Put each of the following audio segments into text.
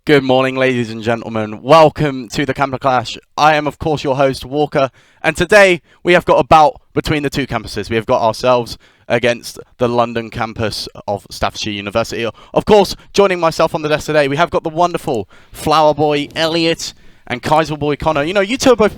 Good morning, ladies and gentlemen. Welcome to the Camper Clash. I am, of course, your host, Walker, and today we have got a bout between the two campuses. We have got ourselves against the London campus of Staffordshire University. Of course, joining myself on the desk today, we have got the wonderful Flower Boy Elliot and Kaiser Boy Connor. You know, you two are both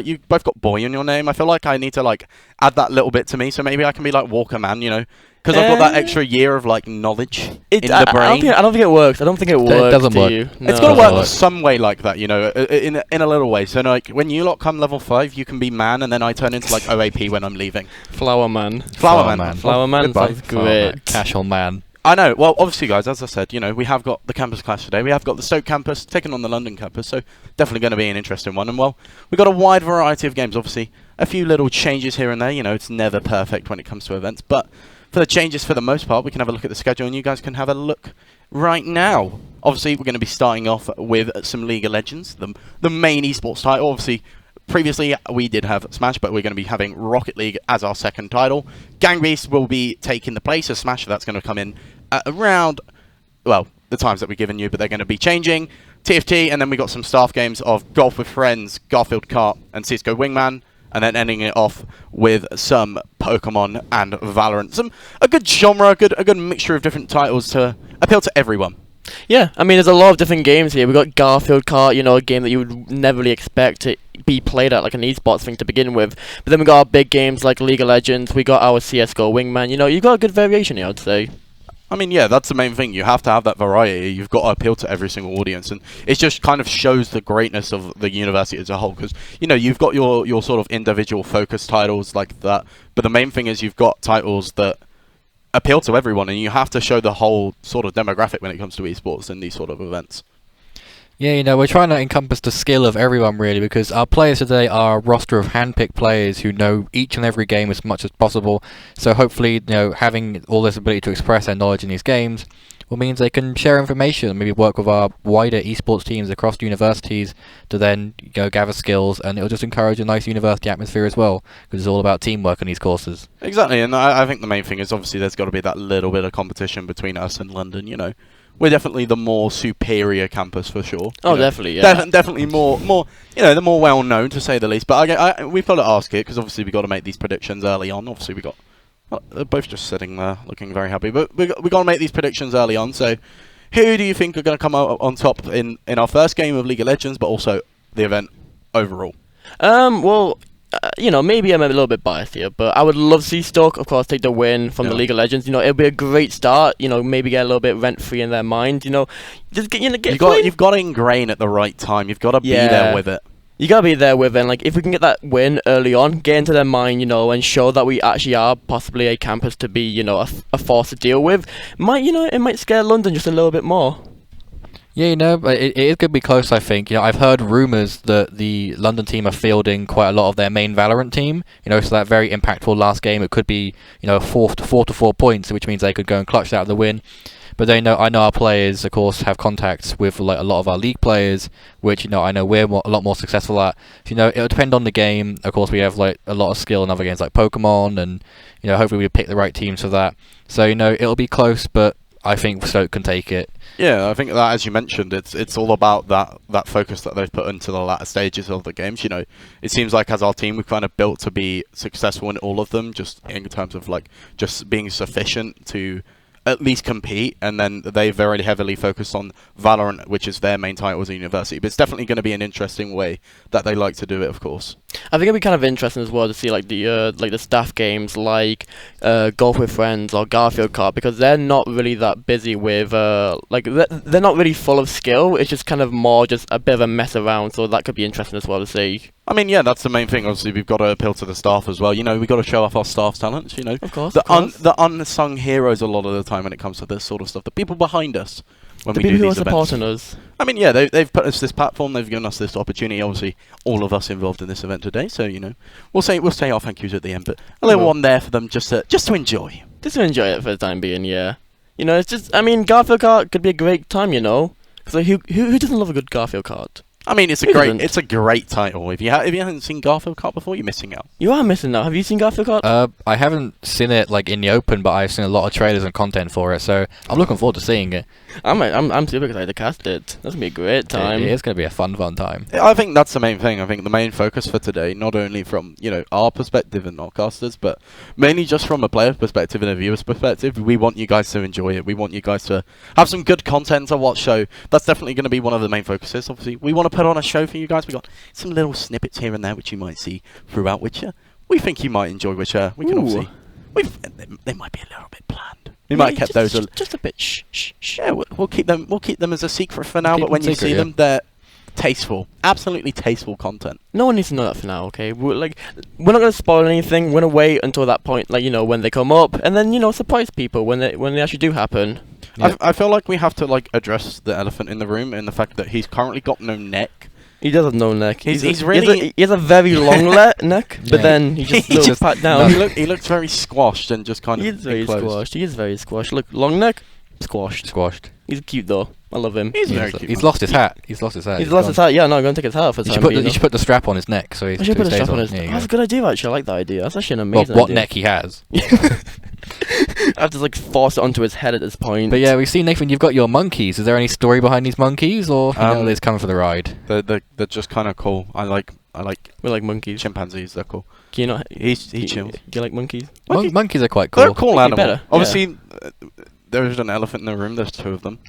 you both got boy in your name. I feel like I need to add that little bit to me, so maybe I can be like Walker Man, you know. Because I've got that extra year of knowledge in the brain. I don't think it works. I don't think it works. It doesn't work. You. It's got to work some way like that, you know, in a little way. So when you lot come level 5, you can be man, and then I turn into OAP when I'm leaving. Flower Man. Flower Man. Flower Man sounds great. Casual man. I know. Well, obviously, guys, as I said, you know, we have got the campus clash today. We have got the Stoke campus taking on the London campus, so definitely going to be an interesting one. And well, we've got a wide variety of games. Obviously, a few little changes here and there. You know, it's never perfect when it comes to events, but for the changes, for the most part, we can have a look at the schedule, and you guys can have a look right now. Obviously, we're going to be starting off with some League of Legends, the main esports title. Obviously, previously we did have Smash, but we're going to be having Rocket League as our second title. Gang Beast will be taking the place of Smash, so that's going to come in at around, well, the times that we've given you, but they're going to be changing. TFT, and then we got some staff games of Golf with Friends, Garfield Kart, and CSGO Wingman. And then ending it off with some Pokemon and Valorant. A good genre, a good mixture of different titles to appeal to everyone. Yeah, I mean, there's a lot of different games here. We've got Garfield Kart, you know, a game that you would never really expect to be played at, like an esports thing to begin with. But then we got our big games like League of Legends. We got our CSGO Wingman. You know, you've got a good variation here, I'd say. I mean, yeah, that's the main thing. You have to have that variety. You've got to appeal to every single audience, and it just kind of shows the greatness of the university as a whole. Because you know, you've got your sort of individual focus titles like that, but the main thing is you've got titles that appeal to everyone, and you have to show the whole sort of demographic when it comes to esports and these sort of events. Yeah, you know, we're trying to encompass the skill of everyone, really, because our players today are a roster of hand-picked players who know each and every game as much as possible. So hopefully, you know, having all this ability to express their knowledge in these games means they can share information, maybe work with our wider esports teams across universities to then, you know, gather skills, and it'll just encourage a nice university atmosphere as well, because it's all about teamwork in these courses. Exactly, and I think the main thing is obviously there's got to be that little bit of competition between us and London, you know. We're definitely the more superior campus for sure. Oh, definitely, yeah. Definitely more, you know, the more well known to say the least. But we've got to ask it because obviously we got to make these predictions early on. Obviously we got, well, they're both just sitting there looking very happy. But we got to make these predictions early on. So, who do you think are going to come out on top in our first game of League of Legends, but also the event overall? You know, maybe I'm a little bit biased here, but I would love to see Stoke, of course, take the win from the League of Legends. You know, it'll be a great start. You know, maybe get a little bit rent-free in their mind. You know, just get you've got to ingrain at the right time. You've got to be there with it. You gotta be there with it. And, like, if we can get that win early on, get into their mind, you know, and show that we actually are possibly a campus to be, you know, a force to deal with, it might scare London just a little bit more. Yeah, you know, but it is going to be close, I think. You know, I've heard rumours that the London team are fielding quite a lot of their main Valorant team. You know, so that very impactful last game, it could be, you know, 4 to 4 points, which means they could go and clutch out the win. But I know our players, of course, have contacts with like a lot of our league players, which, you know, I know we're a lot more successful at. So, you know, it'll depend on the game. Of course, we have like a lot of skill in other games like Pokemon, and, you know, hopefully we pick the right teams for that. So, you know, it'll be close, but I think Stoke can take it. Yeah, I think that, as you mentioned, it's all about that focus that they've put into the latter stages of the games. You know, it seems like as our team, we've kind of built to be successful in all of them, just in terms of like just being sufficient to at least compete, and then they very heavily focus on Valorant, which is their main title as a university. But it's definitely going to be an interesting way that they like to do it, of course. I think it'd be kind of interesting as well to see like the staff games like Golf with Friends or Garfield Kart, because they're not really that busy with they're not really full of skill. It's just kind of more just a bit of a mess around, so that could be interesting as well to see. I mean, yeah, that's the main thing. Obviously, we've got to appeal to the staff as well. You know, we've got to show off our staff's talents, you know. Of course, the unsung heroes a lot of the time when it comes to this sort of stuff. The people behind us when we do these events. The people who are supporting us. I mean, yeah, they've put us this platform. They've given us this opportunity. Obviously, all of us involved in this event today. So, you know, we'll say our thank yous at the end, but a little one there for them just to enjoy. Just to enjoy it for the time being, yeah. You know, it's just, I mean, Garfield Kart could be a great time, you know. Because like, who doesn't love a good Garfield Kart? I mean, it's Who doesn't? a great title. If you haven't seen Garfield Cup before, you're missing out. You are missing out. Have you seen Garfield Cup? I haven't seen it like in the open, but I've seen a lot of trailers and content for it, so I'm looking forward to seeing it. I'm super excited to cast it. That's gonna be a great time. It is going to be a fun time. I think that's the main thing. I think the main focus for today, not only from our perspective and not casters, but mainly just from a player perspective and a viewer's perspective, we want you guys to enjoy it. We want you guys to have some good content to watch. So that's definitely going to be one of the main focuses. Obviously, we want to put on a show for you guys. We got some little snippets here and there which you might see throughout, which we think you might enjoy. Which we can obviously, they might be a little bit planned. We might have kept those just a bit. Shh. Yeah, we'll keep them. We'll keep them as a secret for now. Keep But when them you secret, see yeah. them, they're tasteful, absolutely tasteful content. No one needs to know that for now, okay? We're not gonna spoil anything. We're gonna wait until that point, when they come up, and then surprise people when they actually do happen. Yeah. I feel like we have to address the elephant in the room in the fact that he's currently got no neck. He does have no neck. He's he really- has a very long neck, but Yeah. then he just little just- pat down. He looks very squashed and just kind He of is very enclosed. squashed. He is very squashed. Look, long neck, squashed. He's cute though. I love him. He's Yeah, very so cute. he's man. lost his hat. He's lost his hat. He's lost his hat. Yeah, no, I'm gonna take his hat off for the You time should put being, you should put the strap on his neck so he's. I should put a so it strap on stays his. There you That's a go. good idea, actually. I like that idea. That's actually an Well, amazing what idea. neck he has. I have to force it onto his head at this point. But yeah, we've seen, Nathan, you've got your monkeys. Is there any story behind these monkeys, or they're just coming for the ride? They're just kind of cool. I like we like monkeys. chimpanzees. They're cool. Can you not? He Do chills. you like monkeys? Monkeys are quite They're a cool. cool Make it animal. better, Obviously, there's an elephant in the room. There's two of them.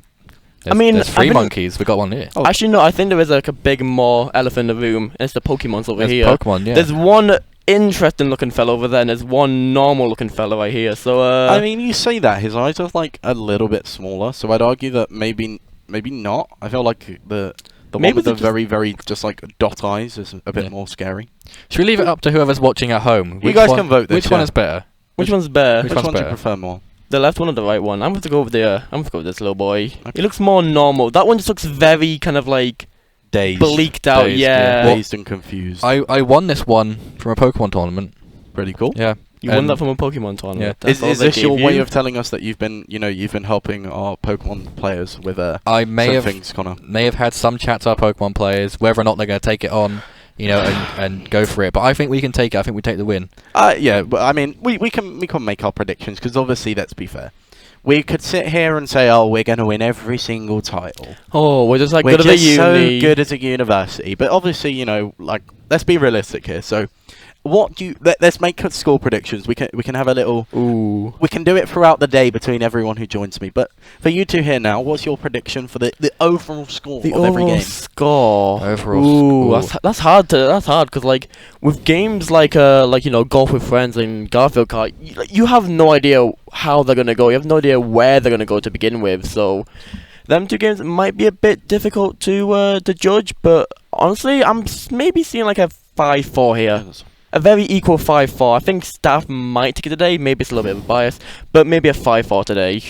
There's I've 3 been- monkeys. We got one here. Oh. Actually, no. I think there is a big more elephant in the room. And it's the Pokemon's over There's here. Pokemon, yeah. There's one interesting looking fellow over there, and there's one normal looking fellow right here. So I mean, you say that his eyes are a little bit smaller, so I'd argue that maybe not. I feel like the one Maybe with the they're very just dot eyes is a bit Yeah. more scary. Should we leave it up to whoever's watching at home? You Which guys one- can vote this, Which one yeah. is better? which one's better? Which Which one's one do you better? prefer more? The left one or the right one? I'm going to go with this little boy. He looks more normal. That one just looks very kind of Dazed. bleaked out. Dazed, yeah. yeah. Dazed and confused. I won this one from a Pokemon tournament. Pretty cool. Yeah. You won that from a Pokemon tournament. Yeah. That's all Is they this your gave way you? of telling us that you've been helping our Pokemon players with I may some have things, Connor? had some chats with our Pokemon players, whether or not they're going to take it on, and go for it. But I think we can take it. I think we take the win. Yeah, but I mean, we can make our predictions because obviously, let's be fair. We could sit here and say, "Oh, we're going to win every single title. Oh, we're just We're good at the just so uni. good as a university." But obviously, let's be realistic here. So, let's make score predictions. We can have a little. Ooh. We can do it throughout the day between everyone who joins me. But for you two here now, what's your prediction for the overall score The of every overall game? score. Overall Ooh, score. that's hard because with games like Golf with Friends and Garfield Kart, you have no idea how they're gonna go. You have no idea where they're gonna go to begin with. So them two games might be a bit difficult to judge. But honestly, I'm maybe seeing a 5-4 here. A very equal 5-4. I think staff might take it today. Maybe it's a little bit of a bias, but maybe a 5-4 today.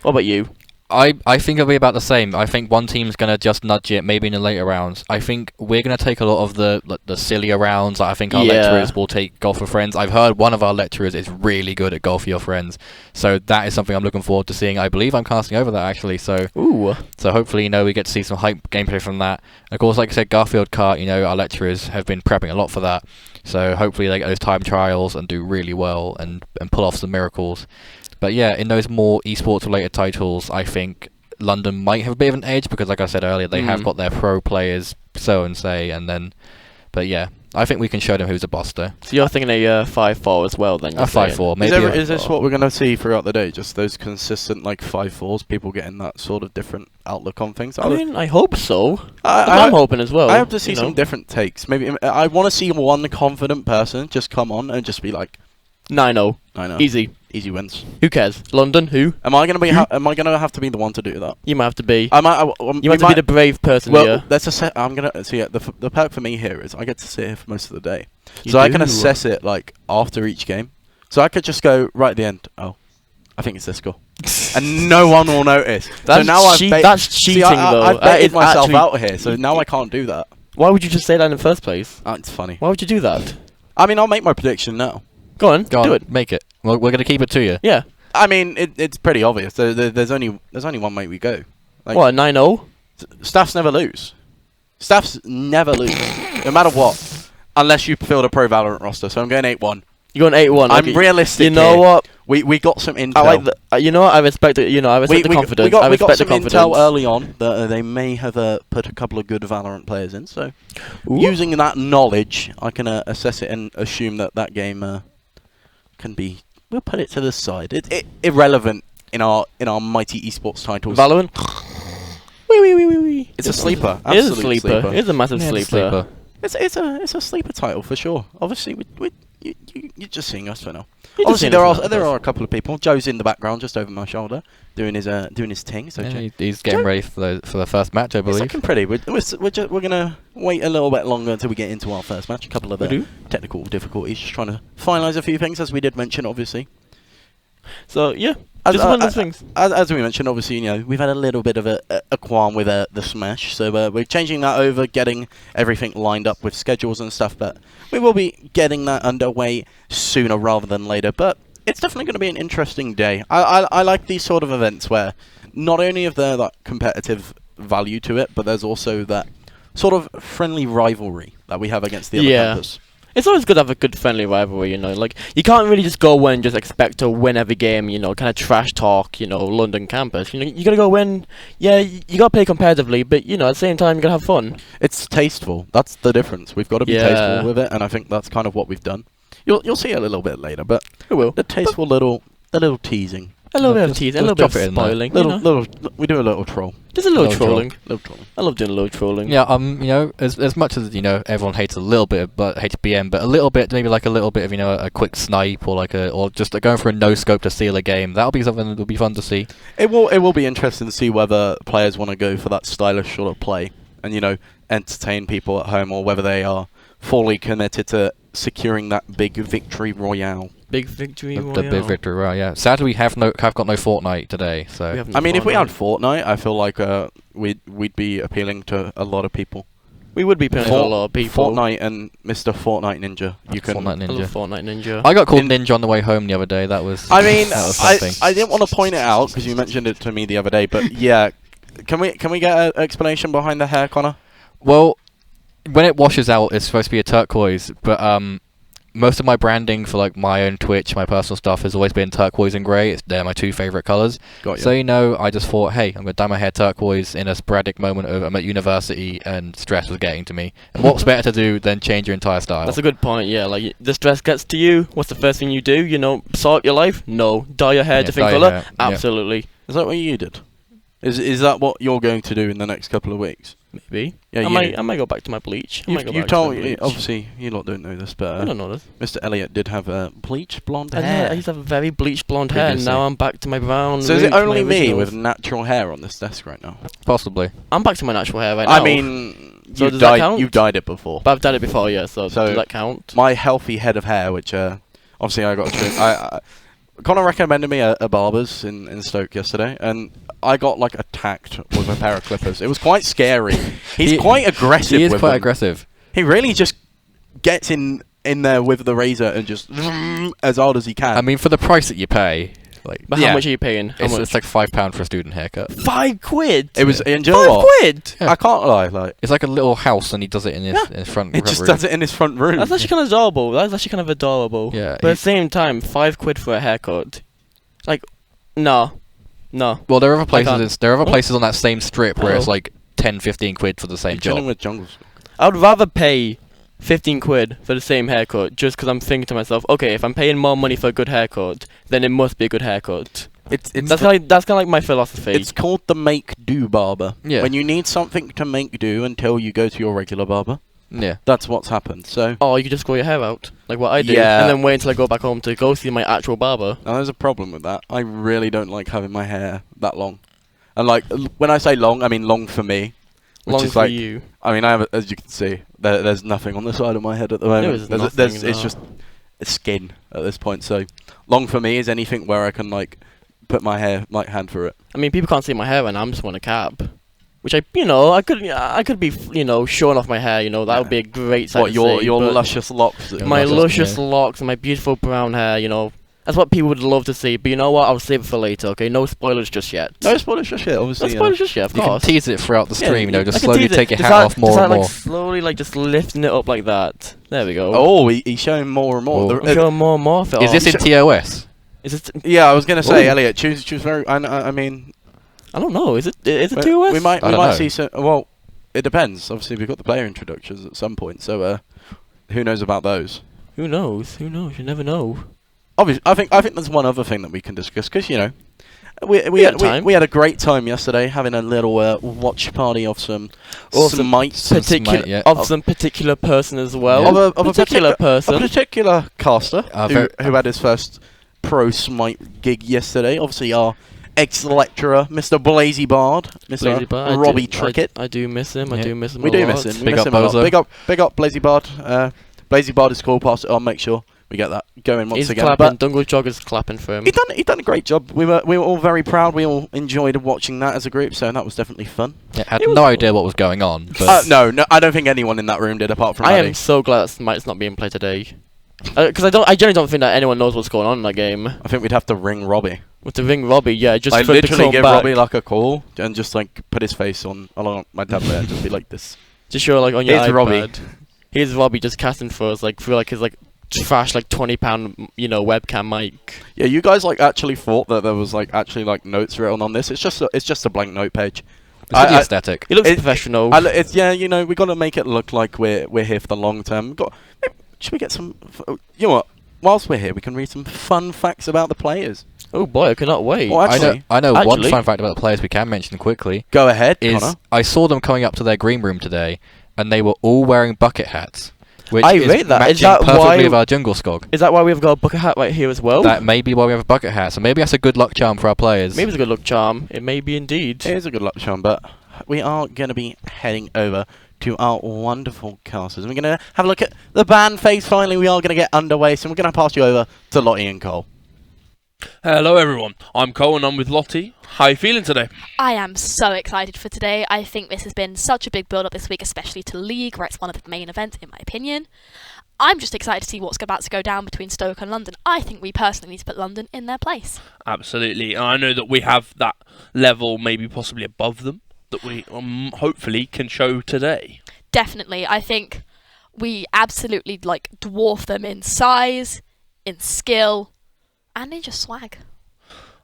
What about you? I think it'll be about the same. I think one team's going to just nudge it, maybe in the later rounds. I think we're going to take a lot of the sillier rounds. I think our Yeah. lecturers will take Golf with Friends. I've heard one of our lecturers is really good at Golf with your friends. So that is something I'm looking forward to seeing. I believe I'm casting over that, actually. So Ooh. hopefully, we get to see some hype gameplay from that. And of course, like I said, Garfield Kart, our lecturers have been prepping a lot for that. So hopefully they get those time trials and do really well and pull off some miracles. But yeah, in those more esports related titles, I think London might have a bit of an edge because, like I said earlier, they have got their pro players, but yeah, I think we can show them who's a boss there. So you're thinking a 5-4 as well, then? A 5-4, maybe. Is this what we're going to see throughout the day? Just those consistent 5-4s, people getting that sort of different outlook on things? I mean, I hope so. I I'm hoping as well. I hope to see you some know. different takes. Maybe I want to see one confident person just come on and just be like, 9-0. I know, Easy. easy wins. Who cares? London, who? Am I gonna be? Am I gonna have to be the one to do that? You might have to be. I might. You might have to be the brave person Well, here. that's a set. I'm gonna see. The perk for me here is I get to sit here for most of the day, You so I can do. assess it after each game. So I could just go right at the end. Oh, I think it's this score, and no one will notice. That's so now that's cheating, though. I've That baited is myself actually- out here, so now I can't do that. Why would you just say that in the first place? It's funny. Why would you do that? I mean, I'll make my prediction now. Go on, Go do on, it. make it. We're going to keep it to you. Yeah. I mean, it's pretty obvious. There's only one way we go. What, 9-0? Staffs never lose. Staffs never lose, no matter what, unless you field a Pro Valorant roster. So I'm going 8-1. You're going 8-1. I'm realistic. You know here. what? We got some intel. I like the. You know what? I respect it. You know, I respect the confidence. We got some intel early on that they may have put a couple of good Valorant players in. So using that knowledge, I can assess it and assume that game can be. We'll put it to the side. It irrelevant in our mighty esports titles. Valorant. It's a sleeper. It is a Absolute sleeper. It is a massive sleeper. It's a sleeper title for sure. Obviously, you're just seeing us for now. Obviously, Obviously, there are a couple of people. Joe's in the background, just over my shoulder, doing his thing. So Yeah, he's getting ready for the first match, I it's believe. looking pretty. We're gonna wait a little bit longer until we get into our first match. A couple of technical difficulties, just trying to finalise a few things, as we did mention, obviously. So yeah, just one of those things. As we mentioned, obviously, we've had a little bit of a qualm with the Smash, so we're changing that over, getting everything lined up with schedules and stuff, but we will be getting that underway sooner rather than later, but it's definitely going to be an interesting day. I like these sort of events where not only is there that competitive value to it, but there's also that sort of friendly rivalry that we have against the other campus. It's always good to have a good friendly rivalry, like, you can't really just go in and just expect to win every game, kind of trash talk, London campus. You gotta go win, you gotta play competitively, but, at the same time, you gotta have fun. It's tasteful. That's the difference. We've got to be tasteful with it, and I think that's kind of what we've done. You'll see it a little bit later, but we will. The tasteful the little teasing. A little bit of teasing, a little bit of spoiling. We do a little troll. Just a little trolling. I love doing a little trolling. Yeah, as much as everyone hates a little bit, but hates BM, but a little bit, maybe like a little bit of a quick snipe or or just going for a no scope to seal a game. That'll be something that'll be fun to see. It will be interesting to see whether players want to go for that stylish sort of play and entertain people at home, or whether they are fully committed to securing that big victory royale. Big victory royale. The big victory royale, yeah. Sadly, we have got no Fortnite today, so. I mean, if we had Fortnite, I feel like we'd be appealing to a lot of people. We would be appealing to a lot of people. Fortnite and Mr. Fortnite Ninja. Fortnite Ninja. I love Fortnite Ninja. I got called Ninja on the way home the other day. That was. I mean, that was something. I didn't want to point it out because you mentioned it to me the other day, but yeah, can we get an explanation behind the hair, Connor? Well, when it washes out, it's supposed to be a turquoise, but most of my branding for my own Twitch, my personal stuff, has always been turquoise and grey. They're my two favourite colours. Got you. So I just thought, hey, I'm going to dye my hair turquoise in a sporadic moment of I'm at university and stress was getting to me. And what's better to do than change your entire style? That's a good point. Yeah, the stress gets to you. What's the first thing you do? Sort your life? No. Dye your hair different colour? Absolutely. Is that what you did? Is that what you're going to do in the next couple of weeks? Maybe. Yeah, I might go back to my bleach. You told me, obviously, you lot don't know this, but I don't know this. Mr. Elliot did have bleach blonde hair. I used to have very bleached blonde hair, and now I'm back to my brown. So is it only me with natural hair on this desk right now? Possibly. I'm back to my natural hair right now. I mean, so does that count? You've dyed it before. But I've dyed it before, yeah, so does that count? My healthy head of hair, which obviously I got to Connor recommended me a barber's in Stoke yesterday, and I got attacked with a pair of clippers. It was quite scary. He's quite aggressive. He is with quite them. aggressive. He really just gets in there with the razor and just as hard as he can. I mean, for the price that you pay, but how much are you paying? It's like £5 for a student haircut. £5? It was. And you know what? £5? Yeah. I can't lie. It's like a little house, and he does it in his front. He just does it in his front room. That's actually kind of adorable. Yeah. But at the same time, £5 for a haircut. No. Well, there are other places. There are other places on that same strip where it's like 10-15 quid for the same job. With jungles. I would rather pay 15 quid for the same haircut just because I'm thinking to myself, okay, if I'm paying more money for a good haircut, then it must be a good haircut. That's kind of like my philosophy. It's called the make do barber. Yeah. When you need something to make do until you go to your regular barber. Yeah. That's what's happened. So. Oh, you could just grow your hair out like what I do, yeah. And then wait until I go back home to go see my actual barber. Now, there's a problem with that. I really don't like having my hair that long. And when I say long, I mean long for me. Long is for you. I mean, I have, as you can see, there's nothing on the side of my head at the moment. It's just skin at this point. So, long for me is anything where I can put my hair hand through it. I mean, people can't see my hair, and I'm just wearing a cap, which I could be showing off my hair. That would be a great sight. What your luscious locks? My luscious locks and my beautiful brown hair. That's what people would love to see. But you know what? I'll save it for later. Okay, no spoilers just yet. No spoilers just yet, obviously. No spoilers just yet. Of You can course. tease it throughout the Yeah, stream, just I can slowly tease it. take your Just hat like- off more just and like, more. slowly, like just lifting it up like that. There we go. Oh, he's showing more and more. Oh. I'm showing more and more of it. Is this in TOS? Is it? Yeah, I was gonna say, Ooh. Elliot, choose very. I mean, I don't know. Is it? Is it we- TOS? we might I don't know. see some. Well, it depends. Obviously, we've got the player introductions at some point, so who knows about those? Who knows? Who knows? You never know. Obviously, I think there's one other thing that we can discuss because we had time. we had a great time yesterday having a little watch party of some Awesome. smites Particular Smite, yeah. of some particular person as well. Yeah. of a particular a person. particular caster Very- who had his first pro smite gig yesterday. Obviously, our ex-lecturer, Mr. Blazy Bard, Mr. Blazy Bard, Robbie Trickett. I do miss him. I Yeah. do miss him. We a do lot. miss him. We Big miss up him a lot. Bozo. Big up Blazy Bard. Blazy Bard is cool. I'll make sure we get that going once He's again. clapping. But Dungle Jogger's clapping for him. he done a great job. We were all very proud. We all enjoyed watching that as a group, so that was definitely fun. Yeah, I had It was no cool. idea what was going on. But No, I don't think anyone in that room did, apart from I Eddie. am so glad that Smite's not being played today. Because I generally don't think that anyone knows what's going on in that game. I think we'd have to ring Robbie. With the ring Robbie, yeah, just Like for him to literally come give back. Robbie like a call and just like put his face along my tablet and just be like this. Just show like on your Here's iPad. Robbie. Here's Robbie just casting for us, like through like his like trash like £20 webcam mic. Yeah, you guys like actually thought that there was like actually like notes written on this. It's just a blank note page. it's for the aesthetic. He looks It- professional. It's we got to make it look like we're here for the long term. Should we get some? You know what? Whilst we're here, we can read some fun facts about the players. Oh boy, I cannot wait. Well, actually- I know one actually- fun fact about the players we can mention quickly Go ahead, is Connor. I saw them coming up to their green room today, and they were all wearing bucket hats, which I is rate that. Is matching that perfectly why- with our jungle skog. Is that why we've got a bucket hat right here as well? That may be why we have a bucket hat, so maybe that's a good luck charm for our players. Maybe it's a good luck charm. It may be indeed. It is a good luck charm, but we are going to be heading over to our wonderful casters. And we're going to have a look at the band phase. Finally, we are going to get underway, so we're going to pass you over to Lottie and Cole. Hello everyone, I'm Cole and I'm with Lottie. How are you feeling today? I am so excited for today. I think this has been such a big build-up this week, especially to League, where it's one of the main events, in my opinion. I'm just excited to see what's about to go down between Stoke and London. I think we personally need to put London in their place. Absolutely, and I know that we have that level maybe possibly above them that we hopefully can show today. Definitely, I think we absolutely dwarf them in size, in skill, and in just swag.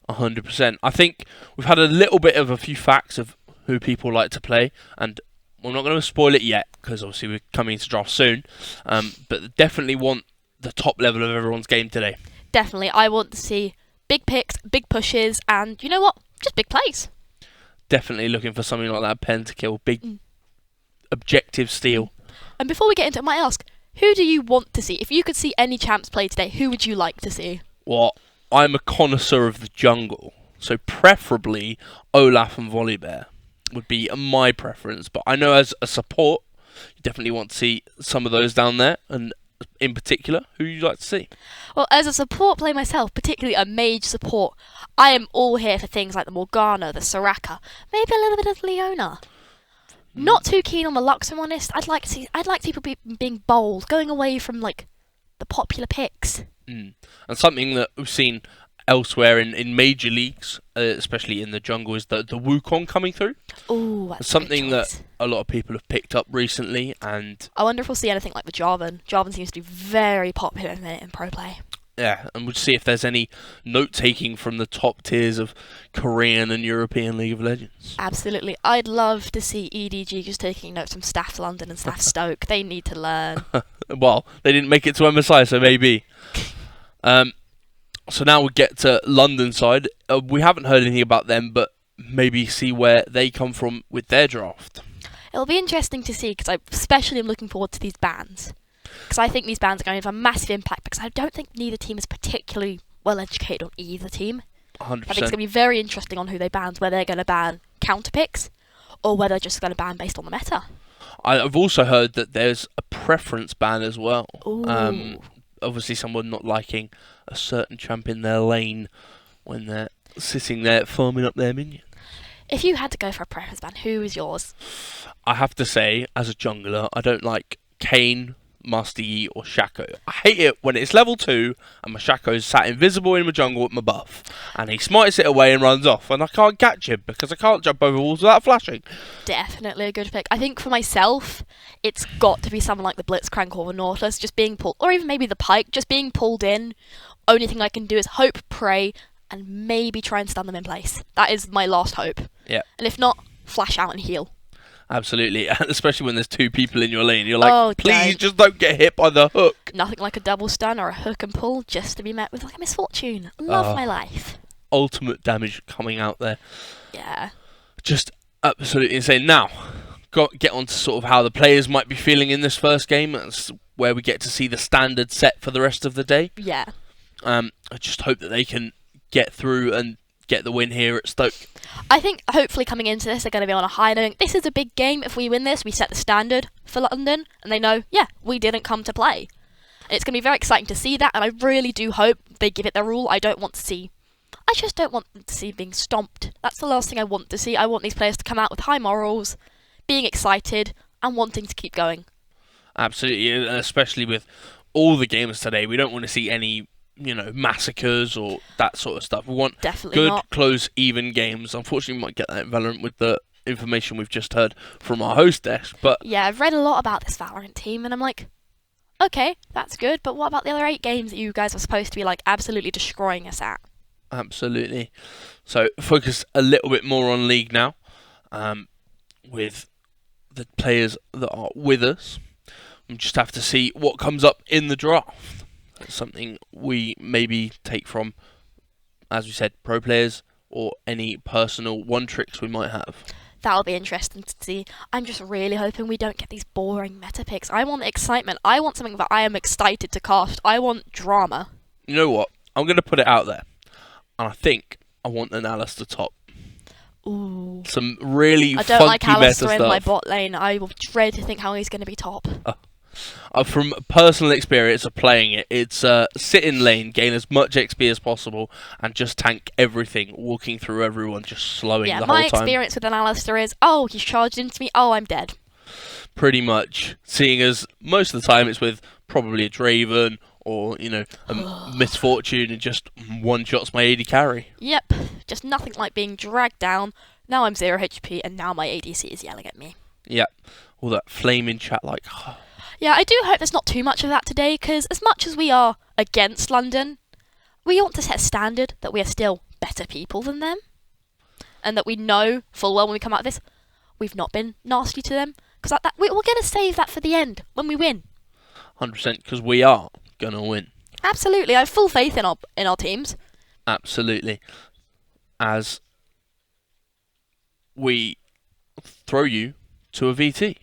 100%. I think we've had a little bit of a few facts of who people like to play, and we're not going to spoil it yet because obviously we're coming into draft soon, but definitely want the top level of everyone's game today. Definitely, I want to see big picks, big pushes, and you know what? Just big plays. Definitely looking for something like that pentakill, big objective steal. And before we get into it, I might ask, who do you want to see? If you could see any champs play today, who would you like to see? Well, I'm a connoisseur of the jungle, so preferably Olaf and Volibear would be my preference. But I know as a support, you definitely want to see some of those down there, and in particular, who you'd like to see. Well, as a support player myself, particularly a mage support, I am all here for things like the Morgana, the Soraka, maybe a little bit of Leona. Not too keen on the Lux, if I'm honest. I'd like to see people being bold, going away from the popular picks. And something that we've seen elsewhere in major leagues, especially in the jungle, is the Wukong coming through. Ooh, that's It's a great something choice. that a lot of people have picked up recently, and I wonder if we'll see anything like the Jarvan. Jarvan seems to be very popular in pro play. yeah, and we'll see if there's any note-taking from the top tiers of Korean and European League of Legends. Absolutely. I'd love to see EDG just taking notes from Staff London and Staff Stoke. They need to learn. Well, they didn't make it to MSI, so maybe. So now we get to London side. We haven't heard anything about them, but maybe see where they come from with their draft. It'll be interesting to see, because I especially am looking forward to these bans. Because I think these bans are going to have a massive impact, because I don't think neither team is particularly well educated on either team. 100%. I think it's going to be very interesting on who they ban, whether they're going to ban counter picks, or whether they're just going to ban based on the meta. I've also heard that there's a preference ban as well. Ooh. Obviously, someone not liking a certain champ in their lane when they're sitting there farming up their minions. If you had to go for a preference ban, who is yours? I have to say, as a jungler, I don't like Kayn Musty or Shaco. I hate it when it's level 2 and my Shaco's sat invisible in my jungle with my buff, and he smites it away and runs off, and I can't catch him because I can't jump over walls without flashing. Definitely a good pick. I think for myself, it's got to be someone like the Blitzcrank or the Nautilus just being pulled, or even maybe the Pike just being pulled in. Only thing I can do is hope, pray, and maybe try and stun them in place. That is my last hope. Yeah. And if not, flash out and heal. Absolutely, and especially when there's 2 people in your lane. You're like, Oh, please don't. just don't get hit by the hook. Nothing like a double stun or a hook and pull just to be met with like a misfortune. Love my life. Ultimate damage coming out there. Yeah. Just absolutely insane. Now, get on to sort of how the players might be feeling in this first game. That's where we get to see the standard set for the rest of the day. Yeah. I just hope that they can get through and get the win here at Stoke. I think hopefully coming into this they're going to be on a high note. This is a big game. If we win this, we set the standard for London, and they know, yeah, we didn't come to play. And it's going to be very exciting to see that, and I really do hope they give it their all. I just don't want them to see being stomped. That's the last thing I want to see. I want these players to come out with high morals, being excited, and wanting to keep going. Absolutely, and especially with all the games today, we don't want to see any massacres or that sort of stuff. We want Definitely good, not. close, even games. Unfortunately, we might get that in Valorant with the information we've just heard from our host desk. But Yeah, I've read a lot about this Valorant team, and I'm like, okay, that's good, but what about the other 8 games that you guys are supposed to be like absolutely destroying us at? absolutely. So focus a little bit more on League now, with the players that are with us. We just have to see what comes up in the draft. That's something we maybe take from, as we said, pro players or any personal one tricks we might have. That'll be interesting to see. I'm just really hoping we don't get these boring meta picks. I want excitement. I want something that I am excited to cast. I want drama. You know what? I'm going to put it out there. And I think I want an Alistair top. Ooh. Some really I don't funky like meta Alistair in my stuff. bot lane. I will dread to think how he's going to be top. From personal experience of playing it, it's sit in lane, gain as much XP as possible, and just tank everything, walking through everyone, just slowing Yeah, the my whole time. experience with an Alistair is, oh, he's charged into me, oh, I'm dead. Pretty much, seeing as most of the time it's with probably a Draven or, a Misfortune, and just one-shots my AD carry. Yep, just nothing like being dragged down. Now I'm 0 HP, and now my ADC is yelling at me. Yep, all that flame in chat like... Yeah, I do hope there's not too much of that today, because as much as we are against London, we want to set a standard that we are still better people than them. And that we know full well when we come out of this, we've not been nasty to them. Because we're going to save that for the end, when we win. 100%, because we are going to win. Absolutely, I have full faith in our teams. Absolutely. As we throw you to a VT.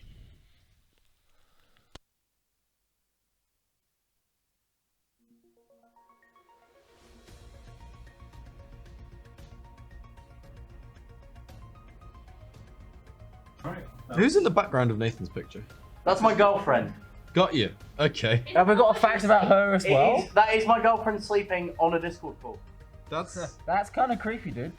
Who's in the background of Nathan's picture? That's my girlfriend. Got you. Okay. Have we got a fact about her as well? That is my girlfriend sleeping on a Discord call. That's kind of creepy, dude.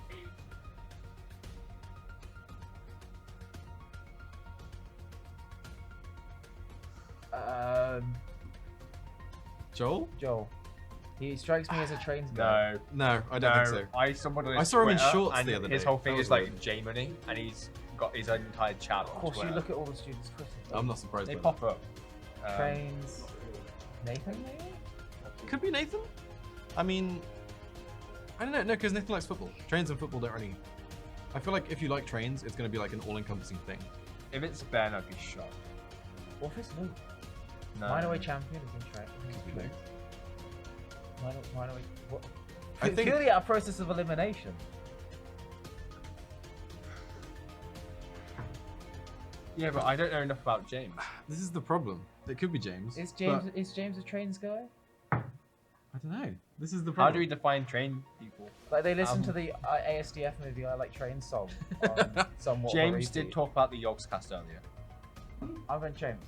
Joel? He strikes me as a trains guy. No, I don't think so. I saw him on I saw him in Twitter, shorts and the other his day. whole thing That is was like weird. J Money, and he's got his own entire chat. Of course, you look at all the students' Twitter. I'm not surprised They by pop up. Trains. Nathan, maybe? that. Could be Nathan? I mean, I don't know. No, because Nathan likes football. Trains and football don't really... I feel like if you like trains, it's going to be like an all-encompassing thing. If it's Ben, I'd be shocked. What if it's Luke? No. Minor champion is in train. Could be Luke. Minor what? I think- Clearly a process of elimination. Yeah, but I don't know enough about James. This is the problem. It could be James. Is but James a trains guy? I don't know. This is the How problem. do we define train people? Like they listen to the ASDF movie I Like Trains song on somewhat. James did talk about the Yogscast earlier. I'm going James.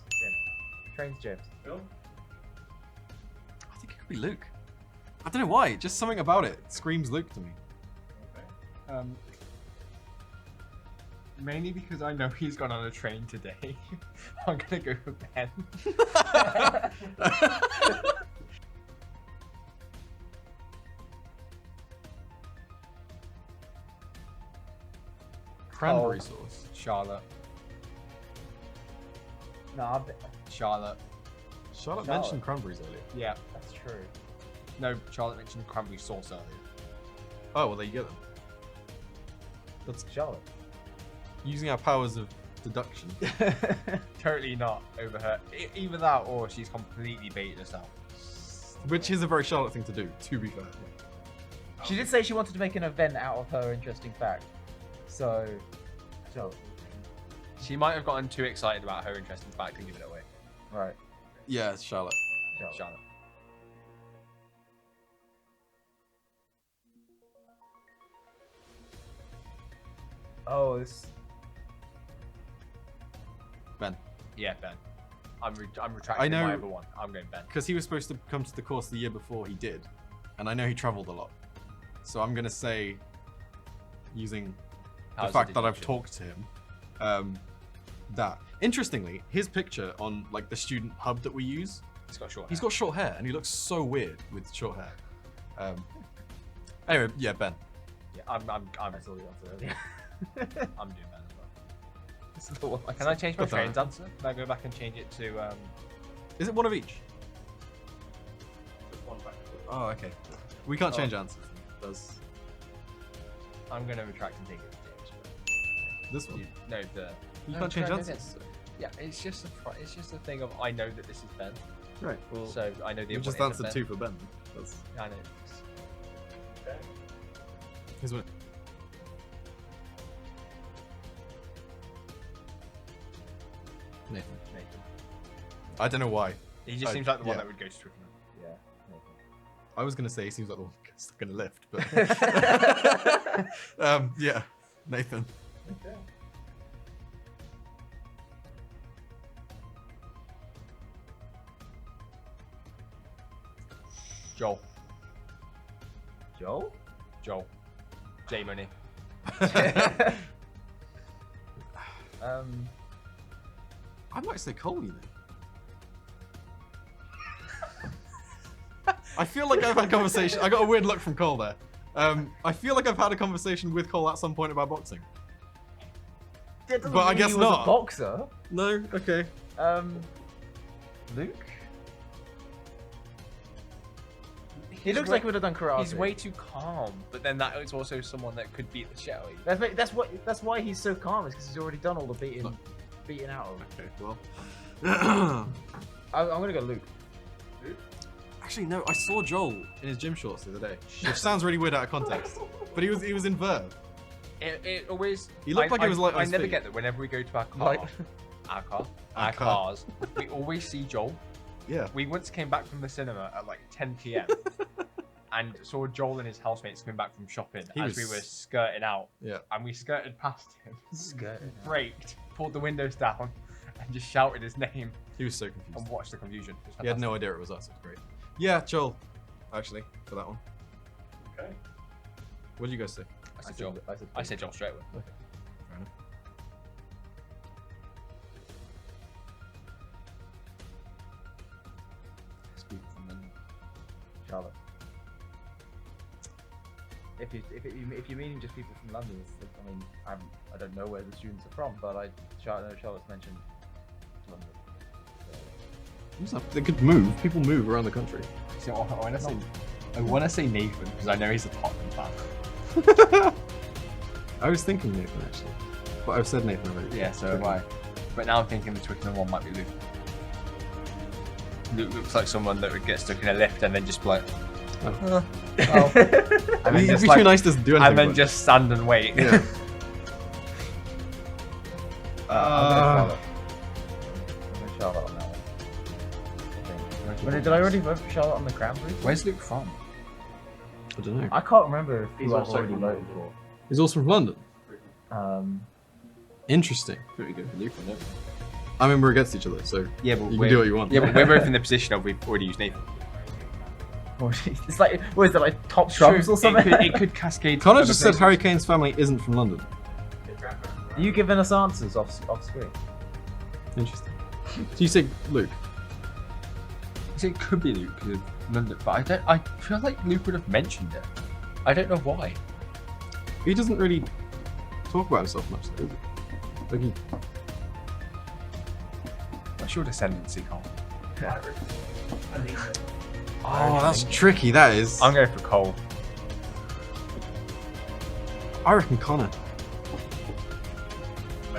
Trains James. I think it could be Luke. I don't know why. Just something about it screams Luke to me. Mainly because I know he's gone on a train today. I'm gonna go for Ben. Cranberry sauce. Charlotte. No, Charlotte. Charlotte Charlotte. mentioned cranberries earlier. Yeah. that's true. No, Charlotte mentioned cranberry sauce earlier. Oh, well, there you go then. That's Charlotte. using our powers of deduction. Totally not over her. Either that or she's completely baited us out. Which is a very Charlotte thing to do, to be fair. She did say she wanted to make an event out of her interesting fact. So, She might have gotten too excited about her interesting fact and given it away. right. Yeah, it's Charlotte. Charlotte. Oh, this. Ben. Yeah, Ben. I'm retracting I know- my other one. I'm going Ben. Because he was supposed to come to the course the year before he did. And I know he travelled a lot. So I'm going to say, using How's the fact it that I've different? talked to him, that. Interestingly, his picture on like the student hub that we use, He's got short. he's got short hair and he looks so weird with short hair. Anyway, yeah, Ben. Yeah, I'm Saw the answer earlier. doing Ben as well. This is the one. Can I change my Got that. trains answer? Can I go back and change it to Is it one of each? Oh, okay. We can't change answers. That's I'm gonna retract and take it to James. this one. No, the You No, can't change no, answers. yeah, it's just a thing of I know that this is Ben, Right. Well, so I know the you other just one is answered Ben. two for Ben. That's I know. his one. Nathan. Nathan. I don't know why. He just I- seems like the one yeah. that would go to Twickenham. Yeah. I was gonna say he seems like the one stuck in a lift, but yeah, Nathan. Joel. Joel? Joel. J Money. I might say Cole, you know. I feel like I've had a conversation. I got a weird look from Cole there. I feel like I've had a conversation with Cole at some point about boxing. But I guess he was not. a boxer. No, okay. Luke? He looks like he would have done karate. He's way too calm, but then that is also someone that could beat the shit out of you. That's why he's so calm. Is because he's already done all the beating out of him. Okay, well. I'm gonna go Luke. Actually, no. I saw Joel in his gym shorts the other day, which sounds really weird out of context. But he was in Verve. It always. He looked like he was light on I his never feet. get that whenever we go to our car, Light. Our our car. cars, we always see Joel. Yeah. We once came back from the cinema at like 10 p.m. and saw Joel and his housemates coming back from shopping He as was- we were skirting out. Yeah. And we skirted past him, Skirting out. braked, pulled the windows down, and just shouted his name He was so confused. and watched the confusion. It was He had no fantastic. idea it was us. It was great. Yeah, Joel. Actually, for that one. Okay. What did you guys say? I said Joel. I said Joel straight away. Fair enough. Speak from London. Charlotte. If you're meaning just people from London, I mean, I don't know where the students are from, but I know Charlotte's mentioned London. They could move. People move around the country. So I want to say Nathan because I know he's a Tottenham fan. I was thinking Nathan actually, but I've said Nathan already. Yeah, so have I. But now I'm thinking the Twickenham one might be Luke. Luke looks like someone that would get stuck in a lift and then just be like, Oh. and then He'd just be like, too nice to do anything. and then but- just stand and wait. Yeah. I'm going Charlotte on that one. I think. Did I already vote for Charlotte on the cranberry? Where's Luke from? I don't know. I can't remember He's who I've also already from voted for. He's also from London. Interesting. Pretty good for Luke, isn't it? I mean, we're against each other, so Yeah, but you can do what you want. Yeah, but we're both in the position of we've already used Nathan. It's like, what is it, like top shrubs or something? It could cascade. to Connor other just said places. Harry Kane's family isn't from London. Are you giving us answers off screen? Interesting. So you say Luke? So it could be Luke, but I feel like Luke would have mentioned it. I don't know why. He doesn't really talk about himself much, though, does he? Like he... What's your descendancy, Cole? Oh, that's tricky. That is. I'm going for Cole. I reckon Connor.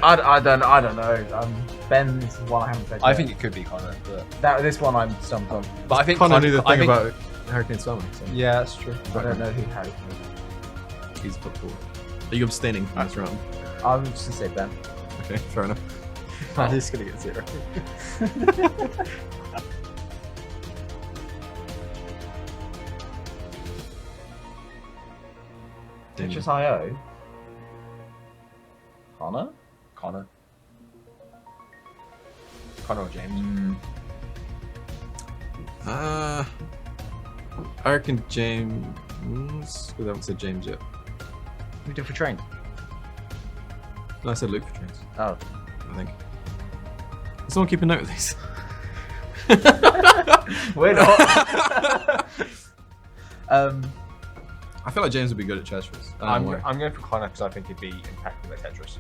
I don't know. Ben's one I haven't said. I yet. think it could be Connor, but this one I'm stumped on. I think Connor knew the I thing think- about Hurricane Summer. So Yeah, that's true. I don't know who Harry. he's football. Are you abstaining from this round? I'm just gonna say Ben. Okay, fair enough. I'm just gonna get 0. Tetris IO. Connor? Connor or James? I reckon James. We haven't said James yet. We do for train. No, I said Luke for trains. Oh. I think. Is someone keeping note of these? We're not. I feel like James would be good at Tetris. I'm going for Connor because I think he'd be impactful at Tetris.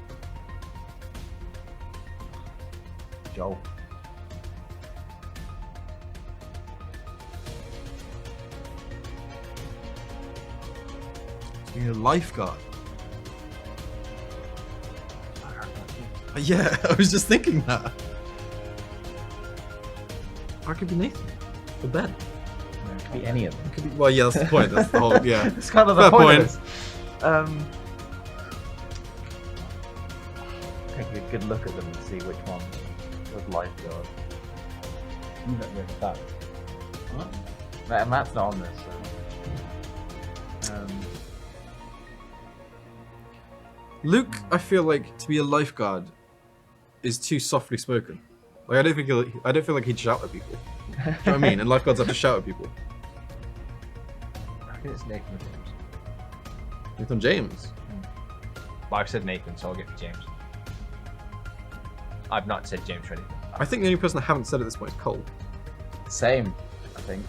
Joel. Being a lifeguard. Yeah, I was just thinking that. Or it could be Nathan. Or Ben. It could be any of them. It could be, well, yeah, that's the point. That's the whole, yeah. It's kind of the Fair point. point. Of this. Take a good look at them and see which one was lifeguard. You don't know that. What? Matt's not on this. So. Luke, I feel like to be a lifeguard is too softly spoken. Like I don't feel like he'd shout at people. Do you know what I mean? And lifeguards have to shout at people. I think it's Nathan James. Nathan James. But I've said Nathan, so I'll get for James. I've not said James for anything. I think the only person I haven't said at this point is Cole. Same, I think.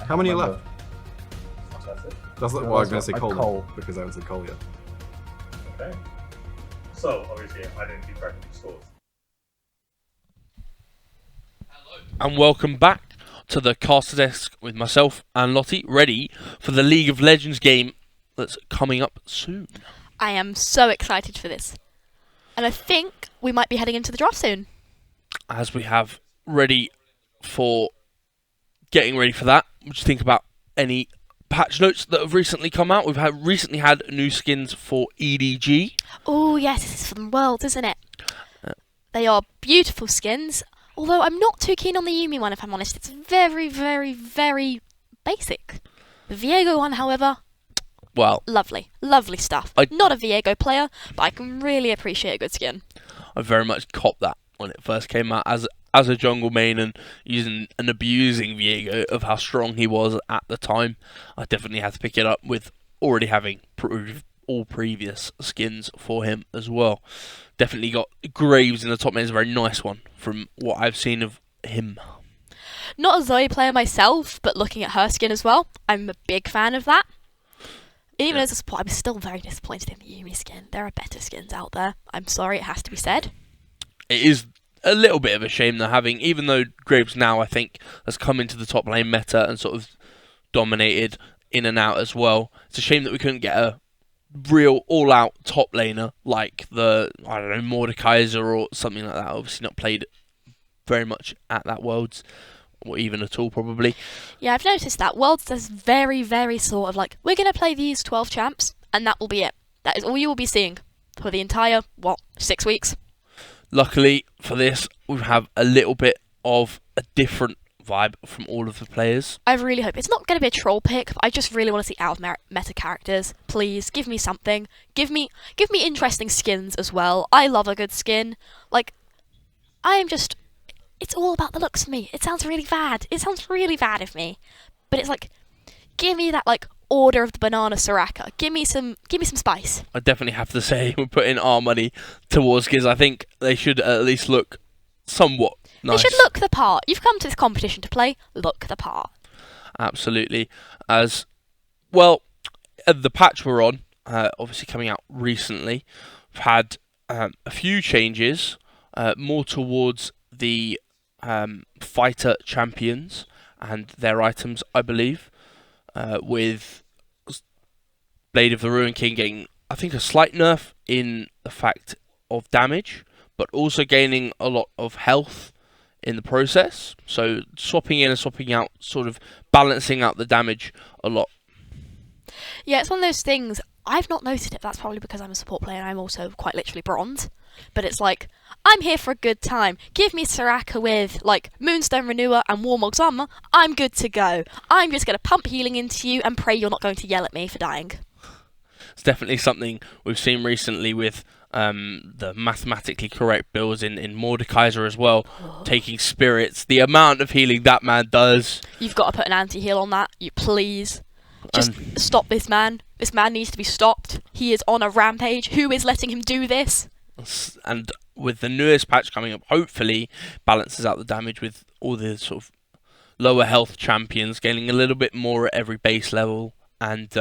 How many are remember. left? That's like, No, well, I was that's going to say not- Cole, Cole. because I haven't said Cole yet. Okay. So, obviously, I didn't keep track of the scores. And welcome back to the caster desk with myself and Lottie, ready for the League of Legends game that's coming up soon. I am so excited for this. And I think we might be heading into the draft soon. As we have getting ready for that, what do you think about any patch notes that have recently come out? We've recently had new skins for EDG. Oh, yes, this is for the Worlds, isn't it? They are beautiful skins. Although I'm not too keen on the Yumi one, if I'm honest. It's very, very, very basic. The Viego one, however, Well, lovely. Lovely stuff. Not a Viego player, but I can really appreciate a good skin. I very much copped that when it first came out as a jungle main and using and abusing Viego of how strong he was at the time. I definitely had to pick it up with already having all previous skins for him as well. Definitely got Graves in the top lane is a very nice one from what I've seen of him. Not a Zoe player myself, but looking at her skin as well, I'm a big fan of that. Even as a support, I'm still very disappointed in the Yumi skin. There are better skins out there. I'm sorry, it has to be said. It is a little bit of a shame they're having, even though Graves now I think has come into the top lane meta and sort of dominated in and out as well. It's a shame that we couldn't get a real all-out top laner like the, I don't know, Mordekaiser or something like that. Obviously not played very much at that Worlds, or even at all probably. Yeah, I've noticed that. Worlds does very, very sort of like, we're going to play these 12 champs, and that will be it. That is all you will be seeing for the entire, 6 weeks? Luckily for this, we have a little bit of a different vibe from all of the players. I really hope it's not going to be a troll pick, but I just really want to see out of meta characters. Please give me something. Give me interesting skins as well. I love a good skin. Like, it's all about the looks for me. It sounds really bad. It sounds really bad of me, but it's like, give me that like, Order of the Banana Soraka. Give me some spice. I definitely have to say we're putting our money towards Giz. I think they should at least look somewhat nice. They should look the part. You've come to this competition to play. Look the part. Absolutely. As well, the patch we're on, obviously coming out recently, we've had a few changes, more towards the fighter champions and their items, I believe, with Blade of the Ruin King getting, I think, a slight nerf in the fact of damage, but also gaining a lot of health in the process. So swapping in and swapping out, sort of balancing out the damage a lot. Yeah, it's one of those things. I've not noticed it. That's probably because I'm a support player and I'm also quite literally bronze. But it's like, I'm here for a good time. Give me Soraka with, like, Moonstone Renewer and Warmog's Armor. I'm good to go. I'm just going to pump healing into you and pray you're not going to yell at me for dying. It's definitely something we've seen recently with the mathematically correct builds in Mordekaiser as well. Taking spirits. The amount of healing that man does. You've got to put an anti-heal on that. You please. Just stop this man. This man needs to be stopped. He is on a rampage. Who is letting him do this? And with the newest patch coming up, hopefully balances out the damage with all the sort of lower health champions gaining a little bit more at every base level and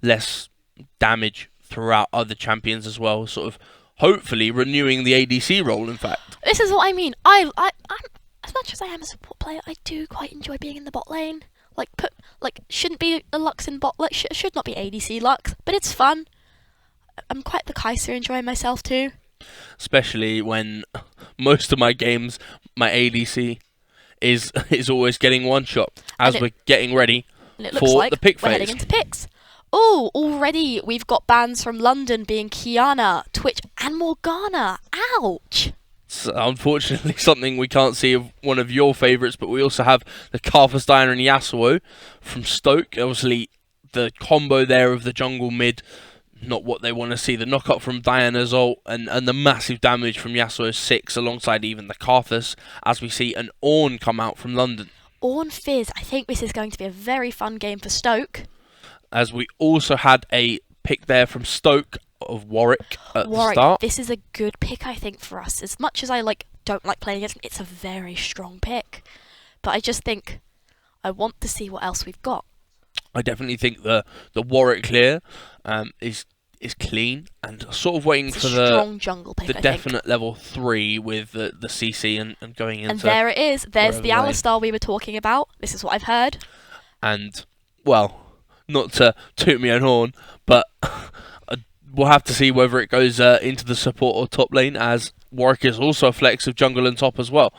less damage throughout other champions as well. Sort of hopefully renewing the ADC role, in fact. This is what I mean. I'm as much as I am a support player, I do quite enjoy being in the bot lane. Shouldn't be a Lux in bot. Should not be ADC Lux, but it's fun. I'm quite the Kaiser enjoying myself too. Especially when most of my games, my ADC is always getting one shot as we're getting ready for the pick phase. We're heading into picks. Oh, already we've got bans from London being Kiana, Twitch, and Morgana. Ouch! It's unfortunately something we can't see of one of your favourites, but we also have the Karthus Diana and Yasuo from Stoke. Obviously, the combo there of the jungle mid, not what they want to see. The knockup from Diana's ult and the massive damage from Yasuo's 6 alongside even the Karthus as we see an Ornn come out from London. Ornn Fizz. I think this is going to be a very fun game for Stoke. As we also had a pick there from Stoke of Warwick at the start. This is a good pick, I think, for us. As much as I don't like playing against him, it's a very strong pick. But I just think I want to see what else we've got. I definitely think the Warwick clear is clean and sort of waiting for strong jungle pick, the definite level 3 with the CC and going into. And there it is. There's the Alistar we were talking about. This is what I've heard. And well, not to toot me own horn, but we'll have to see whether it goes into the support or top lane, as Warwick is also a flex of jungle and top as well.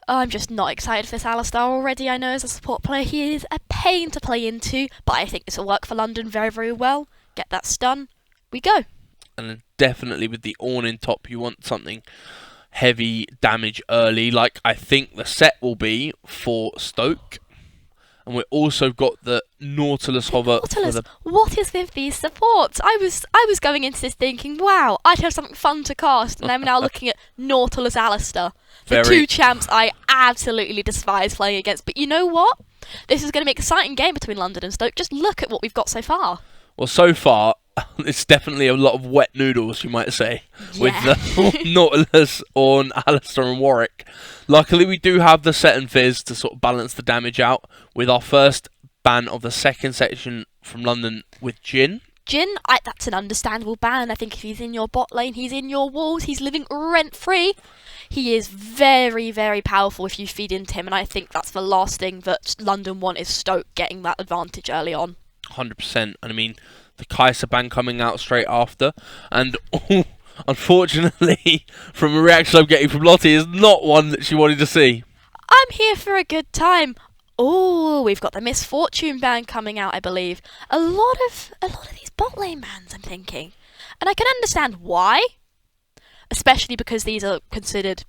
I'm just not excited for this Alistar already. I know as a support player he is a pain to play into, but I think this will work for London very, very well. Get that stun. We go. And definitely with the Ornn in top, you want something heavy damage early, like I think the set will be for Stoke. And we've also got the Nautilus hover. What is with these supports? I was going into this thinking, wow, I'd have something fun to cast, and I'm now looking at Nautilus Alistair. The two champs I absolutely despise playing against. But you know what? This is going to be an exciting game between London and Stoke. Just look at what we've got so far. Well, so far, it's definitely a lot of wet noodles, you might say, with the Nautilus, Ornn, Alistair and Warwick. Luckily, we do have the set and Fizz to sort of balance the damage out with our first ban of the second section from London with Jhin. Jhin, that's an understandable ban. I think if he's in your bot lane, he's in your walls, he's living rent-free. He is very, very powerful if you feed into him, and I think that's the last thing that London want is Stoke getting that advantage early on. 100%. And I mean, the Kaiser ban coming out straight after, and unfortunately, from a reaction I'm getting from Lottie, is not one that she wanted to see. I'm here for a good time. Oh, we've got the Misfortune ban coming out, I believe. A lot of these bot lane bans, I'm thinking, and I can understand why, especially because these are considered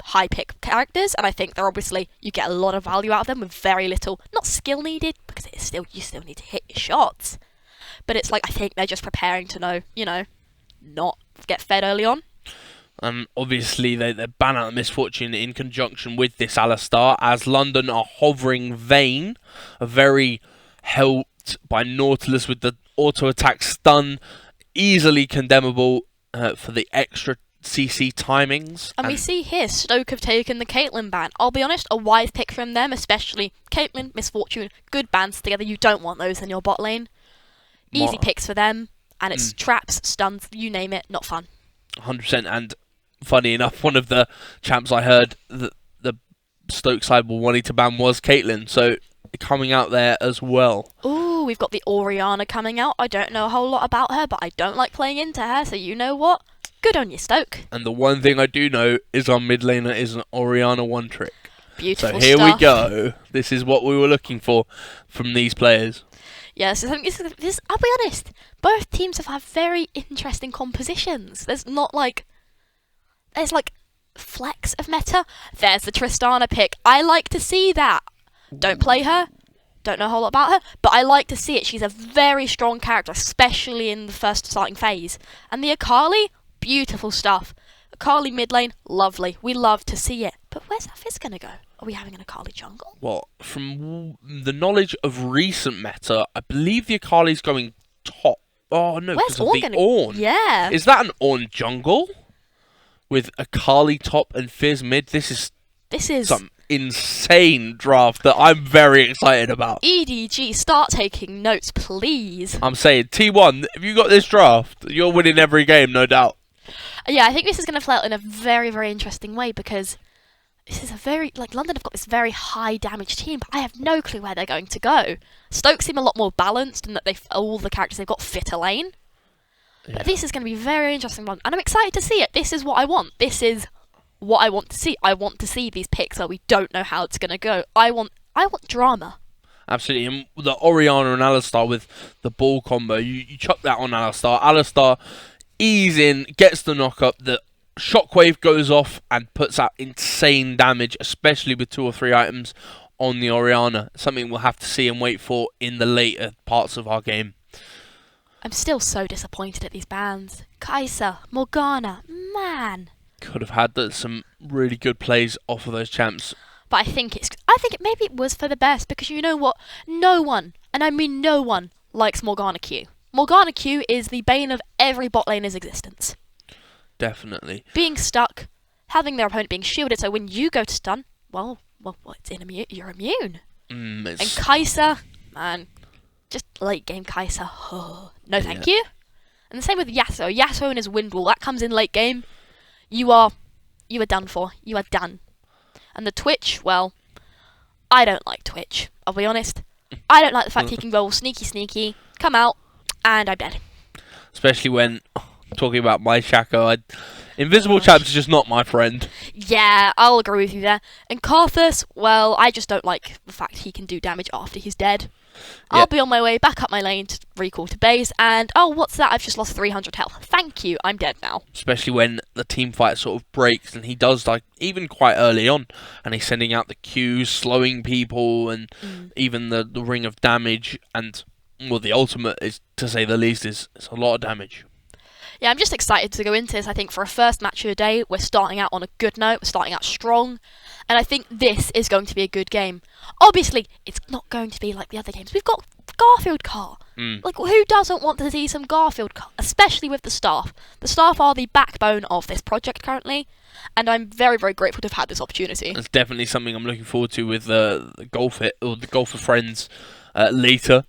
high pick characters, and I think they're obviously you get a lot of value out of them with very little, not skill needed, because you still need to hit your shots. But it's like I think they're just preparing to not get fed early on. Obviously, they ban out the Misfortune in conjunction with this Alistar, as London are hovering Vayne, a very picked by Nautilus with the auto attack stun, easily condemnable for the extra CC timings. And we see here, Stoke have taken the Caitlyn ban. I'll be honest, a wise pick from them, especially Caitlyn, Misfortune, good bans together. You don't want those in your bot lane. Easy picks for them, and it's traps, stuns, you name it, not fun. 100%, and funny enough, one of the champs I heard that the Stoke side were wanting to ban was Caitlyn, so coming out there as well. Ooh, we've got the Orianna coming out. I don't know a whole lot about her, but I don't like playing into her, so you know what? Good on you, Stoke. And the one thing I do know is our mid laner is an Orianna one trick. Beautiful So here stuff. we go. This is what we were looking for from these players. Yes, I'll be honest, both teams have had very interesting compositions. There's like flecks of meta. There's the Tristana pick. I like to see that. Don't play her, don't know a whole lot about her, but I like to see it. She's a very strong character, especially in the first starting phase. And the Akali, beautiful stuff. Akali mid lane, lovely. We love to see it. But where's our Fizz gonna go? Are we having an Akali jungle? Well, from the knowledge of recent meta, I believe the Akali's going top. Oh no, Where's because of the Ornn. Yeah. Is that an Ornn jungle? With Akali top and Fizz mid? This is some insane draft that I'm very excited about. EDG, start taking notes, please. I'm saying, T1, if you got this draft, you're winning every game, no doubt. Yeah, I think this is going to play out in a very, very interesting way because this is a very, London have got this very high damage team, but I have no clue where they're going to go. Stoke seem a lot more balanced in that all the characters they've got fit a lane. Yeah. But this is going to be a very interesting one, and I'm excited to see it. This is what I want. This is what I want to see. I want to see these picks where we don't know how it's going to go. I want drama. Absolutely. And the Orianna and Alistar with the ball combo, you chuck that on Alistar. Alistar ease in, gets the knock up, the shockwave goes off and puts out insane damage, especially with 2 or 3 items on the Orianna. Something we'll have to see and wait for in the later parts of our game. I'm still so disappointed at these bans. Kai'Sa, Morgana, man. Could have had some really good plays off of those champs. But I think maybe it was for the best because you know what? No one, and I mean no one, likes Morgana Q. Morgana Q is the bane of every bot laner's existence. Definitely. Being stuck, having their opponent being shielded, so when you go to stun, well, you're immune. And Kai'Sa, man, just late game Kai'Sa, no thank you. And the same with Yasuo. Yasuo and his wind wall, that comes in late game. You are done for. You are done. And the Twitch, well, I don't like Twitch. I'll be honest. I don't like the fact he can roll sneaky, come out, and I'm dead. Especially when talking about my Shaco, Invisible Champ's just not my friend. Yeah, I'll agree with you there. And Karthus, well, I just don't like the fact he can do damage after he's dead. I'll be on my way back up my lane to recall to base, and oh, what's that? I've just lost 300 health. Thank you, I'm dead now. Especially when the team fight sort of breaks, and he does, even quite early on, and he's sending out the Qs, slowing people, and even the ring of damage, and, well, the ultimate, is to say the least, is a lot of damage. Yeah, I'm just excited to go into this. I think for a first match of the day, we're starting out on a good note, we're starting out strong, and I think this is going to be a good game. Obviously, it's not going to be like the other games. We've got Garfield Car. Who doesn't want to see some Garfield Car? Especially with the staff. The staff are the backbone of this project currently, and I'm very, very grateful to have had this opportunity. It's definitely something I'm looking forward to with the Golf with Friends later.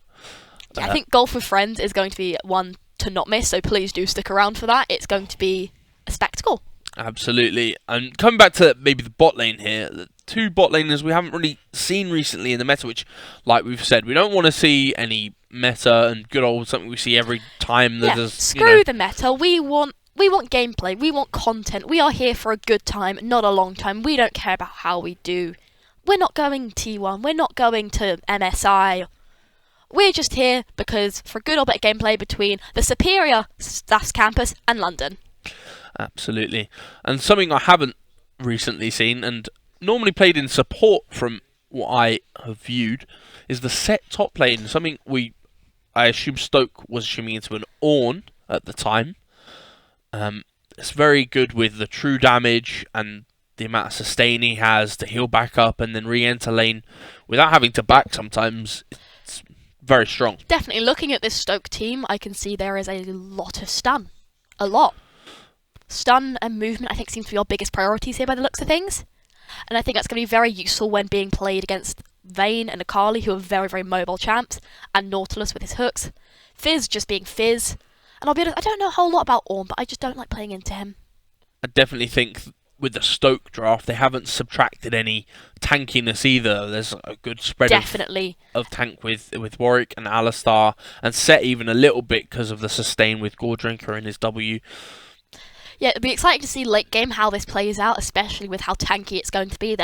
Yeah, I think Golf with Friends is going to be one to not miss, so please do stick around for that. It's going to be a spectacle. Absolutely. And coming back to maybe the bot lane here, the 2 bot laners we haven't really seen recently in the meta, which, like we've said, we don't want to see any meta and good old something we see every time that there's... Screw the meta. We want gameplay. We want content. We are here for a good time, not a long time. We don't care about how we do. We're not going T1. We're not going to MSI. We're just here because for good or better gameplay between the superior Staffs campus and London. Absolutely. And something I haven't recently seen, and normally played in support from what I have viewed, is the set top lane. Something I assume Stoke was assuming into an Ornn at the time. It's very good with the true damage and the amount of sustain he has to heal back up and then re-enter lane without having to back sometimes. It's very strong. Definitely, looking at this Stoke team, I can see there is a lot of stun. A lot. Stun and movement, I think, seem to be our biggest priorities here by the looks of things. And I think that's going to be very useful when being played against Vayne and Akali, who are very, very mobile champs, and Nautilus with his hooks. Fizz just being Fizz. And I'll be honest, I don't know a whole lot about Ornn, but I just don't like playing into him. I definitely think with the Stoke draft, they haven't subtracted any tankiness either. There's a good spread Definitely. of tank with Warwick and Alistar, and Set even a little bit because of the sustain with Gordrinker and his W. Yeah, it'll be exciting to see late game how this plays out, especially with how tanky it's going to be.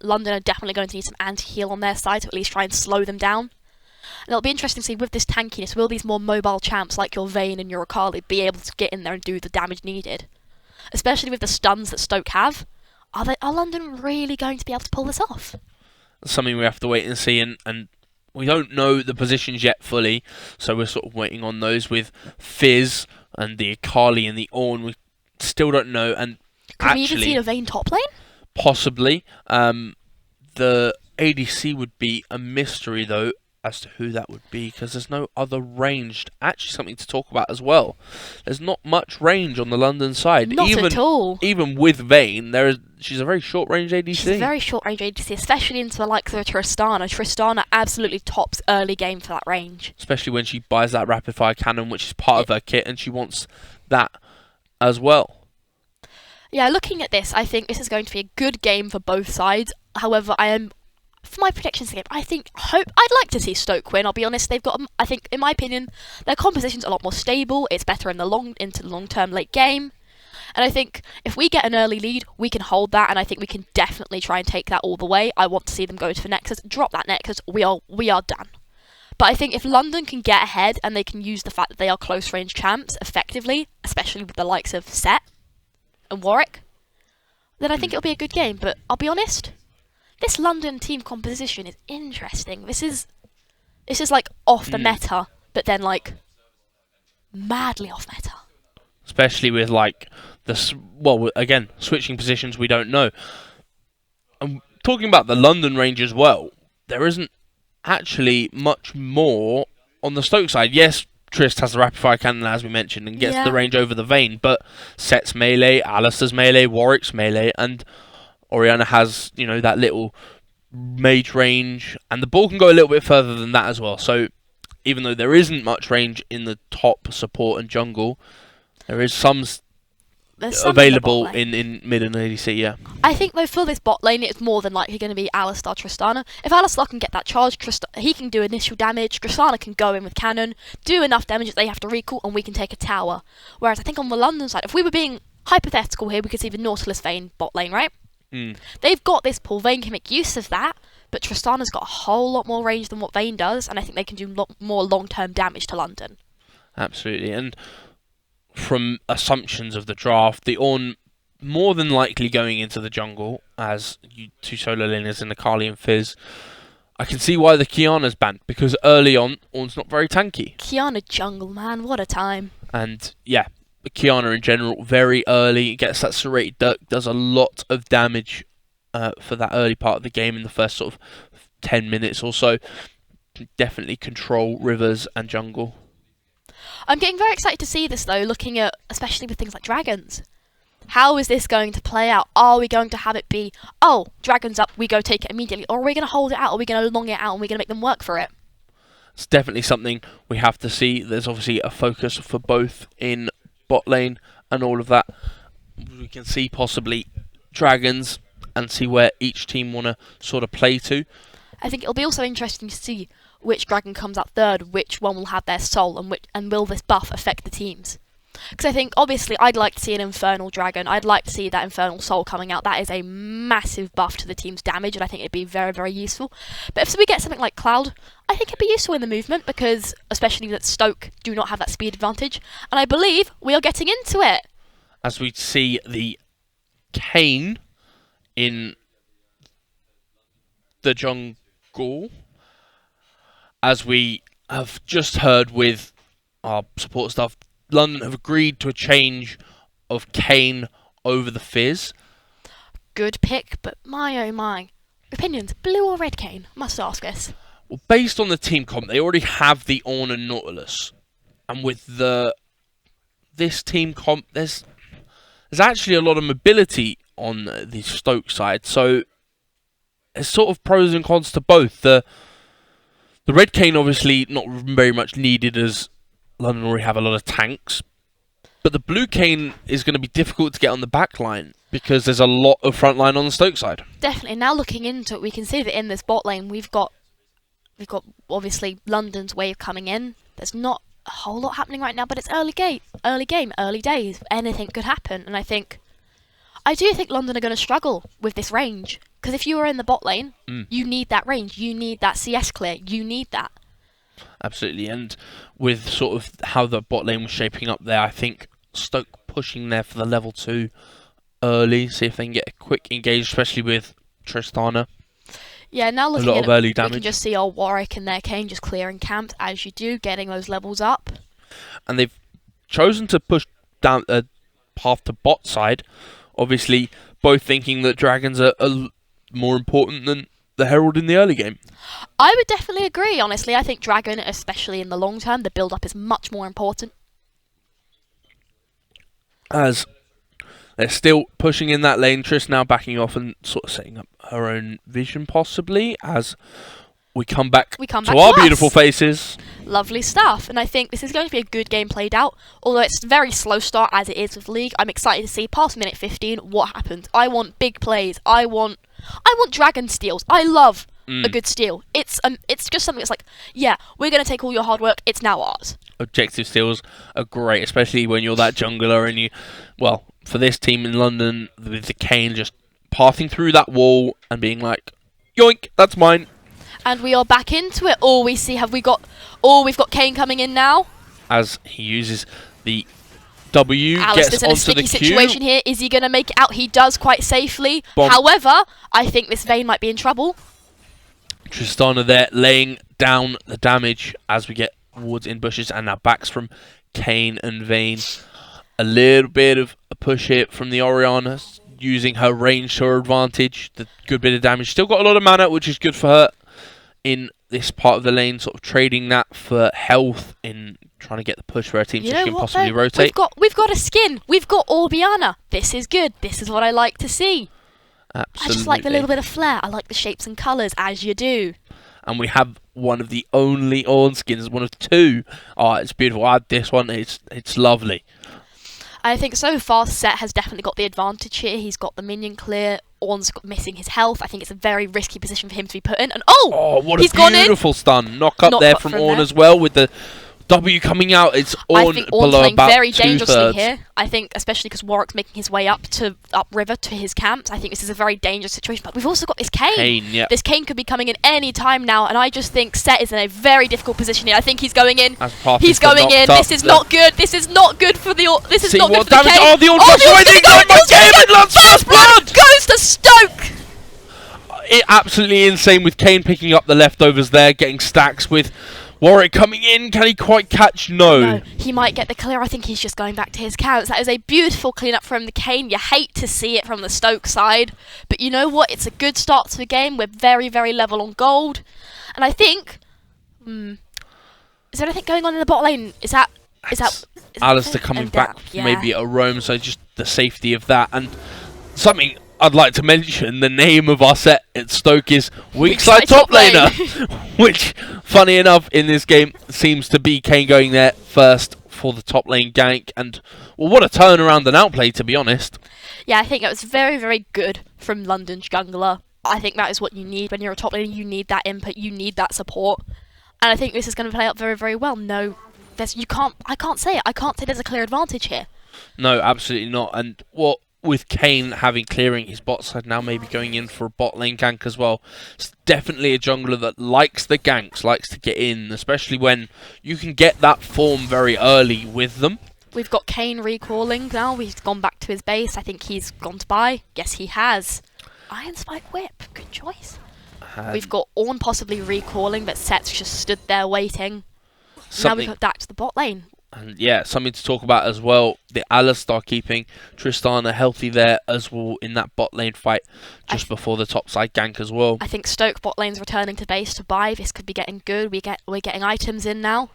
London are definitely going to need some anti-heal on their side to at least try and slow them down. And it'll be interesting to see with this tankiness, will these more mobile champs like your Vayne and your Akali be able to get in there and do the damage needed? Especially with the stuns that Stoke have. Are London really going to be able to pull this off? Something we have to wait and see, and we don't know the positions yet fully, so we're sort of waiting on those with Fizz and the Akali and the Ornn. We still don't know, and Could we even see a Vayne top lane? Possibly. The ADC would be a mystery, though, as to who that would be, because there's no other ranged. Actually, something to talk about as well. There's not much range on the London side. Not at all. Even with Vayne, she's a very short-range ADC. She's a very short-range ADC, especially into the likes of Tristana. Tristana absolutely tops early game for that range. Especially when she buys that rapid-fire cannon, which is part of her kit, and she wants that as well. Yeah, looking at this, I think this is going to be a good game for both sides. However, for my predictions game, I'd like to see Stoke win. I'll be honest, they've got, I think, in my opinion, their composition's a lot more stable. It's better into the long-term late game. And I think if we get an early lead, we can hold that, and I think we can definitely try and take that all the way. I want to see them go to the Nexus, drop that Nexus, we are done. But I think if London can get ahead and they can use the fact that they are close-range champs effectively, especially with the likes of Set and Warwick, then I think it'll be a good game. But I'll be honest, this London team composition is interesting. This is like off the meta, but then like madly off meta. Especially with like again, switching positions we don't know. And talking about the London range as well, there isn't actually much more on the Stoke side. Yes, Trist has the rapid fire cannon as we mentioned and gets the range over the Vayne, but Set's melee, Alistar's melee, Warwick's melee, and Orianna has, that little mage range, and the ball can go a little bit further than that as well. So even though there isn't much range in the top support and jungle, there is some available in mid and ADC, yeah. I think though for this bot lane it's more than likely going to be Alistar Tristana. If Alistar can get that charge, he can do initial damage, Tristana can go in with cannon, do enough damage that they have to recall, and we can take a tower. Whereas I think on the London side, if we were being hypothetical here, we could see the Nautilus Vayne bot lane, right? They've got this pull, Vayne can make use of that, but Tristana's got a whole lot more range than what Vayne does, and I think they can do more long-term damage to London. Absolutely, and from assumptions of the draft, the Ornn more than likely going into the jungle as two solo laners in Akali and Fizz. I can see why the Kiana's banned, because early on, Ornn's not very tanky. Kiana jungle, man, what a time. And yeah, Kiana in general, very early, gets that serrated duck, does a lot of damage for that early part of the game in the first sort of 10 minutes or so. Can definitely control rivers and jungle. I'm getting very excited to see this though, looking at, especially with things like dragons. How is this going to play out? Are we going to have it be, oh, dragons up, we go take it immediately, or are we going to hold it out, or are we going to long it out, and we're going to make them work for it? It's definitely something we have to see. There's obviously a focus for both in bot lane and all of that. We can see possibly dragons and see where each team want to sort of play to. I think it'll be also interesting to see which dragon comes out third, which one will have their soul, and will this buff affect the teams? Because I think, obviously, I'd like to see an Infernal Dragon. I'd like to see that Infernal Soul coming out. That is a massive buff to the team's damage, and I think it'd be very, very useful. But if we get something like Cloud, I think it'd be useful in the movement, because, especially that Stoke do not have that speed advantage, and I believe we are getting into it. As we see the Kayn in the jungle, as we have just heard with our support staff, London have agreed to a change of Kayn over the Fizz. Good pick, but my oh my. Opinions, blue or red Kayn? Must ask this. Well, based on the team comp, they already have the Ornn and Nautilus, and with this team comp, there's actually a lot of mobility on the Stoke side. So there's sort of pros and cons to both. The Red Cane obviously not very much needed, as London already have a lot of tanks. But the Blue Cane is going to be difficult to get on the back line because there's a lot of front line on the Stoke side. Definitely. Now looking into it, we can see that in this bot lane, we've got obviously London's wave coming in. There's not a whole lot happening right now, but it's early game, early days. Anything could happen, and I do think London are going to struggle with this range. Because if you are in the bot lane, you need that range. You need that CS clear. You need that. Absolutely. And with sort of how the bot lane was shaping up there, I think Stoke pushing there for the level 2 early. See if they can get a quick engage, especially with Tristana. Yeah, now looking lot at of it, early we damage. can just see old Warwick and their Kane just clearing camps as you do, getting those levels up. And they've chosen to push down a path to bot side. Obviously, both thinking that dragons are more important than the Herald in the early game. I would definitely agree, honestly. I think Dragon, especially in the long term, the build-up is much more important. As they're still pushing in that lane, Triss now backing off and sort of setting up her own vision, possibly, as we come back to our beautiful faces. Lovely stuff, and I think this is going to be a good game played out. Although it's a very slow start as it is with League, I'm excited to see past minute 15 what happens. I want big plays. I want dragon steals. I love a good steal. It's just something that's like, yeah, we're going to take all your hard work. It's now ours. Objective steals are great, especially when you're that jungler and well, for this team in London, with the Kane just passing through that wall and being like, yoink, that's mine. And we are back into it. We've got Kane coming in now. As he uses the W, Alistair's gets in a onto the sticky Q. situation here. Is he going to make it out? He does quite safely. Bomb. However, I think this Vayne might be in trouble. Tristana there laying down the damage as we get wards in bushes, and now backs from Kane and Vayne. A little bit of a push here from the Orianna, using her range to her advantage. The good bit of damage. Still got a lot of mana, which is good for her in this part of the lane, sort of trading that for health in trying to get the push for her team so she can possibly rotate. We've got a skin. We've got Orbiana. This is good. This is what I like to see. Absolutely. I just like the little bit of flair. I like the shapes and colours, as you do. And we have one of the only Ornn skins, one of 2. Oh, it's beautiful. I had this one. It's lovely. I think so far Set has definitely got the advantage here. He's got the minion clear. Ornn's missing his health. I think it's a very risky position for him to be put in. And what he's a gone in. beautiful stun. Knock up Not there cut from from Ornn there. as well, with the W coming out. It's I Ornn think Ornn's below playing about very dangerously 2/3. here. I think, especially because Warwick's making his way upriver to his camps. I think this is a very dangerous situation. But we've also got this Kane. Kane, yeah. This Kane could be coming in any time now, and I just think Set is in a very difficult position here. I think he's going in. He's going in. This is not good. This is not good for the. This is See not good what for the damage? Kane. Oh, the Ornn flashes away. They got my game and Lance first blood. Goes to Stoke. It absolutely insane with Kane picking up the leftovers there, getting stacks with Warwick coming in. Can he quite catch? No. He might get the clear. I think he's just going back to his camps. That is a beautiful clean-up from the Kane. You hate to see it from the Stoke side. But you know what? It's a good start to the game. We're very, very level on gold. And I think... is there anything going on in the bot lane? Is that Alistair coming and back yeah. maybe a roam, so just the safety of that. And something I'd like to mention, the name of our set at Stoke is Weak Side Top Laner, which, funny enough, in this game seems to be Kane going there first for the top lane gank. And, well, what a turnaround and outplay, to be honest. Yeah, I think it was very, very good from London's jungler. I think that is what you need when you're a top laner. You need that input. You need that support. And I think this is going to play out very, very well. No, I can't say it. I can't say there's a clear advantage here. No, absolutely not. And what with Kane having clearing his bot side now, maybe going in for a bot lane gank as well. It's definitely a jungler that likes the ganks, likes to get in, especially when you can get that form very early with them. We've got Kane recalling now. He's gone back to his base. I think he's gone to buy. Yes, he has. Iron Spike Whip. Good choice. We've got Ornn possibly recalling, but Set's just stood there waiting. Now we've got back to the bot lane. And yeah, something to talk about as well. The Alistar keeping Tristana healthy there as well in that bot lane fight just before the top side gank as well. I think Stoke bot lane's returning to base to buy. This could be getting good. We're getting items in now.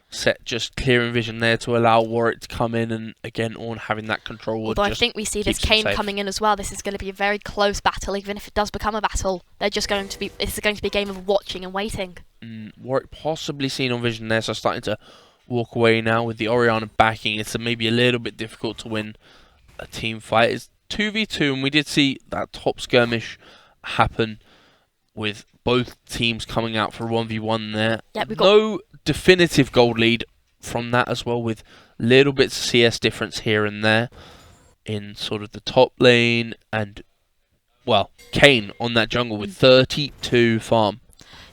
Set just clearing vision there to allow Warwick to come in, and again Ornn having that control. Although I think we see this Kane coming in as well. This is going to be a very close battle, even if it does become a battle. This is going to be a game of watching and waiting. Warwick possibly seen on vision there, so starting to walk away now with the Orianna backing. It's maybe a little bit difficult to win a team fight. It's 2v2, and we did see that top skirmish happen with both teams coming out for 1v1 there. Yeah, we've got no definitive gold lead from that as well, with little bits of CS difference here and there in sort of the top lane, and well, Kane on that jungle with 32 farm.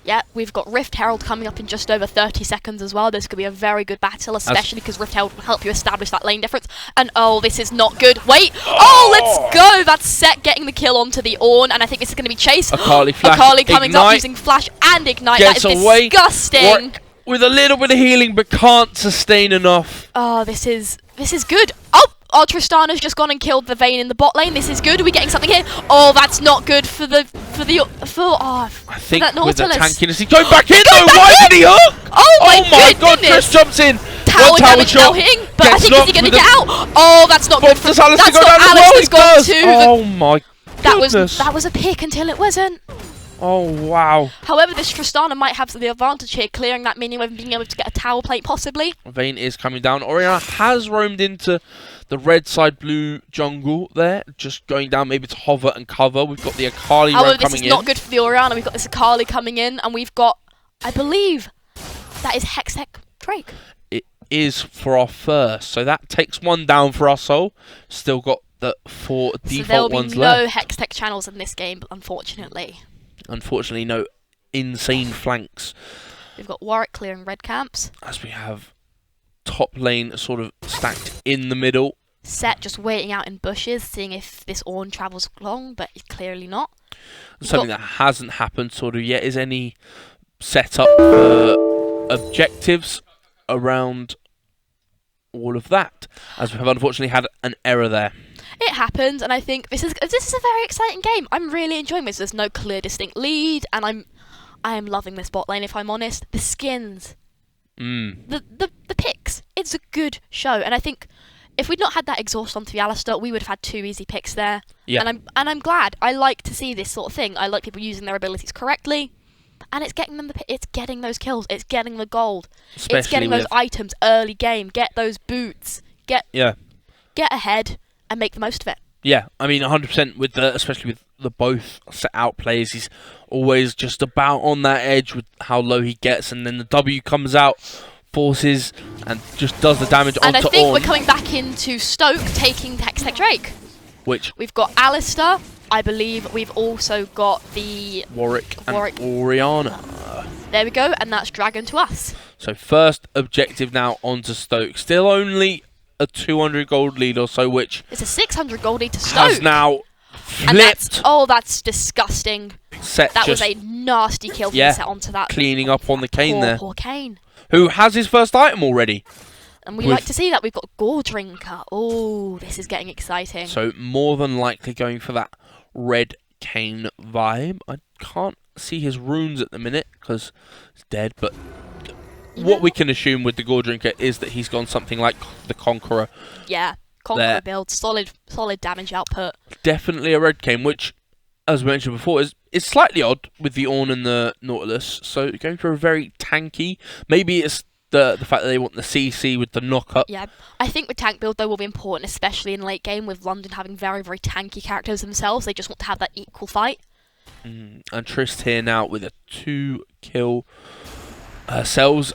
Yeah, we've got Rift Herald coming up in just over 30 seconds as well. This could be a very good battle, especially because Rift Herald will help you establish that lane difference. And oh, this is not good. Wait! Oh, let's go! That's Set getting the kill onto the Ornn, and I think this is going to be Chase. Akali flash. Akali coming up Ignite. using Flash and Ignite. Gets That is away. disgusting. Warwick with a little bit of healing, but can't sustain enough. Oh, this is good. Oh! Oh, Tristana's just gone and killed the Vayne in the bot lane. This is good. Are we getting something here? Oh, that's not good for I think that with the Nautilus. tankiness, he's going back in though. Why did he hook? Oh my God! goodness. Chris jumps in. Tower One tower damage shot. now hitting, but I Gets think is he knocked going to with get out? Oh, that's not good for. Does Alistair That's go not down as well? Alistair's He gone does. too. Oh my goodness. That was a pick until it wasn't. Oh wow. However, this Tristana might have the advantage here, clearing that minion wave and being able to get a tower plate possibly. Vayne is coming down. Orianna has roamed into the red side blue jungle there, just going down maybe to hover and cover. We've got the Akali However, roam this coming is in. not good for the Orianna. We've got this Akali coming in, and we've got, I believe, that is Hextech Drake. It is for our first, so that takes one down for our soul. Still got the 4 So there will default be ones no left. Hextech channels in this game, unfortunately. Unfortunately, no insane flanks, We've got Warwick clearing red camps. as we have top lane sort of stacked in the middle. Set just waiting out in bushes, seeing if this Ornn travels along, but clearly not. Something that hasn't happened sort of yet is any setup for objectives around all of that, as we have unfortunately had an error there. It happened, and I think this is a very exciting game. I'm really enjoying this. There's no clear, distinct lead, and I am loving this bot lane. If I'm honest, the skins, the picks. It's a good show, and I think if we'd not had that exhaust onto the Alistar, we would have had 2 easy picks there. Yeah. And I'm glad. I like to see this sort of thing. I like people using their abilities correctly, and it's getting them it's getting those kills. It's getting the gold. Especially it's getting those items early game. Get those boots. Get ahead and make the most of it. Yeah, I mean 100% with especially with the both set out plays. He's always just about on that edge with how low he gets, and then the W comes out, forces, and just does the damage And onto I think Ornn, we're coming back into Stoke taking Hextech Drake. which We've got Alistar. I believe we've also got the Warwick and Warwick. Orianna. There we go, and that's Dragon to us. So first objective now onto Stoke. Still only a 200 gold lead or so, which It's a 600 gold lead to Stoke. has now and flipped. that's disgusting. Set That was just a nasty kill from yeah, Set onto that. cleaning up on the Kane there, Poor Kane. who has his first item already. And we With- like to see that. We've got Gore Drinker. Oh, this is getting exciting. So more than likely going for that red Kane vibe. I can't see his runes at the minute because he's dead, but what we can assume with the Gore Drinker is that he's gone something like the Conqueror. Yeah, Conqueror There. build, solid damage output. Definitely a red Kane, which, as mentioned before, is slightly odd with the Ornn and the Nautilus. So going for a very tanky. Maybe it's the fact that they want the CC with the knock-up. Yeah, I think the tank build though will be important, especially in late game with London having very, very tanky characters themselves. They just want to have that equal fight. And Trist here now with a 2-kill cells,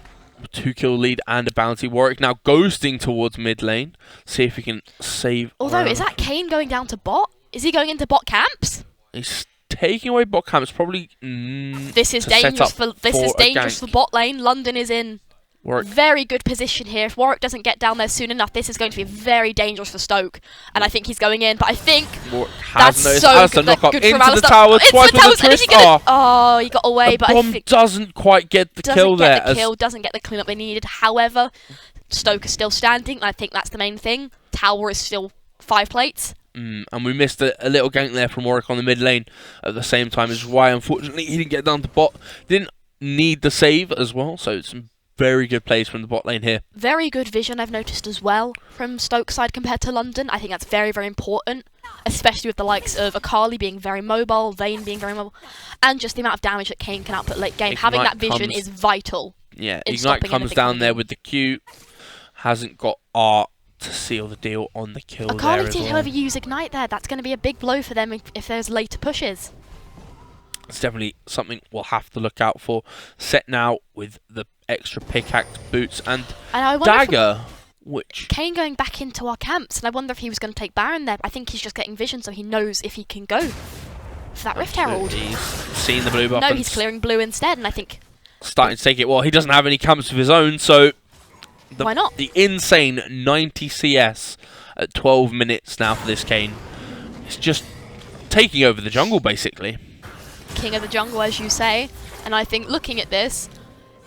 2-kill lead and a bounty. Warwick now ghosting towards mid lane. See if he can save. Although, around. is that Kane going down to bot? Is he going into bot camps? He's taking away bot camps. Probably. This is to set dangerous up this is for a dangerous gank. for bot lane. London is in Warwick. very good position here. If Warwick doesn't get down there soon enough, this is going to be very dangerous for Stoke. And I think he's going in, but I think Warwick that's has noticed so Alistair good, knock up good into from the Alistair. tower It's twice the with towers, the and is he twist. gonna- Oh, he got away, the but I bomb think doesn't quite get the doesn't kill get there. the kill, doesn't get the cleanup they needed. However, Stoke is still standing, and I think that's the main thing. Tower is still 5 plates. And we missed a little gank there from Warwick on the mid lane at the same time, as why unfortunately he didn't get down to bot. Didn't need the save as well, so it's some very good plays from the bot lane here. Very good vision I've noticed as well from Stoke side compared to London. I think that's very, very important, especially with the likes of Akali being very mobile, Vayne being very mobile, and just the amount of damage that Kane can output late game. Ignite Having that vision is vital. Yeah, in Ignite stopping comes anything down coming there in. with the Q. Hasn't got art to seal the deal on the kill there Akali as did, well. however, use Ignite there. That's going to be a big blow for them if there's later pushes. It's definitely something we'll have to look out for. Set now with the extra pickaxe, boots, and I wonder if dagger, which Kane going back into our camps, and I wonder if he was going to take Baron there. I think he's just getting vision so he knows if he can go for that Rift Herald. he's seen the blue buff. No, and he's clearing blue instead, and I think starting to take it. Well, he doesn't have any camps of his own, so why not? The insane 90 CS at 12 minutes now for this Kane. It's just taking over the jungle, basically. King of the jungle, as you say, and I think looking at this,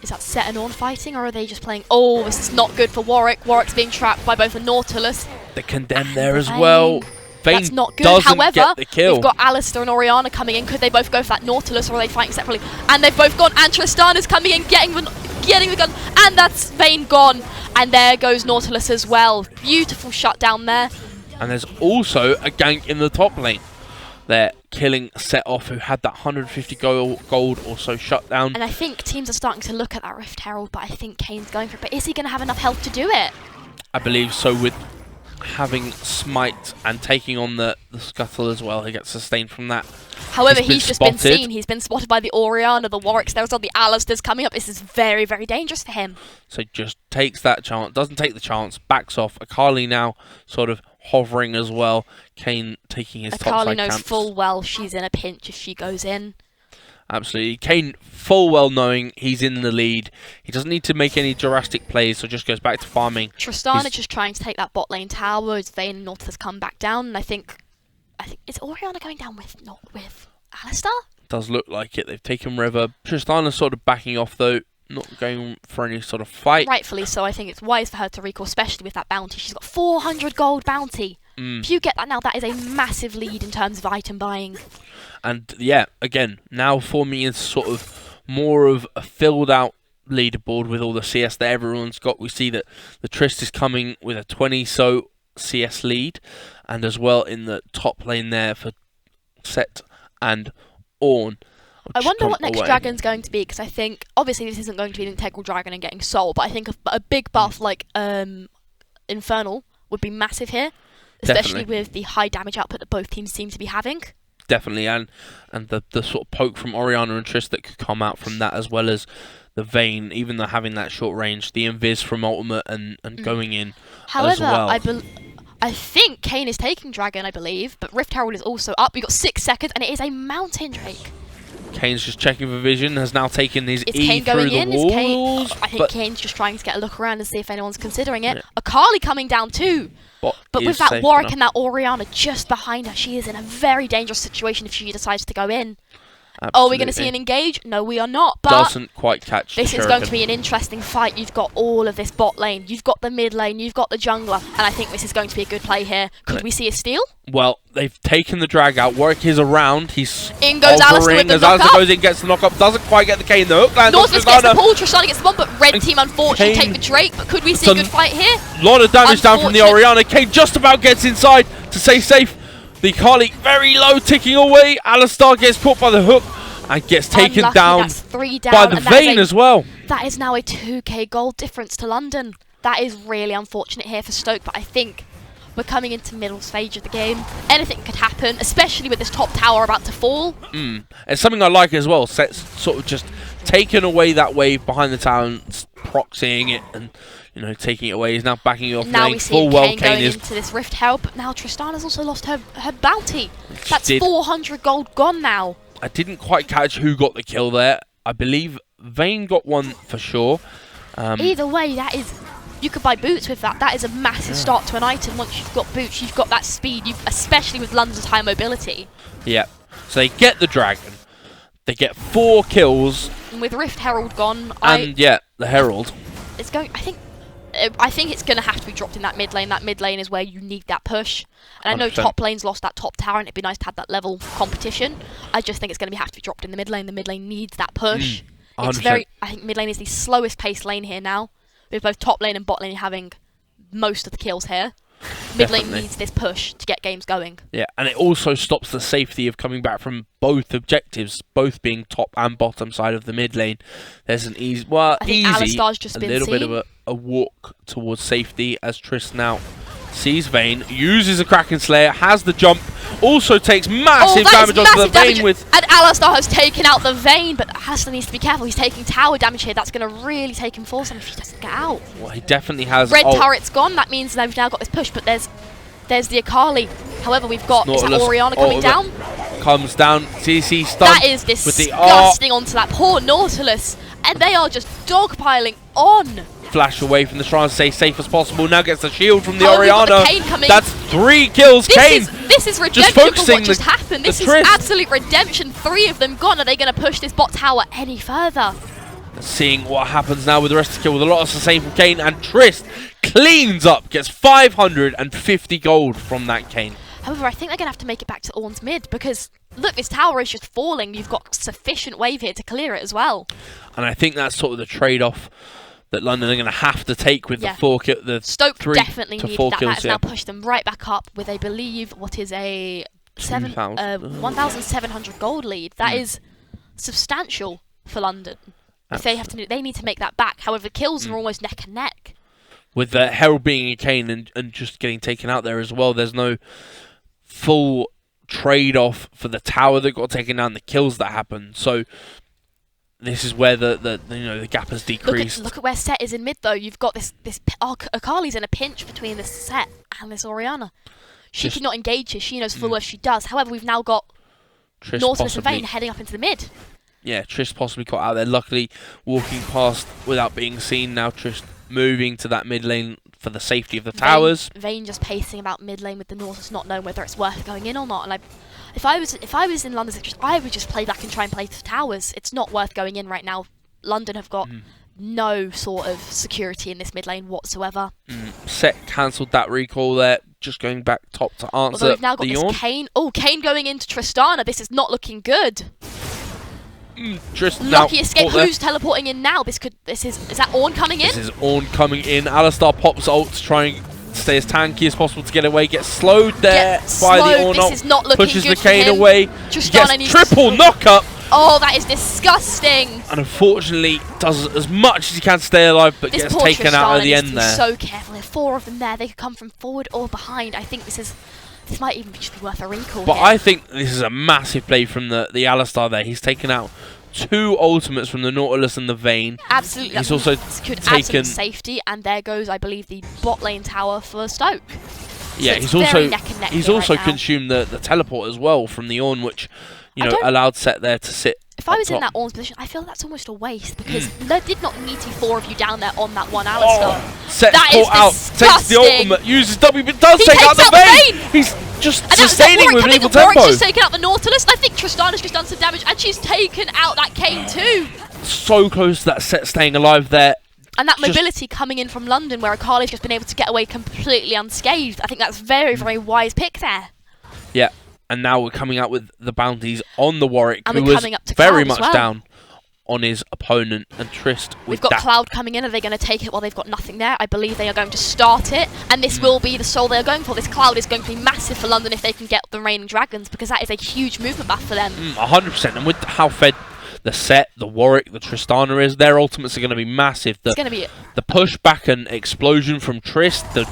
is that Set and Ornn fighting, or are they just playing? Oh, this is not good for Warwick. Warwick's being trapped by both a Nautilus. The condemn there as well. Vayne That's not good. doesn't However, get the kill. we've got Alistair and Orianna coming in. Could they both go for that Nautilus, or are they fighting separately? And they've both gone. And Tristana's coming in, getting the gun, and that's Vayne gone. And there goes Nautilus as well. Beautiful shutdown there. And there's also a gank in the top lane. They're killing Set Off, who had that 150 gold or so shut down. And I think teams are starting to look at that Rift Herald, but I think Kane's going for it. But is he going to have enough health to do it? I believe so, with having Smite and taking on the Scuttle as well. He gets sustained from that. However, he's just been spotted. seen. He's been spotted by the Orianna, the Warwicks. There's all the Alistairs coming up. This is very, very dangerous for him. So just takes that chance, doesn't take the chance, backs off. Akali now sort of hovering as well. Kane taking his top Akali side knows camps. full well she's in a pinch if she goes in. Absolutely. Kane full well knowing he's in the lead. He doesn't need to make any drastic plays, so just goes back to farming. Tristana just trying to take that bot lane tower as Vayne and Nautilus come back down, and I think is Orianna going down with Alistair? Does look like it. They've taken River. Tristana's sort of backing off though, not going for any sort of fight. Rightfully so. I think it's wise for her to recall, especially with that bounty. She's got 400 gold bounty. If you get that now, that is a massive lead in terms of item buying. And yeah, again, now for me is sort of more of a filled out leaderboard with all the CS that everyone's got. We see that the Trist is coming with a 20 so CS lead, and as well in the top lane there for Set and Ornn. I wonder what next dragon's going to be, because I think obviously this isn't going to be an integral dragon and getting soul, but I think a big buff like Infernal would be massive here, especially with the high damage output that both teams seem to be having. Definitely, and the sort of poke from Orianna and Trist that could come out from that, as well as the Vayne, even though having that short range, the Invis from Ultimate and going in as well. However, I think Kane is taking Dragon, I believe, but Rift Herald is also up. We've got 6 seconds, and it is a Mountain Drake. Kane's just checking for vision, has now taken his Is E Kane through going the in? walls. I think Kane's just trying to get a look around and see if anyone's considering it. Akali coming down too. But with that Warwick and that Orianna just behind her, she is in a very dangerous situation if she decides to go in. Absolutely. Are we going to see an engage? No, we are not. But doesn't quite catch this the is going to Shuriken. be an interesting fight. You've got all of this bot lane, you've got the mid lane, you've got the jungler, and I think this is going to be a good play here. Could we see a steal? Well, they've taken the drag out. Warwick is around. He's in goes Alistair with the as Alistair knock-up. goes in, gets the knock up. Doesn't quite get the K in the hook. Lands on Nautilus gets the Tristana. pull, Tristana gets the bomb, but red team unfortunately Kane- take the Drake. But could we see a good fight here? Lot of damage down from the Orianna. Kane just about gets inside to stay safe. The Kali very low, ticking away. Alistar gets caught by the hook and gets taken Unlucky, down, that's 3 down by the and that is Vayne a- as well. That is now a 2k gold difference to London. That is really unfortunate here for Stoke, but I think we're coming into middle stage of the game. Anything could happen, especially with this top tower about to fall. It's something I like as well. Set's sort of just taken away that wave behind the tower, and proxying it and taking it away. He's now backing it off Now lane. we see Full well Kane Kane going is into this Rift Herald, but now Tristana's also lost her bounty. That's did. 400 gold gone now. I didn't quite catch who got the kill there. I believe Vayne got one for sure. Either way, that is... You could buy boots with that. That is a massive start to an item. Once you've got boots, you've got that speed, especially with London's high mobility. Yeah. So they get the dragon. They get 4 kills. And with Rift Herald gone, And yeah, the Herald. it's going... I think I think it's going to have to be dropped in that mid lane. That mid lane is where you need that push. And I know 100%. top lane's lost that top tower, and it'd be nice to have that level competition. I just think it's going to have to be dropped in the mid lane. The mid lane needs that push. It's 100%. I think mid lane is the slowest paced lane here now, with both top lane and bot lane having most of the kills here. Mid lane Definitely. needs this push to get games going. Yeah, and it also stops the safety of coming back from both objectives, both being top and bottom side of the mid lane. There's an easy, I think easy, Alistar's just a been little bit seen. of a walk towards safety as Triss now sees Vayne, uses a Kraken Slayer, has the jump, also takes massive that is damage onto the massive damage, Vayne with... and Alistar has taken out the Vayne, but Alistar needs to be careful. He's taking tower damage here. That's going to really take him force if he doesn't get out. Well, he definitely has... Red turret's gone. That means they've now got this push, but there's the Akali. However, we've got is that Nautilus Orianna coming down? Comes down, CC stunned. That is with the disgusting onto that poor Nautilus, and they are just dogpiling on. Flash away from the shrine to stay safe as possible. Now gets the shield from the However, we've got the Orianna. Kayn coming. That's 3 kills. Kayn This is redemption for focusing what just happened. This is Triss. absolute redemption. 3 of them gone. Are they going to push this bot tower any further? Seeing what happens now with the rest of the kill with a lot of sustain from Kayn, and Triss cleans up, gets 550 gold from that Kayn. However, I think they're going to have to make it back to Ornn's mid because, look, this tower is just falling. You've got sufficient wave here to clear it as well. And I think that's sort of the trade-off that London are going to have to take with Yeah. the 4 kill, the Stoke 3 definitely to needed 4 that. kills. That's now pushed them right back up with, I believe, what is a 1,700 gold lead. That is substantial for London. If they have to, they need to make that back. However, kills are almost neck and neck. With the Herald being a Kayn and just getting taken out there as well, there's no full trade-off for the tower that got taken down, the kills that happened. So this is where the gap has decreased. Look at where Set is in mid though. You've got this Akali's in a pinch between this Set and this Orianna. She cannot engage her. She knows full well she does. However, we've now got Triss Nautilus and possibly- Vayne heading up into the mid. Yeah, Triss possibly caught out there. Luckily, walking past without being seen. Now Triss moving to that mid lane for the safety of the towers. Vayne just pacing about mid lane with the Nautilus, not knowing whether it's worth going in or not. And if I was in London's interest, I would just play back and try and play the towers. It's not worth going in right now. London have got no sort of security in this mid lane whatsoever. Set cancelled that recall there. Just going back top to answer Although we've now got the this Ornn. Kayn. Oh, Kayn going into Tristana. This is not looking good. Triss now Lucky escape. caught there. Who's teleporting in now? Is that Ornn coming in? This is Ornn coming in. Alistar pops ult to try and stay as tanky as possible to get away. Gets slowed there Gets by the slowed. Ornn ult. This is not looking Pushes good the for Kayn him. away. Tristana Gets needs triple to- knockup. Oh, that is disgusting. And unfortunately, does as much as he can to stay alive, but This gets poor taken out Tristana at the needs end to be there. so careful. There are 4 of them there. They could come from forward or behind. I think this might even just be worth a recall. But here. I think this is a massive play from the Alistar there. He's taken out 2 ultimates from the Nautilus and the Vayne. Absolutely. He's also secured taken... absolute safety, and there goes, I believe, the bot lane tower for Stoke. Yeah, it's he's very also neck and neck he's here also right now. consumed the teleport as well from the Ornn, which I don't- allowed Set there to sit. If I up was in top. that Ornn's position, I feel that's almost a waste because there did not need to be 4 of you down there on that one Alistar. Set's That is caught out, takes the disgusting. ultimate, uses W, but does He take out takes the out the Vayne. Vayne. He's just And that's sustaining Warwick with coming. equal Warwick's tempo. just taken out the Nautilus, and I think Tristana's just done some damage, and she's taken out that Kayn too. So close to that Set staying alive there. And that Just- mobility coming in from London, where Akali's just been able to get away completely unscathed. I think that's very, very wise pick there. Yeah, and now we're coming out with the bounties on the Warwick, And who we're was coming up to very Cloud as much well. down on his opponent, and Trist with We've got that. Cloud coming in. Are they going to take it while they've got nothing there? I believe they are going to start it, and this will be the soul they are going for. This Cloud is going to be massive for London if they can get the Reigning Dragons, because that is a huge movement buff for them. 100%, and with how fed the Set, the Warwick, the Tristana is, their ultimates are going to be massive. It's going to be The pushback and explosion from Trist, the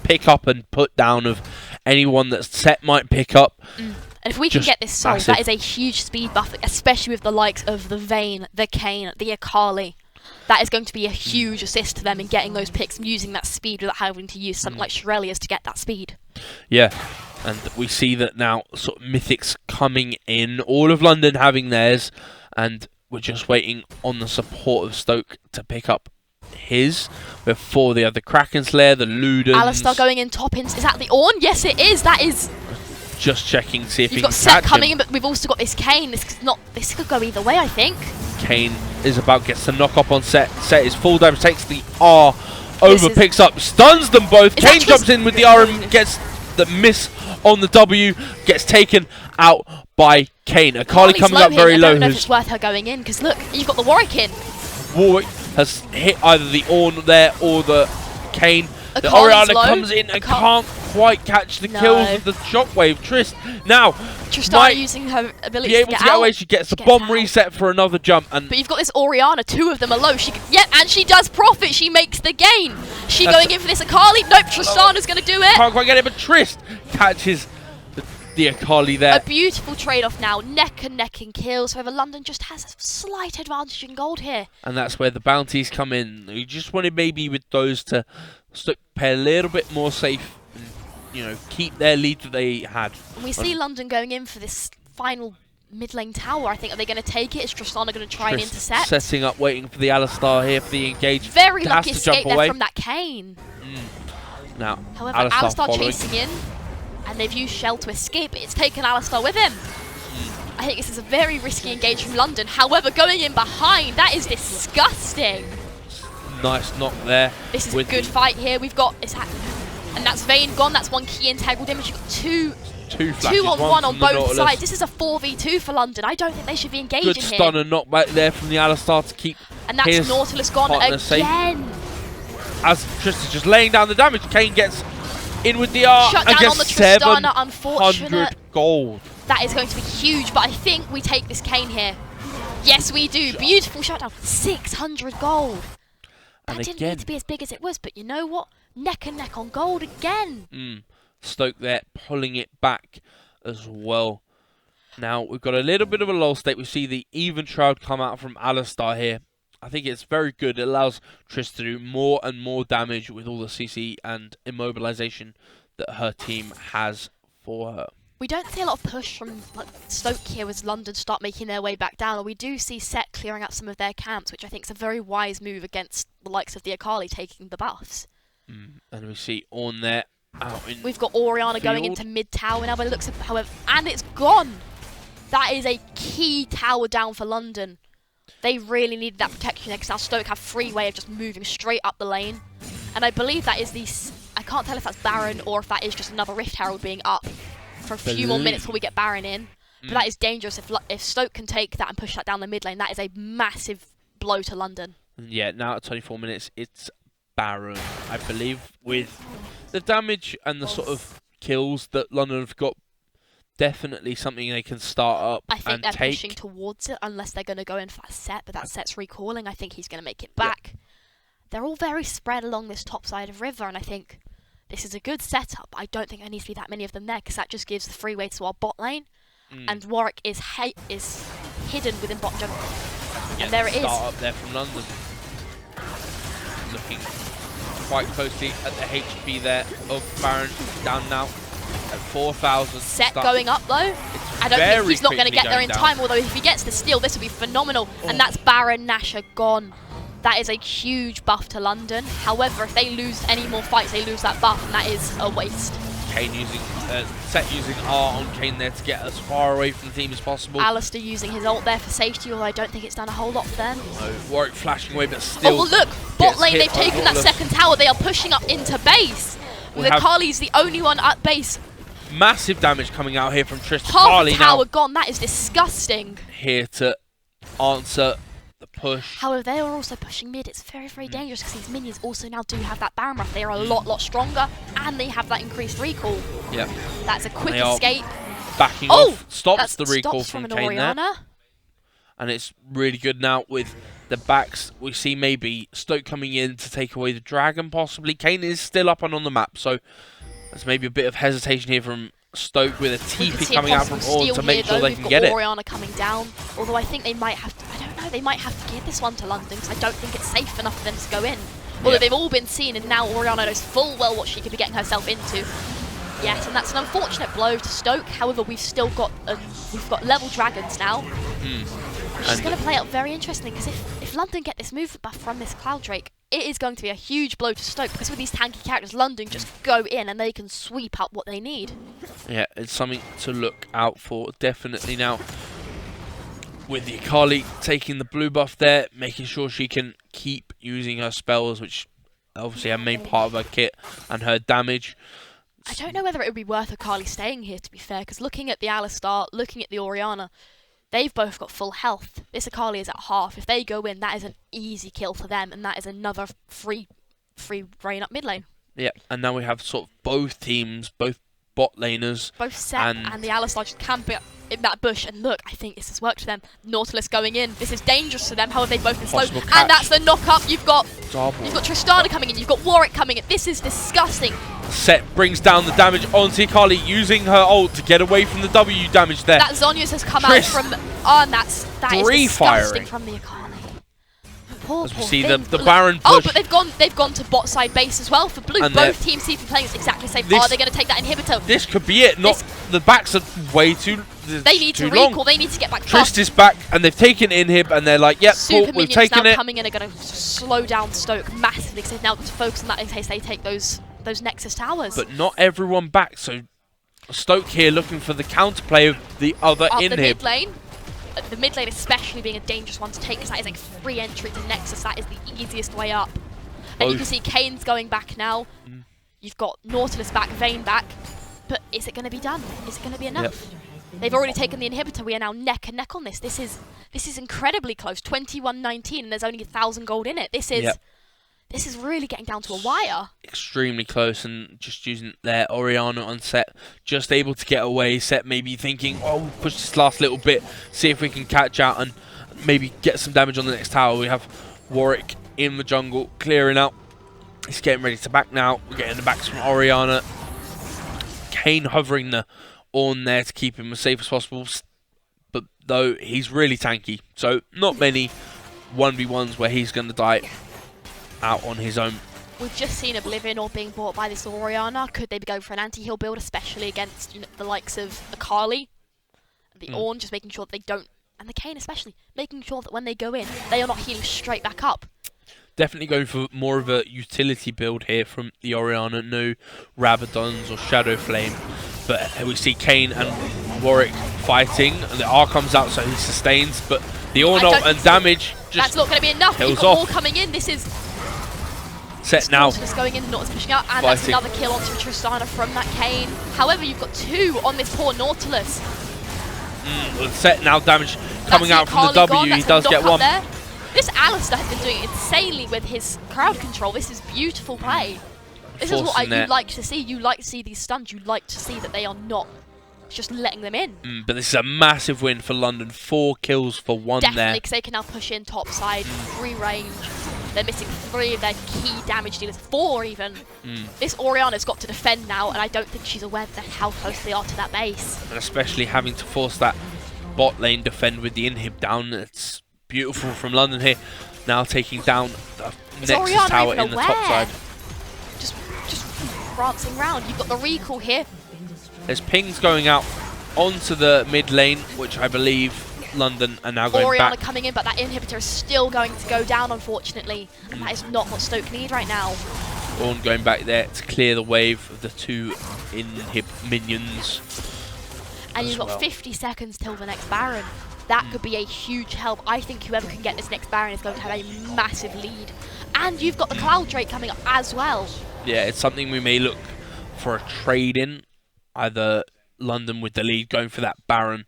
pick up and put down of anyone that Set might pick up. And if we can Just get this soul, massive. that is a huge speed buff, especially with the likes of the Vayne, the Kayn, the Akali. That is going to be a huge assist to them in getting those picks and using that speed without having to use something like Shirelia's to get that speed. Yeah, and we see that now, sort of mythics coming in, all of London having theirs, and we're just waiting on the support of Stoke to pick up his. Before the other Kraken Slayer, the Ludens. Alistar going in top in. Is that the Ornn? Yes, it is. That is. Just checking to see if You've he got can Set catch coming him. in, but we've also got this Kayn. This could go either way, I think. Kayn is about, gets the knock up on Set. Set is full damage, takes the R over, picks up, stuns them both. Kane jumps in with the R and gets the miss on the W, gets taken out by Kane. Akali coming up very low. I don't know if it's worth her going in, because look, you've got the Warwick in. Warwick has hit either the Ornn there or the Kane. The Akali's Orianna low. comes in and can't quite catch the kills with the shockwave. Trist now Tristana using her ability be able to get away. She gets the bomb reset for another jump, and but you've got this Orianna, 2 of them are low. And she does profit. She makes the gain. She going in for this Akali? Nope, Tristana's going to do it. Can't quite get it, but Trist catches the Akali there. A beautiful trade-off now, neck and neck in kills. However, London just has a slight advantage in gold here. And that's where the bounties come in. You just wanted maybe with those to play a little bit more safe and, you know, keep their lead that they had. And we see London going in for this final mid lane tower. I think, are they going to take it? Is Tristana going to try and intercept? Setting up, waiting for the Alistar here for the engage. Very lucky escape there from that Kane. Now, however, Alistar chasing in, and they've used Shell to escape, but it's taken Alistar with him. I think this is a very risky engage from London. However, going in behind, that is disgusting. Nice knock there. This is a good fight here. We've got, and that's Vayne gone. That's one key integral damage. You've got two flashes, 2-on-1 on both Nautilus. sides. This is a 4v2 for London. I don't think they should be engaging Good here. stun and knockback there from the Alistar to keep and that's his Nautilus gone again. Safe. As Trist is just laying down the damage, Kane gets in with the R Shut and down on gets the Tristana, unfortunate. 700 gold. That is going to be huge, but I think we take this Kane here. Yes, we do. Beautiful shutdown. 600 gold. That didn't need to be as big as it was, but you know what? Neck and neck on gold again. Stoke there pulling it back as well. Now, we've got a little bit of a lull state. We see the even shroud come out from Alistar here. I think it's very good. It allows Triss to do more and more damage with all the CC and immobilization that her team has for her. We don't see a lot of push from Stoke here as London start making their way back down. We do see Set clearing up some of their camps, which I think is a very wise move against the likes of the Akali taking the buffs. And we see Ornn there out in We've got Orianna going into mid tower now, but it looks, however, and it's gone. That is a key tower down for London. They really needed that protection there because now Stoke have free way of just moving straight up the lane. And I believe that is the, I can't tell if that's Baron or if that is just another Rift Herald being up for a few more minutes before we get Baron in. But that is dangerous. If Stoke can take that and push that down the mid lane, that is a massive blow to London. Yeah, now at 24 minutes, it's Baron. I believe with the damage and the sort of kills that London have got, definitely something they can start up I think and they're take. pushing towards it unless they're going to go in for that Set, but that Set's recalling. I think he's going to make it back. Yep. They're all very spread along this top side of river, and I think this is a good setup. I don't think there needs to be that many of them there because that just gives the freeway to our bot lane. And Warwick is hidden within bot jungle. Yeah, and there it is. Start up there from London. Looking quite closely at the HP there of Baron, down now at 4,000. Set going up though. I don't think he's not going to get there in time, although if he gets the steal, this will be phenomenal. And that's Baron Nashor gone. That is a huge buff to London. However, if they lose any more fights, they lose that buff, and that is a waste. Kane using, Set using R on Kane there to get as far away from the team as possible. Alistair using his ult there for safety, although I don't think it's done a whole lot for them. No, Warwick flashing away, but still. Oh, look! Bot lane, they've taken that second tower. They are pushing up into base. The Akali's the only one at base. Massive damage coming out here from Trist. Half the tower gone. That is disgusting. Here to answer the push. However, they are also pushing mid. It's very, very dangerous because these minions also now do have that Baron buff. They are a lot stronger, and they have that increased recall. Yep. That's a quick escape. Backing off. Stops the recall from Kane Orianna. there. And it's really good now with the backs. We see maybe Stoke coming in to take away the dragon, possibly. Kane is still up and on the map, so there's maybe a bit of hesitation here from Stoke with a TP coming out from Ornn to make sure they can get it. Orianna coming down, although I think they might have to, I don't know, they might have to give this one to London because I don't think it's safe enough for them to go in. Although they've all been seen, and now Orianna knows full well what she could be getting herself into. Yes, and that's an unfortunate blow to Stoke. However, we've still got level dragons now. Which is going to play out very interesting because if London get this movement buff from this Cloud Drake, it is going to be a huge blow to Stoke because with these tanky characters, London just go in and they can sweep up what they need. Yeah, it's something to look out for, definitely. Now, with the Akali taking the blue buff there, making sure she can keep using her spells, which obviously a main part of her kit and her damage. I don't know whether it would be worth Akali staying here, to be fair, because looking at the Alistar, looking at the Orianna, they've both got full health. This Akali is at half. If they go in, that is an easy kill for them, and that is another free reign up mid lane. Yeah, and now we have sort of both teams, both bot laners. Both set and the Alistar just camping in that bush, and look, I think this has worked for them. Nautilus going in. This is dangerous for them. However, they've both been slow, and that's the knock up. You've got Tristana coming in. You've got Warwick coming in. This is disgusting. Set brings down the damage onto Akali, using her ult to get away from the W damage there. That Zonius has come out from, and that is disgusting from the Akali. Poor see thing. the Baron push. Oh, but they've gone to bot side base as well for blue. And both teams seem to be playing it exactly the same. Are they going to take that inhibitor? This could be it. Not the backs are way too. They need to long. recall. They need to get back. Trist is back, and they've taken inhib, and they're like, "Yep, Super cool, we've minions taken now it." Coming in are going to slow down Stoke massively because they've now got to focus on that in case they take those Nexus towers. But not everyone back, so Stoke here looking for the counterplay of the other inhib. The mid lane. The mid lane especially being a dangerous one to take because that is like free entry to Nexus. That is the easiest way up. And you can see Kane's going back now. You've got Nautilus back, Vayne back. But is it going to be done? Is it going to be enough? Yep. They've already taken the inhibitor. We are now neck and neck on this. This is incredibly close. 21-19 and there's only 1,000 gold in it. This is really getting down to a wire. Extremely close, and just using their Orianna on Set, just able to get away. Set maybe thinking, oh, push this last little bit, see if we can catch out and maybe get some damage on the next tower. We have Warwick in the jungle, clearing out. He's getting ready to back now. We're getting the backs from Orianna. Kane hovering the Ornn there to keep him as safe as possible, but though he's really tanky, so not many 1v1s where he's going to die out on his own. We've just seen Oblivion all being bought by this Orianna. Could they be going for an anti-heal build, especially against the likes of Akali, the Ornn, just making sure that they don't, and the Kayn especially, making sure that when they go in, they are not healing straight back up. Definitely going for more of a utility build here from the Orianna. No Rabadons or Shadow Flame, but we see Kayn and Warwick fighting, and the R comes out, so he sustains, but the Ornn and damage just that's not going to be enough. You've got more coming in. This is Set now. Nautilus going in, Nautilus pushing out, and that's another kill onto Tristana from that Kayn. However, you've got 2 on this poor Nautilus. Set now, damage coming out from the W. He does get one. There. This Alistar has been doing insanely with his crowd control. This is beautiful play. This is what you like to see. You like to see these stuns. You like to see that they are not just letting them in. But this is a massive win for London. 4 kills for 1 there. Definitely, because they can now push in top side, free range. They're missing 3 of their key damage dealers, 4 even. This Orianna's got to defend now, and I don't think she's aware of how close they are to that base. And especially having to force that bot lane defend with the inhib down. It's beautiful from London here. Now taking down the Nexus tower in the top side. Just prancing round. You've got the recall here. There's pings going out onto the mid lane, which I believe London are now going Orianna back. coming in, but that inhibitor is still going to go down, unfortunately. And that is not what Stoke need right now. Ornn going back there to clear the wave of the 2 inhib minions. And you've got 50 seconds till the next Baron. That could be a huge help. I think whoever can get this next Baron is going to have a massive lead. And you've got the Cloud Drake coming up as well. Yeah, it's something we may look for a trade in. Either London with the lead going for that Baron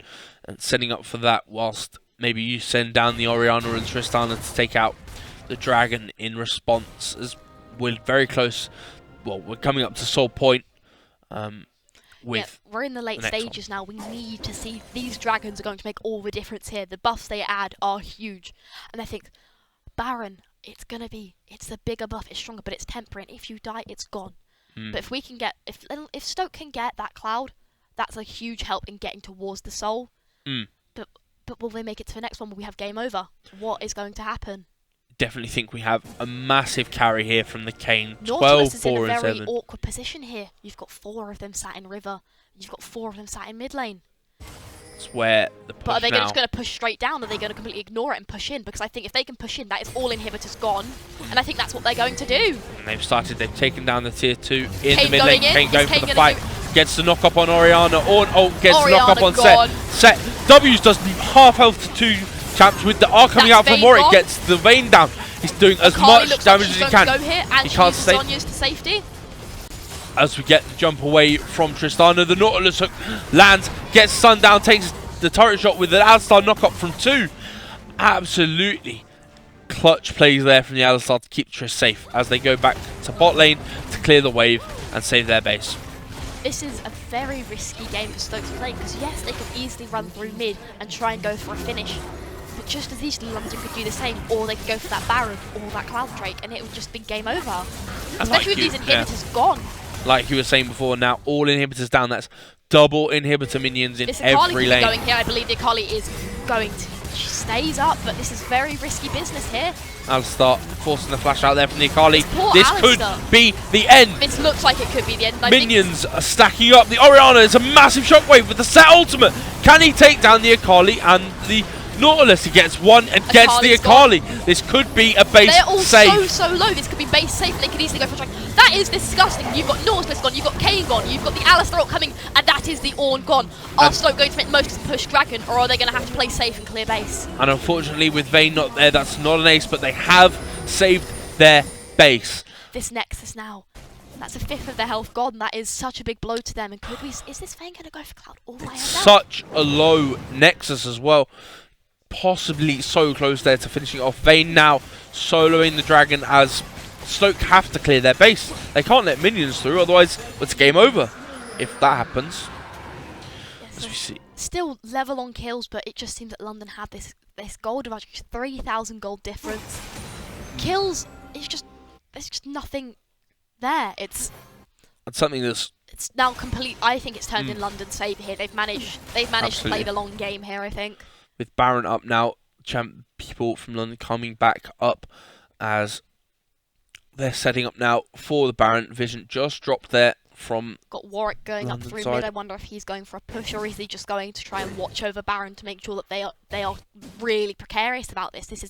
and setting up for that, whilst maybe you send down the Orianna and Tristana to take out the Dragon in response, as we're very close. Well, we're coming up to Soul Point. We're in the late stages now. We need to see these Dragons are going to make all the difference here. The buffs they add are huge. And I think Baron, it's the bigger buff, it's stronger, but it's temperate. If you die, it's gone. But if we can get, if Stoke can get that Cloud, that's a huge help in getting towards the Soul. But will they make it to the next one? Will we have game over? What is going to happen? Definitely think we have a massive carry here from the Kayn. 12, Nautilus is 4 in a and very 7. awkward position here. You've got 4 of them sat in river. You've got 4 of them sat in mid lane. That's where the push But are they now. just going to push straight down? Or are they going to completely ignore it and push in? Because I think if they can push in, that is all inhibitors gone. And I think that's what they're going to do. And they've taken down the tier 2 in Kayn the mid lane. Kayn going for the fight. Gets the knock up on Orianna. Gets the knock up on Set. W's does half health to 2 champs with the R coming out from Warwick. Gets the Vayne down. He's doing as Akali much looks damage like as he she's can. going to go here, and He she can't uses stay. Sonya's to safety. As we get the jump away from Tristana, the Nautilus hook lands, gets Sundown, takes the turret shot with an Alistar knock-up from 2. Absolutely clutch plays there from the Alistar to keep Triss safe as they go back to bot lane to clear the wave and save their base. This is a very risky game for Stoke to play because yes, they could easily run through mid and try and go for a finish. But just as easily, London could do the same, or they could go for that Baron or that Cloud Drake, and it would just be game over. Especially with these inhibitors gone. Like you were saying before, now all inhibitors down. That's double inhibitor minions in This Akali every could lane. be going here. I believe the Akali is going to. She stays up, but this is very risky business here. Alistar forcing the flash out there from the Akali. Poor This Alistar. could be the end. This looks like it could be the end. I think Minions are stacking up. The Orianna is a massive shockwave with the set ultimate. Can he take down the Akali and the Nautilus? He gets one and gets the Akali's Akali. This could be a base they're all save. so low. This could be base safe. They could easily go for a strike. That is disgusting. You've got Nautilus gone, you've got Kayn gone, you've got the Alistar ult coming, and that is the Ornn gone. Are Stoke going to make most of the push Dragon, or are they going to have to play safe and clear base? And unfortunately with Vayne not there, that's not an ace, but they have saved their base. This Nexus now. That's a fifth of their health gone. That is such a big blow to them. And could we? Is this Vayne going to go for Cloud all by herself? Such a low Nexus as well. Possibly so close there to finishing off. Vayne now soloing the Dragon as Stoke have to clear their base. They can't let minions through, otherwise it's game over if that happens. Yes, As so we see. still level on kills, but it just seems that London have this gold advantage, 3,000 gold difference. Kills, there's just nothing there. It's something that's now complete. I think it's turned in London's favour here. They've managed to Absolutely. play the long game here, I think. with Baron up now, people from London coming back up as they're setting up now for the Baron. Vision just dropped there from Got Warwick going London up through side. mid. I wonder if he's going for a push or is he just going to try and watch over Baron to make sure that they are really precarious about this. This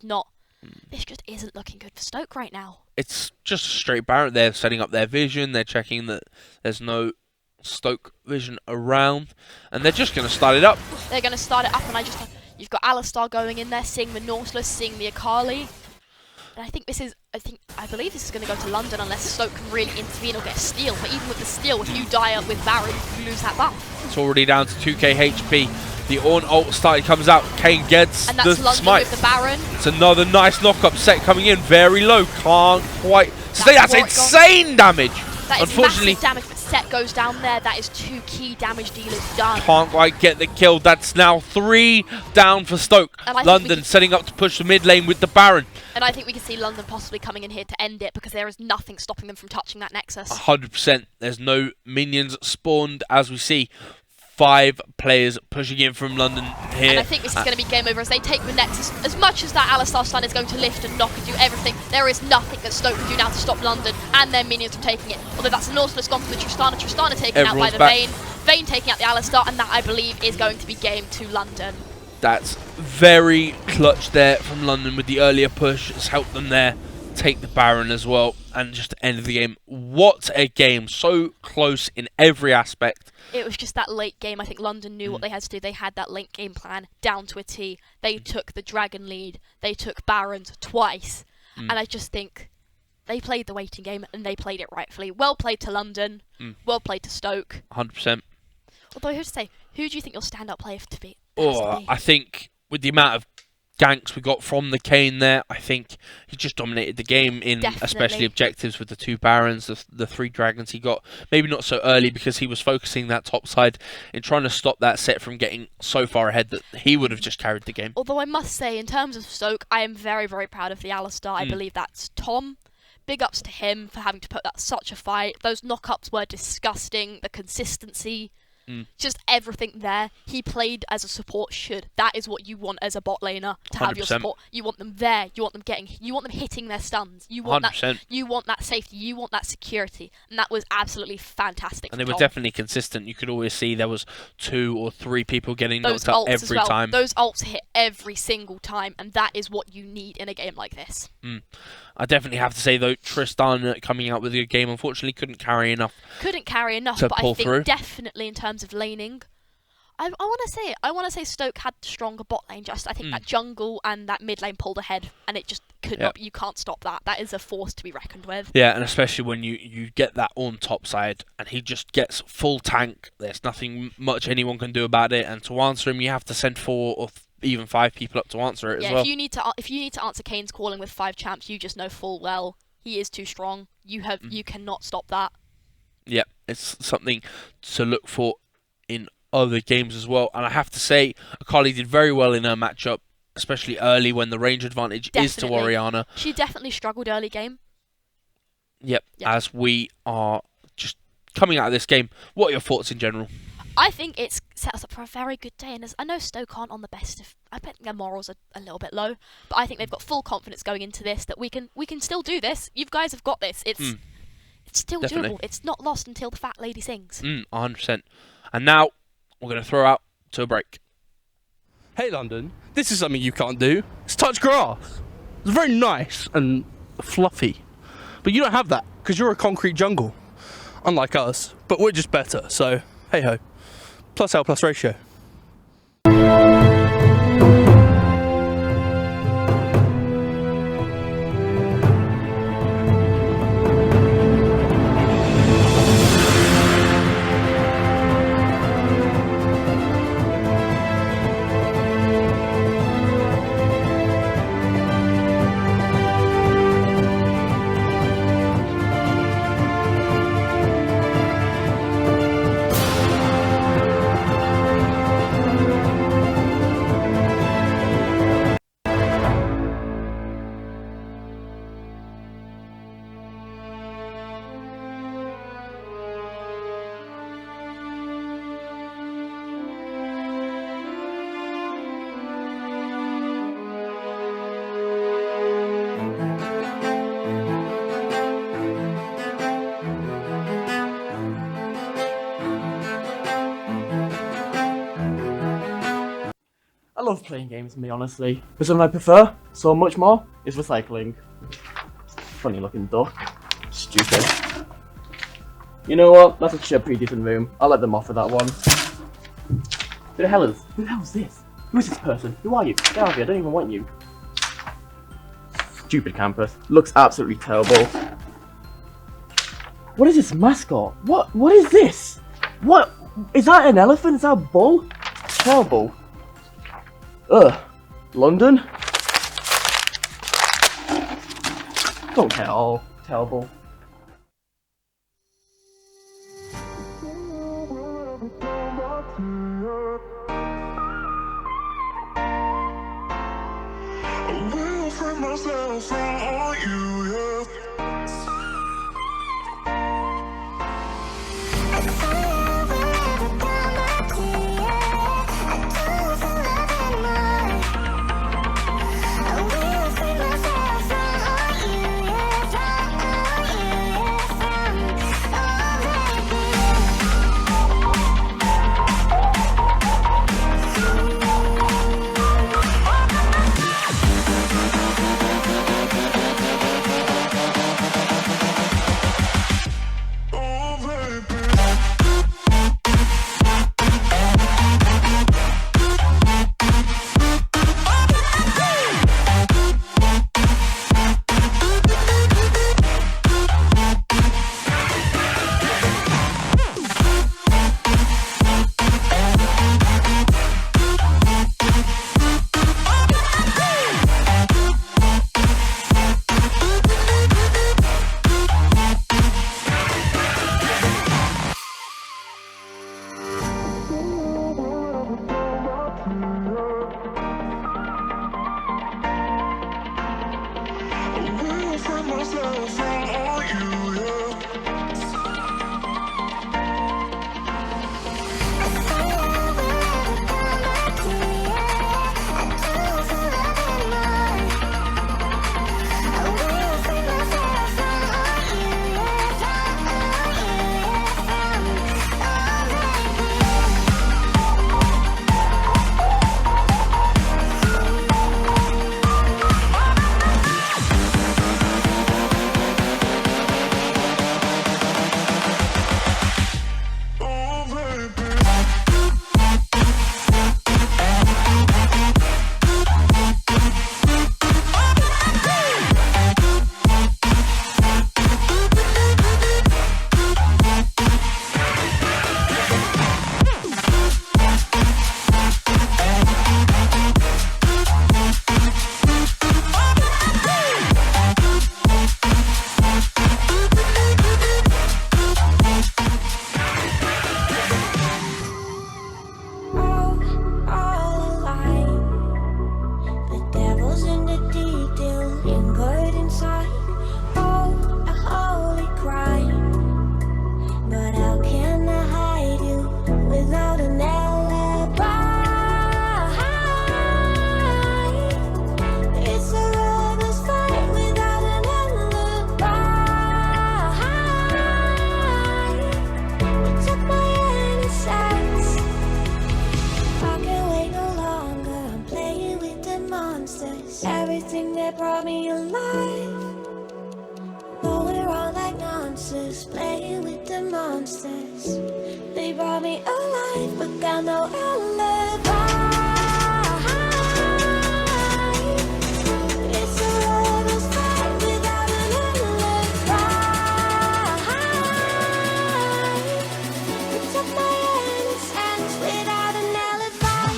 just isn't looking good for Stoke right now. It's just a straight Baron. They're setting up their vision. They're checking that there's no Stoke vision around, and they're just going to start it up. They're going to start it up, and you've got Alistar going in there, seeing the Nautilus, seeing the Akali. And I believe this is going to go to London unless Stoke can really intervene or get a steal. But even with the steal, if you die up with Baron, you lose that buff. It's already down to 2k HP. The Ornn ult started, comes out. Kane gets And that's the London smite. with the Baron. It's another nice knock-up set coming in, very low. Can't quite stay. That's Warwick insane damage. That is Unfortunately, massive damage, but Set goes down there. That is 2 key damage dealers done. can't quite get the kill. That's now 3 down for Stoke. And I think London setting up to push the mid lane with the Baron. And I think we can see London possibly coming in here to end it because there is nothing stopping them from touching that Nexus. 100%. There's no minions spawned as we see 5 players pushing in from London here. And I think this is going to be game over as they take the Nexus. As much as that Alistar stun is going to lift and knock and do everything, there is nothing that Stoke can do now to stop London and their minions from taking it. Although that's a Nautilus gone for the Tristana. Tristana taken out by the Vayne. Vayne taking out the Alistar, and that I believe is going to be game to London. That's very clutch there from London with the earlier push. It's helped them there take the Baron as well and just end the game. What a game. So close in every aspect. It was just that late game. I think London knew what they had to do. They had that late game plan down to a T. They took the Dragon lead. They took Barons twice. And I just think they played the waiting game and they played it rightfully. Well played to London. Well played to Stoke. 100%. Although, who to say, who do you think your stand-up player to be? I think with the amount of ganks we got from the Kane there, I think he just dominated the game in especially Definitely. objectives with the 2 Barons, the 3 Dragons he got. Maybe not so early because he was focusing that top side in trying to stop that set from getting so far ahead that he would have just carried the game. Although I must say, in terms of Stoke, I am very, very proud of the Alistar. I believe that's Tom. Big ups to him for having to put that such a fight. Those knock-ups were disgusting. The consistency, just everything there. He played as a support should. That is what you want as a bot laner, to have your 100%. support. You want them there. You want them hitting their stuns. You want 100%. that. You want that safety. You want that security. And that was absolutely fantastic. And they from were Tom. definitely consistent. You could always see there was 2 or 3 people getting Those knocked ults out as every well. time. Those ults hit every single time, and that is what you need in a game like this. I definitely have to say though, Tristan coming out with a good game, unfortunately couldn't carry enough. Couldn't carry enough, To but I pull think through. definitely in terms of laning, I want to say Stoke had stronger bot lane. Just I think that jungle and that mid lane pulled ahead, and it just could not. You can't stop that. That is a force to be reckoned with. Yeah, and especially when you get that on top side, and he just gets full tank. There's nothing much anyone can do about it, and to answer him, you have to send 4 or even 5 people up to answer it as well. If you need to answer Kane's calling with 5 champs, you just know full well he is too strong. You cannot stop that. Yeah, it's something to look for in other games as well. And I have to say, Akali did very well in her matchup, especially early when the range advantage is to Orianna. She definitely struggled early game. Yep, as we are just coming out of this game, what are your thoughts in general? I think it's set us up for a very good day, and I know Stoke aren't on the best of. I bet their morals are a little bit low, but I think they've got full confidence going into this that we can still do this. You guys have got this. It's still doable. It's not lost until the fat lady sings. 100%. And now we're going to throw out to a break. Hey London, this is something you can't do. It's touch grass. It's very nice and fluffy, but you don't have that because you're a concrete jungle, unlike us. But we're just better. So hey ho. Plus L plus ratio. I love playing games, me honestly. But something I prefer so much more is recycling. Funny looking duck. Stupid. You know what? That's actually a pretty decent room. I'll let them off with that one. Who the hell is this? Who is this person? Who are you? Get out of here, I don't even want you. Stupid campus. Looks absolutely terrible. What is this mascot? What is this? What? Is that an elephant? Is that a bull? Terrible. Ugh. London? Don't care at all. Terrible. houses, playing with the monsters. They brought me alive, but got no alibi. It's a lover's fight without an alibi. It's up my innocence without an alibi.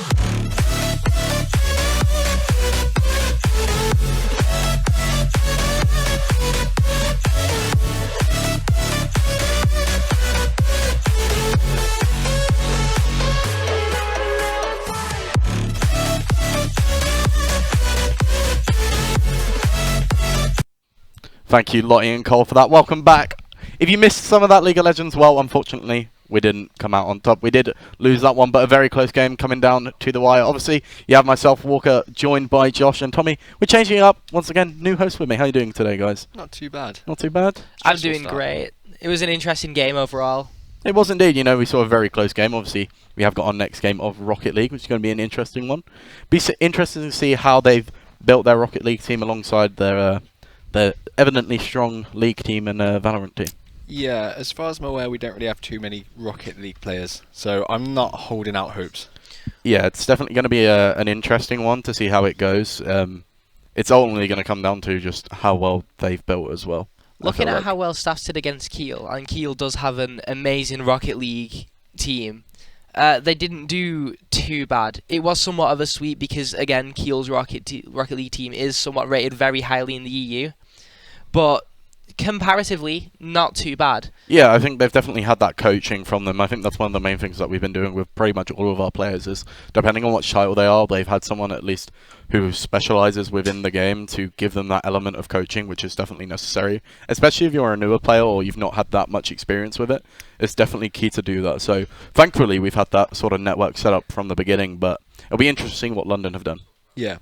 Thank you, Lottie and Cole, for that. Welcome back. If you missed some of that League of Legends, well, unfortunately, we didn't come out on top. We did lose that one, but a very close game coming down to the wire. Obviously, you have myself, Walker, joined by Josh and Tommy. We're changing it up once again. New host with me. How you doing today, guys? Not too bad. Not too bad? I'm doing great. It was an interesting game overall. It was indeed. You know, we saw a very close game. Obviously, we have got our next game of Rocket League, which is going to be an interesting one. Be interesting to see how they've built their Rocket League team alongside their evidently strong League team and Valorant team. Yeah, as far as I'm aware, we don't really have too many Rocket League players, so I'm not holding out hopes. Yeah, it's definitely going to be an interesting one to see how it goes. It's only going to come down to just how well they've built as well. Looking at how well Staffs did against Kiel, and Kiel does have an amazing Rocket League team, they didn't do too bad. It was somewhat of a sweep because, again, Kiel's Rocket League team is somewhat rated very highly in the EU. But comparatively, not too bad. Yeah, I think they've definitely had that coaching from them. I think that's one of the main things that we've been doing with pretty much all of our players is, depending on what title they are, they've had someone at least who specialises within the game to give them that element of coaching, which is definitely necessary. Especially if you're a newer player or you've not had that much experience with it, it's definitely key to do that. So, thankfully, we've had that sort of network set up from the beginning, but it'll be interesting what London have done. Yeah.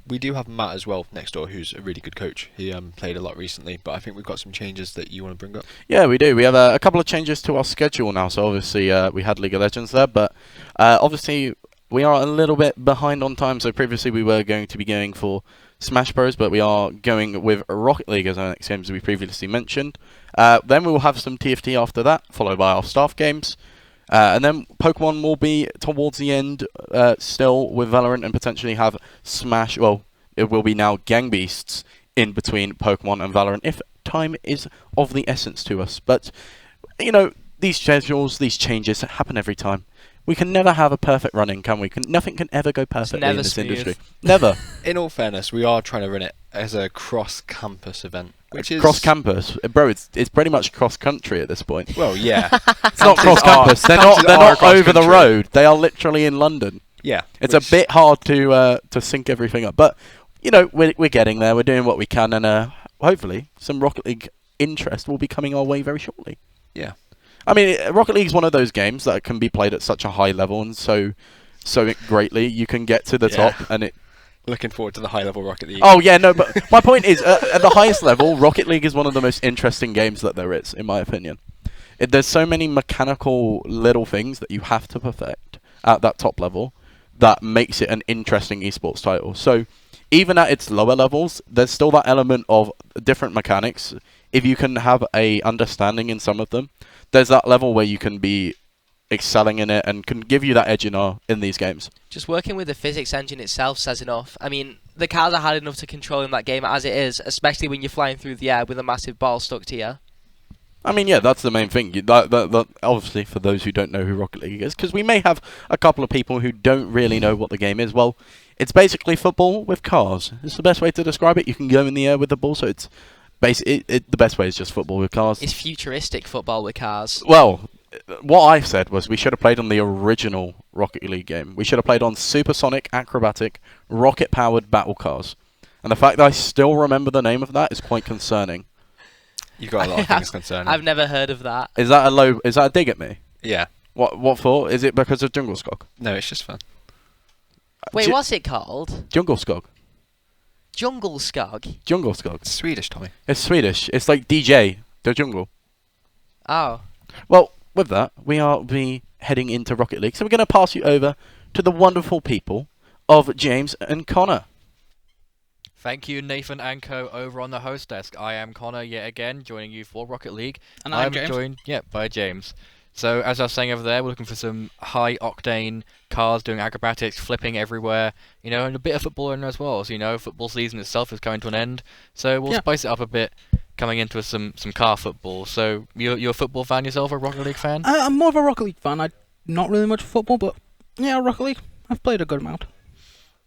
We do have Matt as well next door, who's a really good coach. He played a lot recently, but I think we've got some changes that you want to bring up. Yeah, we do. We have a couple of changes to our schedule now. So obviously we had League of Legends there, but obviously we are a little bit behind on time. So previously we were going to be going for Smash Bros, but we are going with Rocket League as our next game, as we previously mentioned. Then we will have some TFT after that, followed by our staff games. And then Pokemon will be towards the end still with Valorant and potentially have Smash. Well, it will be now Gang Beasts in between Pokemon and Valorant if time is of the essence to us. But, you know, these schedules, these changes happen every time. We can never have a perfect running, can we? Nothing can ever go perfectly in this industry. Never. In all fairness, we are trying to run it as a cross-campus event. Which is cross-campus, bro. It's pretty much cross-country at this point. Well, yeah. It's not cross-campus. They're not over the road. They are literally in London. Yeah. It's a bit hard to sync everything up, but you know we're getting there. We're doing what we can, and hopefully some Rocket League interest will be coming our way very shortly. Yeah. I mean, Rocket League is one of those games that can be played at such a high level and so greatly. You can get to the top, and it. Looking forward to the high-level Rocket League. Oh, yeah, no, but my point is, at the highest level, Rocket League is one of the most interesting games that there is, in my opinion. There's so many mechanical little things that you have to perfect at that top level that makes it an interesting esports title. So, even at its lower levels, there's still that element of different mechanics. If you can have a understanding in some of them, there's that level where you can be excelling in it and can give you that edge in these games. Just working with the physics engine itself says enough. I mean, the cars are hard enough to control in that game as it is, especially when you're flying through the air with a massive ball stuck to you. I mean, yeah, that's the main thing. That obviously, for those who don't know who Rocket League is, because we may have a couple of people who don't really know what the game is. Well, it's basically football with cars. It's the best way to describe it. You can go in the air with the ball, so it's the best way is just football with cars. It's futuristic football with cars. Well, what I said was we should have played on the original Rocket League game. We should have played on supersonic, acrobatic, rocket-powered battle cars. And the fact that I still remember the name of that is quite concerning. You've got a lot of things concerning. I've never heard of that. Is that a dig at me? Yeah. What for? Is it because of Jungle Skog? No, it's just fun. Wait, what's it called? Jungle Skog. Jungle Skog? Jungle Skog. It's Swedish, Tommy. It's Swedish. It's like DJ, the jungle. Oh. Well, with that, we are heading into Rocket League. So we're going to pass you over to the wonderful people of James and Connor. Thank you, Nathan and Co. over on the host desk. I am Connor yet again, joining you for Rocket League. And I'm James. Joined, by James. So, as I was saying over there, we're looking for some high-octane cars doing acrobatics, flipping everywhere, and a bit of football in there as well. So, football season itself is coming to an end, so we'll spice it up a bit, coming into some car football. So, you're a football fan yourself, a Rocket League fan? I'm more of a Rocket League fan. I'm not really much football, but yeah, Rocket League. I've played a good amount.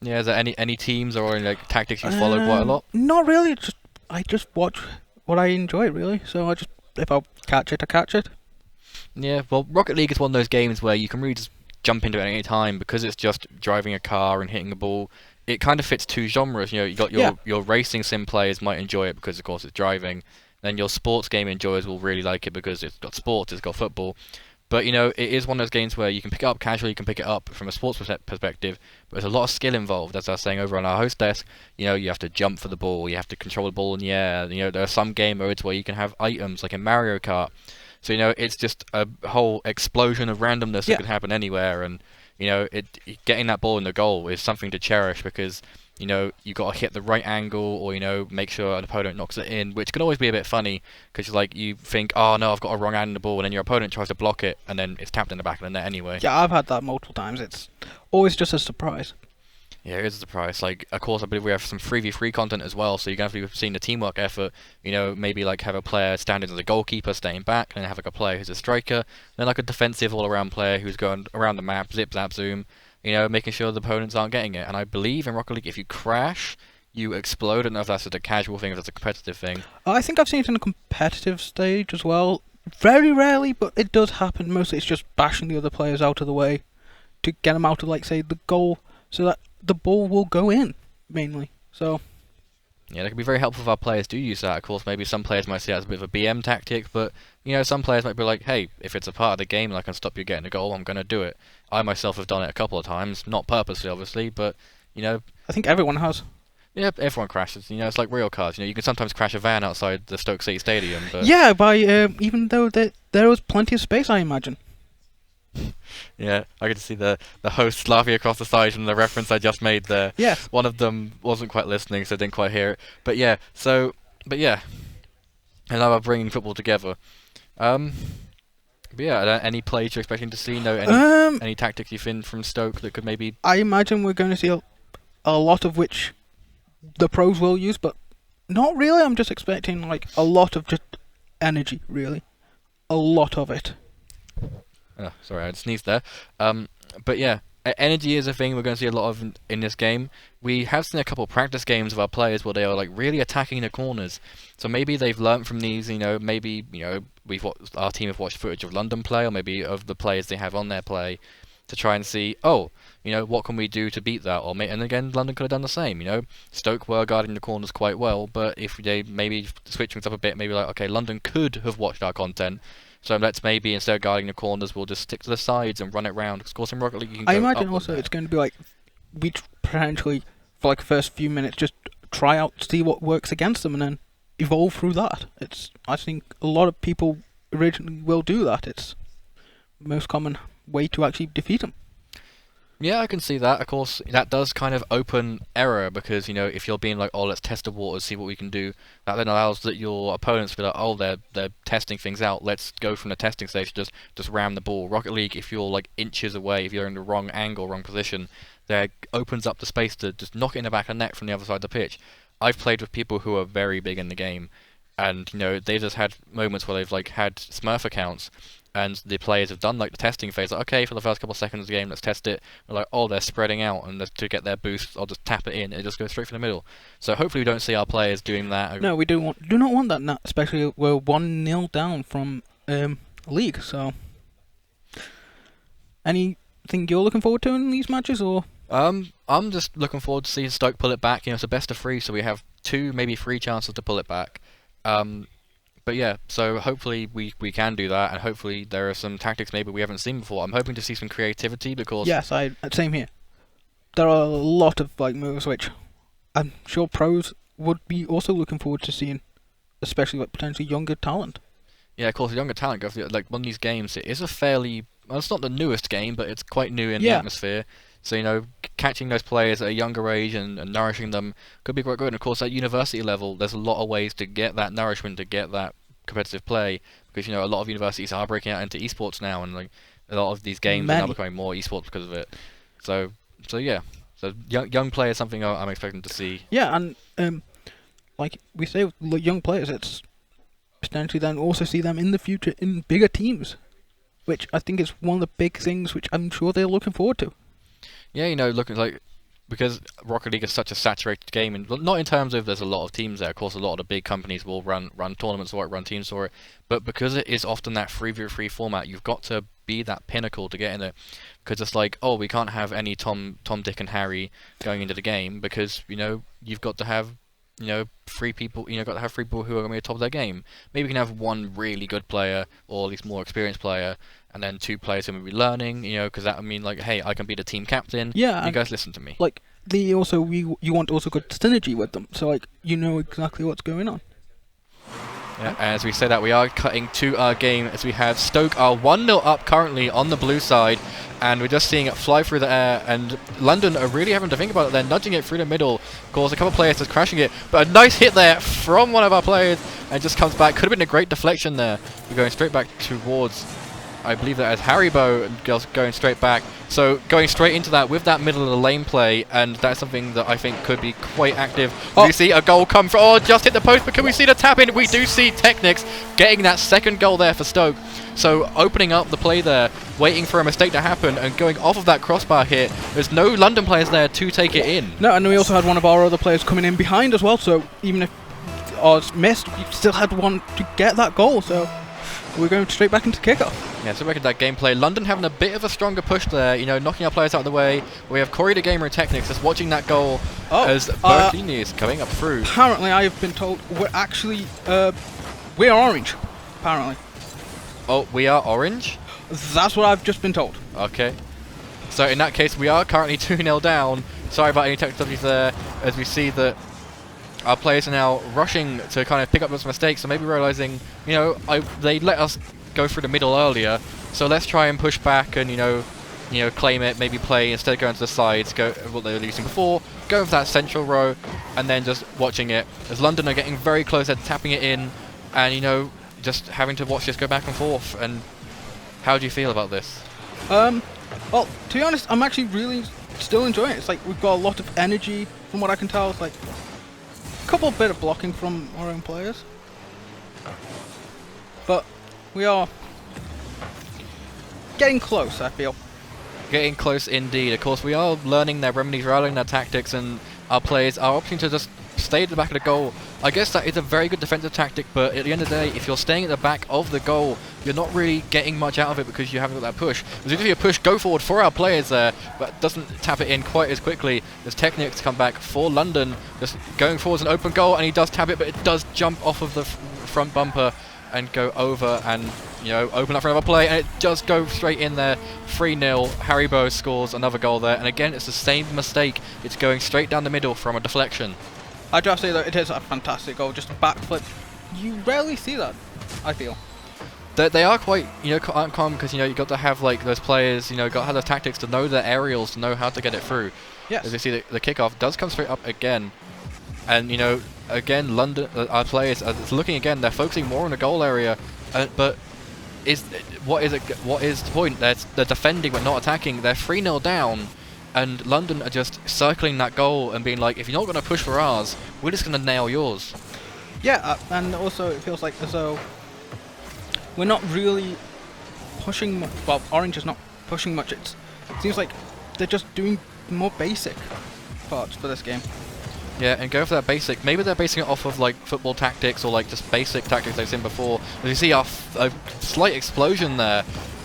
Yeah, is there any teams or any tactics you follow quite a lot? Not really. I just watch what I enjoy, really. So if I catch it, I catch it. Yeah, well, Rocket League is one of those games where you can really just jump into it at any time because it's just driving a car and hitting a ball. It kind of fits two genres. You got your racing sim players might enjoy it because, of course, it's driving. Then your sports game enjoyers will really like it because it's got sports, it's got football. But, it is one of those games where you can pick it up casually, you can pick it up from a sports perspective, but there's a lot of skill involved. As I was saying over on our host desk, you have to jump for the ball, you have to control the ball in the air. There are some game modes where you can have items, like in Mario Kart. So, it's just a whole explosion of randomness that can happen anywhere. And, getting that ball in the goal is something to cherish because, you got to hit the right angle or, make sure an opponent knocks it in, which can always be a bit funny because you think, oh no, I've got a wrong hand in the ball, and then your opponent tries to block it and then it's tapped in the back of the net anyway. Yeah, I've had that multiple times. It's always just a surprise. Yeah, it is a surprise. Of course, I believe we have some 3v3 content as well, so you're going to have to be seeing the teamwork effort. Maybe have a player standing as a goalkeeper, staying back, and then have a player who's a striker, then a defensive all-around player who's going around the map, zip, zap, zoom, making sure the opponents aren't getting it. And I believe in Rocket League, if you crash, you explode. I don't know if that's just a casual thing or if that's a competitive thing. I think I've seen it in a competitive stage as well. Very rarely, but it does happen. Mostly it's just bashing the other players out of the way to get them out of, say, the goal, so that the ball will go in, mainly. So yeah, that can be very helpful if our players do use that. Of course, maybe some players might see that as a bit of a BM tactic, but some players might be like, hey, if it's a part of the game and I can stop you getting a goal, I'm going to do it. I myself have done it a couple of times, not purposely, obviously, but I think everyone has. Yeah, everyone crashes. It's like real cars. You can sometimes crash a van outside the Stoke City Stadium, but yeah, even though there was plenty of space, I imagine. Yeah, I could see the hosts laughing across the side from the reference I just made there. Yeah. One of them wasn't quite listening, so didn't quite hear it. But yeah, and now we're bringing football together. But yeah, any plays you're expecting to see? Any tactics you've seen from Stoke that could maybe... I imagine we're going to see a lot of which the pros will use, but not really. I'm just expecting a lot of just energy, really. A lot of it. Oh, sorry, I sneezed there. But yeah, energy is a thing we're going to see a lot of in this game. We have seen a couple of practice games of our players where they are really attacking the corners. So maybe they've learnt from these. Maybe our team have watched footage of London play, or maybe of the players they have on their play, to try and see, what can we do to beat that? And again, London could have done the same. Stoke were guarding the corners quite well, but if they maybe switch things up a bit, maybe okay, London could have watched our content. So let's maybe, instead of guarding the corners, we'll just stick to the sides and run it round. Because, of course, in Rocket League, you can I imagine also it's going to be we potentially, for the first few minutes, just try out to see what works against them and then evolve through that. I think a lot of people originally will do that. It's the most common way to actually defeat them. Yeah, I can see that. Of course, that does kind of open error because, if you're being like, oh, let's test the waters, see what we can do, that then allows that your opponents to be like, oh, they're testing things out, let's go from the testing stage, just ram the ball. Rocket League, if you're inches away, if you're in the wrong angle, wrong position, that opens up the space to just knock it in the back of the net from the other side of the pitch. I've played with people who are very big in the game, and, they just had moments where they've had Smurf accounts, and the players have done the testing phase. Okay, for the first couple of seconds of the game, let's test it. We're like, oh, they're spreading out, and to get their boost, I'll just tap it in. It just goes straight from the middle. So hopefully we don't see our players doing that. No, we do not want that now, especially we're 1-0 down from league. So, anything you're looking forward to in these matches, or? I'm just looking forward to seeing Stoke pull it back. It's a best of 3, so we have 2, maybe 3 chances to pull it back. But yeah, so hopefully we can do that, and hopefully there are some tactics maybe we haven't seen before. I'm hoping to see some creativity because... Yes, same here. There are a lot of moves which I'm sure pros would be also looking forward to seeing, especially potentially younger talent. Yeah, of course, younger talent goes one of these games. It is a fairly... Well, it's not the newest game, but it's quite new in the atmosphere. So, catching those players at a younger age and nourishing them could be quite good. And of course, at university level, there's a lot of ways to get that nourishment, to get that competitive play, because a lot of universities are breaking out into esports now, and like a lot of these games are now becoming more esports because of it. So yeah, so young play is something I'm expecting to see. Yeah, and like we say with young players, it's potentially then also see them in the future in bigger teams, which I think is one of the big things which I'm sure they're looking forward to. Yeah, looking like, because Rocket League is such a saturated game, and not in terms of there's a lot of teams there. Of course, a lot of the big companies will run tournaments for it, run teams for it, but because it is often that 3v3 format, you've got to be that pinnacle to get in it. Because it's like, oh, we can't have any Tom, Dick, and Harry going into the game because you've got to have 3 people. Got to have 3 people who are going to be at the top of their game. Maybe you can have 1 really good player, or at least more experienced player, and then 2 players who will be learning. Because that would mean like, hey, I can be the team captain. Yeah, you guys listen to me. Like you want also good synergy with them, so like exactly what's going on. Yeah, as we say that, we are cutting to our game as we have Stoke are 1-0 up currently on the blue side, and we're just seeing it fly through the air, and London are really having to think about it. They're nudging it through the middle. Of course, a couple of players just crashing it, but a nice hit there from one of our players, and just comes back. Could have been a great deflection there. We're going straight back towards, I believe that as Haribo going straight back. So going straight into that with that middle of the lane play, and that's something that I think could be quite active. We see a goal come from, just hit the post, but can we see the tap in? We do see Technics getting that second goal there for Stoke. So opening up the play there, waiting for a mistake to happen, and going off of that crossbar hit. There's no London players there to take it in. No, and we also had one of our other players coming in behind as well, so even if ours missed, we still had one to get that goal, so we're going straight back into kickoff. Yeah, so back at that gameplay. London having a bit of a stronger push there, knocking our players out of the way. We have Corey the Gamer and Technics just watching that goal as Bertini is coming up through. Apparently, I have been told we're actually, we're orange, apparently. Oh, we are orange? That's what I've just been told. Okay. So in that case, we are currently 2-0 down. Sorry about any technical difficulties there, as we see that our players are now rushing to kind of pick up those mistakes, so maybe realizing, they let us go through the middle earlier, so let's try and push back and, claim it, maybe play, instead of going to the sides, go what they were using before, go with that central row, and then just watching it, as London are getting very close at tapping it in, and, just having to watch this go back and forth. And how do you feel about this? Well, to be honest, I'm actually really still enjoying it. It's like we've got a lot of energy, from what I can tell. It's like a couple bit of blocking from our own players, but we are getting close, I feel. Getting close indeed. Of course, we are learning their remedies, we're learning their tactics, and our players are opting to just stay at the back of the goal. I guess that is a very good defensive tactic, but at the end of the day, if you're staying at the back of the goal, you're not really getting much out of it because you haven't got that push. As if you push, go forward for our players there, but doesn't tap it in quite as quickly. There's Technics come back for London, just going forwards an open goal, and he does tap it, but it does jump off of the front bumper and go over and open up for another play, and it does go straight in there. 3-0. Haribo scores another goal there, and again it's the same mistake. It's going straight down the middle from a deflection. I just say that it is a fantastic goal, just a backflip. You rarely see that, I feel. They are quite uncommon, because you've got to have like those players, got to have the tactics to know the aerials, to know how to get it through. Yes. As you see, the kickoff does come straight up again, and again London, our players are looking again. They're focusing more on the goal area, but what is the point? They're defending but not attacking. They're 3-0 down, and London are just circling that goal and being like, if you're not going to push for ours, we're just going to nail yours. Yeah, and also it feels like as though we're not really pushing much. Well, Orange is not pushing much. It seems like they're just doing more basic parts for this game. Yeah, and go for that basic. Maybe they're basing it off of like football tactics, or like just basic tactics they've seen before. As you see a slight explosion there,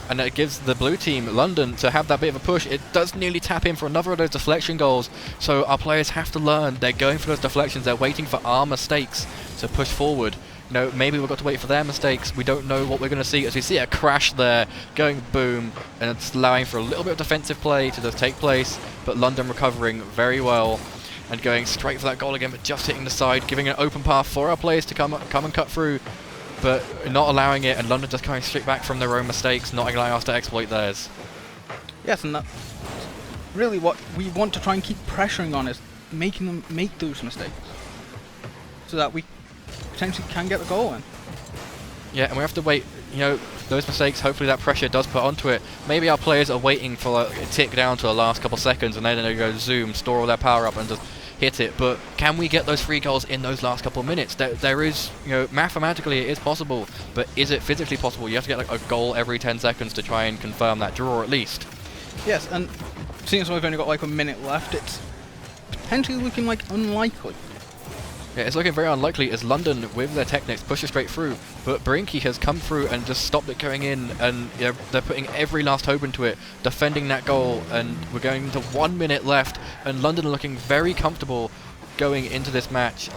and it gives the blue team, London, to have that bit of a push. It does nearly tap in for another of those deflection goals, so our players have to learn. They're going for those deflections, they're waiting for our mistakes to push forward. Maybe we've got to wait for their mistakes. We don't know what we're going to see, as we see a crash there, going boom, and it's allowing for a little bit of defensive play to just take place, but London recovering very well, and going straight for that goal again, but just hitting the side, giving an open path for our players to come and cut through, but not allowing it, and London just coming straight back from their own mistakes, not allowing us to exploit theirs. Yes, and that really what we want to try and keep pressuring on is making them make those mistakes, so that we potentially can get the goal in. Yeah, and we have to wait, those mistakes, hopefully that pressure does put onto it. Maybe our players are waiting for a tick down to the last couple seconds and then they go zoom, store all their power up and just hit it. But can we get those 3 goals in those last couple of minutes? There is, mathematically it is possible, but is it physically possible? You have to get like a goal every 10 seconds to try and confirm that draw at least. Yes, and seeing as we've only got like a minute left, it's potentially looking like unlikely. Yeah, it's looking very unlikely as London, with their techniques, pushes straight through. But Brinky has come through and just stopped it going in, and they're putting every last hope into it, defending that goal. And we're going to 1 minute left, and London are looking very comfortable going into this match.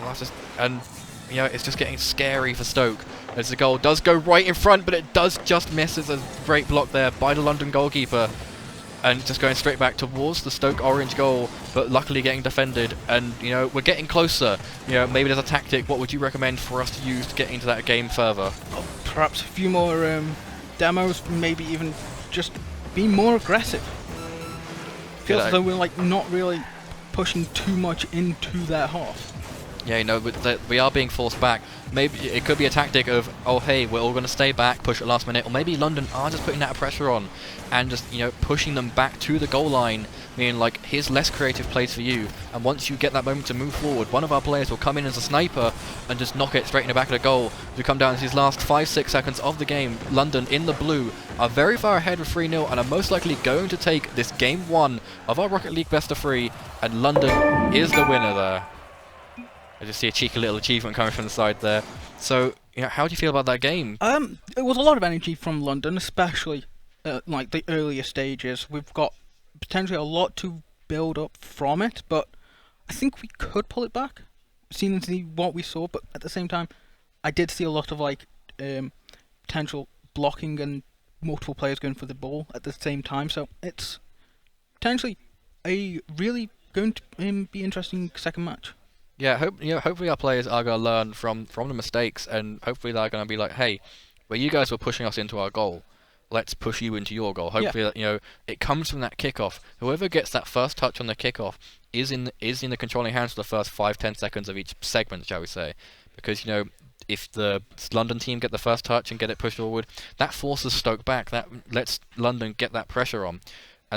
And it's just getting scary for Stoke as the goal does go right in front, but it does just miss. It's a great block there by the London goalkeeper. And just going straight back towards the Stoke orange goal, but luckily getting defended. And we're getting closer. Maybe there's a tactic. What would you recommend for us to use to get into that game further? Perhaps a few more demos, maybe even just be more aggressive. Feels as though we're like not really pushing too much into their half. Yeah, we are being forced back. Maybe it could be a tactic of, oh hey, we're all going to stay back, push at last minute, or maybe London are just putting that pressure on and just pushing them back to the goal line, meaning like here's less creative plays for you, and once you get that moment to move forward, one of our players will come in as a sniper and just knock it straight in the back of the goal. We come down to these last 5-6 seconds of the game. London in the blue are very far ahead with 3-0 and are most likely going to take this game 1 of our Rocket League best of 3, and London is the winner there. I just see a cheeky little achievement coming from the side there. So, how do you feel about that game? It was a lot of energy from London, especially like the earlier stages. We've got potentially a lot to build up from it, but I think we could pull it back, seeing what we saw. But at the same time, I did see a lot of like potential blocking and multiple players going for the ball at the same time. So it's potentially a really going to be interesting second match. Yeah, hopefully our players are going to learn from the mistakes, and hopefully they're going to be like, hey, well, you guys were pushing us into our goal. Let's push you into your goal. Hopefully, it comes from that kickoff. Whoever gets that first touch on the kickoff is in the controlling hands for the first 5-10 seconds of each segment, shall we say? Because if the London team get the first touch and get it pushed forward, that forces Stoke back. That lets London get that pressure on.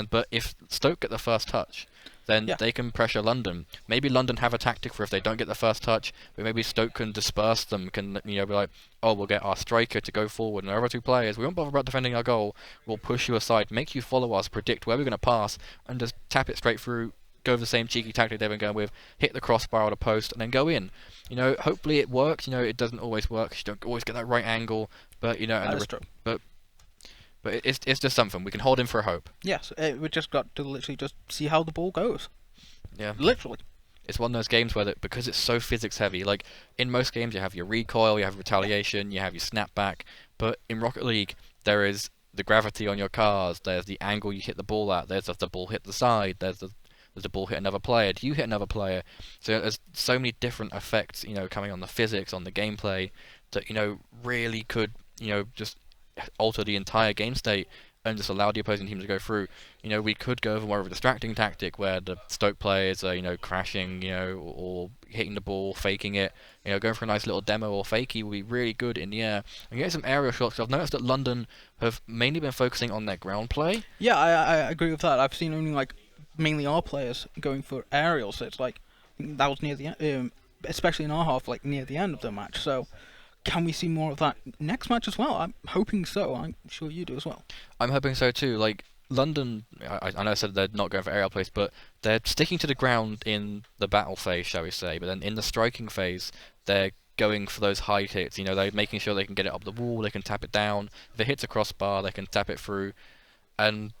But if Stoke get the first touch, then they can pressure London. Maybe London have a tactic for if they don't get the first touch, but maybe Stoke can disperse them, can be like, oh, we'll get our striker to go forward, and our other 2 players, we won't bother about defending our goal, we'll push you aside, make you follow us, predict where we're going to pass, and just tap it straight through, go with the same cheeky tactic they've been going with, hit the crossbar or the post, and then go in. Hopefully it works. It doesn't always work, you don't always get that right angle, but but it's just something. We can hold in for a hope. Yes, we just got to literally just see how the ball goes. Yeah. Literally. It's one of those games where because it's so physics heavy, like in most games you have your recoil, you have retaliation, you have your snapback, but in Rocket League there is the gravity on your cars, there's the angle you hit the ball at, there's the ball hit the side, there's the ball hit another player, do you hit another player? So there's so many different effects, coming on the physics, on the gameplay, that, really could, just alter the entire game state and just allow the opposing team to go through. We could go over more of a distracting tactic where the Stoke players are, crashing, or hitting the ball, faking it, going for a nice little demo or fakey will be really good in the air. And get some aerial shots. I've noticed that London have mainly been focusing on their ground play. Yeah, I agree with that. I've seen only mainly our players going for aerials. So it's I think that was near the end, especially in our half, near the end of the match. So can we see more of that next match as well? I'm hoping so. I'm sure you do as well. I'm hoping so too. London, I know I said they're not going for aerial plays, but they're sticking to the ground in the battle phase, shall we say. But then in the striking phase, they're going for those high hits. They're making sure they can get it up the wall, they can tap it down. If it hits a crossbar, they can tap it through. And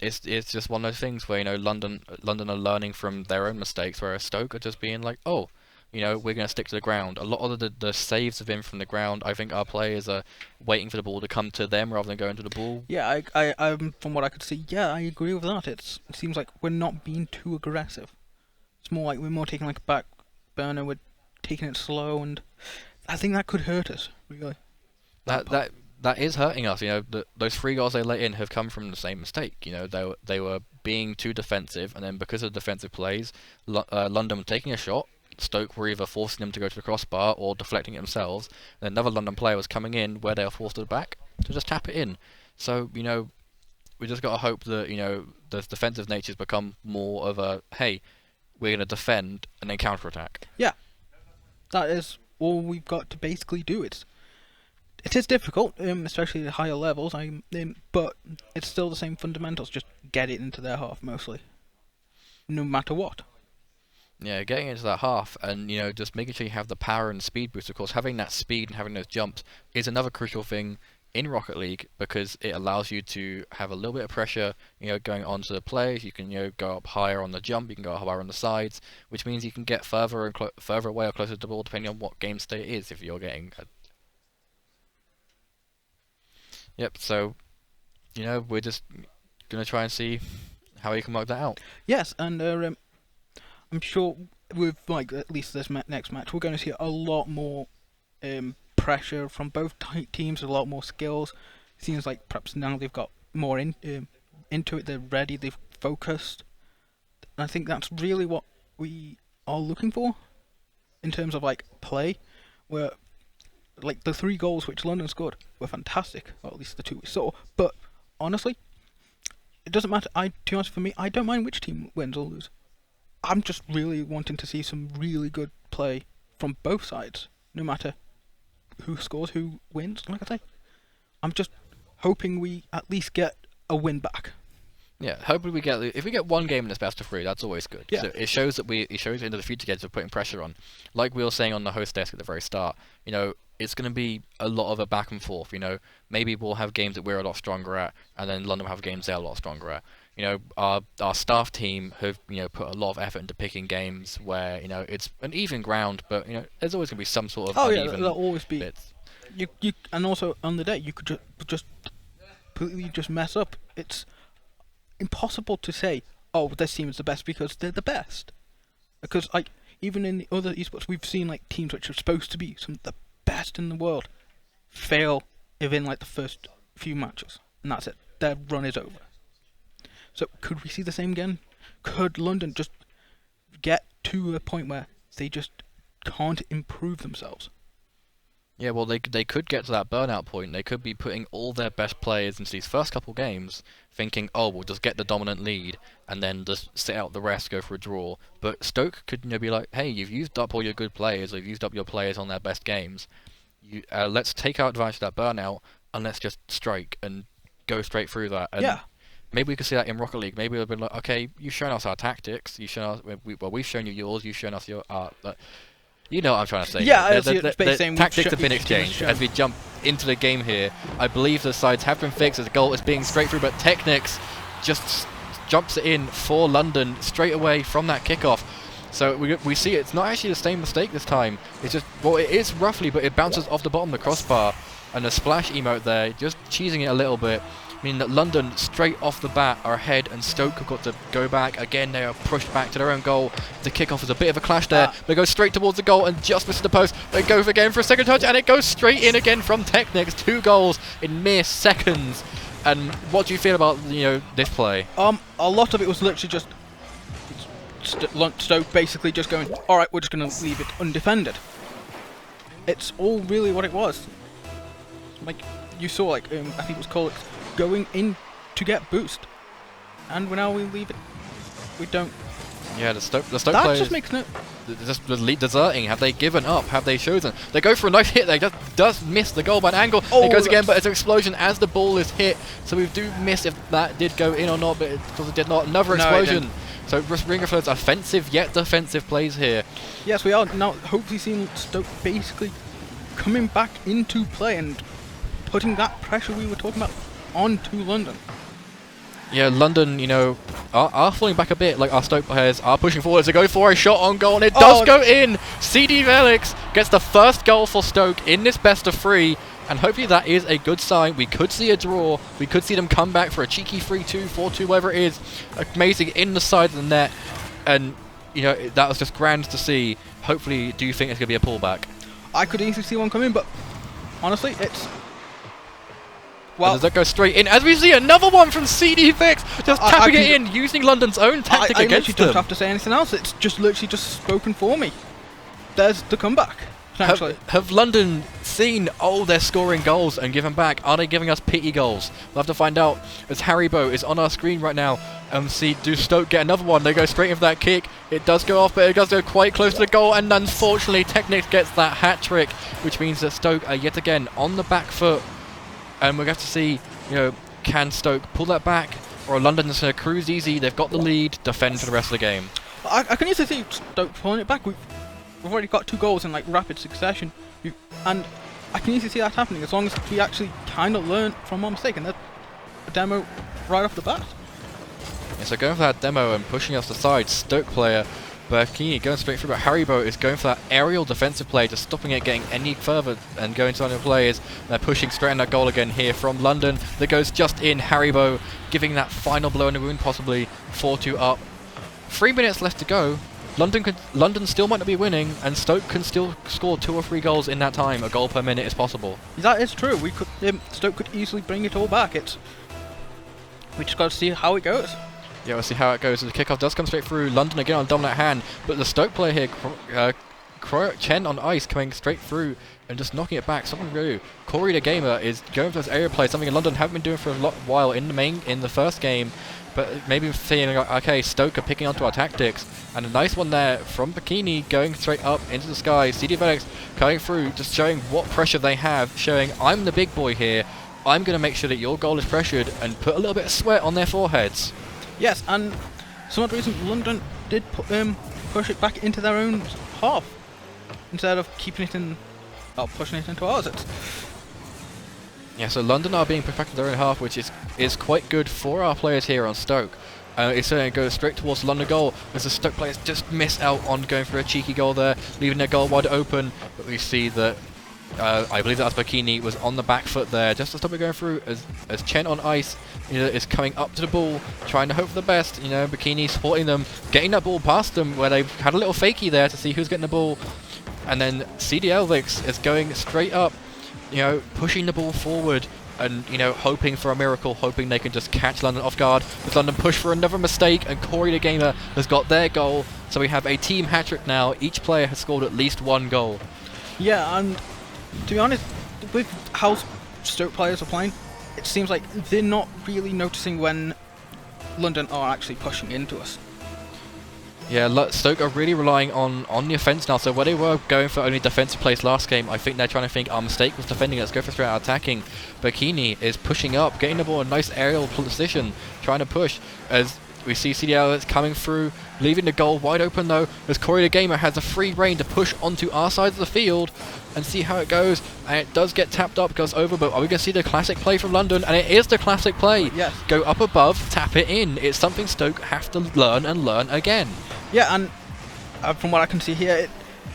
it's just one of those things where, London are learning from their own mistakes, whereas Stoke are just being like, oh, we're going to stick to the ground. A lot of the saves have been from the ground. I think our players are waiting for the ball to come to them rather than going to the ball. Yeah, I from what I could see, I agree with that. It seems like we're not being too aggressive. It's more like we're more taking a back burner. We're taking it slow, and I think that could hurt us really. That that is hurting us. You know, those 3 goals they let in have come from the same mistake. You know, they were being too defensive, and then because of defensive plays, London were taking a shot. Stoke were either forcing them to go to the crossbar or deflecting it themselves. And another London player was coming in where they were forced to the back to just tap it in. So, you know, we just got to hope that, you know, the defensive natures become more of a, hey, we're going to defend and then counter-attack. Yeah. That is all we've got to basically do. It is difficult, especially at higher levels, but it's still the same fundamentals. Just get it into their half, mostly. No matter what. Yeah, getting into that half and, you know, just making sure you have the power and speed boost. Of course, having that speed and having those jumps is another crucial thing in Rocket League because it allows you to have a little bit of pressure, you know, going onto the plays. You can, you know, go up higher on the jump, you can go up higher on the sides, which means you can get further and further away or closer to the ball depending on what game state it is if you're getting a... Yep, so, you know, we're just going to try and see how we can work that out. Yes, and I'm sure with, like, at least this next match, we're going to see a lot more pressure from both teams, a lot more skills. Seems like perhaps now they've got more into it, they're ready, they've focused. And I think that's really what we are looking for in terms of, like, play, where, like, the 3 goals which London scored were fantastic, or at least the 2 we saw, but honestly, it doesn't matter. To be honest, for me, I don't mind which team wins or loses. I'm just really wanting to see some really good play from both sides, no matter who scores, who wins. Like I say, I'm just hoping we at least get a win back. Yeah, hopefully we get if we get 1 game in this best of 3, that's always good. Yeah. So it shows that it shows into the future games we're putting pressure on. Like we were saying on the host desk at the very start, you know, it's going to be a lot of a back and forth. You know, maybe we'll have games that we're a lot stronger at, and then London will have games they're a lot stronger at. You know, our staff team have, you know, put a lot of effort into picking games where, you know, it's an even ground, but, you know, there's always going to be some sort of uneven there'll always be bits. You and also on the day you could just completely just mess up. It's impossible to say, oh, this team is the best because they're the best. Because, like, even in the other esports, we've seen, like, teams which are supposed to be some of the best in the world fail within, like, the first few matches, and that's it. Their run is over. So could we see the same again? Could London just get to a point where they just can't improve themselves? Yeah, well, they could get to that burnout point. They could be putting all their best players into these first couple games, thinking, oh, we'll just get the dominant lead, and then just sit out the rest, go for a draw. But Stoke could, you know, be like, hey, you've used up all your good players, or you've used up your players on their best games. Let's take our advantage of that burnout, and let's just strike and go straight through that. And yeah. Maybe we could see that in Rocket League. Maybe we'll be like, okay, you've shown us our tactics. You've shown us, we've shown you yours. You've shown us your art. You know what I'm trying to say. Yeah, the tactics have been exchanged. As we jump into the game here, I believe the sides have been fixed. The goal is being straight through, but Technics just jumps it in for London straight away from that kickoff. So we see it's not actually the same mistake this time. It's just, well, it is roughly, but it bounces off the bottom of the crossbar. And the splash emote there, just cheesing it a little bit. Meaning that London, straight off the bat, are ahead, and Stoke have got to go back. Again, they are pushed back to their own goal. The kickoff is a bit of a clash there. They go straight towards the goal and just misses the post. They go again for a second touch, and it goes straight in again from Technics. 2 goals in mere seconds. And what do you feel about, you know, this play? A lot of it was literally just Stoke basically just going, all right, we're just going to leave it undefended. It's all really what it was. Like you saw, like I think it was called going in to get boost, and now we leave it. We don't. Yeah, the Stoke that players just makes no. Just deserting. Have they given up? Have they chosen? They go for a nice hit. They just does miss the goal by an angle. It goes again, but it's an explosion as the ball is hit. So we do miss if that did go in or not, but because it did not. Another explosion. So Ringerford's offensive yet defensive plays here. Yes, we are now hopefully seeing Stoke basically coming back into play and putting that pressure we were talking about onto London. Yeah, London, you know, are falling back a bit. Like our Stoke players are pushing forward to go for a shot on goal, and it does go in. CD Velix gets the first goal for Stoke in this best of 3, and hopefully that is a good sign. We could see a draw. We could see them come back for a cheeky 3-2, 4-2, whatever it is. Amazing in the side of the net, and you know that was just grand to see. Hopefully, do you think it's going to be a pullback? I could easily see one coming, but honestly, Well, does that go straight in? As we see another one from CD Vix, just tapping it in, using London's own tactic against them. I don't have to say anything else. It's just literally just spoken for me. There's the comeback. Have London seen, they're scoring goals and giving back? Are they giving us pity goals? We'll have to find out, as Haribo is on our screen right now. See, do Stoke get another one? They go straight in for that kick. It does go off, but it does go quite close to the goal, and unfortunately Technics gets that hat-trick, which means that Stoke are yet again on the back foot. And we'll have to see, can Stoke pull that back, or London's going to cruise easy? They've got the lead, defend for the rest of the game. I can easily see Stoke pulling it back. We've already got 2 goals in like rapid succession, and I can easily see that happening as long as we actually kind of learn from our mistake, and that's a demo right off the bat. Yeah, so going for that demo and pushing us aside, Stoke player Burkini going straight through, but Haribo is going for that aerial defensive play, just stopping it getting any further and going to other players. They're pushing straight in that goal again here from London. That goes just in. Haribo giving that final blow in the wound, possibly 4-2 up. 3 minutes left to go. London still might not be winning, and Stoke can still score 2 or 3 goals in that time. A goal per minute is possible. That is true. We could Stoke could easily bring it all back. We just got to see how it goes. Yeah, we'll see how it goes. The kickoff does come straight through. London again on dominant hand, but the Stoke player here, Chen on ice, coming straight through and just knocking it back. Something new. Corey the Gamer is going for this area play, something London haven't been doing for a while in the first game. But maybe feeling like, okay, Stoke are picking onto our tactics. And a nice one there from Bikini going straight up into the sky. CD Venex coming through, just showing what pressure they have, showing I'm the big boy here. I'm going to make sure that your goal is pressured and put a little bit of sweat on their foreheads. Yes, and some odd reason London did push it back into their own half instead of keeping it in, pushing it into ours. Yeah, so London are being pushed back to their own half, which is quite good for our players here on Stoke. It's going to go straight towards the London goal as the Stoke players just miss out on going for a cheeky goal there, leaving their goal wide open. But we see that I believe that Bikini was on the back foot there, just to stop it going through. As Chen on ice, is coming up to the ball, trying to hope for the best. Bikini supporting them, getting that ball past them, where they had a little fakey there to see who's getting the ball, and then CD Elvix is going straight up, pushing the ball forward. And, hoping for a miracle, hoping they can just catch London off guard. As London push for another mistake, and Corey the Gamer has got their goal. So we have a team hat-trick now. Each player has scored at least 1 goal. Yeah, and to be honest, with how Stoke players are playing, it seems like they're not really noticing when London are actually pushing into us. Yeah, Stoke are really relying on the offence now. So where they were going for only defensive plays last game, I think they're trying to think our mistake was defending, let's go for straight out attacking. Bikini is pushing up, getting the ball in a nice aerial position, trying to push as we see CDL coming through, leaving the goal wide open though, as Corey the Gamer has a free reign to push onto our side of the field and see how it goes. And it does get tapped up, goes over, but are we going to see the classic play from London? And it is the classic play. Yes. Go up above, tap it in. It's something Stoke have to learn and learn again. Yeah, and from what I can see here, it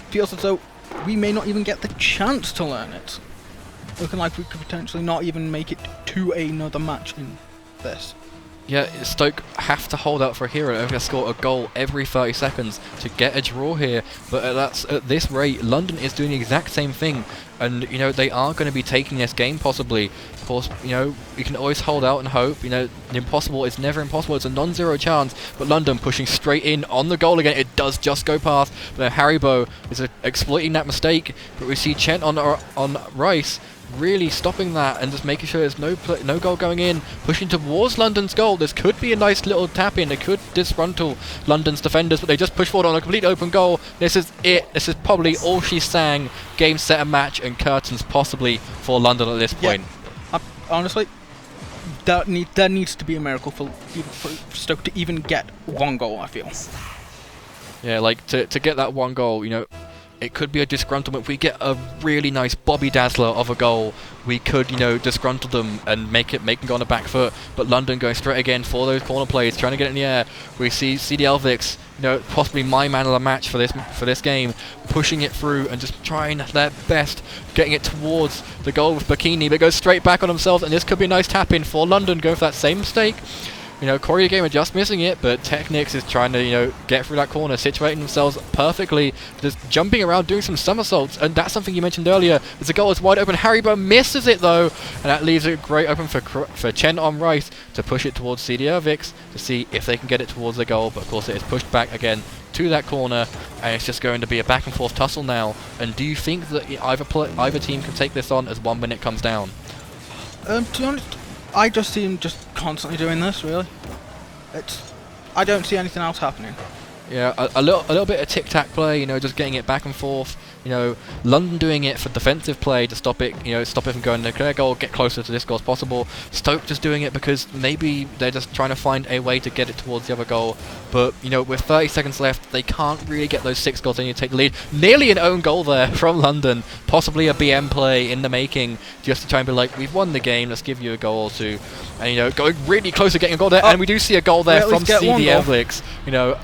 feels as though we may not even get the chance to learn it. Looking like we could potentially not even make it to another match in this. Yeah, Stoke have to hold out for a hero. They're going to score a goal every 30 seconds to get a draw here. But at this rate, London is doing the exact same thing. And, they are going to be taking this game possibly. Of course, you can always hold out and hope. The impossible is never impossible. It's a non-zero chance. But London pushing straight in on the goal again. It does just go past. But Haribo is exploiting that mistake. But we see Chen on Rice really stopping that and just making sure there's no goal going in, pushing towards London's goal. This could be a nice little tap in. It could disgruntle London's defenders, but they just push forward on a complete open goal. This is it. This is probably all she sang. Game, set, and match, and curtains possibly for London at this point. Yeah. Honestly, there needs to be a miracle for Stoke to even get 1 goal, I feel. Yeah, like to get that 1 goal, it could be a disgruntlement. If we get a really nice Bobby Dazzler of a goal, we could, disgruntle them and make them go on the back foot. But London going straight again for those corner plays, trying to get it in the air. We see CD Elvix, possibly my man of the match for this game, pushing it through and just trying their best, getting it towards the goal with Bikini, but goes straight back on themselves. And this could be a nice tap in for London, going for that same mistake. You know, Corey Game are just missing it, but Technics is trying to, you know, get through that corner, situating themselves perfectly, just jumping around, doing some somersaults, and that's something you mentioned earlier. As the goal is wide open, Haribo misses it though, and that leaves it great open for Chen on right to push it towards CDRVix to see if they can get it towards the goal, but of course it is pushed back again to that corner, and it's just going to be a back and forth tussle now. And do you think that either team can take this on as 1 minute comes down? To be honest, I just see him just constantly doing this, really. I don't see anything else happening. Yeah, a little bit of tic-tac play, you know, just getting it back and forth. You know, London doing it for defensive play to stop it, you know, stop it from going to their goal, get closer to this goal as possible. Stoke just doing it because maybe they're just trying to find a way to get it towards the other goal. But, you know, with 30 seconds left, they can't really get those 6 goals. They need to take the lead. Nearly an own goal there from London. Possibly a BM play in the making, just to try and be like, we've won the game, let's give you a goal or two. And, you know, going really close to getting a goal there. And we do see a goal there from CD Evlix. You know,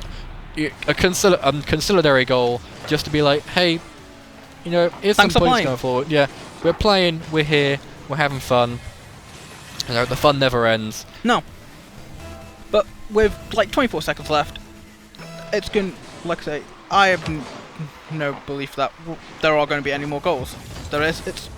a conciliatory goal, just to be like, hey, you know, here's some points going forward. Yeah, we're playing, we're here, we're having fun. You know, the fun never ends. No. But with like 24 seconds left, it's going, like I say, I have no belief that there are going to be any more goals. There is, it's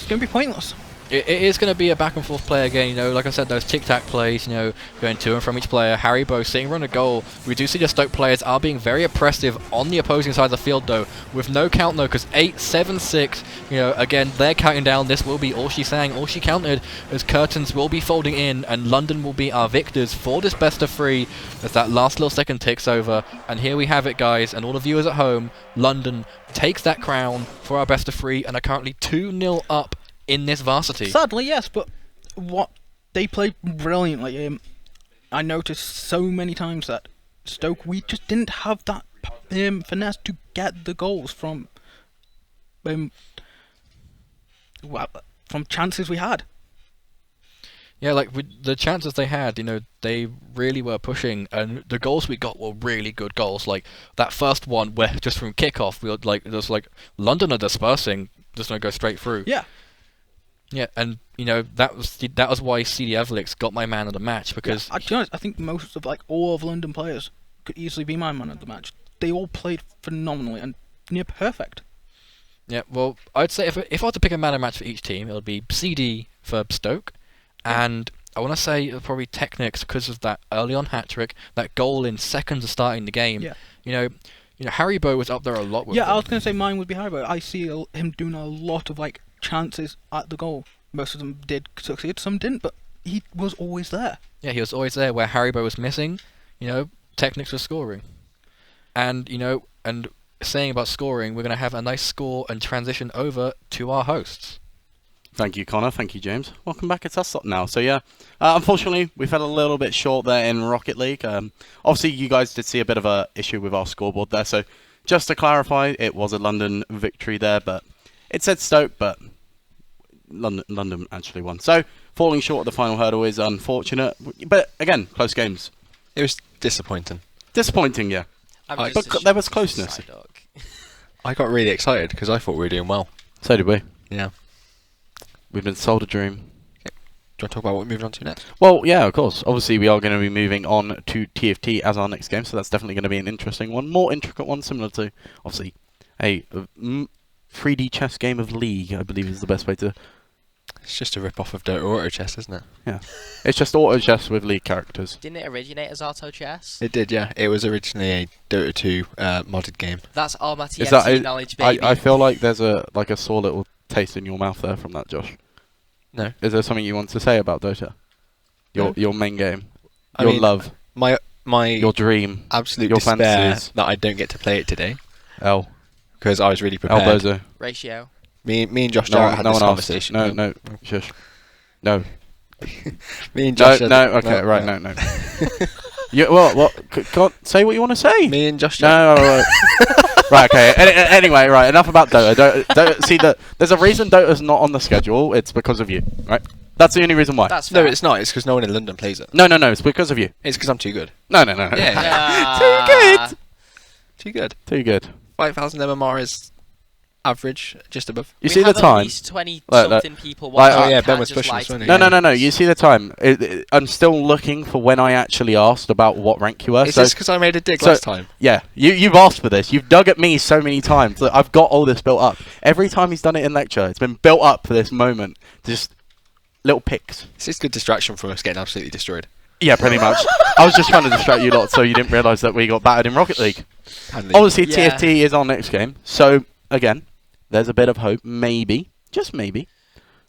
going to be pointless. It is going to be a back and forth play again, you know, like I said, those tic-tac plays, you know, going to and from each player. Haribo sitting around a goal. We do see the Stoke players are being very oppressive on the opposing side of the field, though, with no count, though, because 8, 7, 6, you know, again, they're counting down. This will be all she sang, all she counted, as curtains will be folding in, and London will be our victors for this best of 3, as that last little second ticks over. And here we have it, guys, and all the viewers at home. London takes that crown for our best of 3, and are currently 2-0 up in this varsity. Sadly, yes, but what they played brilliantly. I noticed so many times that Stoke, we just didn't have that finesse to get the goals from chances we had. Yeah, like with the chances they had, you know, they really were pushing, and the goals we got were really good goals. Like that first one, where just from kickoff, we were like, it was like London are dispersing, just gonna go straight through. Yeah. Yeah, and you know that was why CD Evlix got my man of the match, because to be honest, I think most of all of London players could easily be my man of the match. They all played phenomenally and near perfect. Yeah, well, I'd say if I had to pick a man of the match for each team, it would be CD for Stoke, and I want to say probably Technics because of that early on hat trick, that goal in seconds of starting the game. Yeah. You know, Haribo was up there a lot with Yeah, them. I was going to say mine would be Haribo. I see him doing a lot of like chances at the goal. Most of them did succeed, some didn't, but he was always there. Yeah, he was always there. Where Haribo was missing, you know, Technics was scoring. And, you know, and saying about scoring, we're going to have a nice score and transition over to our hosts. Thank you, Connor. Thank you, James. Welcome back. It's us now. So, yeah, unfortunately, we fell a little bit short there in Rocket League. Obviously, you guys did see a bit of a issue with our scoreboard there. So, just to clarify, it was a London victory there, but it said Stoke, but London actually won. So, falling short of the final hurdle is unfortunate. But, again, close games. It was disappointing. Disappointing, yeah. But there was closeness. I got really excited because I thought we were doing well. So did we. Yeah. We've been sold a dream. Okay. Do you want to talk about what we're moving on to next? Well, yeah, of course. Obviously, we are going to be moving on to TFT as our next game, so that's definitely going to be an interesting one. More intricate one, similar to, obviously, a 3D chess game of League, I believe is the best way to... It's just a rip-off of Dota Auto Chess, isn't it? Yeah. It's just Auto Chess with League characters. Didn't it originate as Auto Chess? It did, yeah. It was originally a Dota 2 modded game. That's all my TFT knowledge, baby. I feel like there's a sore little taste in your mouth there from that, Josh. No. Is there something you want to say about Dota? Your main game? I mean, love? My your dream? Absolute your despair fantasies? that I don't get to play it today. L. Because I was really prepared. Bozo. Ratio. Me and Josh Jarrett had this conversation. No, shush. No. Me and Josh. No. Okay, right. No. You what? Can't say what you want to say. Me and Josh. No. Right. Okay. Anyway, right. Enough about Dota. Dota. See, there's a reason Dota's not on the schedule. It's because of you, right? That's the only reson why. That's fair. No, it's not. It's because no one in London plays it. No. It's because of you. It's because I'm too good. No. Yeah. Too good. Too good. Too good. 5,000 MMR is average, just above. You We see the have at time? least 20 Look, something people like, watching. Oh, yeah, You Ben can't was just pushing lie us, to wasn't he? people. No. You see the time. I'm still looking for when I actually asked about what rank you were. Is this because I made a dig last time? Yeah, you've asked for this. You've dug at me so many times. Look, I've got all this built up. Every time he's done it in lecture, it's been built up for this moment. Just little picks. It's just good distraction from us getting absolutely destroyed. Yeah, pretty much. I was just trying to distract you lot so you didn't realise that we got battered in Rocket League. Handily. Obviously, Yeah. TFT is our next game. So, again, there's a bit of hope. Maybe, just maybe,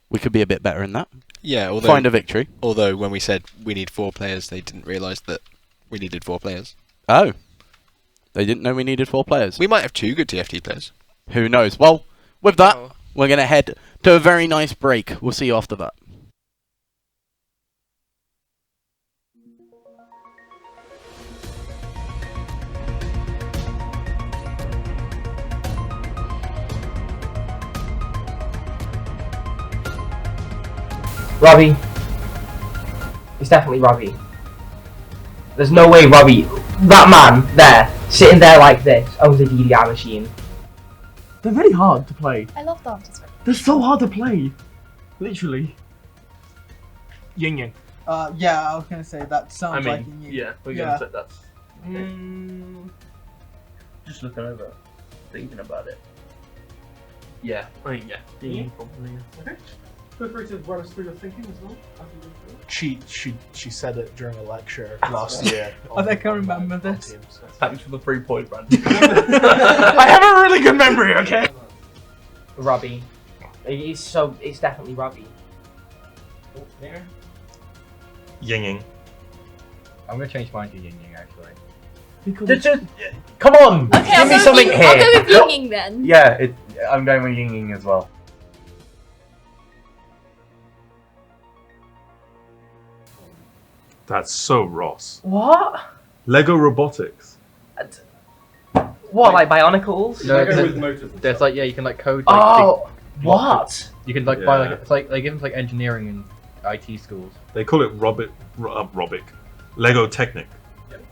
we could be a bit better in that. Yeah, although Find a victory. Although when we said we need 4 players, they didn't realise that we needed 4 players. Oh. They didn't know we needed 4 players. We might have 2 good TFT players. Who knows? Well, with that, Oh. we're going to head to a very nice break. We'll see you after that. Robbie. It's definitely Robbie. There's no way Robbie, that man there, sitting there like this, owns a DDR machine. They're really hard to play. I love dances. They're so hard to play. Literally. Yin Yang. Yeah, I was gonna say that sounds like Yin Yang. yeah, we're Yeah. gonna set that. Just looking over, thinking about it. Yeah, I mean, yeah. Yin Yang probably. Okay. Feel free to run us through your thinking as well. As we go through it. She said it during a lecture last year. I think I remember this. Thanks for the 3 point, Brandon. I have a really good memory, okay? Robbie. It's definitely Robbie. Oh, there. Yin Yang. I'm gonna change mine to Yin Yang actually. Just, come on! Okay, Give me something here! I'll go with Yin Yang then. Yeah, I'm going with Yin Yang as well. That's so Ross. What? Lego Robotics. What, like Bionicles? No, there's like you can like code. Like, Oh, big what? blocks. You can like buy Yeah. like it's like they give them like engineering and IT schools. They call it Robic. Lego Technic.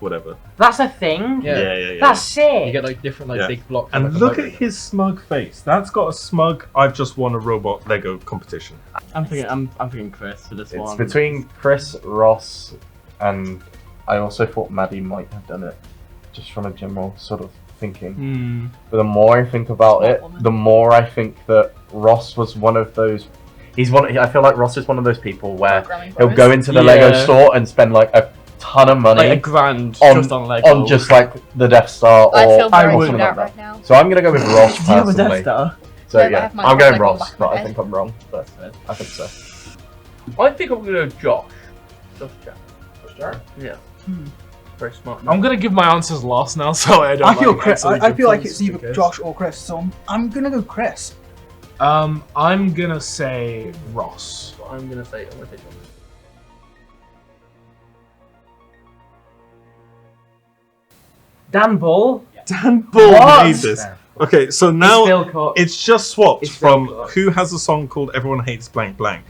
Whatever. That's a thing? Yeah. That's sick! You get like different like Yeah. big blocks. And like, look above at it. his smug face. That's got a smug. I've just won a robot Lego competition. I'm thinking Chris for this It's one. between Chris, Ross, and I also thought Maddie might have done it, just from a general sort of thinking. But the more I think about it, the more I think that Ross was one of those. I feel like Ross is one of those people where he'll go into the Lego store and spend like a ton of money, Like $1,000 on, just on Lego. on just like the Death Star or, I feel very or something out like right that. now. So I'm gonna go with Ross Do you have a personally. Death Star? So No, but I yeah, have my I'm going Lego on the Ross, back of but my I head. think I'm wrong. But I think so. I think I'm gonna go Josh. Josh Jack. Josh Jarrett? Yeah. Very smart. I'm gonna give my answers last now, so I don't. I feel like, Chris. answer I the feel like points it's either because- Josh or Chris, so I'm gonna go Chris. I'm gonna say Ross. I'm gonna say Josh. Dan Bull? Dan Bull What? made this. Okay, so now Bill Cook. it's just swapped It's Bill from Cook. who has a song called Everyone Hates Blank Blank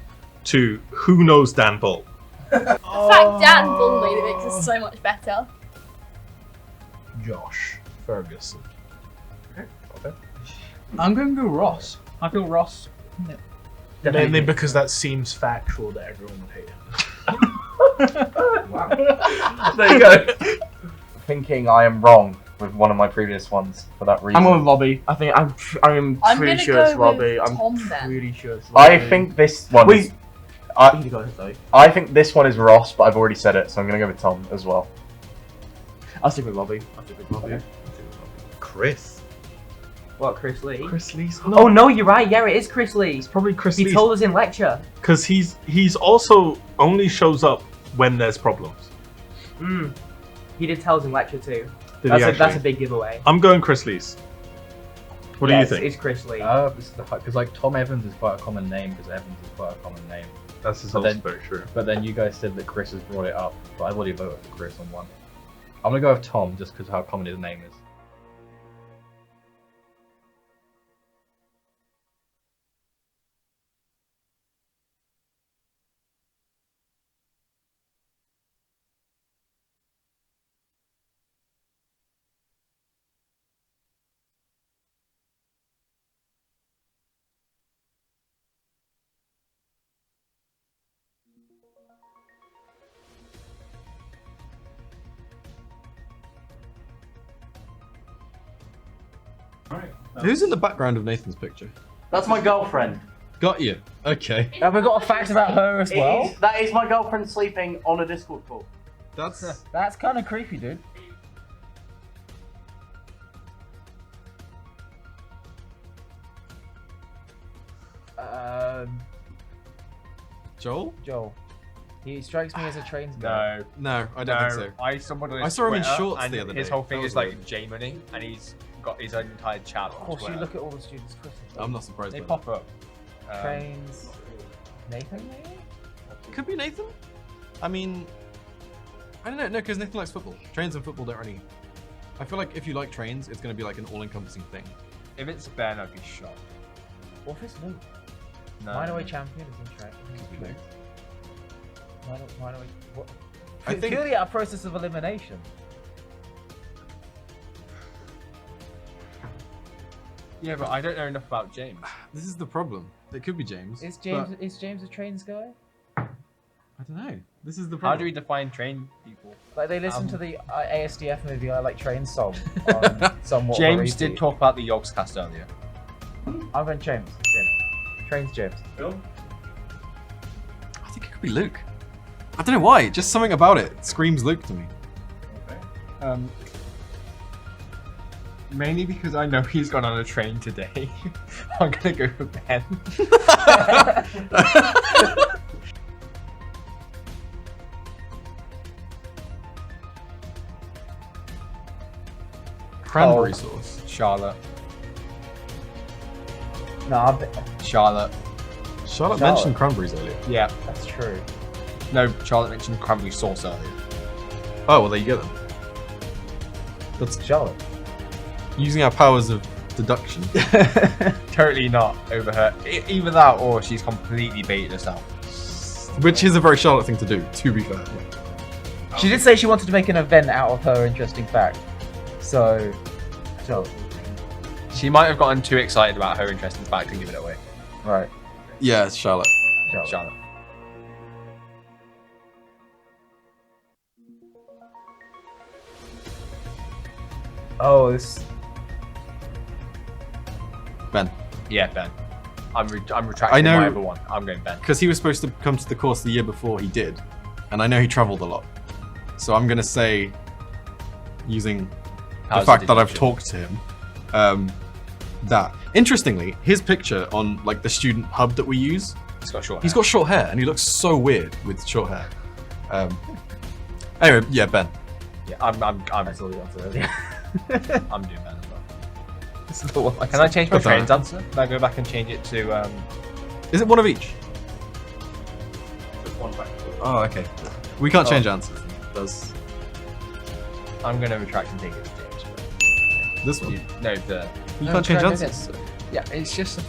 to who knows Dan Bull. The fact Dan Bull made it makes it so much better. Josh Ferguson. I'm gonna go Ross. I feel Ross. Mainly because that seems factual that everyone would hate him. There you go. Thinking I am wrong with one of my previous ones for that reason. I'm going with Robbie. I think I'm I'm pretty gonna sure go it's Robbie. with I'm Tom then. pretty sure it's Robbie. I think this one. Wait. Is, I, You go ahead, sorry. I think this one is Ross, but I've already said it, so I'm gonna go with Tom as well. I'll stick with Robbie. Chris. What, Chris Lee? Chris Lee's Oh no, you're right. Yeah, it is Chris Lee. It's probably Chris He Lee. told us in lecture. Because he's also only shows up when there's problems. He did tell us in lecture too. Did That's he a actually? big giveaway. I'm going Chris Lee's. What do you Yes, think? It's Chris Lee. Because like Tom Evans is quite a common name because Evans is quite a common name. That's But also then- very true. But then you guys said that Chris has brought it up, but I've already voted for Chris on one. I'm gonna go with Tom just because how common his name is. Who's in the background of Nathan's picture? That's my girlfriend. Got you. Okay. Have we got a fact about her as well? That is my girlfriend sleeping on a Discord call. That's kind of creepy, dude. Joel? Joel. He strikes me as a trains guy. No, I don't think so. I stumbled on I his saw him in Twitter, shorts and the other day. his whole thing That is was like weird. J Money, and he's got his own entire chat. Of course, you look at all the students' Twitter. I'm not surprised. They by pop that. up. Trains. Nathan, maybe? Could be Nathan. I mean, I don't know. No, because Nathan likes football. Trains and football don't really. I feel like if you like trains, it's going to be like an all-encompassing thing. If it's Ben, I'd be shocked. What if it's Luke? No. Minorway champion is in train. Could be Luke. Minorway. What? I think- Purely a process of elimination. Yeah, but I don't know enough about James. This is the problem. It could be James. Is but James a trains guy? I don't know. This is the How problem. do we define train people? Like they listen to the ASDF movie "I Like Trains" song on somewhat. James did talk about the Yogscast earlier. I'm going James. Trains James. Phil? I think it could be Luke. I don't know why. Just something about it screams Luke to me. Mainly because I know he's gone on a train today. I'm gonna go for Ben. Cranberry sauce. Charlotte. No, Charlotte. Charlotte mentioned cranberries earlier. Yeah. That's true. No, Charlotte mentioned cranberry sauce earlier. Oh, well, there you go then. That's Charlotte. Using our powers of deduction. Totally not over her. Either that or she's completely baited herself. Which is a very Charlotte thing to do, to be fair. She did say she wanted to make an event out of her interesting fact. So, She might have gotten too excited about her interesting fact and given it away. Right. Yeah, it's Charlotte. Charlotte. Oh, this. Ben. Yeah, Ben. I'm retracting I know. my other one. I'm going Ben. Because he was supposed to come to the course the year before he did. And I know he travelled a lot. So I'm going to say, using the How's fact the that I've deduction? talked to him, that. Interestingly, his picture on like the student hub that we use, He's got short hair. he's got short hair and he looks so weird with short hair. Anyway, yeah, Ben. Yeah, I'm saw the answer earlier. I'm doing Ben as well. Can I change my That's all trains right. answer? Can I go back and change it to Is it one of each? Just one back. Oh, okay. We can't change answers. Does I'm gonna retract and take it to James. this one? No, the You can't change answers. Yeah, it's just a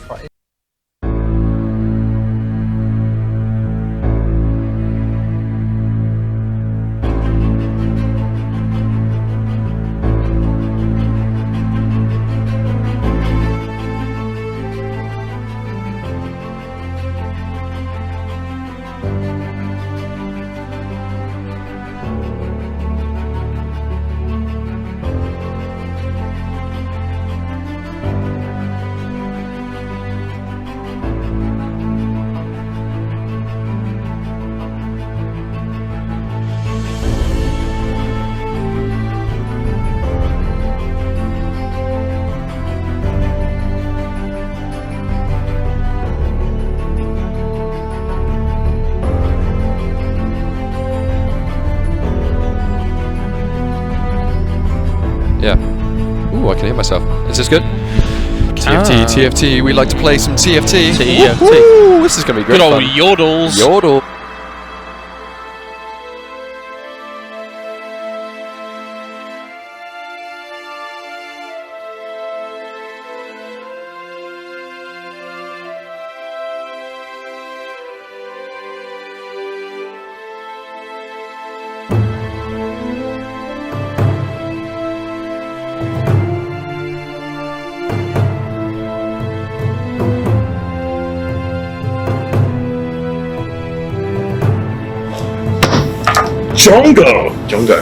Yeah. Ooh, I can hear myself. Is this good? TFT, TFT. We like to play some TFT. TFT. Woohoo! This is gonna be great. Good old fun. yodels. Yodel. Jongo! Jongo.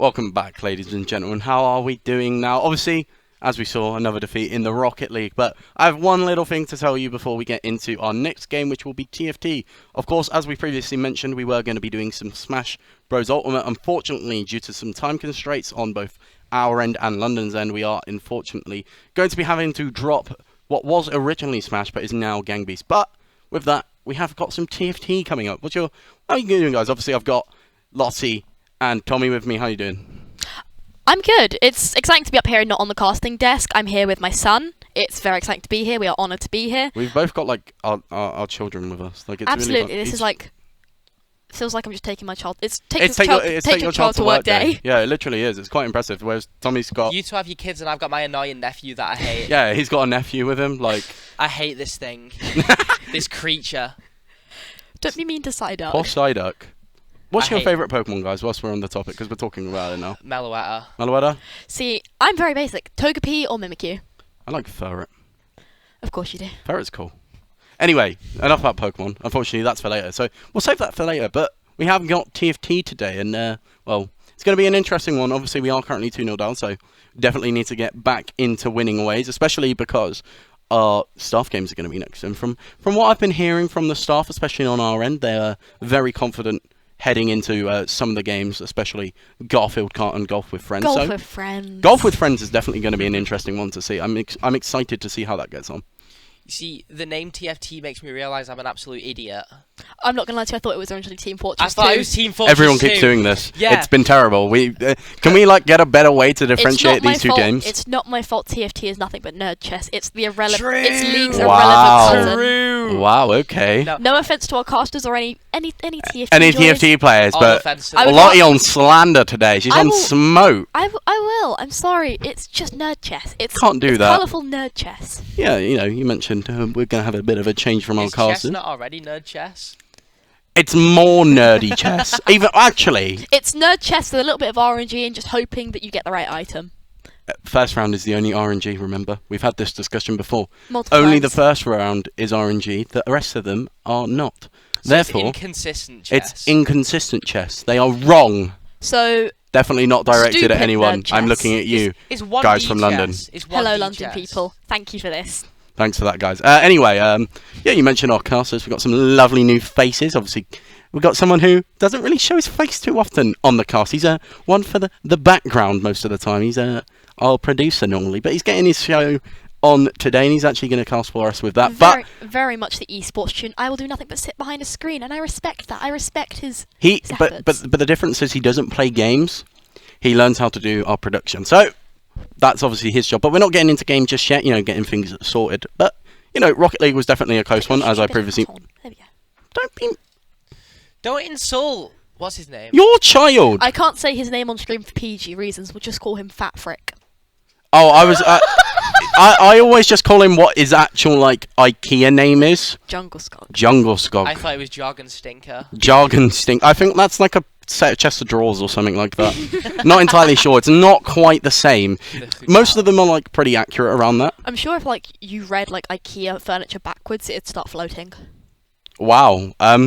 Welcome back, ladies and gentlemen. How are we doing now? Obviously, as we saw, another defeat in the Rocket League. But I have one little thing to tell you before we get into our next game, which will be TFT. Of course, as we previously mentioned, we were going to be doing some Smash Bros. Ultimate. Unfortunately, due to some time constraints on both our end and London's end, we are unfortunately going to be having to drop what was originally Smash, but is now Gang Beasts. But with that, we have got some TFT coming up. How are you doing, guys? Obviously, I've got Lottie and Tommy with me. How you doing? I'm good. It's exciting to be up here and not on the casting desk. I'm here with my son. It's very exciting to be here. We are honoured to be here. We've both got like our children with us. Like it's Absolutely, really this is like feels like I'm just taking my child. It's take your child to work day. Yeah, it literally is. It's quite impressive. Whereas Tommy's got. You two have your kids, and I've got my annoying nephew that I hate. Yeah, he's got a nephew with him. Like I hate this thing, this creature. Don't be mean to Psyduck. Poor Psyduck. What's your favourite Pokemon, guys, whilst we're on the topic? Because we're talking about it now. Meloetta. Meloetta? See, I'm very basic. Togepi or Mimikyu? I like Ferret. Of course you do. Ferret's cool. Anyway, enough about Pokemon. Unfortunately, that's for later. So we'll save that for later. But we have got TFT today. And, well, it's going to be an interesting one. Obviously, we are currently 2-0 down. So definitely need to get back into winning ways. Especially because our staff games are going to be next. And from what I've been hearing from the staff, especially on our end, they're very confident heading into some of the games, especially Garfield Kart and Golf with Friends. Golf with Friends. Golf with Friends is definitely going to be an interesting one to see. I'm excited to see how that gets on. You see, the name TFT makes me realise I'm an absolute idiot. I'm not going to lie to you, I thought it was originally Team Fortress 2. I thought it was Team Fortress Everyone 2. keeps doing this. Yeah. It's been terrible. Can we like get a better way to differentiate these two games? It's not my fault TFT is nothing but nerd chess. It's the irrelevant. It's League's Wow. irrelevant cousin. Wow, okay. No offense to our casters or any TFT Any joiners. TFT players, All but offensive. Lottie on slander today. She's on smoke. I will. I'm sorry. It's just nerd chess. It's Can't do that. Colourful nerd chess. Yeah, you mentioned we're going to have a bit of a change from our Is chess casting. not already nerd chess? It's more nerdy chess. Even actually, It's nerd chess with a little bit of RNG and just hoping that you get the right item. first round is the only RNG, remember? We've had this discussion before. Multiple Only times. the first round is RNG, the rest of them are not. So Therefore, it's inconsistent chess. it's inconsistent chess. They are wrong. So Definitely not directed stupid at anyone. nerd I'm chess. looking at you, It's 1D guys from chess. London. It's 1D hello, London chess. people. Thank you for this. Thanks for that, guys. Anyway, yeah, you mentioned our casters. We've got some lovely new faces. Obviously, we've got someone who doesn't really show his face too often on the cast. He's one for the background most of the time. He's our producer normally, but he's getting his show on today, and he's actually going to cast for us with that. Very much the esports tune. I will do nothing but sit behind a screen, and I respect that. I respect his But efforts. the difference is he doesn't play games. He learns how to do our production. So that's obviously his job. But we're not getting into games just yet. Getting things sorted. But Rocket League was definitely a close one, as I previously. Don't insult. What's his name? Your child. I can't say his name on stream for PG reasons. We'll just call him Fat Frick. Oh, I was. I always just call him what his actual IKEA name is. Jungle Skog. Jungle Skog. I thought it was Jargon Stinker. Jargon Stink. I think that's like a set of chest of drawers or something like that. Not entirely sure. It's not quite the same. Most of them are pretty accurate around that. I'm sure if you read IKEA furniture backwards, it'd start floating. Wow. I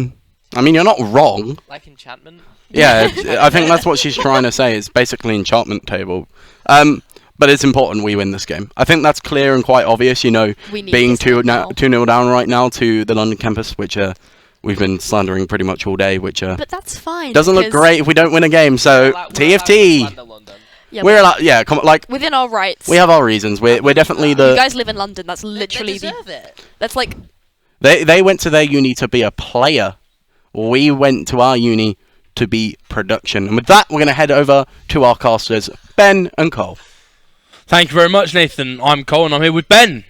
mean, you're not wrong. Like enchantment. Yeah, I think that's what she's trying to say. It's basically enchantment table. But it's important we win this game. I think that's clear and quite obvious. We need being this game 2-0 down right now to the London campus, which we've been slandering pretty much all day, which But that's fine. doesn't look great if we don't win a game. So TFT, Yeah, we're allowed. Yeah, come on, within our rights. we have our reasons. We're definitely You the. guys live in London. That's literally They deserve it. That's They went to their uni to be a player. We went to our uni to be production. And with that, we're going to head over to our casters, Ben and Cole. Thank you very much, Nathan. I'm Cole, and I'm here with Ben.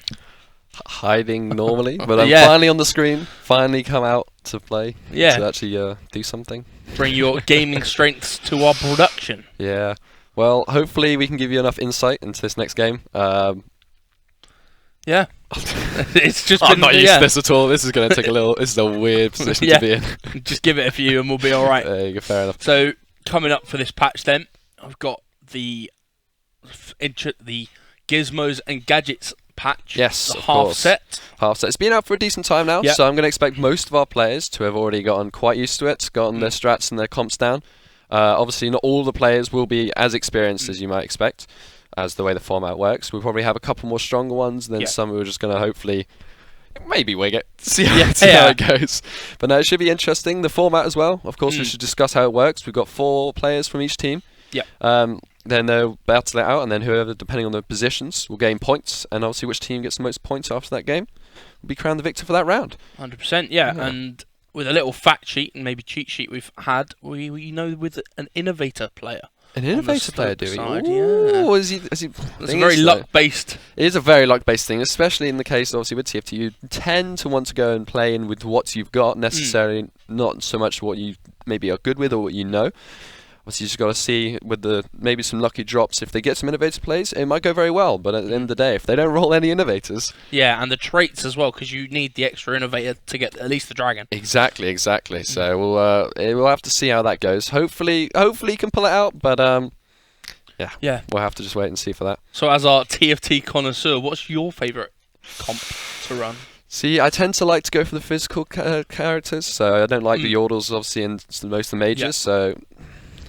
Hiding normally, but I'm Yeah. finally on the screen. Finally come out to play. Yeah. To actually do something. Bring your gaming strengths to our production. Yeah. Well, hopefully we can give you enough insight into this next game. Yeah. It's just I'm been, not used to this at all. This is going to take a little. This is a weird position to be in. Just give it a few and we'll be alright. There you go, fair enough. So, coming up for this patch then, I've got the Gizmos and Gadgets patch. Yes, the of half course. set. Half set. It's been out for a decent time now, Yep. so I'm going to expect most of our players to have already gotten quite used to it, gotten their strats and their comps down. Obviously, not all the players will be as experienced as you might expect, as the way the format works. We'll probably have a couple more stronger ones, and then some who are just going to hopefully maybe wing it, see how it goes. But no, it should be interesting. The format as well. Of course, we should discuss how it works. We've got 4 players from each team. Then they'll battle it out, and then whoever, depending on the positions, will gain points. And obviously, which team gets the most points after that game will be crowned the victor for that round. 100%, yeah. And with a little fact sheet and maybe cheat sheet we've had, we know with an innovator player. An innovator player, do we? Side, Ooh, is he? It's a very luck-based. It is a very luck-based thing, especially in the case, obviously, with TFT. You tend to want to go and play in with what you've got, necessarily not so much what you maybe are good with or what you know. Obviously, you just got to see with the maybe some lucky drops. If they get some innovator plays, it might go very well. But at the end of the day, if they don't roll any innovators, yeah, and the traits as well, because you need the extra innovator to get at least the dragon. Exactly. So we'll have to see how that goes. Hopefully, he can pull it out. But yeah, we'll have to just wait and see for that. So, as our TFT connoisseur, what's your favourite comp to run? See, I tend to like to go for the physical characters. So I don't like the Yordles, obviously, in most of the majors. So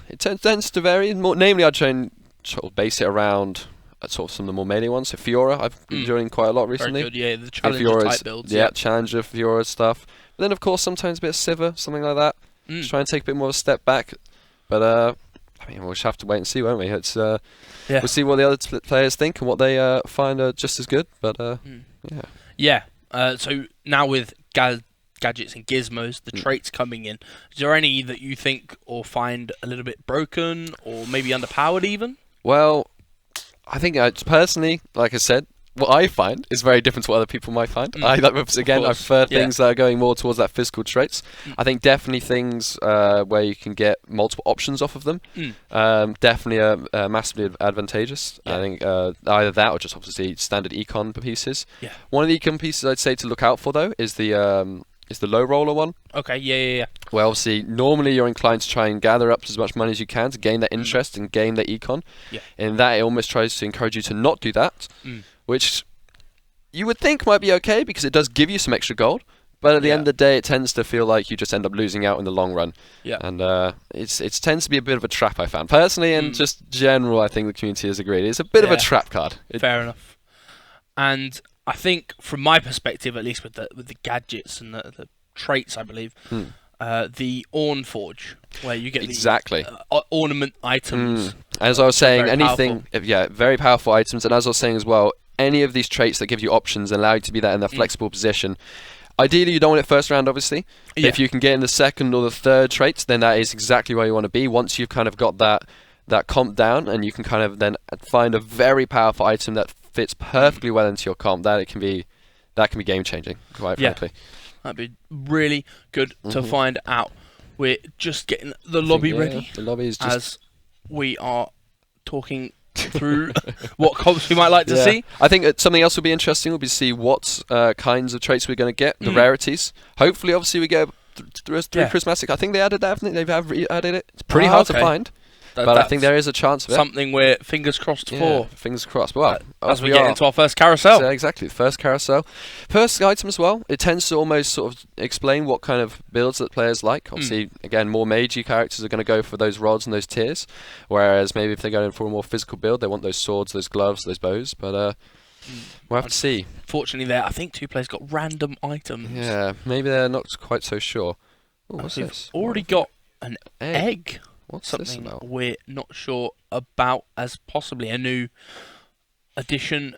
it tends to vary. Namely, I'd try and sort of base it around sort of some of the more melee ones. So Fiora, I've been enjoying quite a lot recently. Very good, yeah, the Challenger type builds. Yeah, Challenger, Fiora stuff. But then, of course, sometimes a bit of Sivir, something like that. Just try and take a bit more of a step back. But, I mean, we'll just have to wait and see, won't we? It's we'll see what the other players think and what they find are just as good. But, yeah. So now with gadgets and gizmos, the traits coming in, is there any that you think or find a little bit broken or maybe underpowered even? Well, I think personally, like I said, what I find is very different to what other people might find. I prefer things that are going more towards that physical traits. I think definitely things where you can get multiple options off of them, definitely are massively advantageous. I think either that or just obviously standard econ pieces. One of the econ pieces I'd say to look out for though is the low roller one. Okay, yeah. Well, obviously, normally you're inclined to try and gather up as much money as you can to gain that interest and gain that econ. In that, it almost tries to encourage you to not do that, which you would think might be okay because it does give you some extra gold. But at the end of the day, it tends to feel like you just end up losing out in the long run. And it tends to be a bit of a trap, I found. Personally, and just general, I think the community has agreed. It's a bit of a trap card. Fair enough. And I think, from my perspective, at least with the gadgets and the traits, I believe, the Orn Forge, where you get the ornament items. As I was saying, very powerful items. And as I was saying as well, any of these traits that give you options and allow you to be that in that flexible position. Ideally, you don't want it first round, obviously. If you can get in the second or the third traits, then that is exactly where you want to be. Once you've kind of got that comp down, and you can kind of then find a very powerful item that fits perfectly well into your comp, that can be game changing, quite frankly. That'd be really good to find out. We're just getting the lobby ready. The lobby is just as we are talking through what comps we might like to see. I think something else will be interesting will be to see what kinds of traits we're going to get, the rarities. Hopefully, obviously, we go through Prismatic. I think they added that, haven't they? They've added it. It's pretty hard to find. But I think there is a chance of it. Something we're fingers crossed for. Fingers crossed. Well, as we get into our first carousel. Exactly, the first carousel. First item as well, it tends to almost sort of explain what kind of builds that players like. Obviously, again, more magey characters are going to go for those rods and those tiers, whereas maybe if they're going for a more physical build, they want those swords, those gloves, those bows. But we'll have to see. Fortunately, I think 2 players got random items. Yeah, maybe they're not quite so sure. Ooh, what's this? Already got an egg. What's something this about? We're not sure about, as possibly a new addition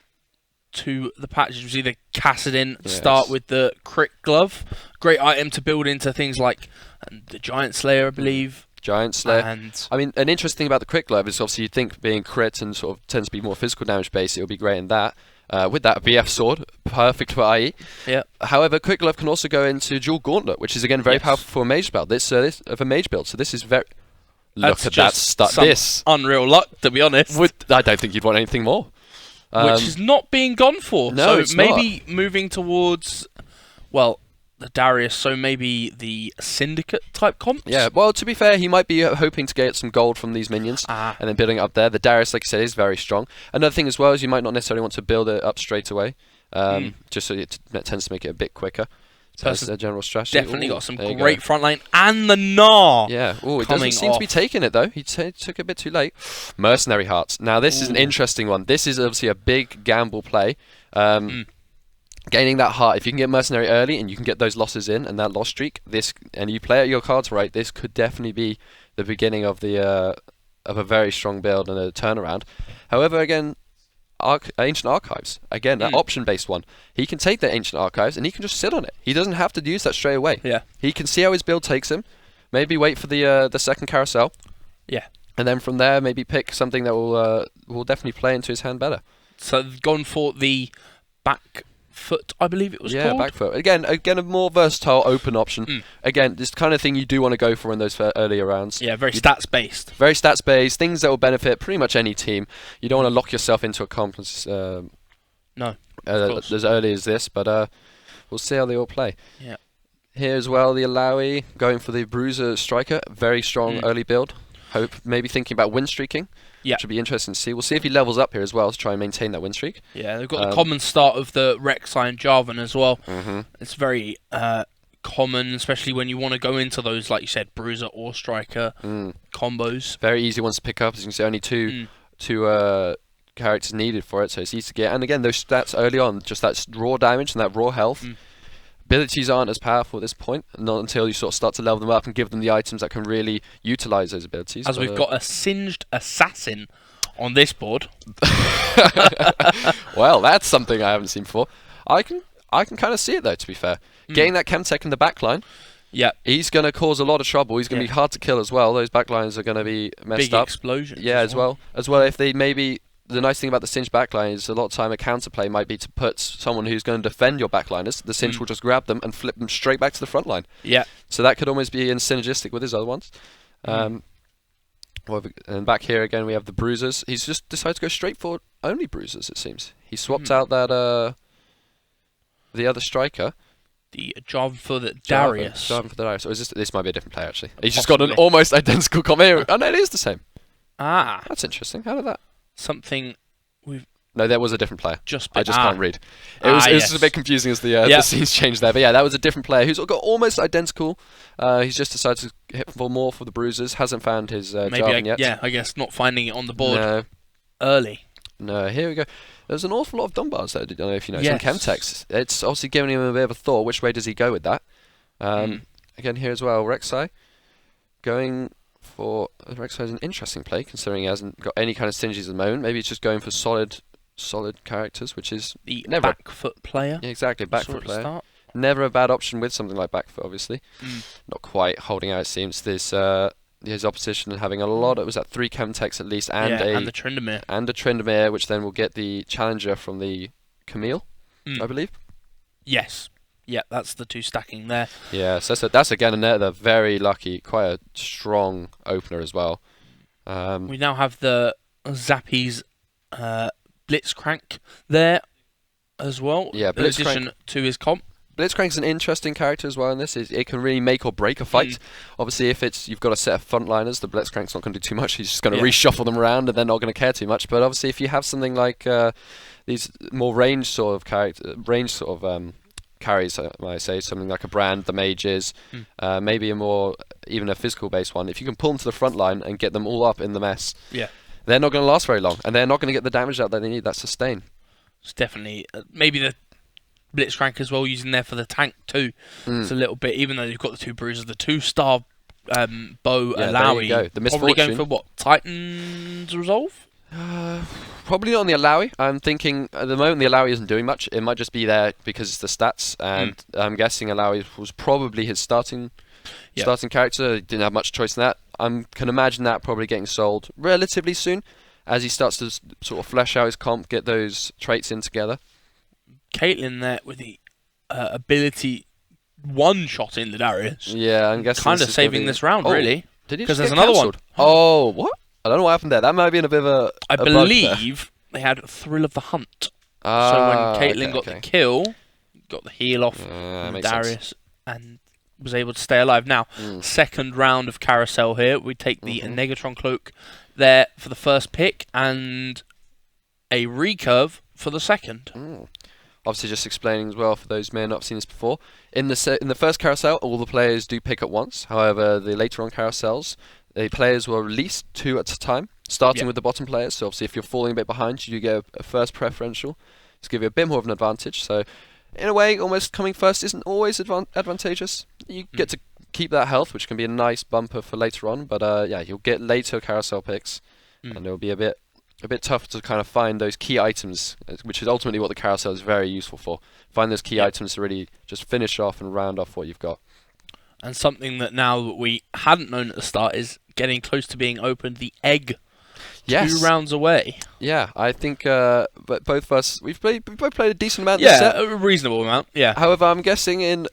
to the patch. You see the Cassidin start with the crit glove. Great item to build into things like the Giant Slayer, I believe. Giant Slayer. I mean, an interesting thing about the crit glove is obviously you think being crit and sort of tends to be more physical damage based, it would be great in that. With that BF sword, perfect for IE. However, Quick Glove can also go into Dual Gauntlet, which is again very powerful for a mage build. This of a mage build, so this is very. Look at that stuff. This unreal luck, to be honest. I don't think you'd want anything more. Which is not being gone for. No, so it's maybe moving towards, well, the Darius. So maybe the Syndicate type comps. Yeah. Well, to be fair, he might be hoping to get some gold from these minions and then building it up there. The Darius, like I said, is very strong. Another thing as well is you might not necessarily want to build it up straight away, just so it tends to make it a bit quicker. So that's their general strategy. Definitely Ooh, got some there you great go. front line. And the Gnar. Yeah. Oh, it coming doesn't seem to be off. taking it though. He took a bit too late. Mercenary Hearts. Now this is an interesting one. This is obviously a big gamble play. Gaining that heart, if you can get Mercenary early and you can get those losses in and that loss streak, and you play out your cards right, this could definitely be the beginning of the of a very strong build and a turnaround. However, again, Ancient Archives, again, that option-based one. He can take the Ancient Archives and he can just sit on it. He doesn't have to use that straight away. Yeah. He can see how his build takes him. Maybe wait for the second carousel. Yeah. And then from there, maybe pick something that will definitely play into his hand better. So they've gone for the back foot, I believe it was called. Yeah, back foot. Again, a more versatile, open option. Again, this kind of thing you do want to go for in those earlier rounds. Yeah, very stats-based. Very stats-based, things that will benefit pretty much any team. You don't want to lock yourself into a conference no, as early as this, but we'll see how they all play. Yeah. Here as well, the Alawi going for the Bruiser Striker. Very strong early build. Maybe thinking about win streaking. Yeah. Which would be interesting to see. We'll see if he levels up here as well to try and maintain that win streak. Yeah, they've got the common start of the Rek'Sai and Jarvan as well. Mm-hmm. It's very common, especially when you want to go into those, like you said, Bruiser or Striker combos. Very easy ones to pick up. As you can see, only two characters needed for it, so it's easy to get. And again, those stats early on, just that raw damage and that raw health. Abilities aren't as powerful at this point, not until you sort of start to level them up and give them the items that can really utilize those abilities. As we've got a Singed Assassin on this board. Well, that's something I haven't seen before. I can kind of see it though, to be fair. Getting that Chemtech in the backline, he's going to cause a lot of trouble. He's going to be hard to kill as well. Those backlines are going to be messed up. Big explosions. Yeah, as well. If they maybe... The nice thing about the Singed backline is a lot of time a counterplay might be to put someone who's going to defend your backliners. The Singed will just grab them and flip them straight back to the front line. Yeah. So that could almost be synergistic with his other ones. And back here again we have the Bruisers. He's just decided to go straight for only Bruisers, it seems. He swapped out that the other striker. The Jarvan for the Darius. Jarvan for the Darius. Or is this might be a different player actually. He's just got an almost identical comp here. Oh no, it is the same. Ah. That's interesting. How did that? Something we've... No, that was a different player. I just can't read. It was just a bit confusing as the scenes changed there. But yeah, that was a different player who's got almost identical. He's just decided to hit for more for the Bruisers. Hasn't found his Jarvan yet. Yeah, I guess not finding it on the board early. No, here we go. There's an awful lot of Dunbars there. I don't know if you know. Some Chemtechs. It's obviously giving him a bit of a thought. Which way does he go with that? Again, here as well, Rek'Sai going for... Rek'Sai is an interesting play, considering he hasn't got any kind of synergies at the moment. Maybe he's just going for solid characters, which is the never back foot player. Yeah, exactly, back foot player. Never a bad option with something like back foot, obviously. Not quite holding out, it seems. This his opposition having a lot. It was at 3 Chemtechs at least, and and the Tryndamere. And a Tryndamere, which then will get the challenger from the Camille, I believe. Yes. Yeah, that's the 2 stacking there. Yeah, so that's again another very lucky, quite a strong opener as well. We now have the Zappies Blitzcrank there as well. Yeah, in addition to his comp. Blitzcrank's an interesting character as well in this. It can really make or break a fight. Obviously, if you've got a set of frontliners, the Blitzcrank's not going to do too much. He's just going to reshuffle them around and they're not going to care too much. But obviously, if you have something like these more range sort of carries, I might say, something like a Brand, the Mages, maybe even a physical based one. If you can pull them to the front line and get them all up in the mess, they're not going to last very long, and they're not going to get the damage out that they need. That sustain. It's definitely maybe the Blitzcrank as well, using there for the tank too. It's a little bit, even though you've got the 2 Bruisers, the 2-star bow Alawi. There you go. The Probably going for what? Titan's Resolve? Probably not on the Alawi. I'm thinking at the moment the Alawi isn't doing much. It might just be there because it's the stats, and I'm guessing Alawi was probably his starting character. He didn't have much choice in that. I can imagine that probably getting sold relatively soon as he starts to sort of flesh out his comp, get those traits in together. Caitlyn there with the ability one-shot in the Darius. Yeah, I'm guessing kind of saving this round, really. Did he? Because there's another one. Oh, what? I don't know what happened there. That might have been a bit of a... I believe they had Thrill of the Hunt. So when Caitlyn got the kill, got the heal off Darius and was able to stay alive. Now, second round of Carousel here. We take the Negatron Cloak there for the first pick and a recurve for the second. Obviously, just explaining as well for those who may have not seen this before. In the first carousel, all the players do pick at once. However, the later on carousels, the players will release 2 at a time, starting with the bottom players. So obviously, if you're falling a bit behind, you get a first preferential to give you a bit more of an advantage. So in a way, almost coming first isn't always advantageous. You get to keep that health, which can be a nice bumper for later on. But yeah, you'll get later carousel picks, and it'll be a bit tough to kind of find those key items, which is ultimately what the carousel is very useful for. Find those key items to really just finish off and round off what you've got. And something that now that we hadn't known at the start is getting close to being opened, the egg. Yes. 2 rounds away. Yeah, I think but both of us, we both played a decent amount Yeah, this set. a reasonable amount, yeah. However, I'm guessing in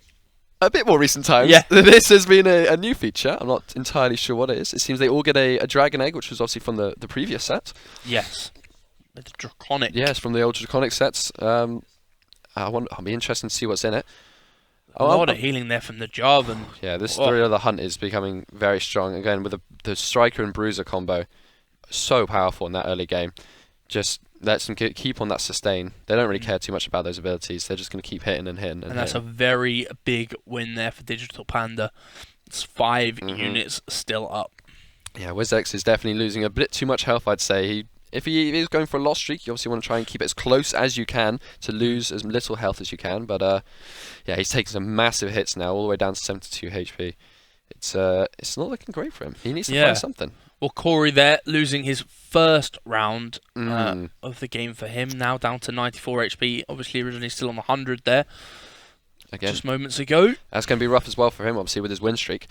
a bit more recent times, Yeah. this has been a new feature. I'm not entirely sure what it is. It seems they all get a dragon egg, which was obviously from the previous set. Yes. The draconic. Yes, from the old draconic sets. I'll be interested to see what's in it. A lot of healing there from the job. And yeah, this three-other hunt is becoming very strong. Again, with the striker and bruiser combo, so powerful in that early game. Just lets them keep on that sustain. They don't really care too much about those abilities. They're just going to keep hitting and hitting. And that's a very big win there for Digital Panda. It's 5 units still up. Yeah, WizX is definitely losing a bit too much health, I'd say. If he is going for a loss streak, you obviously want to try and keep it as close as you can to lose as little health as you can. But yeah, he's taking some massive hits now, all the way down to 72 HP. It's not looking great for him. He needs to find something. Well, Corey there, losing his first round of the game for him, now down to 94 HP. Obviously, originally still on the 100 there. Again, just moments ago. That's going to be rough as well for him, obviously, with his win streak.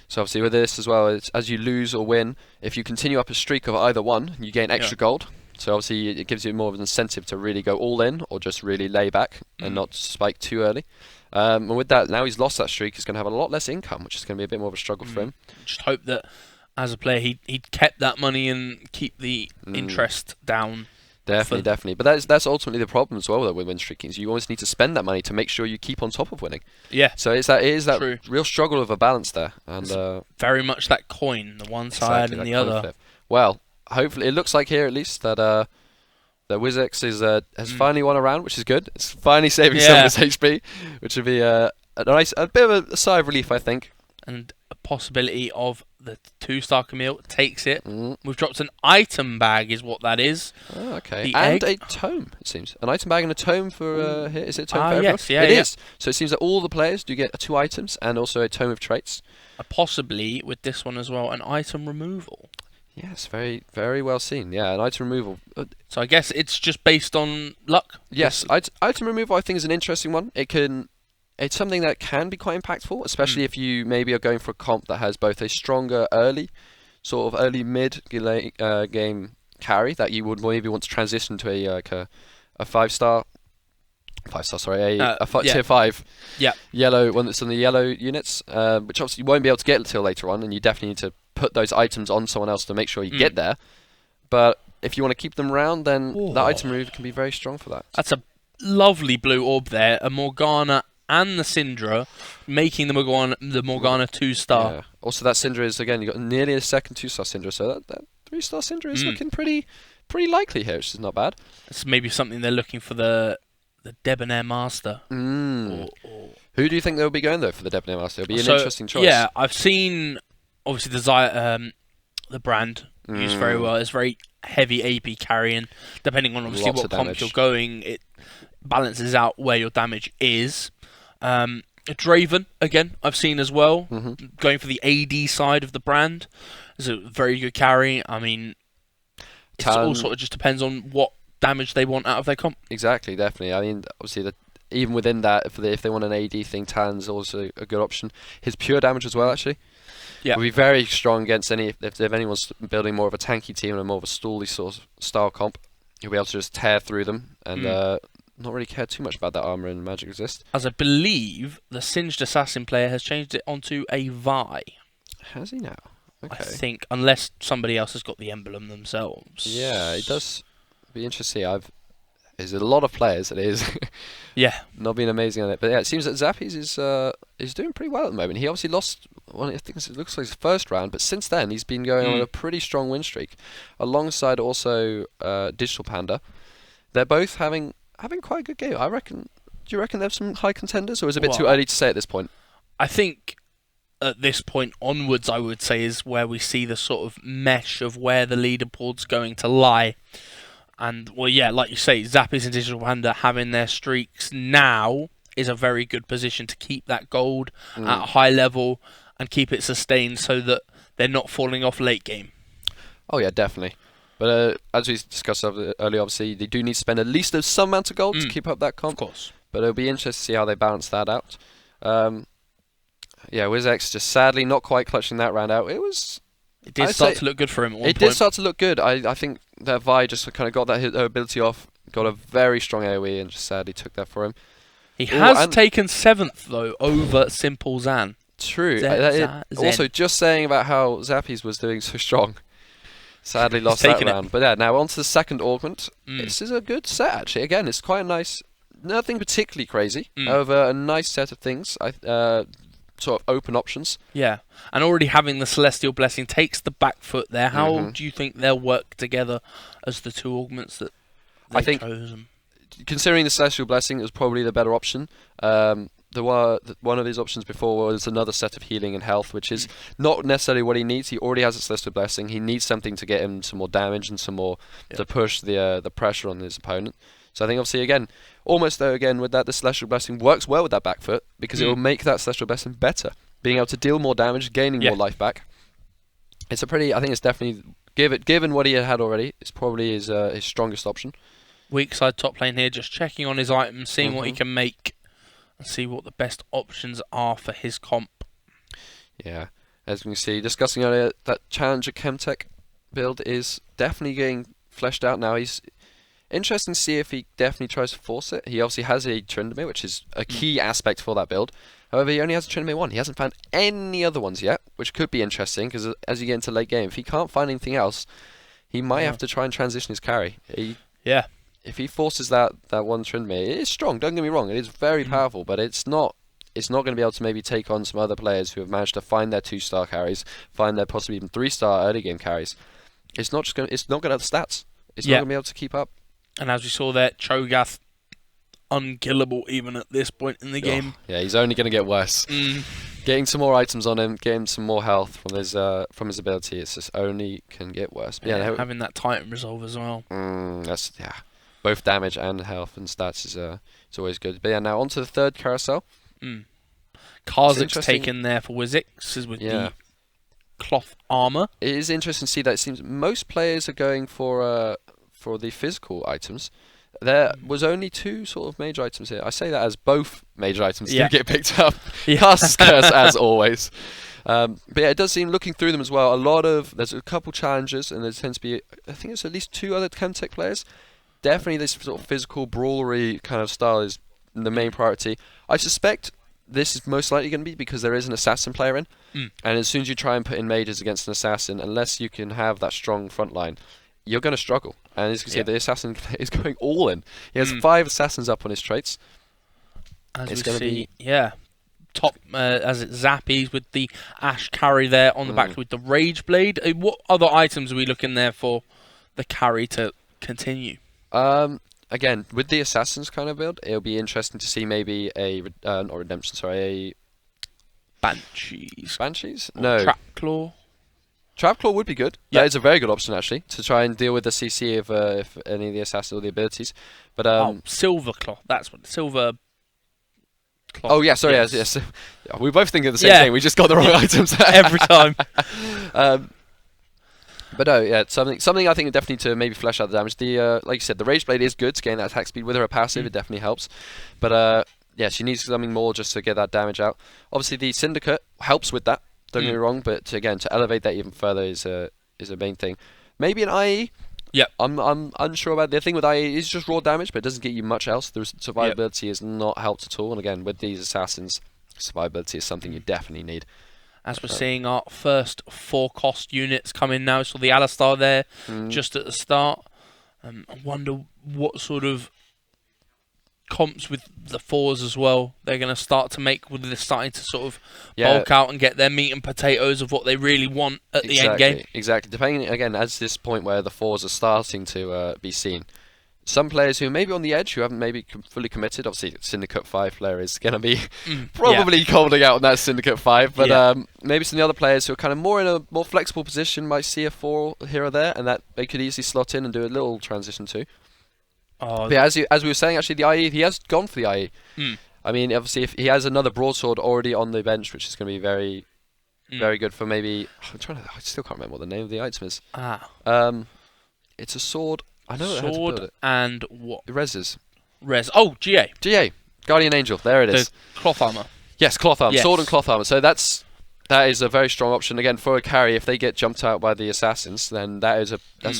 So obviously with this as well, it's, as you lose or win, if you continue up a streak of either one, you gain extra gold. So obviously it gives you more of an incentive to really go all in or just really lay back and not spike too early. And with that, now he's lost that streak, he's going to have a lot less income, which is going to be a bit more of a struggle for him. Just hope that as a player he'd kept that money and keep the interest down. Definitely. But that's ultimately the problem as well though, with win streakings. You always need to spend that money to make sure you keep on top of winning. Yeah. So it is that real struggle of a balance there. And very much that coin, the one side and the other. Flip. Well, hopefully it looks like here at least that that WizX has finally won a round, which is good. It's finally saving some of his HP, which would be a bit of a sigh of relief, I think. And a possibility of the 2-star Camille takes it. We've dropped an item bag, is what that is. Oh, okay. The and egg. a tome, it seems. An item bag and a tome for here. Is it a tome for everyone? Yes, yeah, it is. So it seems that all the players do get 2 items and also a tome of traits. Possibly with this one as well, an item removal. Yes, very, very well seen. Yeah, an item removal. So I guess it's just based on luck. Yes, item removal I think is an interesting one. It's something that can be quite impactful, especially if you maybe are going for a comp that has both a stronger early mid game carry that you would maybe want to transition to a 5-star. Tier 5 yellow one that's on the yellow units, which obviously you won't be able to get until later on, and you definitely need to put those items on someone else to make sure you get there. But if you want to keep them round, then that item removal can be very strong for that. That's a lovely blue orb there, a Morgana and the Syndra, making the Morgana 2-star. Yeah. Also, that Syndra is, again, you got nearly a second 2-star Syndra, so that 3-star Syndra is looking pretty likely here, which is not bad. It's maybe something they're looking for the Debonair Master. Who do you think they'll be going though for the Debonair Master? It'll be an interesting choice. Yeah, I've seen obviously the brand used very well. It's very heavy AP carrying. Depending on obviously what comp you're going, it balances out where your damage is. Draven again, I've seen as well, going for the AD side of the brand. It's a very good carry. I mean, it all sort of just depends on what damage they want out of their comp. Exactly, definitely. I mean, obviously, even within that, if they want an AD thing, Tan's also a good option. His pure damage as well, actually. Yeah. Will be very strong against if anyone's building more of a tanky team and more of a stally sort of style comp. He'll be able to just tear through them and not really care too much about that armor in Magic Resist. As I believe the Singed Assassin player has changed it onto a Vi. Has he now? Okay. I think, unless somebody else has got the emblem themselves. Yeah, it does be interesting. There's a lot of players that is not being amazing on it, but yeah, it seems that Zappies is doing pretty well at the moment. He obviously lost one. I think it looks like his first round, but since then he's been going on a pretty strong win streak, alongside also Digital Panda. They're both having having quite a good game. I reckon. Do you reckon they have some high contenders, or is it a bit Well, too early to say at this point? I think at this point onwards, I would say, is where we see the sort of mesh of where the leaderboard's going to lie. And, well, yeah, like you say, Zappies and Digital Panda having their streaks now is a very good position to keep that gold at a high level and keep it sustained so that they're not falling off late game. Oh yeah, definitely. But as we discussed earlier, obviously they do need to spend at least some amount of gold to keep up that comp. Of course. But it'll be interesting to see how they balance that out. Yeah, WizX just sadly not quite clutching that round out. It did start to look good for him at one point. It did start to look good. I think that Vi just kind of got that her ability off, got a very strong AoE, and just sadly took that for him. He has taken 7th, though, over Simple Zan. True. Zen. Also, just saying about how Zappies was doing so strong. Sadly lost that round. But yeah, now on to the second augment. This is a good set, actually. Again, it's quite a nice... Nothing particularly crazy. However, a nice set of things. Sort of open options. Yeah. And already having the Celestial Blessing takes the back foot there. How do you think they'll work together as the two augments that they've chosen? Considering the Celestial Blessing is probably the better option. One of his options before was another set of healing and health, which is not necessarily what he needs. He already has a Celestial Blessing. He needs something to get him some more damage and some more to push the pressure on his opponent. So I think obviously again, almost though again with that, the Celestial Blessing works well with that back foot because it will make that Celestial Blessing better, being able to deal more damage, gaining more life back. It's a pretty. I think it's definitely given what he had already, it's probably his strongest option. Weak side top lane here, just checking on his items, seeing what he can make, and see what the best options are for his comp. Yeah, as we can see, discussing earlier, that Challenger Chemtech build is definitely getting fleshed out now. He's interesting to see if he definitely tries to force it. He obviously has a Tryndamere, which is a key aspect for that build. However, he only has a Tryndamere 1. He hasn't found any other ones yet, which could be interesting, because as you get into late game, if he can't find anything else, he might have to try and transition his carry. If he forces that one Tryndamere, it is strong, don't get me wrong, it is very powerful, but it's not going to be able to maybe take on some other players who have managed to find their 2-star carries, find their possibly even 3-star early game carries. It's not going to have the stats. It's not going to be able to keep up. And as we saw there, Cho'Gath unkillable even at this point in the game. Yeah, he's only going to get worse. Getting some more items on him, getting some more health from his ability, it's just only can get worse. But yeah, having that Titan resolve as well. That's both damage and health and stats is it's always good. But yeah, now on to the third carousel. Karzik's taken there for Wizix is with the cloth armor. It is interesting to see that it seems most players are going for the physical items. There was only 2 sort of major items here. I say that as both major items do get picked up. Curse as always. But yeah, it does seem, looking through them as well, there's a couple challengers, and there tends to be, I think it's at least 2 other Chemtech players. Definitely this sort of physical brawlery kind of style is the main priority. I suspect this is most likely going to be because there is an assassin player in, and as soon as you try and put in mages against an assassin, unless you can have that strong front line, you're going to struggle. And as you can see, the assassin is going all in. He has 5 assassins up on his traits. As it's going to be top as it's Zappies with the Ash carry there on the back with the Rage Blade. What other items are we looking there for the carry to continue? Again, with the assassins kind of build, it'll be interesting to see maybe a Banshees. Banshees? Or No. Trapclaw. Trapclaw would be good. That is a very good option actually to try and deal with the CC of if any of the assassins or the abilities. But Silver Claw. That's what Silver. Claw. Oh yeah, sorry. Yes. We both think of the same thing. We just got the wrong items every time. But no, yeah, something I think definitely to maybe flesh out the damage. The like you said, the Rage Blade is good to gain that attack speed with her passive. It definitely helps. But yeah, she needs something more just to get that damage out. Obviously, the Syndicate helps with that. Don't get me wrong, but again, to elevate that even further is a main thing. Maybe an IE. Yep. I'm unsure about the thing with IE is just raw damage, but it doesn't get you much else. The survivability is not helped at all. And again, with these assassins, survivability is something you definitely need. As we're seeing our first 4 cost units come in now, so the Alistar there just at the start. I wonder what sort of comps with the 4s as well they're going to start to make with this starting to sort of bulk out and get their meat and potatoes of what they really want at the end game. Exactly. Depending, again, as this point where the 4s are starting to be seen, some players who may be on the edge, who haven't maybe fully committed. Obviously, Syndicate 5 player is going to be probably holding out on that Syndicate 5, but maybe some of the other players who are kind of more in a more flexible position might see a 4 here or there, and that they could easily slot in and do a little transition too. But yeah, as we were saying, actually, the IE, he has gone for the IE. I mean, obviously, if he has another broadsword already on the bench, which is going to be very good for maybe. I still can't remember what the name of the item is. It's a sword. I know how to build it. And what? Reses. Oh, GA. GA. Guardian Angel. There it is. The cloth armor. Yes, cloth armor. Yes. Sword and cloth armor. So that is a very strong option again for a carry. If they get jumped out by the assassins, then that's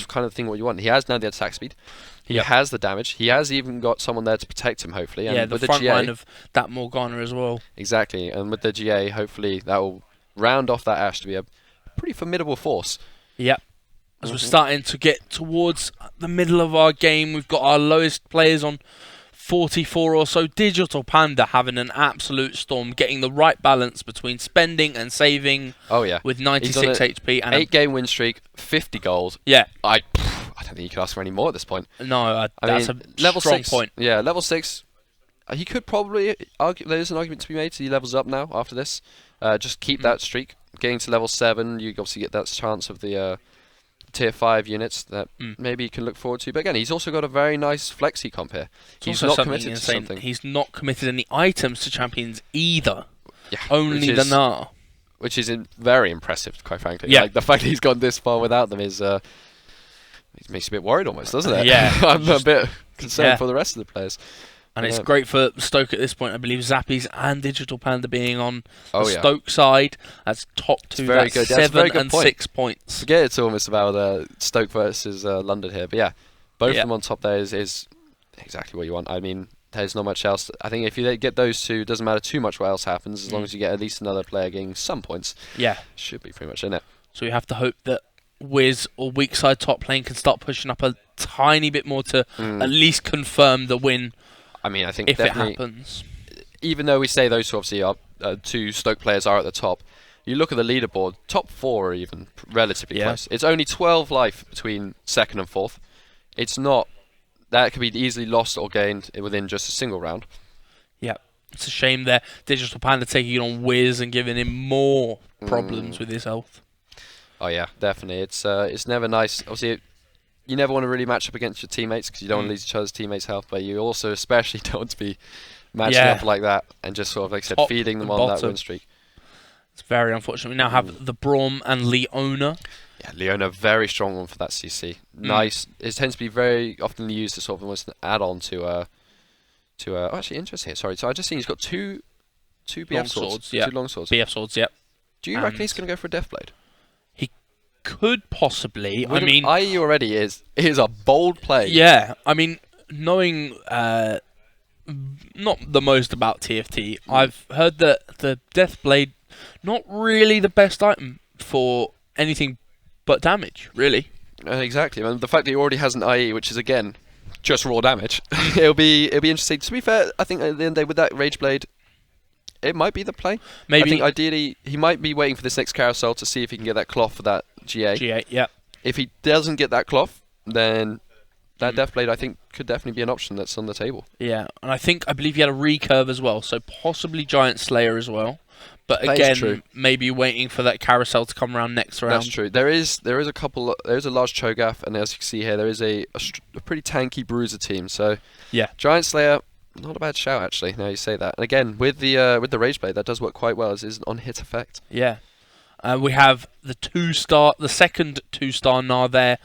kind of the thing what you want. He has now the attack speed. He has the damage. He has even got someone there to protect him, hopefully. And the with front GA, line of that Morgana as well. Exactly. And with the GA, hopefully that will round off that Ashe to be a pretty formidable force. Yep. As we're starting to get towards the middle of our game, we've got our lowest players on 44 or so. Digital Panda having an absolute storm, getting the right balance between spending and saving. Oh yeah, with 96 HP and 8-game win streak, 50 gold. Yeah, I don't think you could ask for any more at this point. No, that's mean, a level strong 6 point. Yeah, level 6. He could probably argue. There's an argument to be made. He levels up now after this. Just keep that streak. Getting to level 7, you obviously get that chance of the tier 5 units that maybe you can look forward to. But again, he's also got a very nice flexi comp here. He's not committed to something. He's not committed any items to champions either. Yeah, only the Gnar. Which is very impressive, quite frankly. Yeah. Like, the fact that he's gone this far without them is it makes you a bit worried almost, doesn't it? Yeah. I'm a bit concerned for the rest of the players. And it's great for Stoke at this point. I believe Zappies and Digital Panda being on the yeah. Stoke side. That's top 2. Very good. 7 and 6 points. Forget it's almost about Stoke versus London here. But yeah, both of them on top there is exactly what you want. I mean, there's not much else. I think if you get those two, it doesn't matter too much what else happens, as long as you get at least another player getting some points. Yeah. Should be pretty much in it. So we have to hope that Wiz or weak side top lane can start pushing up a tiny bit more to at least confirm the win. I mean, I think if it definitely, happens. Even though we say those two obviously are two Stoke players are at the top, you look at the leaderboard, top 4 are even relatively close. It's only 12 life between 2nd and 4th. It's not, that could be easily lost or gained within just a single round. Yeah, it's a shame there. Digital Panda taking it on Wiz and giving him more problems with his health. Oh yeah, definitely. It's never nice. Obviously, you never want to really match up against your teammates because you don't want to lose each other's teammates' health, but you also especially don't want to be matching up like that and just sort of, like I said, feeding them on that win streak. It's very unfortunate. We now have the Braum and Leona. Yeah, Leona, very strong one for that CC. Nice. It tends to be very often used as sort of almost an add-on to actually, interesting here. Sorry, so I just seen he's got two BF swords. Yeah. 2 long swords. BF swords, yep. Do you reckon he's going to go for a Deathblade? Could possibly. I mean, IE already is a bold play. Yeah, I mean, knowing not the most about TFT, I've heard that the Deathblade not really the best item for anything but damage, really. Exactly, and the fact that he already has an IE, which is again just raw damage, it'll be interesting. To be fair, I think at the end of the day with that Rageblade, it might be the play. Maybe. I think ideally he might be waiting for this next carousel to see if he can get that cloth for that GA. GA, yeah. If he doesn't get that cloth, then that Deathblade I think could definitely be an option that's on the table. Yeah, and I believe he had a recurve as well, so possibly Giant Slayer as well. But That is again, true. maybe waiting for that carousel to come around next round. That's true. There is a large Cho'Gath, and as you can see here, there is a pretty tanky Bruiser team. So yeah, Giant Slayer, not a bad shout actually. Now you say that, and again with the Rageblade, that does work quite well as is an on-hit effect. Yeah, we have the second 2-star Gnar there,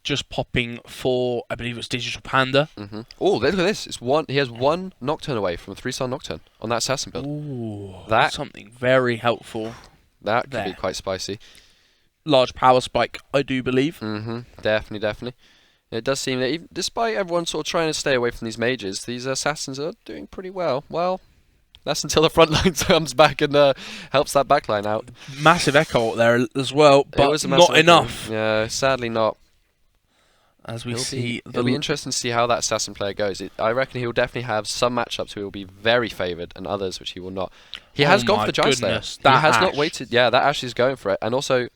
just popping for I believe it's Digital Panda. Oh, look at this! He has one Nocturne away from a 3-star Nocturne on that assassin build. Ooh, that's something very helpful. That could be quite spicy. Large power spike, I do believe. Definitely. It does seem that despite everyone sort of trying to stay away from these mages, these assassins are doing pretty well. Well, that's until the front line comes back and helps that back line out. Massive echo up there as well, but not enough. Yeah, sadly not. As we see, it'll be interesting to see how that assassin player goes. I reckon he'll definitely have some matchups where he'll be very favoured and others which he will not. He has gone for the Giant Slayer. He has not waited. Yeah, that Ashe is going for it. And also,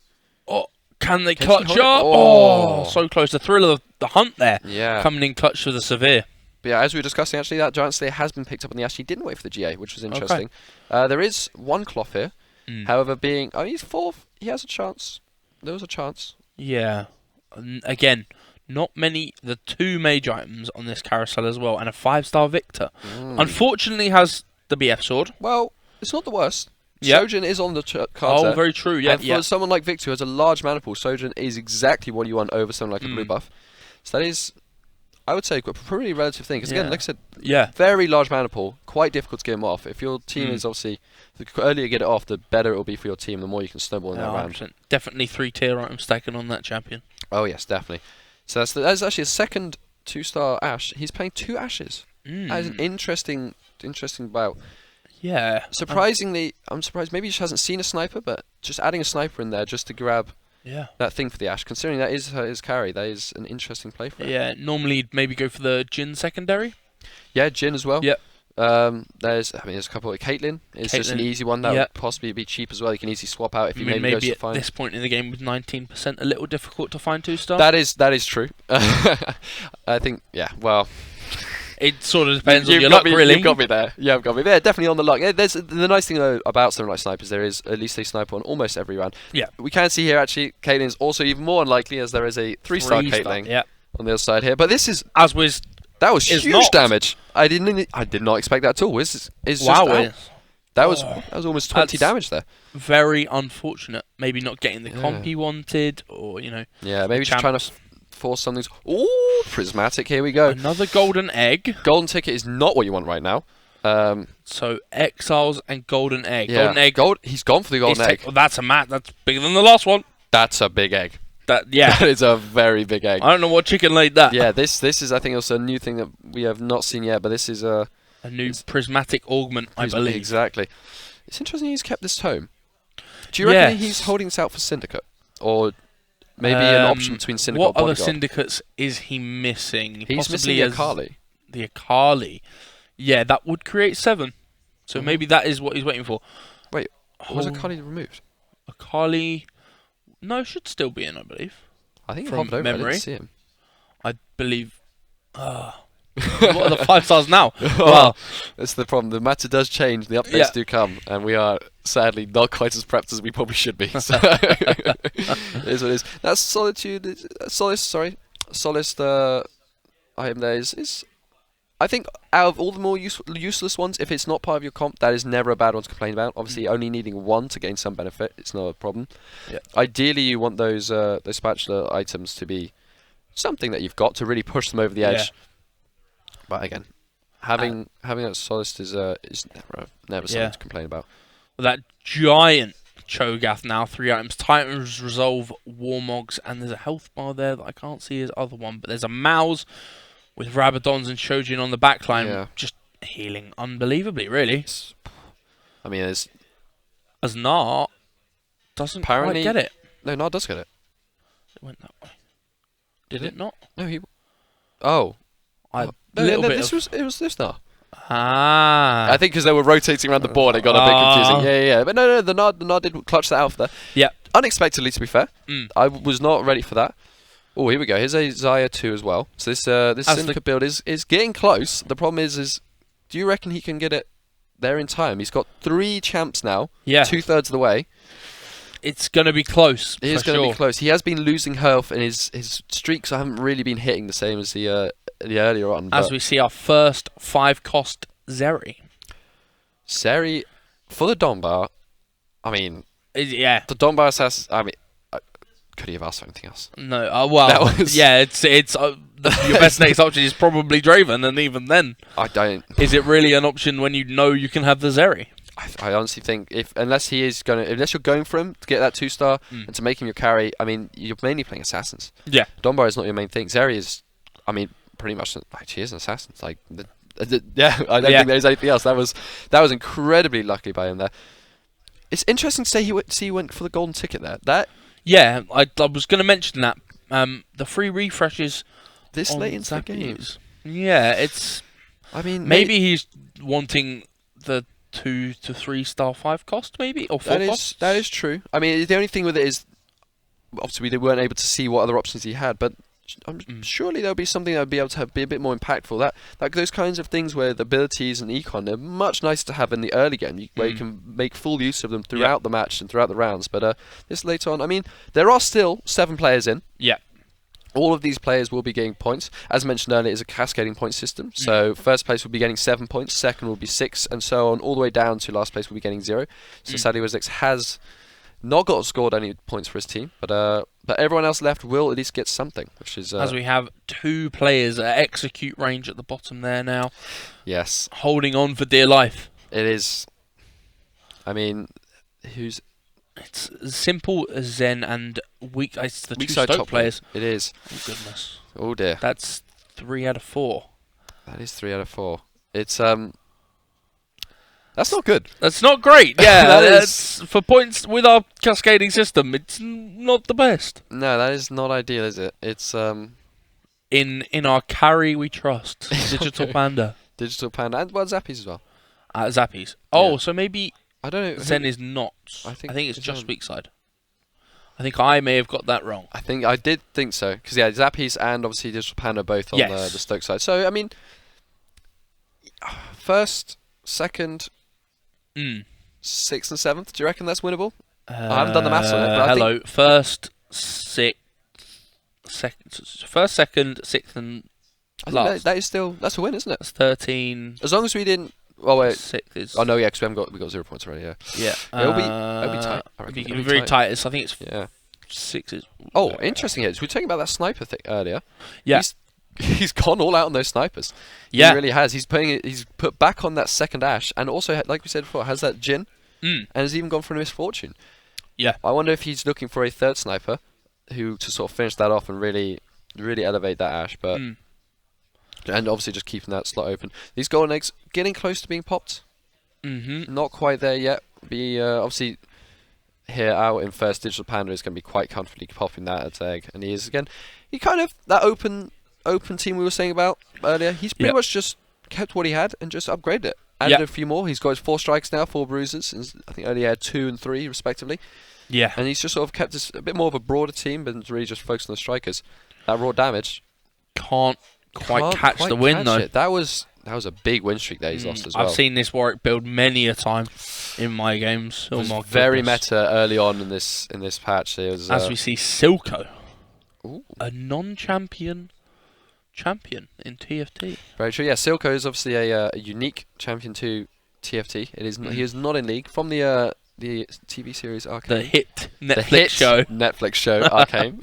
Can they Can clutch she hold it? up? Oh. Oh, so close. The thrill of the hunt there. Yeah. Coming in clutch for the Severe. But yeah, as we were discussing, actually, that Giant Slayer has been picked up on the Ash. He didn't wait for the GA, which was interesting. There is one cloth here. However, he's fourth, he has a chance. There was a chance. Yeah. Again, not many. The 2 major items on this carousel as well, and a 5-star Victor. Unfortunately, has the BF sword. Well, it's not the worst. Yep. Sojin is on the cards there. Very true. Yeah, and for someone like Victor who has a large mana pool, Sojin is exactly what you want over someone like a blue buff. So that is, I would say, a pretty relative thing. Because again, like I said, very large mana pool, quite difficult to get him off. If your team is obviously, the earlier you get it off, the better it will be for your team, the more you can snowball in that round. 100%. Definitely 3-tier item stacking on that champion. Oh yes, definitely. So that's actually a second 2-star Ash. He's playing 2 Ashes. That is an interesting bout. Yeah. Surprisingly, I'm surprised. Maybe he just hasn't seen a sniper, but just adding a sniper in there just to grab that thing for the Ash. Considering that is his carry, that is an interesting play for him. Yeah. Normally, you'd maybe go for the Jin secondary. Yeah, Jin as well. Yep. There's a couple of Caitlyn. It's just an easy one that would possibly be cheap as well. You can easily swap out if you maybe go to at this point in the game with 19%, a little difficult to find 2-star. That is true. I think well. It sort of depends on your luck, really. You've got me there. Yeah, I've got me there. Definitely on the luck. There's the nice thing though about something like snipers. There is at least they snipe on almost every round. Yeah. We can see here actually, Caitlyn's also even more unlikely as there is a 3-star Caitlyn. Yeah. On the other side here, but this is that was huge damage. I did not expect that at all. That was almost 20 damage there. Very unfortunate. Maybe not getting the comp he wanted, or Yeah, maybe just trying to force something. Ooh, prismatic. Here we go. Another golden egg. Golden ticket is not what you want right now. So exiles and golden egg. Yeah. Golden egg. He's gone for the golden egg. That's that's bigger than the last one. That's a big egg. That is a very big egg. I don't know what chicken laid that. Yeah, this is I think also a new thing that we have not seen yet, but this is a new prismatic augment, I believe. Exactly. It's interesting he's kept this home. Do you reckon he's holding this out for Syndicate, or maybe an option between Syndicate what or Bodyguard? Other syndicates is he missing? He's missing the Akali. The Akali. Yeah, that would create 7. So maybe that is what he's waiting for. Wait, was Akali removed? Akali... No, should still be in, I believe. I think from he hovered over. memory. I didn't see him. I believe... what are the 5 stars now? Well, that's the problem. The matter does change. The updates do come, and we are sadly not quite as prepped as we probably should be. So it is what it is. That's Solitude. Solace item there is. I think out of all the more useless ones, if it's not part of your comp, that is never a bad one to complain about. Obviously, only needing 1 to gain some benefit, it's not a problem. Yeah. Ideally, you want those spatula items to be something that you've got to really push them over the edge. But again, having that Solace is never something to complain about. Well, that giant Cho'Gath now, 3 items. Titan's Resolve, Warmogs, and there's a health bar there that I can't see his other one, but there's a Mouse with Rabadons and Shojin on the backline, just healing unbelievably, really. I mean, as Nar doesn't quite get it. No, Nar does get it. It went that way. Did it not? No, he... Oh. It was this Nar. Ah. I think because they were rotating around the board, it got a bit confusing. Yeah. But no, the Nar did clutch that out there. Yeah. Unexpectedly, to be fair. I was not ready for that. Oh, here we go. Here's a Xayah 2 as well. So this Syndicate build is getting close. The problem is do you reckon he can get it there in time? He's got 3 champs now. Yeah. 2/3 of the way. It's going to be close. It is going to be close. He has been losing health, and his streaks haven't really been hitting the same as the earlier on. As we see our first 5-cost Zeri. Zeri, for the Donbar, I mean... Yeah. The Donbar assassin, I mean... Could he have asked for anything else? No, it's your best next option is probably Draven, and even then... I don't... Is it really an option when you know you can have the Zeri? I honestly think unless you're going for him to get that 2-star and to make him your carry, I mean, you're mainly playing assassins. Yeah. Donbar is not your main thing. Zeri is, I mean, pretty much, she is an assassin. It's like, I don't think there's anything else. That was incredibly lucky by him there. It's interesting to say he went for the golden ticket there. Yeah, I was going to mention that. The free refreshes this late into the game. Yeah, it's. I mean, maybe he's wanting the 2 to 3 star 5 cost, maybe, or 4 cost. That is true. I mean, the only thing with it is, obviously we weren't able to see what other options he had, but surely there'll be something that would be able to be a bit more impactful. That those kinds of things where the abilities and econ, they're much nicer to have in the early game, where you can make full use of them throughout the match and throughout the rounds. But this later on, I mean, there are still 7 players in. Yeah. All of these players will be getting points. As mentioned earlier, it's a cascading point system. So first place will be getting 7 points, second will be 6, and so on, all the way down to last place will be getting 0. So sadly, Wizix has not scored any points for his team, but everyone else left will at least get something, which is... As we have 2 players at execute range at the bottom there now. Yes. Holding on for dear life. It is... I mean, who's... It's as simple as Zen and Weak. It's the 2 Weak side Stoke top players. It is. Oh, goodness. Oh, dear. That's 3 out of 4. That is 3 out of 4. It's... That's not good. That's not great. Yeah, that's for points with our cascading system. It's not the best. No, that is not ideal, is it? It's in our carry we trust. Digital Panda. Digital Panda and Zappies as well. Zappies. Oh, so maybe I don't know. Zen is not. I think it's just Zen. weak side. I think I may have got that wrong. I did think so, because Zappies and obviously Digital Panda both on the Stoke side. So I mean, first, second, 6th and 7th. Do you reckon that's winnable? I haven't done the maths on it. But hello, first, second, 6th, and last. That is still that's a win, isn't it? That's 13. As long as we didn't. Oh wait. 6 is. Oh no, yeah, because we got 0 points already. Yeah. Yeah. It'll be tight. I reckon. It'll be very tight. I think it's 6 is. Oh, interesting. We were talking about that sniper thing earlier. Yeah. He's gone all out on those snipers. Yeah. He really has. He's put back on that second Ash, and also, like we said before, has that Jin, and has even gone for a Misfortune. Yeah. I wonder if he's looking for a third sniper, to sort of finish that off and really elevate that Ash, but and obviously just keeping that slot open. These golden eggs getting close to being popped. Not quite there yet. Obviously here out in first, Digital Panda is going to be quite comfortably popping that egg, and he is again. He kind of that open team we were saying about earlier. He's pretty much just kept what he had and just upgraded it. Added a few more. He's got his 4 strikes now, 4 bruises. And I think earlier he had 2 and 3 respectively. Yeah. And he's just sort of kept this a bit more of a broader team, but really just focused on the strikers. That raw damage can't quite catch the win though. That was a big win streak that he's lost as well. I've seen this Warwick build many a time in my games. It was very meta early on in this patch. It was, as we see Silco, a non-champion champion in TFT. Very true. Yeah, Silco is obviously a unique champion to TFT. It is he is not in league from the TV series Arcane. The hit Netflix show Arcane.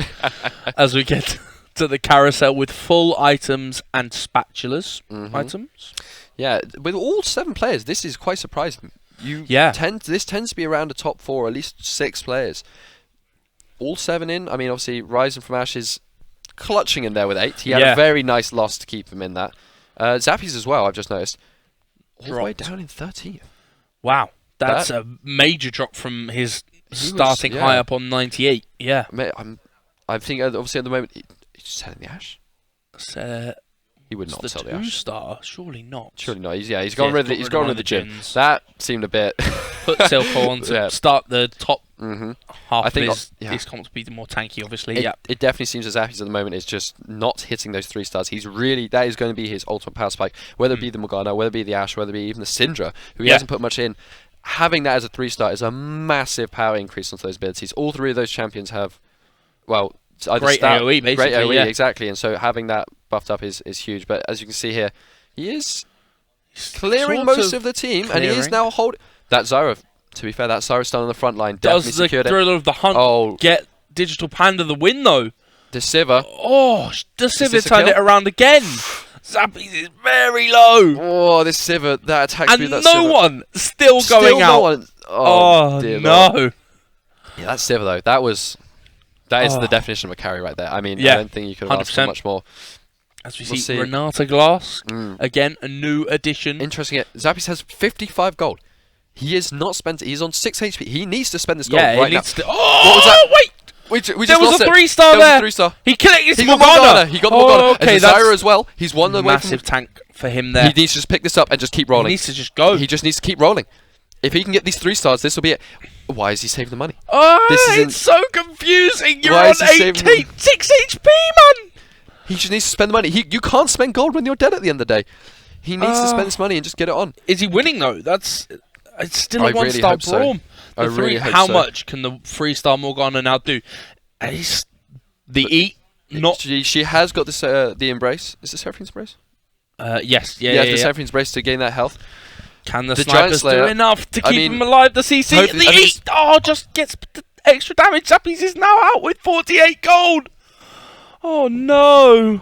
As we get to the carousel with full items and spatulas items. Yeah, with all 7 players, this is quite surprising. This tends to be around the top 4, at least 6 players. All 7 in. I mean, obviously, Rising from Ashes clutching in there with 8. He had a very nice loss to keep him in that. Zappies as well, I've just noticed. All the way down in 13th. Wow. That's a major drop from his starting high up on 98. Yeah. I think, obviously, at the moment, he's selling the Ash. He would not sell the Ash. 2-star, surely not. Surely not. He's gone rid of the gym. That seemed a bit. Put Silco on to start the top half I think of his comp to be more tanky, obviously. It definitely seems as Zappies at the moment is just not hitting those 3 stars. That is going to be his ultimate power spike. Whether it be the Morgana, whether it be the Ash, whether it be even the Syndra, who he hasn't put much in. Having that as a 3-star is a massive power increase onto those abilities. All 3 of those champions have, well, great AoE, basically. Great AoE, exactly. And so having that buffed up is huge. But as you can see here, he is clearing most of the team, and he is now holding that Zyra. To be fair, that Zyra still on the front line. Definitely Does the secured Thriller of the Hunt get Digital Panda the win, though? Deceiver. Oh, Deceiver turned it around again. Zappies is very low. Oh, this Sivir, that attack speed. And no one still going out. Oh, dear no. Lord. Yeah, that's Sivir though. That is the definition of a carry right there. I mean, I don't think you could have asked for much more. As we see Renata Glass, again, a new addition. Interesting. Zappies has 55 gold. He is not spent. He's on 6 HP. He needs to spend this gold right now. Oh, what was that? Wait! We just there was lost a it. 3-star there. Was a 3-star. He collected his Morgana. He got the Morgana. Okay, and Zyra as well. He's one away from massive tank for him there. He needs to just pick this up and just keep rolling. He needs to just go. He just needs to keep rolling. If he can get these 3 stars, this will be it. Why is he saving the money? Oh, This isn't- it's so confusing. You're Why on is he saving 6 HP, man. He just needs to spend the money. You can't spend gold when you're dead at the end of the day. He needs to spend this money and just get it on. Is he winning though? It's still a I really 1-star hope so. brawn. I really hope How so. much can the 3-star Morgana now do? The eat. Not. She has got this the embrace. Is this Seraphine's embrace? Yes. Yeah. The Seraphine's embrace to gain that health. Can the Giant snipers do Slayer, enough to I keep mean, him alive? The CC. hopefully- The I mean, eat. Oh, just gets the extra damage. Zappies is now out with 48 gold. Oh no.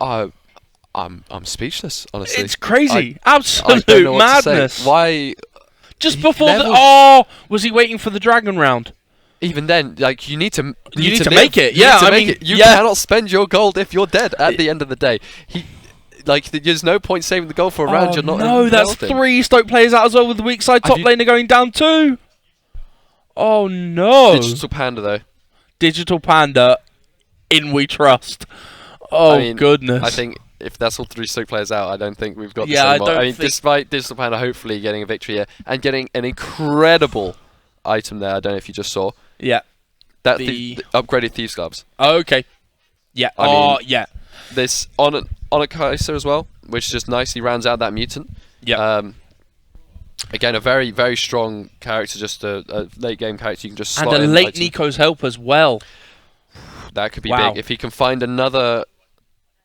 I'm speechless, honestly. It's crazy. I Absolute don't know what to say. madness. Why? Just he before the. leveled- Oh, was he waiting for the dragon round? Even then, like you need to need to live. make it. You Yeah, need to I make mean, it. You yeah. cannot spend your gold if you're dead at the end of the day. There's no point saving the gold for a round. You're not. No, that's involved in. 3 Stoke players out as well with the weak side top laner going down too. Oh no. Digital Panda though. Digital Panda, in we trust. Oh I mean, goodness. I think if that's all 3 Stoke players out, I don't think we've got. Yeah, this I anymore. don't I mean, think- despite Digital Panda hopefully getting a victory here and getting an incredible item there. I don't know if you just saw. Yeah. That The- the upgraded Thieves Gloves. Oh, okay. Yeah. I mean, yeah. This on a Kaiser as well, which just nicely rounds out that mutant. Yeah. Again, a very very strong character, just a late game character. You can just And slot a in late item. Nico's help as well. That could be Wow. big if he can find another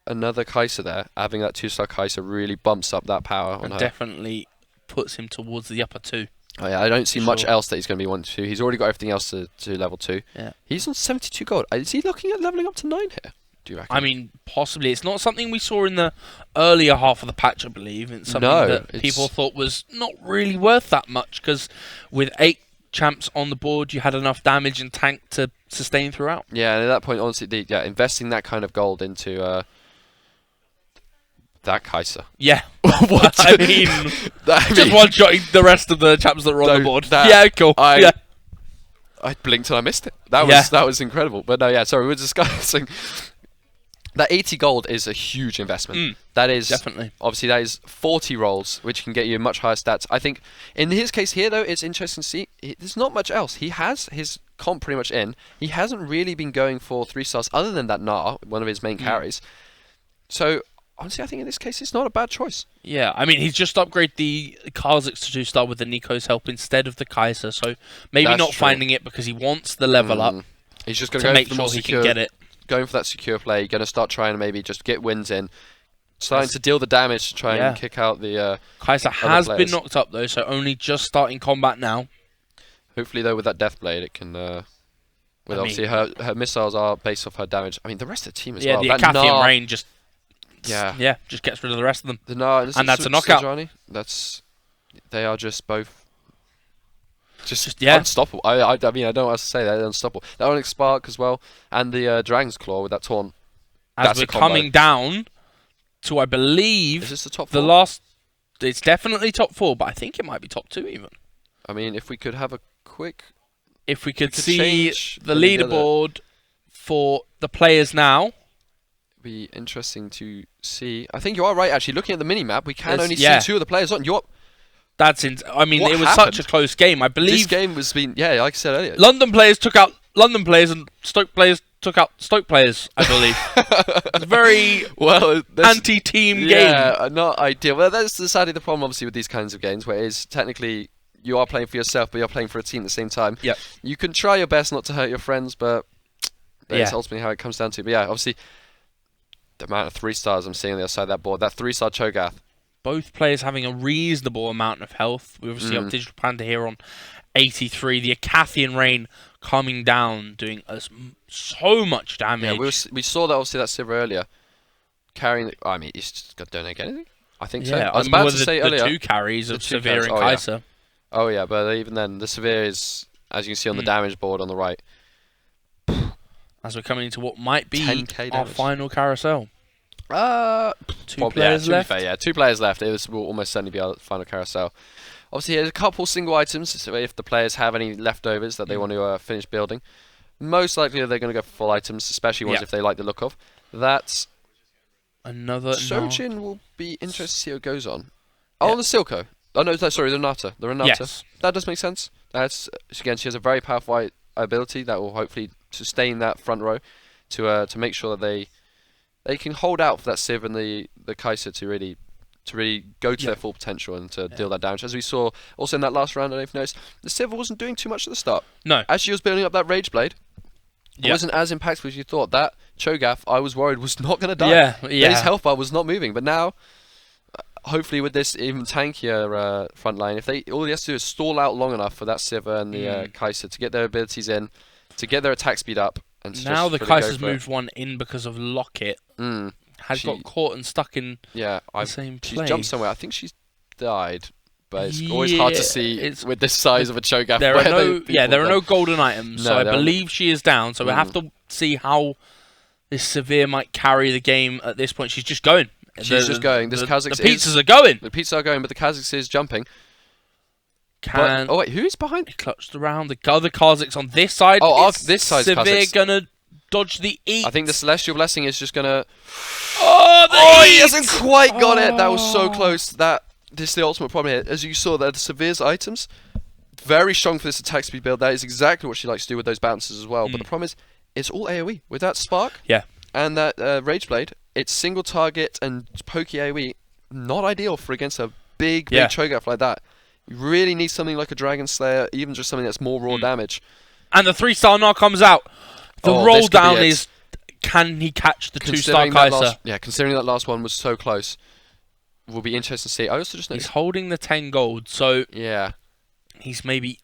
Kaiser there. Having that 2-star Kaiser really bumps up that power on And her. definitely puts him towards the upper 2. Oh, yeah, I don't see much Sure. else that he's going to be wanting to. He's already got everything else to level 2. Yeah. He's on 72 gold. Is he looking at leveling up to 9 here? Do you reckon? I mean, possibly. It's not something we saw in the earlier half of the patch, I believe. It's something No, that it's- people thought was not really worth that much, because with 8 champs on the board, you had enough damage and tank to sustain throughout. Yeah, and at that point, honestly, investing that kind of gold into that Kaiser. Yeah. What? I mean, just one-shotting the rest of the champs that were on the board. Yeah, cool. Yeah. I blinked and I missed it. That was incredible. But no, yeah, sorry, we were discussing that 80 gold is a huge investment. That is definitely. Obviously, that is 40 rolls, which can get you much higher stats. I think in his case here, though, it's interesting to see. There's not much else. He has his comp pretty much in. He hasn't really been going for 3 stars other than that Gnar, one of his main carries. So honestly, I think in this case, it's not a bad choice. Yeah, I mean, he's just upgraded the Kha'Zix to 2-star with the Nico's help instead of the Kaiser, so maybe That's not true. finding it because he wants the level up. He's just going to go make for the sure more he secure, can get it. Going for that secure play, going to start trying to maybe just get wins in. Starting to deal the damage to try Yeah. and kick out the Kaiser other has been players. knocked up, though, so only just starting combat now. Hopefully, though, with that Death Blade, it can... with I obviously her missiles are based off her damage. I mean, the rest of the team as Yeah, well. the That Acathian Gnar- Rain just... Yeah. just gets rid of the rest of them. The Gnar, And that's a knockout. That's... They are just both... Just yeah. unstoppable. I mean, I don't know what else to say. They're unstoppable. The Onyx Spark as well, and the Dragon's Claw with that taunt. As That's we're a combo. coming down to, I believe... Is this the top The 4? last... It's definitely top 4, but I think it might be top 2 even. I mean, if we could have a quick... If we could could see change the any other- leaderboard for the players now... Be interesting to see. I think you are right, actually. Looking at the mini-map, we can There's- only yeah. see 2 of the players on. I mean, What it was happened? such a close game. I believe This game was been... Yeah, like I said earlier. London players took out London players and Stoke players took out Stoke players, I believe. It's a very anti-team game. Yeah, not ideal. Well, that's sadly the problem, obviously, with these kinds of games, where it is technically you are playing for yourself, but you're playing for a team at the same time. Yep. You can try your best not to hurt your friends, but that's Yeah. ultimately how it comes down to. But yeah, obviously, the amount of 3 stars I'm seeing on the other side of that board, that 3-star Cho'Gath. Both players having a reasonable amount of health. We obviously have Digital Panda here on 83. The Acathian Rain coming down, doing so much damage. Yeah, we saw that, obviously, that Sivir earlier. Carrying... I mean, he's just got to get anything? I think so. Yeah, I was I mean, about with to the- say the earlier... 2 carries of the 2 Sivir carries, and oh, Kaiser. Yeah. Oh, yeah, but even then, the Sivir is, as you can see on the damage board on the right... As we're coming into what might be 10k our damage. final carousel. 2 Probably, players to be left. fair, yeah, 2 players left. It will almost certainly be our final carousel. Obviously, there's a couple single items, so if the players have any leftovers that they want to finish building. Most likely they're going to go for full items, especially ones Yeah. if they like the look of. That's... Another... Sojin will be interested to see what goes on. Oh, the Silco. Oh no, sorry, the Renata. The Renata. Yes. That does make sense. That's again, she has a very powerful ability that will hopefully sustain that front row to make sure that they can hold out for that Civ and the Kaiser to really go to their full potential and to deal that damage. As we saw also in that last round, I don't know if you noticed, the Civ wasn't doing too much at the start. No. As she was building up that Rage Blade, it wasn't as impactful as you thought. That Cho'Gath, I was worried, was not going to die. Yeah. His health bar was not moving, but now, hopefully with this even tankier front line, if all he has to do is stall out long enough for that Sivir and the Kaiser to get their abilities in, to get their attack speed up, and to now just the really go Kaiser's for it. moved one in because of Locket. Has got caught and stuck in the same place. She's jumped somewhere. I think she's died, but it's always hard to see with this size of a Cho'Gath. There are no golden items, so I believe she is down. So we have to see how this Severe might carry the game at this point. She's just going. She's just going. This Kha'Zix the pizzas are going. The pizzas are going, but the Kha'Zix is jumping. Oh wait, who's behind? He clutched around. The other Kha'Zix on this side. This side. Severe gonna dodge the eat. I think the Celestial Blessing is just gonna. He hasn't quite got it. That was so close. This is the ultimate problem here. As you saw, the Severe's items very strong for this attack speed build. That is exactly what she likes to do with those bounces as well. But the problem is, it's all AOE with that Spark. Yeah. And that Rage Blade. It's single target and pokey AoE, not ideal for against a big Cho'Gath like that. You really need something like a Dragon Slayer, even just something that's more raw damage. And the 3-star now comes out. The roll down is, can he catch the 2-star Kaiser? Considering that last one was so close, will be interesting to see. I also just noticed he's holding the 10 gold, so yeah, he's maybe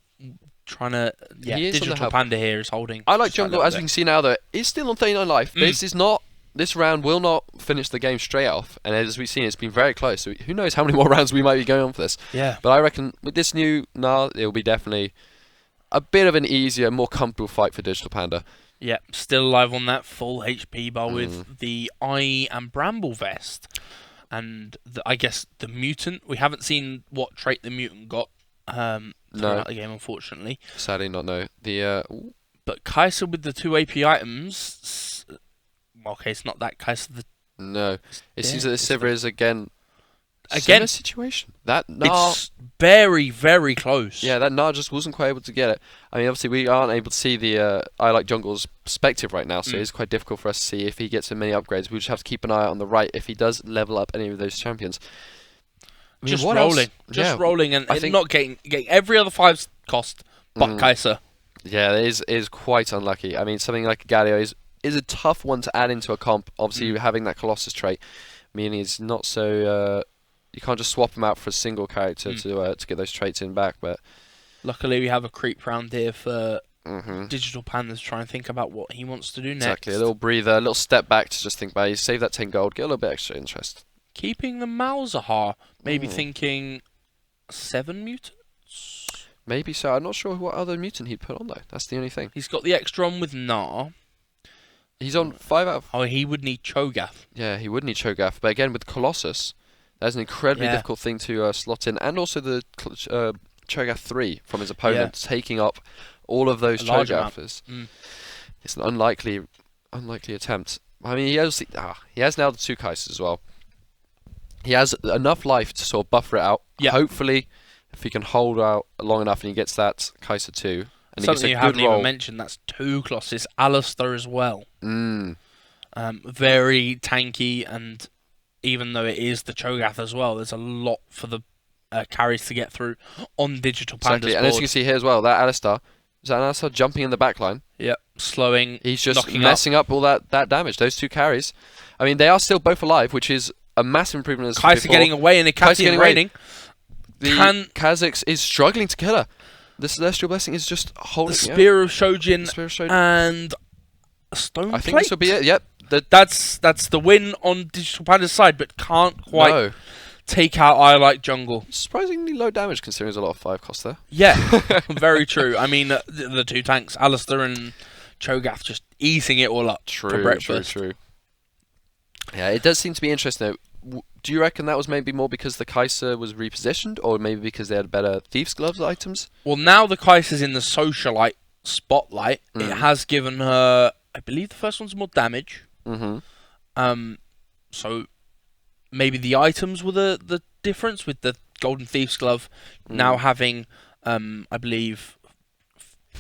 trying to Digital help. Panda here is holding. I like Jungle, as you can see now though, is still on 39 life. This round will not finish the game straight off, and as we've seen, it's been very close. So who knows how many more rounds we might be going on for this? Yeah. But I reckon with this new Gnar, it will be definitely a bit of an easier, more comfortable fight for Digital Panda. Yeah, still alive on that full HP bar with the Eye and Bramble Vest, and I guess the Mutant. We haven't seen what trait the Mutant got throughout the game, unfortunately. Sadly, not no. But Kaiser with the 2 AP items. Okay, it's not that Kaiser. No, it seems that the Sivir is again similar situation. That Gnar, it's very, very close. Yeah, that Gnar just wasn't quite able to get it. I mean, obviously we aren't able to see the I Like Jungle's perspective right now, so it's quite difficult for us to see if he gets many upgrades. We just have to keep an eye out on the right if he does level up any of those champions. I mean, just rolling, and not getting every other 5 cost but Kaiser. Yeah, it is quite unlucky. I mean, something like Galio is a tough one to add into a comp. Obviously, having that Colossus trait, meaning it's not so. You can't just swap him out for a single character to get those traits in back. But luckily, we have a creep round here for Digital Pandas. Try and think about what he wants to do next. Exactly, a little breather, a little step back to just think about it. Save that 10 gold, get a little bit extra interest. Keeping the Malzahar, maybe thinking 7 mutants. Maybe so. I'm not sure what other mutant he'd put on though. That's the only thing. He's got the extra on with Gnar. He's on 5 out of... Oh, he would need Cho'Gath. Yeah, he would need Cho'Gath. But again, with Colossus, that's an incredibly difficult thing to slot in. And also the Cho'Gath 3 from his opponent, taking up all of those Cho'Gaths. It's an unlikely attempt. I mean, he has now the 2 Kaisers as well. He has enough life to sort of buffer it out. Yeah. Hopefully, if he can hold out long enough and he gets that Kaiser 2... And something you haven't even mentioned, that's 2 Colossus, Alistair as well. Very tanky, and even though it is the Cho'Gath as well, there's a lot for the carries to get through on Digital Panda's board. And as you can see here as well, that Alistair jumping in the back line. Yep, slowing, he's just messing up all that damage, those 2 carries. I mean, they are still both alive, which is a massive improvement. As Kaiser getting away and Ikati raining. The Kha'Zix is struggling to kill her. The Celestial Blessing is just holding the Spear of Shojin and a Stone Plate. I think this will be it. Yep, that's the win on Digital Panda's side, but can't quite take out I Like Jungle. Surprisingly low damage considering there's a lot of 5 cost there. Yeah, very true. I mean, the 2 tanks, Alistair and Cho'Gath, just eating it all up for breakfast. True. Yeah, it does seem to be interesting. Do you reckon that was maybe more because the Kaiser was repositioned, or maybe because they had better Thieves' Gloves items? Well, now the Kaiser's in the Socialite spotlight. It has given her, I believe the first one's more damage. So maybe the items were the difference with the Golden Thief's Glove now having, I believe,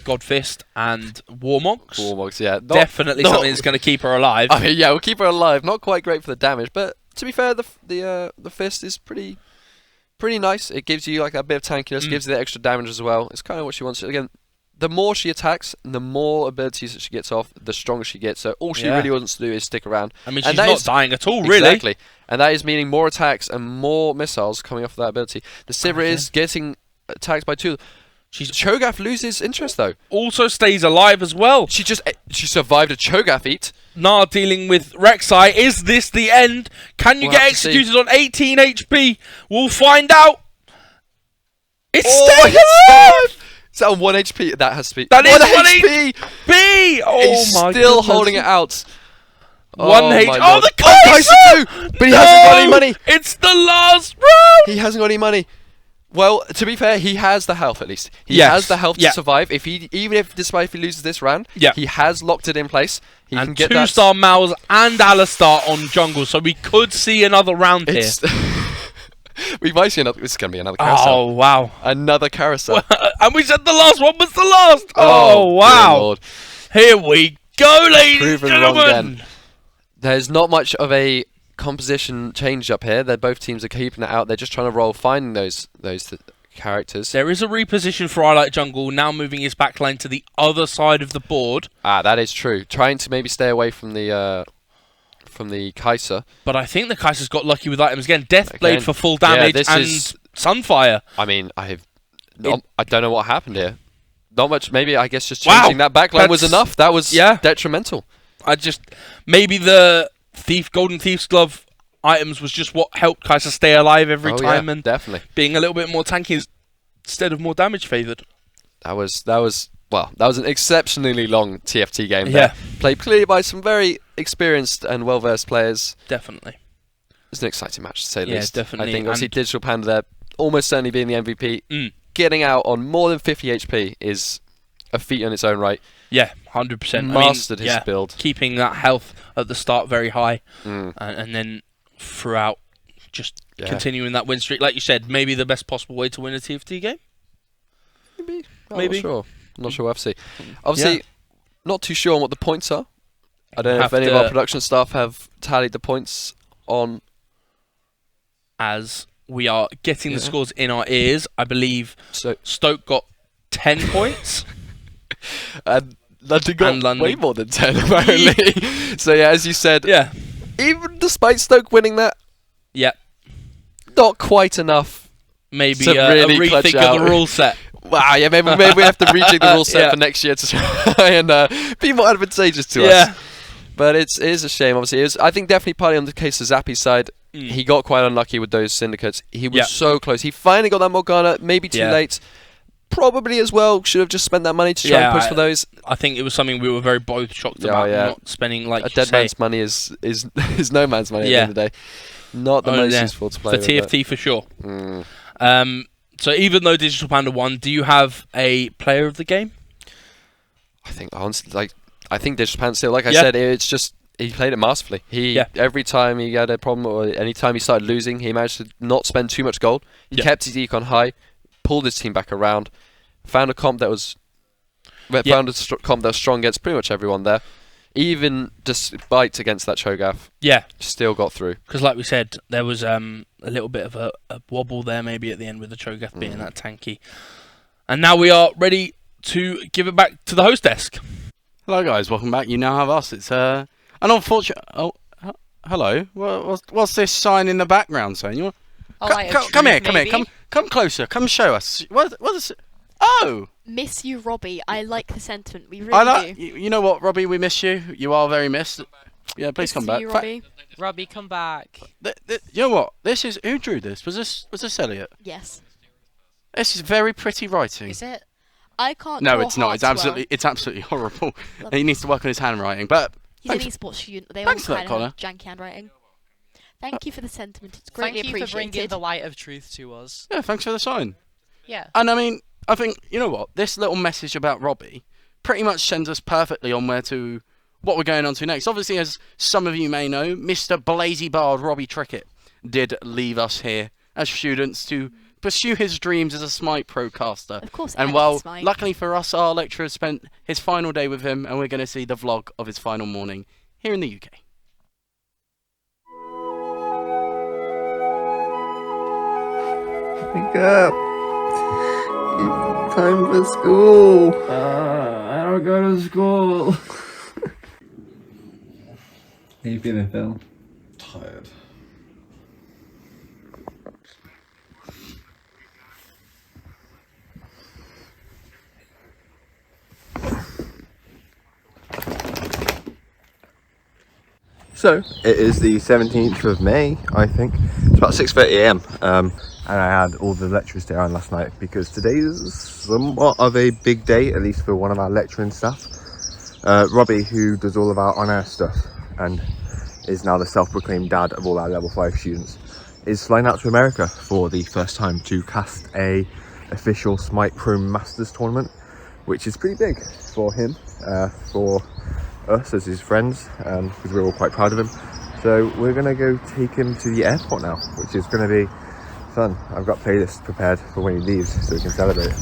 Godfist and Warmogs. Warmogs, yeah. Definitely something that's going to keep her alive. I mean, yeah, we'll keep her alive. Not quite great for the damage, but to be fair, the fist is pretty nice. It gives you like a bit of tankiness, gives you the extra damage as well. It's kind of what she wants. Again, the more she attacks, the more abilities that she gets off, the stronger she gets. So all she really wants to do is stick around. I mean, she's not dying at all, really. Exactly. And that is meaning more attacks and more missiles coming off of that ability. The Sivir is getting attacked by 2. Cho'Gath loses interest though. Also stays alive as well. She survived a Cho'Gath eat. Nah, dealing with Rek'Sai. Is this the end? Can you get executed on 18 HP? We'll find out. It's staying alive! Is that on 1 HP? That has to be. That is 1 HP! Oh He's my still goodness. holding it out. 1 HP. my Oh, lord. the Kai'Sa! Kai'Sa too! But he hasn't got any money. It's the last round! He hasn't got any money. Well, to be fair, he has the health at least. He Yes. has the health Yeah. to survive. Despite if he loses this round, he has locked it in place. He can And get that. 2-star Mal's and Alistar on jungle, so we could see another round here. We might see another. This is going to be another carousel. Oh, wow. Another carousel. And we said the last one was the last. Oh, Oh, wow. dear Lord. Here we go, ladies Proven and wrong gentlemen. again. There's not much of a composition change up here. Both teams are keeping it out. They're just trying to roll, finding those characters. There is a reposition for I Like Jungle, now moving his backline to the other side of the board. That is true. Trying to maybe stay away from the Kai'Sa. But I think the Kai'Sa's got lucky with items again. Deathblade Again, for full yeah, damage this and is- Sunfire. I mean, I don't know what happened here. Not much. Maybe I guess just Wow, changing that backline was that's- enough. That was detrimental. Maybe the Golden Thief's Glove items was just what helped Kai'Sa stay alive every Oh, time, yeah, and definitely being a little bit more tanky instead of more damage favoured. That was an exceptionally long TFT game. Yeah. There. Played clearly by some very experienced and well-versed players. Definitely. It's an exciting match to say the Yeah, least. definitely. I think obviously And- Digital Panda there almost certainly being the MVP. Getting out on more than 50 HP is a feat in its own right. Yeah, 100%. Mastered his build. Keeping that health at the start very high, and then throughout just continuing that win streak. Like you said, maybe the best possible way to win a TFT game. Maybe. Maybe. I'm not sure. We'll have to see. Obviously, not too sure on what the points are. I don't know if any of our production staff have tallied the points on. As we are getting the scores in our ears, I believe Stoke got 10 points. And London got London. way more than 10, apparently. So, yeah, as you said, even despite Stoke winning that, not quite enough. Maybe to really a clutch rethink out. of the rule set. Wow, yeah, maybe we have to rejig the rule set for next year to try and be more advantageous to us. But it is a shame, obviously. I think definitely partly on the case of Zappy's side. He got quite unlucky with those syndicates. He was so close. He finally got that Morgana, maybe too late. Probably as well should have just spent that money to try and push for those. I think it was something we were very both shocked about. Not spending like a dead man's money is no man's money at the end of the day. Not the most useful to play for with TFT for sure. So even though Digital Panda won, do you have a player of the game? I think honestly, I think Digital Panda still, like I said, it's just he played it masterfully. Every time he had a problem or any time he started losing, he managed to not spend too much gold. He kept his econ high, pulled his team back around, found a comp that was strong against pretty much everyone there. Even despite against that Cho'Gath, still got through. Because like we said, there was a little bit of a wobble there maybe at the end with the Cho'Gath being that tanky. And now we are ready to give it back to the host desk. Hello guys, welcome back. You now have us. It's an unfortunate... Oh, hello. What's this sign in the background saying? You want... come here, come closer, come show us. What is it? Oh! Miss you, Robbie. I like the sentiment. We really do. You know what, Robbie? We miss you. You are very missed. Yeah, please come back. You, Robbie. Robbie, come back. You know what? This is who drew this? Was this Elliot? Yes. This is very pretty writing. Is it? I can't. No, draw it's not. It's absolutely horrible. He needs to work on his handwriting. But he's an esports student. They all thanks for that, kind Connor. of janky handwriting. Thank you for the sentiment. It's greatly Thank you for appreciated. bringing the light of truth to us. Yeah, thanks for the sign. Yeah. And I mean, I think, you know what, this little message about Robbie pretty much sends us perfectly on what we're going on to next. Obviously, as some of you may know, Mr. Blazy Bard Robbie Trickett did leave us here as students to pursue his dreams as a Smite Procaster. Of course, And Emmett well, Smite. luckily for us, our lecturer spent his final day with him, and we're going to see the vlog of his final morning here in the UK. Wake up! It's time for school! I don't go to school. How you feeling, Phil? Tired. So, it is the 17th of May, I think. It's about 6:30 AM, and I had all the lecturers stay on last night because today is somewhat of a big day, at least for one of our lecturing staff. Robbie, who does all of our on-air stuff and is now the self-proclaimed dad of all our level 5 students, is flying out to America for the first time to cast a official Smite Pro Masters tournament, which is pretty big for him, for us as his friends, because we're all quite proud of him. So we're gonna go take him to the airport now, which is gonna be fun. I've got playlists prepared for when he leaves so we can celebrate.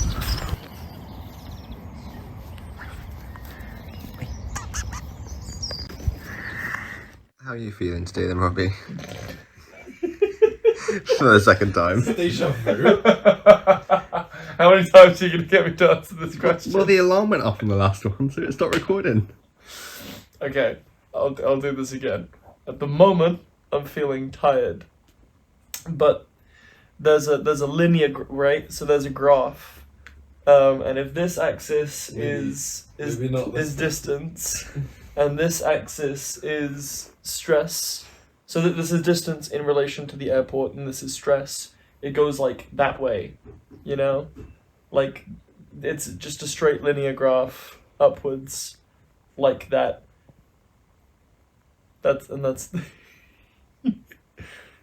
How are you feeling today then, Robbie? For the second time. Deja vu. How many times are you going to get me to answer this question? Well, the alarm went off in the last one, so it stopped recording. Okay, I'll do this again. At the moment, I'm feeling tired, but there's a linear right. So there's a graph, and if this axis is distance, and this axis is stress, so that this is distance in relation to the airport, and this is stress. It goes like that way, you know, like it's just a straight linear graph upwards, like that. That's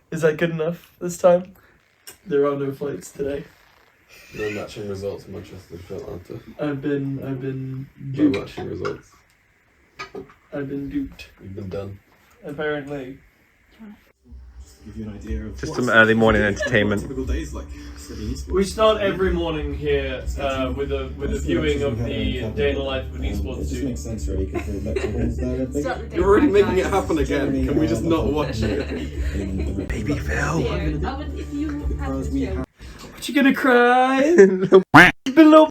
Is that good enough this time? There are no flights today. No matching results, Manchester to Atlanta. I've been No duped. matching results. I've been duped. You've been done. Apparently. Give you an idea of Just some early morning entertainment. Typical days like studying esports. We start every morning here with a viewing of the day in the life of an esports student. Makes sense really because the lecture You're already making it happen again. Can we just not watch it? Baby Phil. What you gonna cry? Below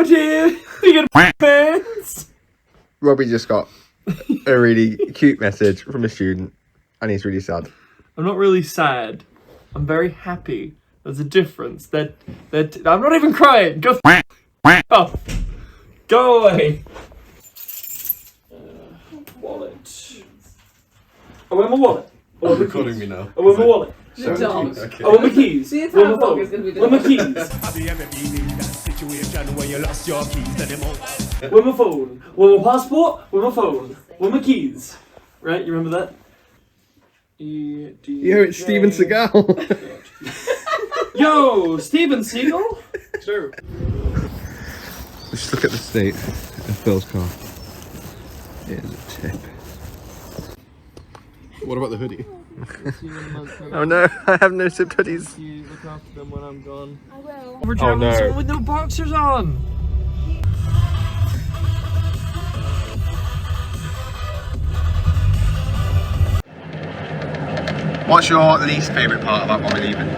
here. You gonna fans? Robbie just got a really cute message from a student, and he's really sad. I'm not really sad. I'm very happy. There's a difference. That I'm not even crying. Go off. Go away. Wallet. I want my wallet. I want my Recording keys. me now. I want my wallet. The dog. Okay. I want my keys. See, it's I want how my long phone. it's gonna be the Where my dog. keys? Have you ever been in that situation where you lost your keys anymore? Where my phone? Where my passport? Where my phone? Where my keys? Right? You remember that? Yo, it's Steven Seagal. Yo, Steven Seagal? True. Let's just look at the state of Phil's car. It is a tip. What about the hoodie? Oh no, I have no zipped hoodies. You look after them when I'm gone. I will. We're Oh, no. someone with no boxers on. What's your least favourite part about when we're leaving?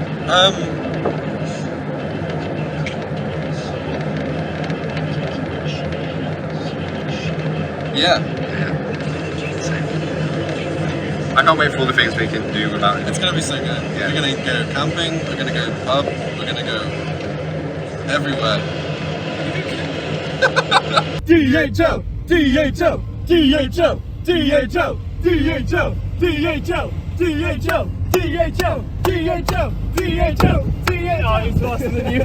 Yeah. I can't wait for all the things we can do about it. It's gonna be so good. Yeah. We're gonna go camping, we're gonna go pub, we're gonna go everywhere. DHO! DHO! DHO! DHO! DHO! DHO! DHO! DHO! DHO! DHO! DHO! Oh, he's faster than you.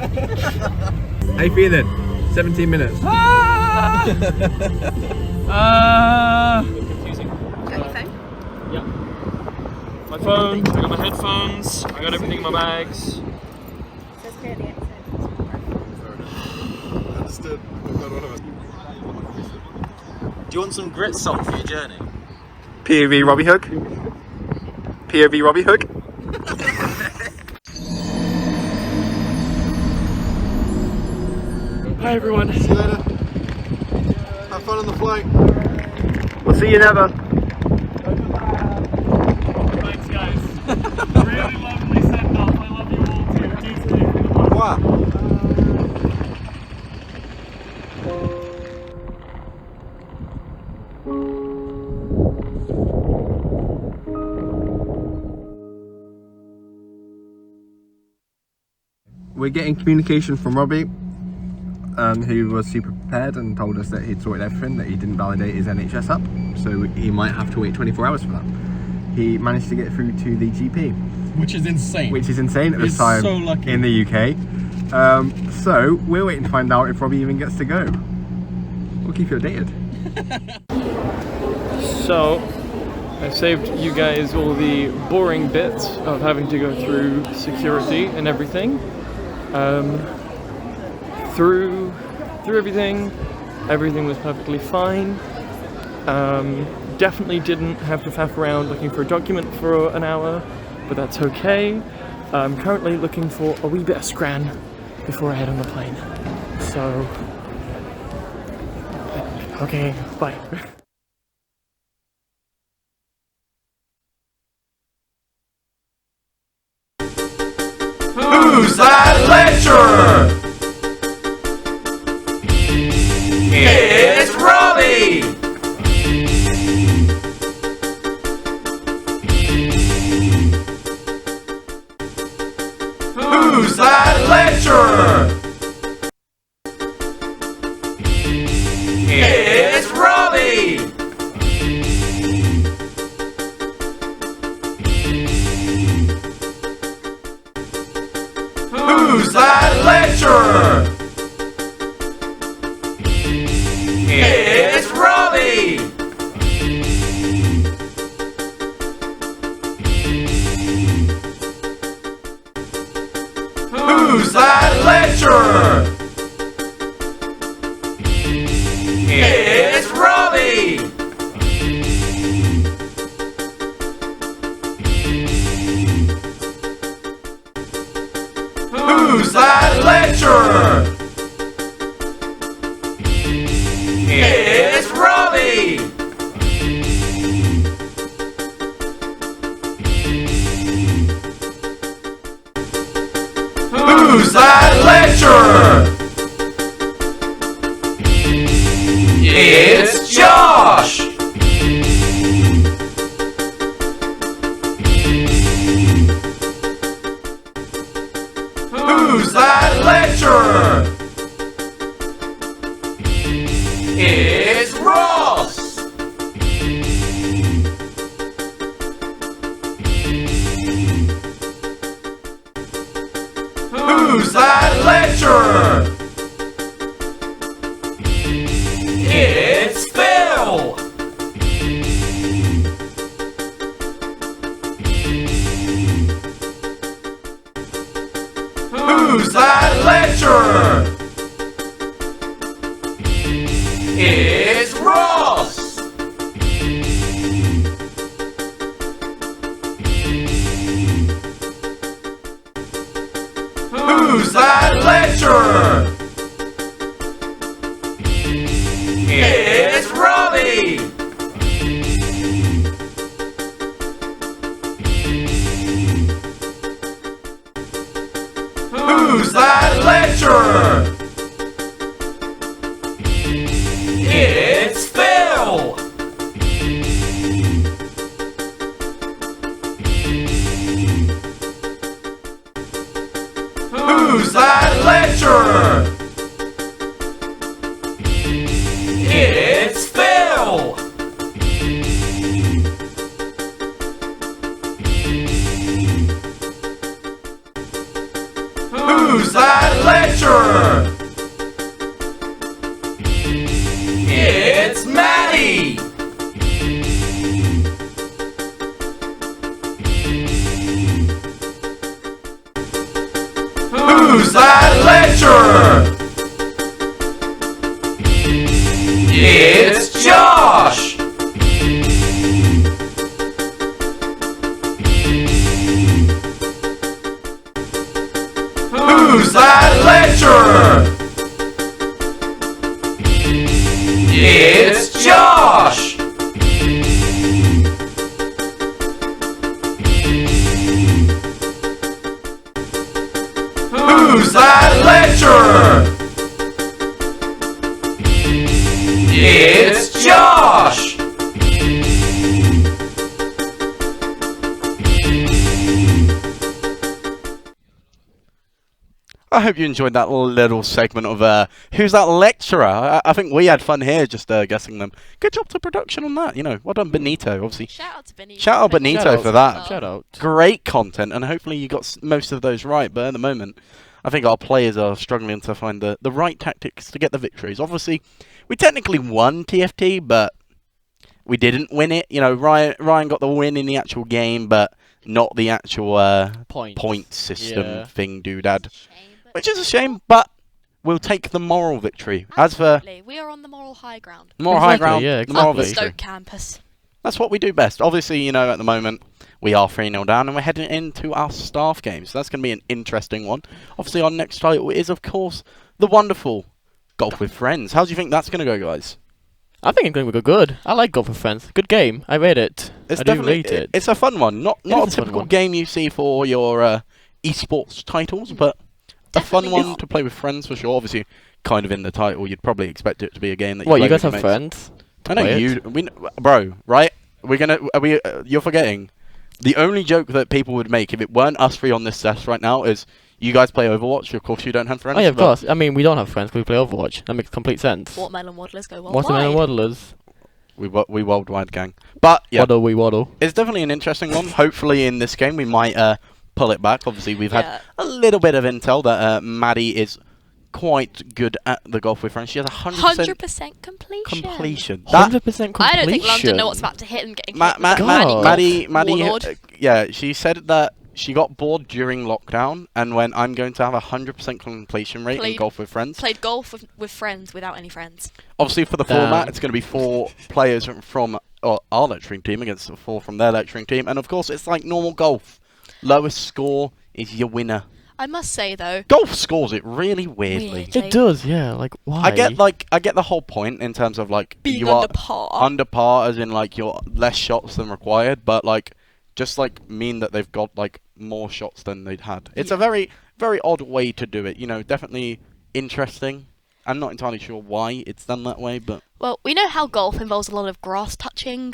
How you feeling? 17 minutes. Confusing. Got your phone? Yeah. My phone, I got my headphones, I got everything in my bags. Says clear the exit. Understood. Do you want some grit salt for your journey? POV Robbie hug. POV Robbie hug. Bye, everyone. See you later. Have fun on the flight. We'll see you never. Thanks, guys. Really lovely send off. I love you all too. Deeply. Wow. We're getting communication from Robbie, who was super prepared and told us that he'd sorted everything, that he didn't validate his NHS up, so he might have to wait 24 hours for that. He managed to get through to the GP. Which is insane. Which is insane at this He's time so lucky. in the UK. So we're waiting to find out if Robbie even gets to go. We'll keep you updated. So, I saved you guys all the boring bits of having to go through security and everything. Through everything was perfectly fine. Definitely didn't have to faff around looking for a document for an hour, but that's okay. I'm currently looking for a wee bit of scran before I head on the plane. So, okay, bye. Who's that lecturer? It's Robbie! Who's that lecturer? It's Robbie! Who's that lecturer? It's Robbie! Who's that lecturer? It's Robbie! Who's that lecturer? It's Robbie! Who's that lecturer? It's Josh! Who's that lecturer? It's Ross! Who's that lecturer? It's Phil! Who's that lecturer? It's Ross! Who's that lecturer? It's Robbie! Who's that lecturer? It's Phil! Who's that lecturer? It's Phil! Who's that lecturer? It's Maddie! Who's that lecturer? It's Josh! Who's that lecturer? Who's that lecturer? It's Josh! I hope you enjoyed that little segment of Who's That Lecturer? I think we had fun here just guessing them. Good job to production on that, you know. Well done, Benito, obviously. Shout out to Benito. Shout out Benito for that. Shout out. Great content, and hopefully you got most of those right, but at the moment, I think our players are struggling to find the right tactics to get the victories. Obviously, we technically won TFT, but we didn't win it. You know, Ryan got the win in the actual game, but not the actual point system thing, doodad. Which is a shame, but we'll take the moral victory. Absolutely. We are on the moral high ground. Moral high ground, yeah, the moral Up the victory. Stoke campus. That's what we do best. Obviously, you know, at the moment, we are 3-0 down, and we're heading into our staff game. So that's going to be an interesting one. Obviously, our next title is, of course, the wonderful Golf with Friends. How do you think that's going to go, guys? I think it's going to go good. I like Golf with Friends. Good game. I rate it. I do rate it. It's a fun one. Not is a a fun typical one. game you see for your esports titles, but a fun one to play with friends for sure. Obviously, kind of in the title, you'd probably expect it to be a game that you What, play you guys with have your mates. friends? I know play you. it? Bro, right? You're forgetting. The only joke that people would make if it weren't us three on this set right now is you guys play Overwatch. Of course, you don't have friends. Oh yeah, of but course. I mean, we don't have friends. We play Overwatch. That makes complete sense. Watermelon Waddlers go worldwide. Watermelon Waddlers. We worldwide gang. But yeah, Waddle we waddle. it's definitely an interesting one. Hopefully, in this game, we might pull it back. Obviously, we've had a little bit of intel that Maddie is quite good at the Golf with Friends. She has 100% completion. 100% 100% completion. I don't think London know what's about to hit and getting hit. Maddie, Warlord. yeah, she said that she got bored during lockdown and went, I'm going to have 100% completion rate in Golf with Friends. Played golf with friends without any friends. Obviously, for the format, it's going to be 4 players from our lecturing team against 4 from their lecturing team. And of course, it's like normal golf. Lowest score is your winner. I must say though, golf scores it really weirdly. It does, yeah. Like why? I get the whole point in terms of like being you under are par. under par, as in like you're less shots than required, but like just like mean that they've got like more shots than they'd had. It's a very odd way to do it. You know, definitely interesting. I'm not entirely sure why it's done that way, but well, we know how golf involves a lot of grass touching.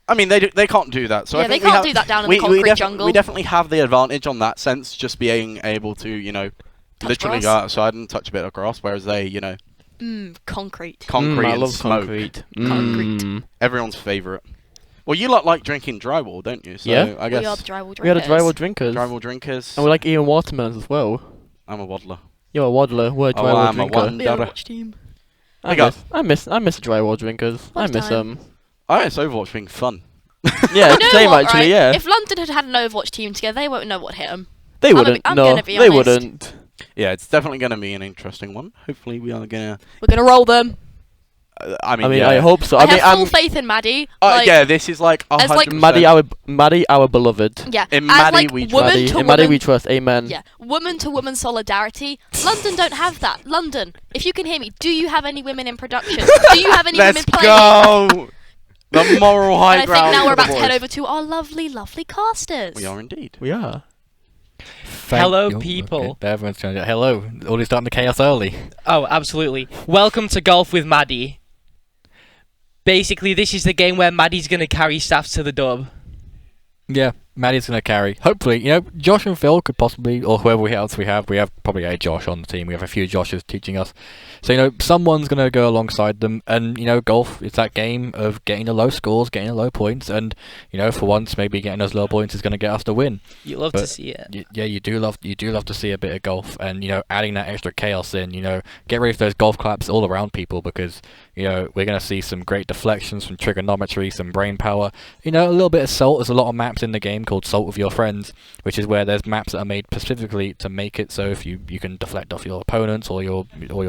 I mean, they can't do that. So yeah, I think they can't do that down in the concrete jungle. We definitely have the advantage on that sense, just being able to, you know, literally go outside and touch a bit of grass, whereas they, you know, concrete. Concrete I and love smoke. concrete. Concrete. Everyone's favourite. Well, you lot like drinking drywall, don't you? So Yeah. I guess We are the drywall drinkers. We are the drywall drinkers. Drywall drinkers. And we like eating watermelons as well. I'm a waddler. You're a waddler. We're a drywall I'm drinker. a waddler. The Overwatch team. I miss the drywall drinkers. I miss them. I miss Overwatch being fun. Yeah, You know same what, actually. right? Yeah. If London had had an Overwatch team together, they won't know what hit them. They wouldn't. I'm no, gonna be they honest. wouldn't. Yeah, it's definitely going to be an interesting one. Hopefully, we are going to. We're gonna roll them. I mean, I hope so. I have full faith in Maddie. Like, yeah, this is like 100%. as like Maddie, our beloved. Yeah, In as Maddie like we woman trust. to In Maddie woman. we trust. Amen. Yeah, woman to woman solidarity. London don't have that. London, if you can hear me, do you have any women in production? Do you have any women Let's playing? go! The moral high And I ground. think now we're for the about to head boys. over to our lovely, lovely casters. We are indeed. We are. Hello, people. Everyone's trying to. Hello. Already starting the chaos early. Oh, absolutely. Welcome to Golf with Maddie. Basically, this is the game where Maddie's going to carry staffs to the dub. Yeah, Maddie's going to carry. Hopefully, you know, Josh and Phil could possibly, or whoever else we have probably a Josh on the team. We have a few Joshes teaching us. So, you know, someone's going to go alongside them. And, you know, golf is that game of getting the low scores, getting the low points. And, you know, for once, maybe getting those low points is going to get us the win. You love to see it. Yeah, you do love to see a bit of golf. And, you know, adding that extra chaos in, you know, get rid of those golf claps all around people because, you know, we're going to see some great deflections, some trigonometry, some brain power. You know, a little bit of salt. There's a lot of maps in the game called Salt with Your Friends, which is where there's maps that are made specifically to make it so if you can deflect off your opponents or your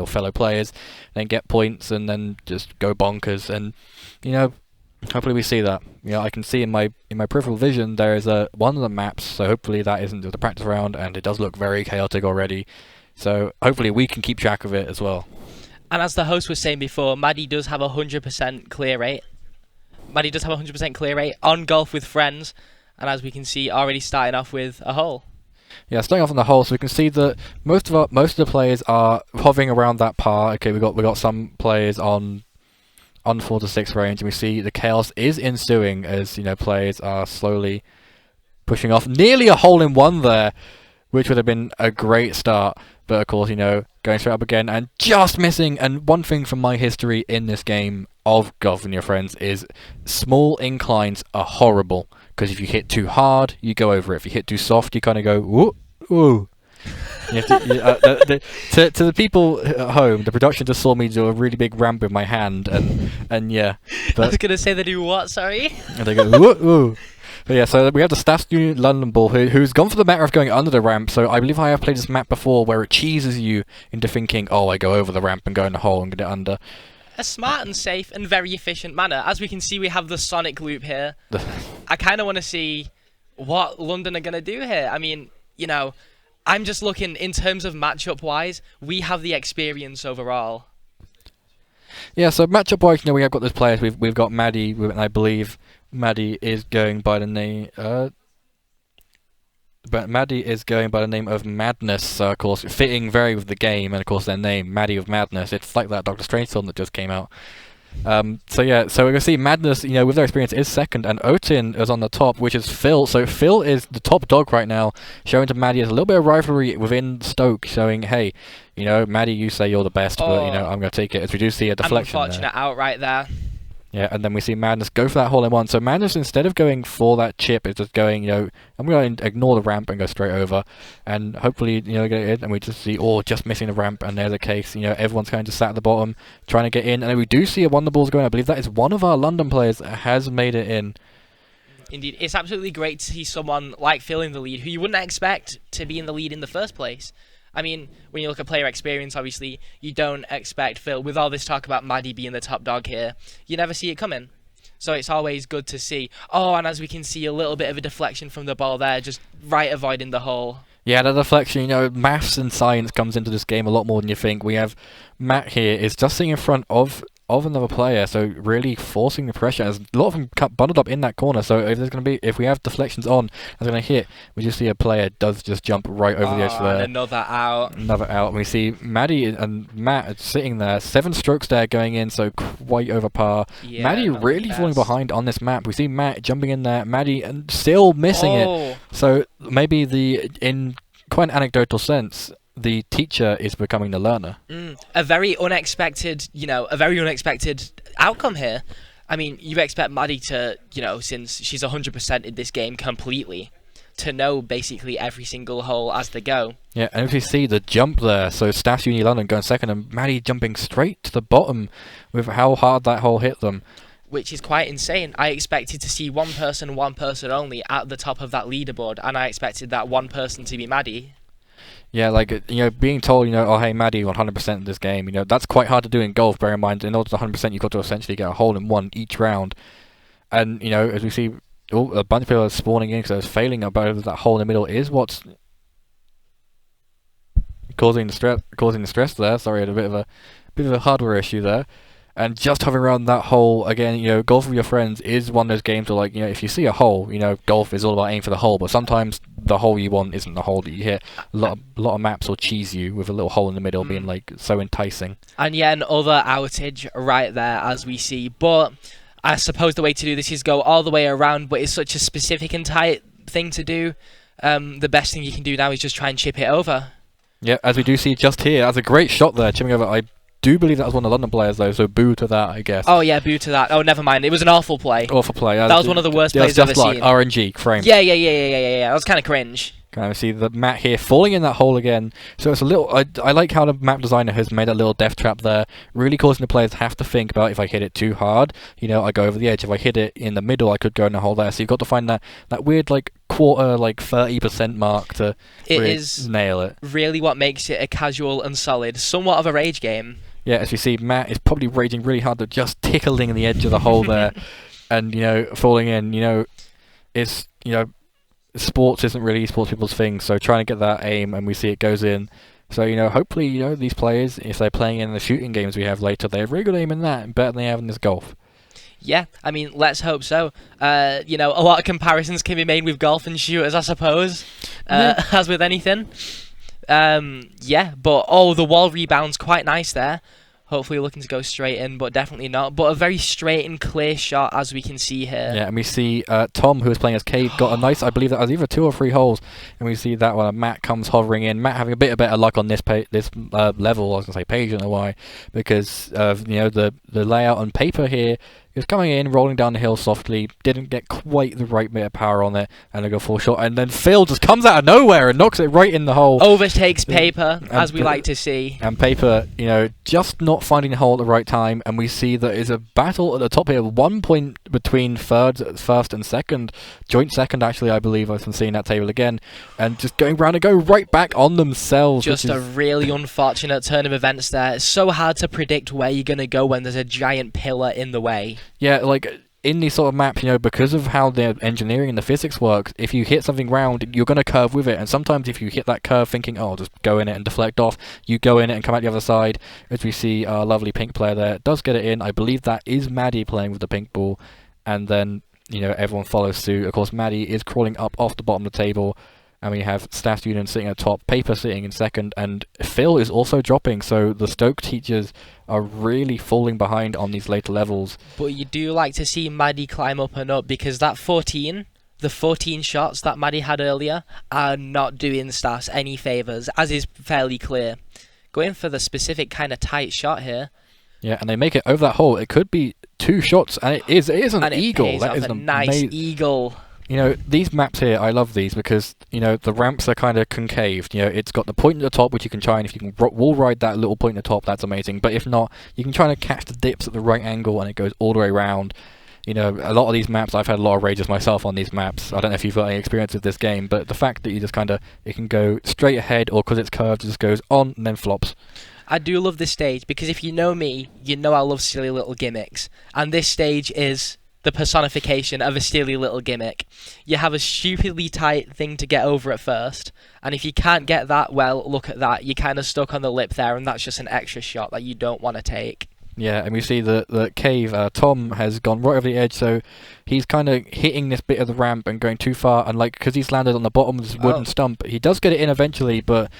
fellow players, then get points and then just go bonkers. And, you know, hopefully we see that. You know, I can see in my peripheral vision there is one of the maps, so hopefully that isn't just a practice round, and it does look very chaotic already. So hopefully we can keep track of it as well. And as the host was saying before, Maddie does have a 100% clear rate. Maddie does have a 100% clear rate on Golf with Friends, and as we can see, already starting off with a hole. Yeah, starting off on the hole, so we can see that most of the players are hovering around that par. Okay, we got some players on 4 to 6 range, and we see the chaos is ensuing as players are slowly pushing off. Nearly a hole in one there, which would have been a great start, but of course going straight up again and just missing. And one thing from my history in this game of golf with your friends is small inclines are horrible, because if you hit too hard, you go over it. If you hit too soft, you kind of go woo woo. To the people at home, the production just saw me do a really big ramp with my hand, and yeah. I was gonna say they do what? Sorry. And they go woo woo. But yeah, so we have the Staffs Union London Ball, who's gone for the matter of going under the ramp. So I believe I have played this map before, where it cheeses you into thinking, oh, I go over the ramp and go in the hole and get it under. A smart and safe and very efficient manner. As we can see, we have the Sonic loop here. I kind of want to see what London are going to do here. I mean, I'm just looking in terms of matchup-wise. We have the experience overall. Yeah, so matchup-wise, we have got those players. We've got Maddie, and I believe Maddie is going by the name. But Maddie is going by the name of Madness, of course, fitting very with the game, and of course their name, Maddie of Madness. It's like that Doctor Strange film that just came out. So yeah, so we're going to see Madness, with their experience, is second, and Otin is on the top, which is Phil. So Phil is the top dog right now, showing to Maddie as a little bit of rivalry within Stoke, showing, hey, Maddie, you say you're the best, but, I'm going to take it, as we do see a deflection Unfortunate out right there. Yeah, and then we see Madness go for that hole-in-one. So Madness, instead of going for that chip, is just going, I'm going to ignore the ramp and go straight over. And hopefully, get it in. And we just see, just missing the ramp. And there's a case, everyone's kind of sat at the bottom, trying to get in. And then we do see a Wonder Balls going. I believe that is one of our London players that has made it in. Indeed. It's absolutely great to see someone like Phil in the lead, who you wouldn't expect to be in the lead in the first place. I mean, when you look at player experience, obviously, you don't expect Phil, with all this talk about Maddie being the top dog here, you never see it coming. So it's always good to see. Oh, and as we can see, a little bit of a deflection from the ball there, just right avoiding the hole. Yeah, the deflection, maths and science comes into this game a lot more than you think. We have Matt here is just sitting in front of another player, so really forcing the pressure. There's a lot of them bundled up in that corner, so if we have deflections on, that's going to hit. We just see a player does just jump right over the edge there. And another out. Another out. And we see Maddie and Matt sitting there, 7 strokes there going in, so quite over par. Yeah, Maddie really falling behind on this map. We see Matt jumping in there, Maddie and still missing it. So maybe in quite an anecdotal sense, the teacher is becoming the learner. A very unexpected, outcome here. I mean, you expect Maddie to, since she's 100% in this game completely, to know basically every single hole as they go. Yeah, and if you see the jump there, so Staffs Uni London going second, and Maddie jumping straight to the bottom with how hard that hole hit them. Which is quite insane. I expected to see one person only at the top of that leaderboard, and I expected that one person to be Maddie. Yeah, being told, oh, hey, Maddie, 100% in this game, that's quite hard to do in golf, bear in mind. In order to 100%, you've got to essentially get a hole-in-one each round. And, as we see, a bunch of people are spawning in, because they're failing about that hole in the middle is what's causing the stress there. Sorry, I had a bit of a hardware issue there. And just hovering around that hole, again, golf with your friends is one of those games where, if you see a hole, golf is all about aiming for the hole, but sometimes the hole you want isn't the hole that you hit. A lot of maps will cheese you with a little hole in the middle being, so enticing. And yeah, another outage right there, as we see. But I suppose the way to do this is go all the way around, but it's such a specific and tight thing to do. The best thing you can do now is just try and chip it over. Yeah, as we do see just here, that's a great shot there, chipping over. I do believe that was one of the London players though, so boo to that, I guess. Oh yeah, boo to that. Oh, never mind. It was an awful play. Awful play. That was one of the worst plays I've ever seen. RNG frame. Yeah. That was kind of cringe. Kind of see the Matt here falling in that hole again. So it's a little. I like how the map designer has made a little death trap there, really causing the players to have to think about if I hit it too hard, I go over the edge. If I hit it in the middle, I could go in the hole there. So you've got to find that weird quarter 30% mark to nail it. Really, what makes it a casual and solid, somewhat of a rage game. Yeah, as you see, Matt is probably raging really hard to just tickling the edge of the hole there, and falling in. It's sports isn't really sports people's thing, so trying to get that aim, and we see it goes in. So hopefully these players, if they're playing in the shooting games we have later, they have really good aim in that, and better than they have in this golf. Yeah, I mean, let's hope so. You know, a lot of comparisons can be made with golf and shooters, I suppose, as with anything. Yeah, but the wall rebound's quite nice there. Hopefully looking to go straight in, but definitely not. But a very straight and clear shot, as we can see here. Yeah, and we see Tom, who was playing as Cave, got a nice, I believe that was either 2 or 3 holes, and we see that one. Matt comes hovering in. Matt having a bit of better luck on this level. I was going to say page, I don't know why, because of the layout on paper here. He was coming in, rolling down the hill softly, didn't get quite the right bit of power on it, and they go full shot. And then Phil just comes out of nowhere and knocks it right in the hole. Overtakes Paper, as we like to see. And Paper, just not finding the hole at the right time. And we see that it's a battle at the top here. 1 point between first and second. Joint second, actually, I believe. I've been seeing that table again. And just going round and go right back on themselves. Just a really unfortunate turn of events there. It's so hard to predict where you're going to go when there's a giant pillar in the way. Yeah, like in these sort of maps, because of how the engineering and the physics works, if you hit something round, you're going to curve with it. And sometimes if you hit that curve thinking, oh, I'll just go in it and deflect off, you go in it and come out the other side. As we see our lovely pink player there, does get it in. I believe that is Maddie playing with the pink ball. And then, everyone follows suit. Of course, Maddie is crawling up off the bottom of the table. And we have Staff Union sitting at top, Paper sitting in second, and Phil is also dropping. So the Stoke teachers are really falling behind on these later levels. But you do like to see Maddie climb up and up, because the 14 shots that Maddie had earlier are not doing Staffs any favours, as is fairly clear. Going for the specific kind of tight shot here. Yeah, and they make it over that hole. It could be 2 shots, and it is an eagle. That is a nice eagle. These maps here, I love these because, the ramps are kind of concaved. It's got the point at the top, which you can try, and if you can wall ride that little point at the top, that's amazing. But if not, you can try to catch the dips at the right angle, and it goes all the way around. A lot of these maps, I've had a lot of rages myself on these maps. I don't know if you've got any experience with this game, but the fact that you just it can go straight ahead, or because it's curved, it just goes on and then flops. I do love this stage, because if you know me, you know I love silly little gimmicks. And this stage is the personification of a silly little gimmick. You have a stupidly tight thing to get over at first, and if you can't get that, well, look at that. You're kind of stuck on the lip there, and that's just an extra shot that you don't want to take. Yeah, and we see the Cave, Tom has gone right over the edge, so he's kind of hitting this bit of the ramp and going too far, and because he's landed on the bottom of this wooden stump, he does get it in eventually, but,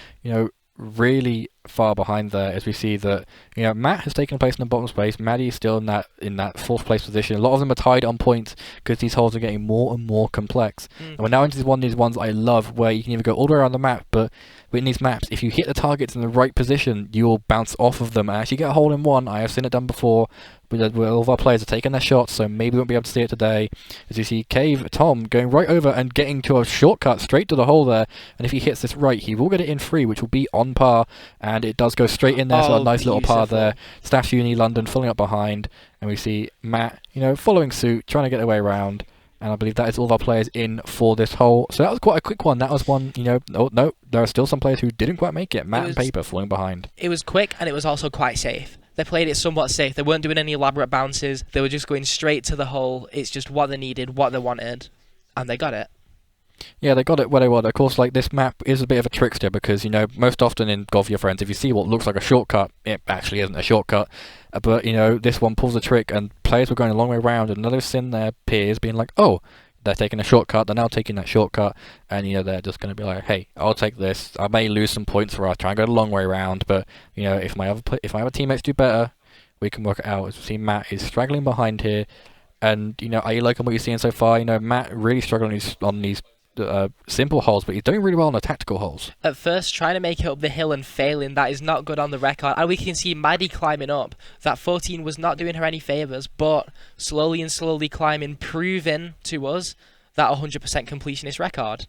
really far behind there, as we see that Matt has taken place in the bottom space. Maddie's still in that 4th place position. A lot of them are tied on points because these holes are getting more and more complex. And we're now into one of these ones I love, where you can either go all the way around the map, but in these maps, if you hit the targets in the right position, you will bounce off of them and actually get a hole in one. I have seen it done before. All of our players are taking their shots, so maybe we won't be able to see it today. As you see Cave, Tom, going right over and getting to a shortcut straight to the hole there. And if he hits this right, he will get it in free, which will be on par. And it does go straight in there, so a nice little par there. Staff Uni London filling up behind. And we see Matt, following suit, trying to get their way around. And I believe that is all of our players in for this hole. So that was quite a quick one. That was one, oh, no, there are still some players who didn't quite make it. Matt and Paper falling behind. It was quick, and it was also quite safe. They played it somewhat safe. They weren't doing any elaborate bounces. They were just going straight to the hole. It's just what they needed, what they wanted, and they got it. Yeah, they got it where they wanted. Of course, this map is a bit of a trickster because, most often in Golf With Your Friends, if you see what looks like a shortcut, it actually isn't a shortcut. But, this one pulls a trick, and players were going a long way around, and others seen their peers being like, oh, they're taking a shortcut, they're now taking that shortcut, and, they're just going to be like, hey, I'll take this. I may lose some points for us, try and go the long way around, but, if my other teammates do better, we can work it out. As we see, Matt is straggling behind here, and, are you liking what you're seeing so far? Matt really struggling on these simple holes, but he's doing really well on the tactical holes. At first, trying to make it up the hill and failing, that is not good on the record. And we can see Maddie climbing up. That 14 was not doing her any favours, but slowly and slowly climbing, proving to us that 100% completionist record.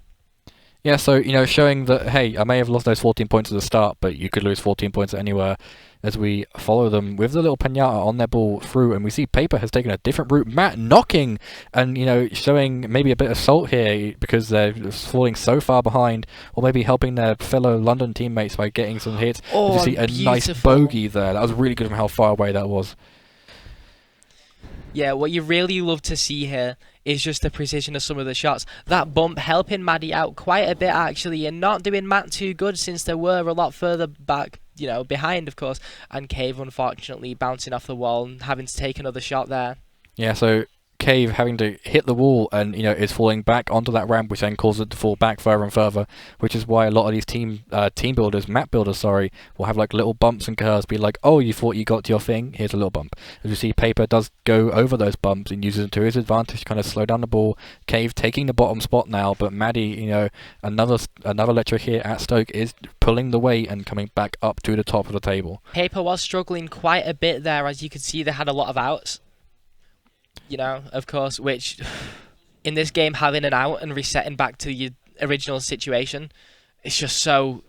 Yeah, so, showing that, hey, I may have lost those 14 points at the start, but you could lose 14 points anywhere, as we follow them with the little pinata on their ball through, and we see Paper has taken a different route. Matt knocking, and, showing maybe a bit of salt here, because they're falling so far behind, or maybe helping their fellow London teammates by getting some hits. Oh, you see a nice bogey there. That was really good from how far away that was. Yeah, what you really love to see here is just the precision of some of the shots. That bump helping Maddie out quite a bit, actually, and not doing Matt too good, since they were a lot further back, behind, of course, and Cave, unfortunately, bouncing off the wall and having to take another shot there. Yeah, so Cave having to hit the wall and is falling back onto that ramp, which then causes it to fall back further and further, which is why a lot of these map builders, will have like little bumps and curves, be like, oh, you thought you got to your thing, here's a little bump. As you see, Paper does go over those bumps and uses it to his advantage to kind of slow down the ball. Cave taking the bottom spot now, but Maddie, another lecturer here at Stoke is pulling the weight and coming back up to the top of the table. Paper was struggling quite a bit there, as you could see they had a lot of outs. Of course, which in this game, having an out and resetting back to your original situation,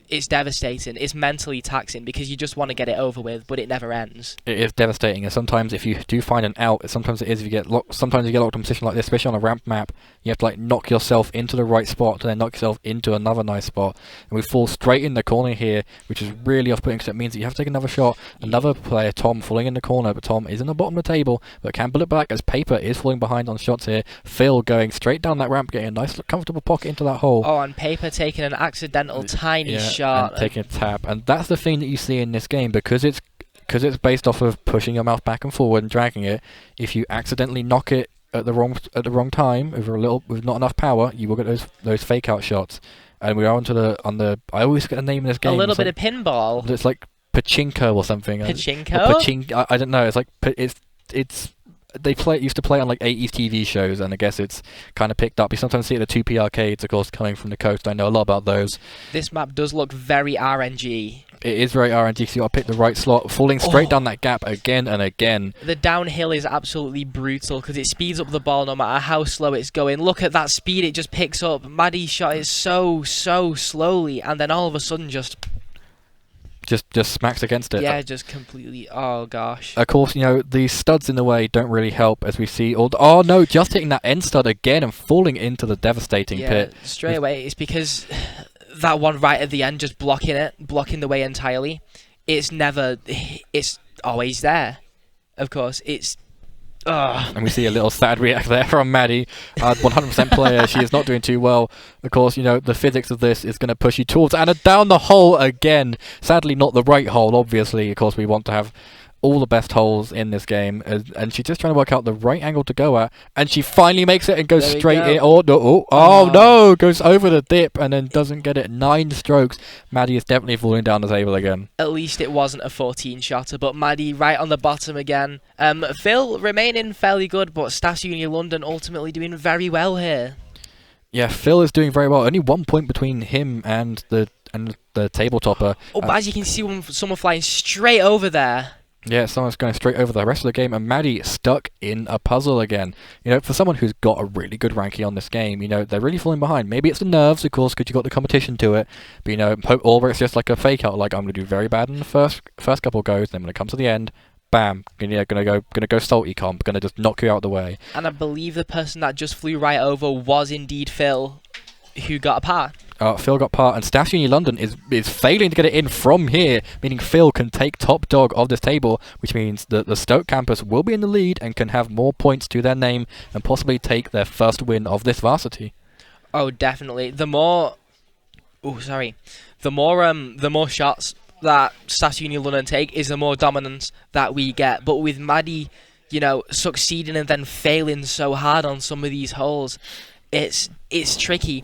it's devastating. It's mentally taxing because you just want to get it over with, but it never ends. It is devastating, and sometimes if you do find an out, sometimes it is if you get locked. Sometimes you get locked in a position like this, especially on a ramp map. You have to knock yourself into the right spot, and then knock yourself into another nice spot, and we fall straight in the corner here, which is really off-putting because it means that you have to take another shot. Another player, Tom, falling in the corner, but Tom is in the bottom of the table, but can pull it back as Paper is falling behind on shots here. Phil going straight down that ramp, getting a nice, comfortable pocket into that hole. Oh, and Paper taking an accidental tiny shot. And taking a tap, and that's the thing that you see in this game because it's based off of pushing your mouse back and forward and dragging it. If you accidentally knock it at the wrong time with not enough power, you will get those fake out shots. And we are on the I always get a name in this game. A little bit of pinball. It's like pachinko or something. Pachinko? I don't know. It's like it's. They used to play on like 80s TV shows, and I guess it's kind of picked up. You sometimes see it at the 2P arcades, of course, coming from the coast. I know a lot about those. This map does look very RNG. It is very RNG, so you got to pick the right slot, falling straight down that gap again and again. The downhill is absolutely brutal because it speeds up the ball no matter how slow it's going. Look at that speed it just picks up. Maddie's shot is so slowly, and then all of a sudden just smacks against it. Yeah, just completely. Oh gosh. Of course, the studs in the way don't really help, as we see. Oh no, just hitting that end stud again and falling into the devastating pit. Straight away, it's because that one right at the end, just blocking the way entirely. It's always there. Of course, it's. And we see a little sad react there from Maddie, 100% player. She is not doing too well. Of course, the physics of this is going to push you towards and down the hole again. Sadly, not the right hole, obviously. Of course, we want to have all the best holes in this game, and she's just trying to work out the right angle to go at, and she finally makes it and goes straight in. Oh no, goes over the dip and then doesn't get it. 9 strokes. Maddie is definitely falling down the table again. At least it wasn't a 14-shotter, but Maddie right on the bottom again. Phil remaining fairly good, but Staffs Uni London ultimately doing very well here. Yeah, Phil is doing very well. Only 1 point between him and the table topper. Oh, but as you can see, someone flying straight over there. Yeah, someone's going straight over the rest of the game, and Maddie stuck in a puzzle again. For someone who's got a really good ranking on this game, they're really falling behind. Maybe it's the nerves, of course, because you got the competition to it. But or it's just like a fake out, like I'm going to do very bad in the first couple goes, then when it comes to the end, bam, gonna go salty comp, gonna just knock you out of the way. And I believe the person that just flew right over was indeed Phil, who got a par. Phil got par, and Staffs Uni London is failing to get it in from here, meaning Phil can take top dog of this table, which means that the Stoke campus will be in the lead and can have more points to their name and possibly take their first win of this varsity. Oh, definitely. The more shots that Staffs Uni London take is the more dominance that we get. But with Maddie, succeeding and then failing so hard on some of these holes, it's tricky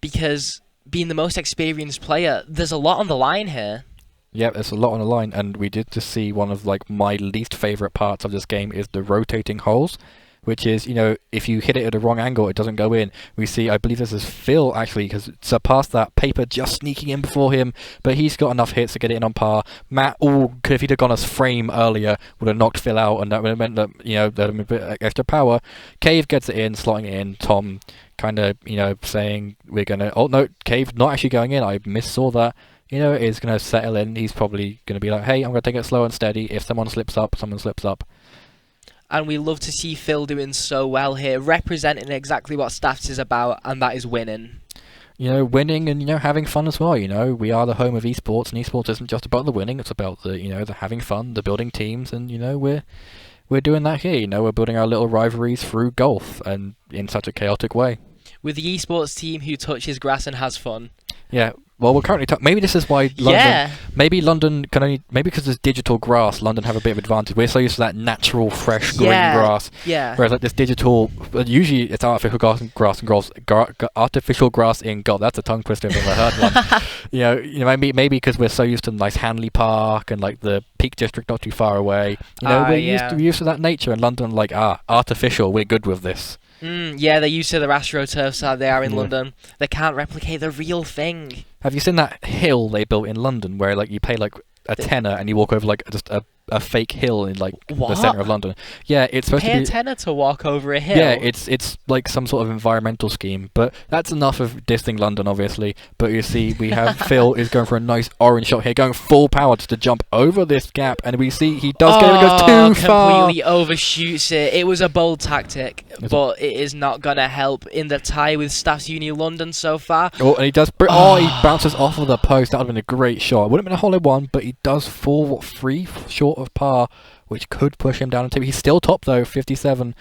because being the most experienced player, there's a lot on the line here. Yeah, there's a lot on the line, and we did just see one of my least favourite parts of this game is the rotating holes, which is, if you hit it at the wrong angle, it doesn't go in. We see, I believe this is Phil, actually, has surpassed that. Paper just sneaking in before him, but he's got enough hits to get it in on par. Matt, if he'd have gone as frame earlier, would have knocked Phil out, and that would have meant that, there'd have been a bit extra power. Cave gets it in, slotting it in. Tom kind of, saying, we're going to... Oh, no, Cave not actually going in. I missaw that. Is going to settle in. He's probably going to be like, hey, I'm going to take it slow and steady. If someone slips up, someone slips up. And we love to see Phil doing so well here, representing exactly what Staffs is about, and that is winning. Winning and, having fun as well. We are the home of esports, and esports isn't just about the winning, it's about the, the having fun, the building teams, and, we're doing that here. We're building our little rivalries through golf, and in such a chaotic way. With the esports team who touches grass and has fun. Yeah, Well, we're currently maybe this is why London. Yeah. Maybe London can only because there's digital grass. London have a bit of advantage. We're so used to that natural, fresh green grass. Yeah. Whereas like this digital, usually it's artificial grass and artificial grass in golf. That's a tongue twister if I've ever heard one. you know, maybe because we're so used to nice Hanley Park and like the Peak District not too far away. You know, we're used to that nature. And London, like artificial. We're good with this. Yeah, they're used to the AstroTurfs that they are in London. They can't replicate the real thing. Have you seen that hill they built in London where like you pay like a tenner and you walk over like just a fake hill in like the centre of London? Yeah, it's supposed to be a tenner to walk over a hill. Yeah, it's like some sort of environmental scheme. But that's enough of dissing London, obviously. But you see, we have Phil is going for a nice orange shot here, going full power just to jump over this gap, and we see he does get it, goes too far. Completely overshoots it. It was a bold tactic, but it is not gonna help in the tie with Staffs Uni London so far. Oh, and he does. He bounces off of the post. That would have been a great shot. It wouldn't have been a hole in one, but he does fall 3 short of par, which could push him down. He's still top though, 57.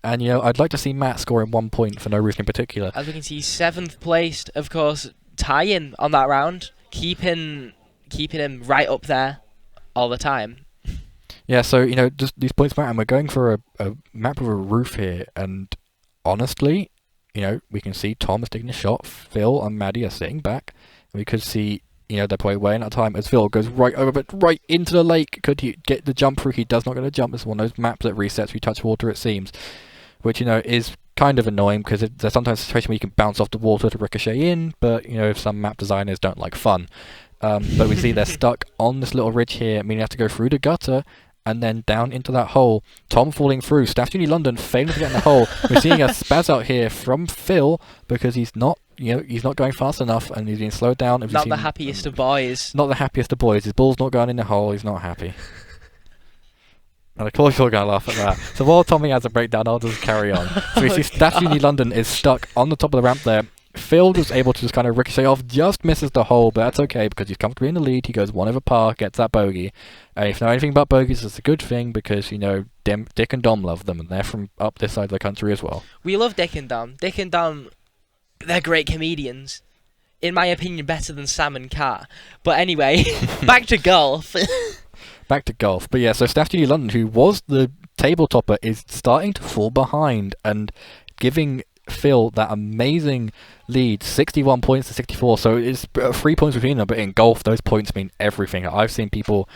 And I'd like to see Matt scoring 1 point for no reason in particular. As we can see, 7th placed, of course, tying on that round, keeping him right up there all the time. Yeah, so just these points matter, and we're going for a map with a roof here. And honestly, we can see Tom is taking a shot. Phil and Maddie are sitting back, and we could see. They're probably way out of time as Phil goes right over, but right into the lake. Could he get the jump through? He does not get a jump. This is one of those maps that resets. We touch water, it seems, which is kind of annoying because there's sometimes a situation where you can bounce off the water to ricochet in, but if some map designers don't like fun. But we see they're stuck on this little ridge here, meaning they have to go through the gutter and then down into that hole. Tom falling through. Staffs Uni London failing to get in the hole. We're seeing a spaz out here from Phil because he's not going fast enough and he's being slowed down. Not the happiest of boys. Not the happiest of boys. His ball's not going in the hole. He's not happy. And of course you're going to laugh at that. So while Tommy has a breakdown, I'll just carry on. So we see Staffs Uni London is stuck on the top of the ramp there. Phil was able to just kind of ricochet off, just misses the hole, but that's okay because he's comfortably in the lead. He goes 1 over par, gets that bogey. And if you know anything about bogeys, it's a good thing because, Dick and Dom love them, and they're from up this side of the country as well. We love Dick and Dom. Dick and Dom, they're great comedians. In my opinion, better than Sam and Kat. But anyway, back to golf. Back to golf. But yeah, so Staffs Uni London, who was the table topper, is starting to fall behind and giving Phil that amazing lead, 61 points to 64. So it's 3 points between them, but in golf, those points mean everything. I've seen people,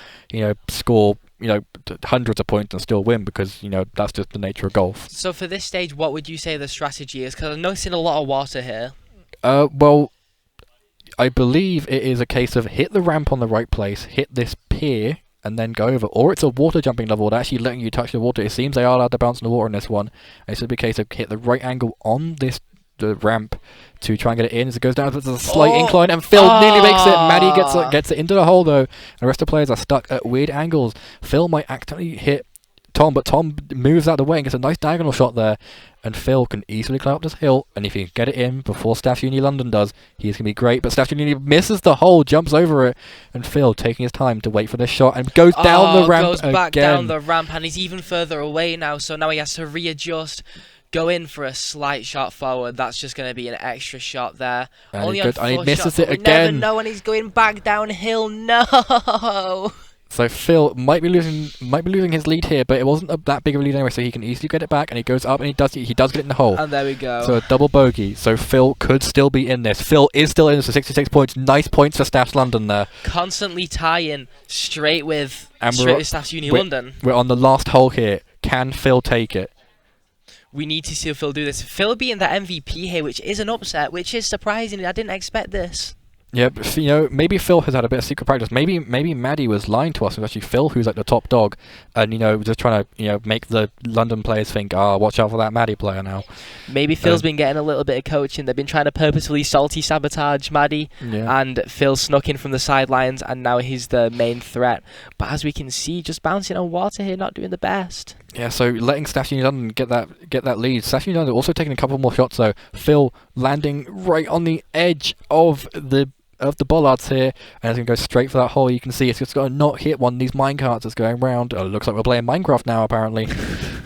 score, hundreds of points and still win because, that's just the nature of golf. So for this stage, what would you say the strategy is? Because I'm noticing a lot of water here. Well, I believe it is a case of hit the ramp on the right place, hit this pier, and then go over. Or it's a water jumping level that's actually letting you touch the water. It seems they are allowed to bounce in the water in this one. And it's a case of hit the right angle on the ramp to try and get it in. As it goes down, there's a slight incline, and Phil nearly makes it. Maddie gets it into the hole, though. And the rest of the players are stuck at weird angles. Phil might accidentally hit Tom, but Tom moves out of the way and gets a nice diagonal shot there. And Phil can easily climb up this hill, and if he can get it in before Staffs Uni London does, he's going to be great. But Staffs Uni misses the hole, jumps over it, and Phil taking his time to wait for this shot and goes down the ramp goes back again. Down the ramp, and he's even further away now, so now he has to readjust, go in for a slight shot forward. That's just going to be an extra shot there. And Only and he misses shots, it we again. never know when he's going back downhill. No! So Phil might be losing his lead here, but it wasn't that big of a lead anyway, so he can easily get it back, and he goes up and he does get it in the hole. And there we go. So a double bogey. So Phil could still be in this. Phil is still in this for 66 points. Nice points for Staffs London there. Constantly tying straight with Staffs Uni London. We're on the last hole here. Can Phil take it? We need to see Phil do this. Phil being the MVP here, which is an upset, which is surprising. I didn't expect this. Yeah, but, maybe Phil has had a bit of secret practice. Maybe Maddie was lying to us. It was actually Phil who's like the top dog, and just trying to make the London players think, watch out for that Maddie player now. Maybe Phil's been getting a little bit of coaching. They've been trying to purposefully salty sabotage Maddie, and Phil snuck in from the sidelines, and now he's the main threat. But as we can see, just bouncing on water here, not doing the best. Yeah, so letting Staffs Uni London get that lead. Staffs Uni London also taking a couple more shots though. Phil landing right on the edge of the bollards here, and it's going to go straight for that hole. You can see it's just got to not hit one of these minecarts that's going round. Oh, it looks like we're playing Minecraft now, apparently.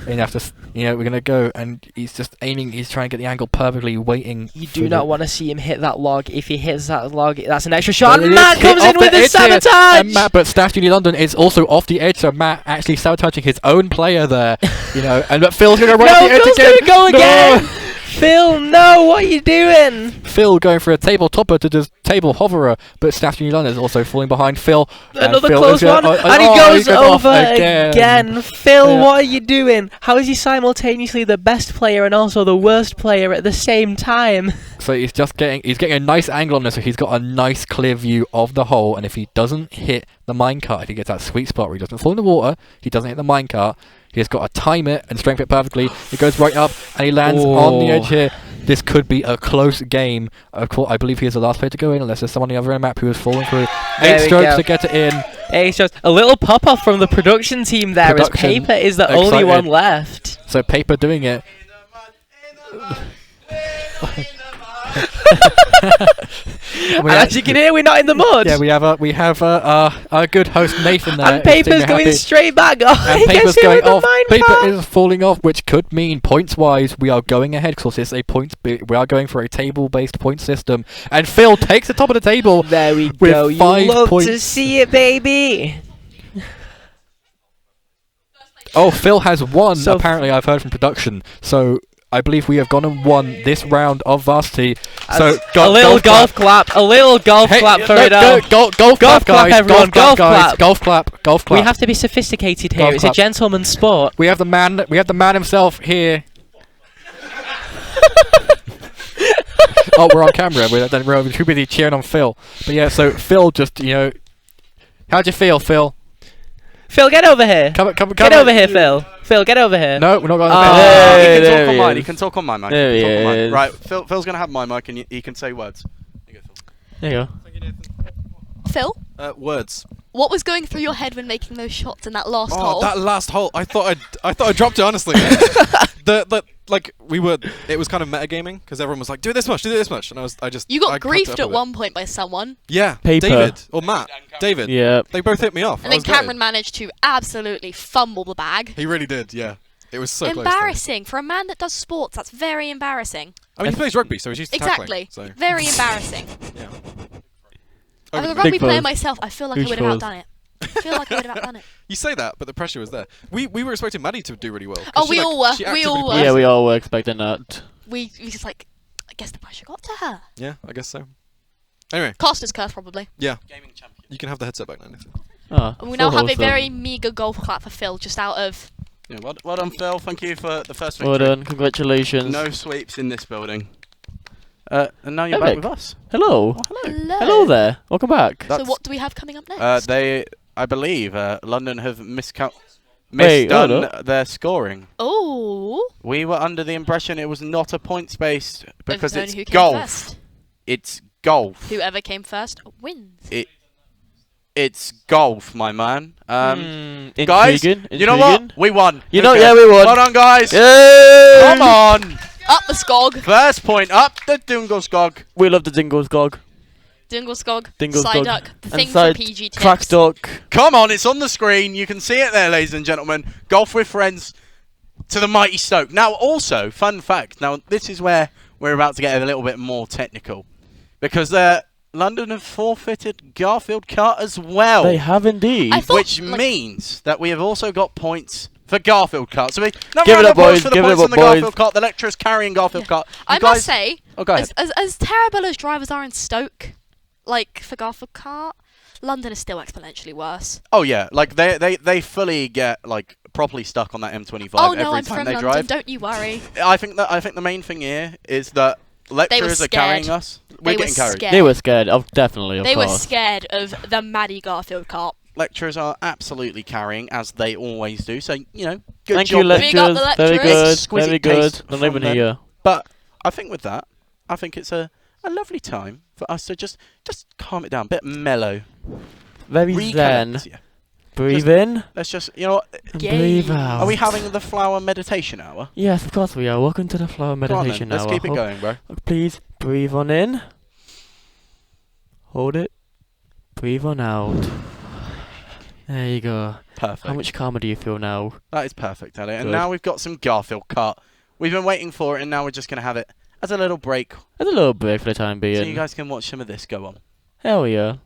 And after, we're gonna go, and he's just aiming. He's trying to get the angle perfectly, waiting. You do not want to see him hit that log. If he hits that log, that's an extra shot. And Matt Hit comes in off with the edge here. sabotage. And but Staff Uni London is also off the edge, so Matt actually sabotaging his own player there. But Phil's gonna run off the edge Phil's again. gonna go again. Phil, no, what are you doing? Phil going for a table topper to just table hoverer, but Staff Uni London is also falling behind Phil. Another Phil close one, and he goes off over again. Phil, what are you doing? How is he simultaneously the best player and also the worst player at the same time? So he's getting a nice angle on this, so he's got a nice clear view of the hole, and if he doesn't hit the minecart, if he gets that sweet spot where he doesn't fall in the water, he doesn't hit the minecart, he's got to time it and strength it perfectly. He goes right up, and he lands on the edge here. This could be a close game. Of course, I believe he is the last player to go in, unless there's someone on the other end map who is falling through. 8 strokes to get it in. 8 strokes. A little pop-off from the production team there, as Paper is the only one left. So Paper doing it. And as you can hear, we're not in the mud. Yeah, we have our good host Nathan there. And Paper's going straight back off. And Paper's going off. Paper is falling off, which could mean points-wise we are going ahead because it's a we are going for a table-based point system. And Phil takes the top of the table. There we with go. 5 You love points. to see it, baby. Oh, Phil has won. So apparently, I've heard from production. So I believe we have gone and won this round of varsity. So a little golf clap. A little golf clap for it all. Golf clap, guys. Everyone. Golf clap. Golf clap. Golf clap. We have to be sophisticated here. Golf It's clap. a gentleman's sport. We have the man. We have the man himself here. Oh, we're on camera. We're too busy cheering on Phil. But yeah, so Phil just how'd you feel, Phil? Phil, get over here. Get over here, Phil. Phil, get over here. No, we're not going He can talk on my mic. There he is. Right, Phil's going to have my mic and he can say words. There you go. Phil, Words. what was going through your head when making those shots in that last hole? That last hole. I thought I dropped it honestly. It was kind of metagaming because everyone was like, do this much, and I just. You got I kept it griefed up at a bit. one point by someone. Yeah, Paper. David or Matt. David. Yeah. They both hit me off. And then Cameron managed to absolutely fumble the bag. He really did. Yeah. It was so close. Embarrassing. For a man that does sports, that's very embarrassing. I mean, he plays rugby, so he's used to Exactly. tackling. So. Very embarrassing. Yeah. As a Big rugby player pause. myself, I feel like I would have outdone it. I feel like I would have outdone it. You say that, but the pressure was there. We were expecting Maddie to do really well. Oh, we all were. We all were. Yeah, we all were expecting that. We just I guess the pressure got to her. Yeah, I guess so. Anyway. Costa's curse, probably. Yeah. You can have the headset back now, Nathan. And we now have a very meager golf clap for Phil, just out of. Yeah, well done, Phil. Thank you for the first victory. Well done. Congratulations. No sweeps in this building. And now you're back with us. Hello. Oh, hello. Hello. Hello there. Welcome back. So what do we have coming up next? I believe, London have Wait, hold misdone their scoring. Oh. We were under the impression it was not a points-based because only it's who came golf. first. It's golf. Whoever came first wins. It's golf, my man. Intriguing, Guys, you know what? We won. You know, Okay. yeah, we won. Well done, guys. Yay! Come on. Up the skog. First point up the Dingleskog. We love the Dingleskog. Dingleskog. Dingleskog. Psyduck. The And thing for side PG tips. Crackstock. Come on, it's on the screen. You can see it there, ladies and gentlemen. Golf with friends to the mighty Stoke. Now, also, fun fact. Now, this is where we're about to get a little bit more technical. Because London have forfeited Garfield Cup as well. They have indeed. Which means that we have also got points for Garfield Cup. So Give it up, boys. For the Give it points up, on the boys. Garfield Cup. The lecturers carrying Garfield Cup. I must say, Oh, go ahead. as terrible as drivers are in Stoke, like for Garfield Kart, London is still exponentially worse. Oh yeah, like they fully get like properly stuck on that M25 Oh no, every I'm time from they London. drive. Don't you worry. I think the main thing here is that lecturers are carrying us. We're getting carried. They were scared. Definitely, of They course. were scared of the Maddie Garfield Kart. Lecturers are absolutely carrying, as they always do. So, good Thank job. you, lecturers. Very good. Exquisite Very good. taste Don't leave from it them. here. But I think with that, I think it's a lovely time for us to just calm it down, a bit mellow. Very Recollect, zen. yeah. Breathe in. Let's just, you know what? And breathe out. Are we having the flower meditation hour? Yes, of course we are. Welcome to the flower Go on then, meditation let's hour. keep it going, bro. Please breathe on in. Hold it. Breathe on out. There you go. perfect. How much calmer do you feel now? That is perfect, Elliot. And Good. now we've got some Garfield cut. We've been waiting for it, and now we're just going to have it as a little break. As a little break for the time being. So you guys can watch some of this go on. Hell yeah.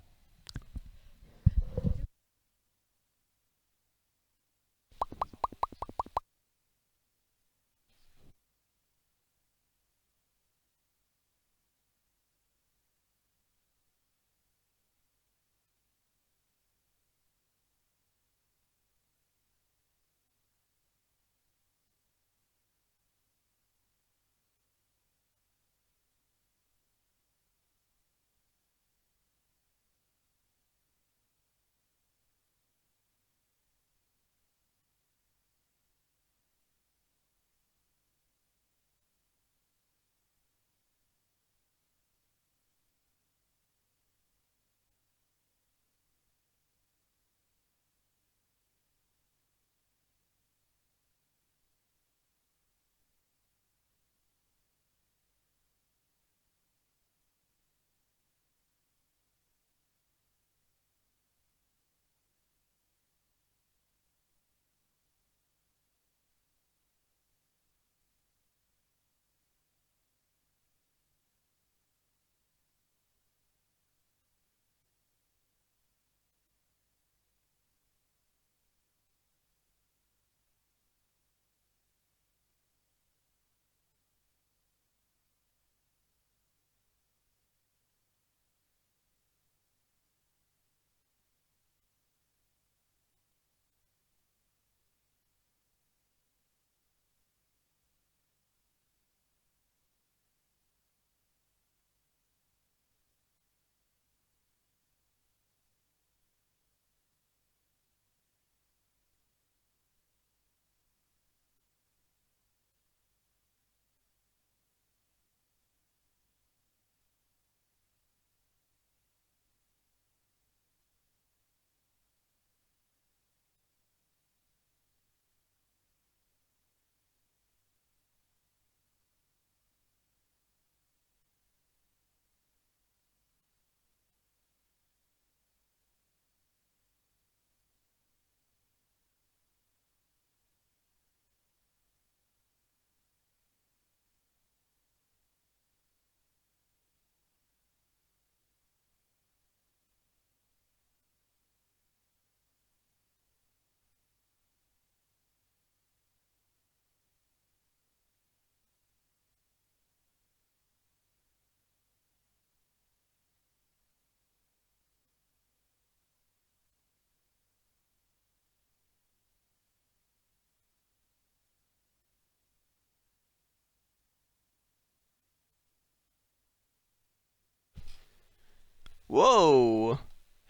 Whoa!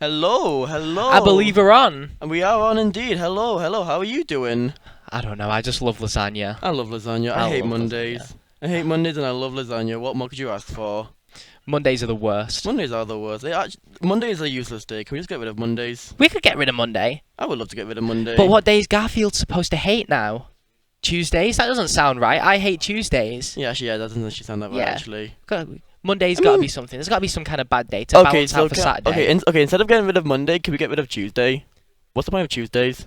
Hello, hello. I believe we're on. And we are on indeed. Hello, hello. How are you doing? I don't know. I just love lasagna. I love lasagna. I hate love Mondays. lasagna. I hate Mondays and I love lasagna. What more could you ask for? Mondays are the worst. Mondays are the worst. Mondays are a useless day. Can we just get rid of Mondays? We could get rid of Monday. I would love to get rid of Monday. But what day is Garfield supposed to hate now? Tuesdays? That doesn't sound right. I hate Tuesdays. Yeah, actually, that doesn't actually sound that right, actually. Monday's got to be something. There's got to be some kind of bad day to balance out for Saturday. Okay, instead of getting rid of Monday, can we get rid of Tuesday? What's the point of Tuesdays?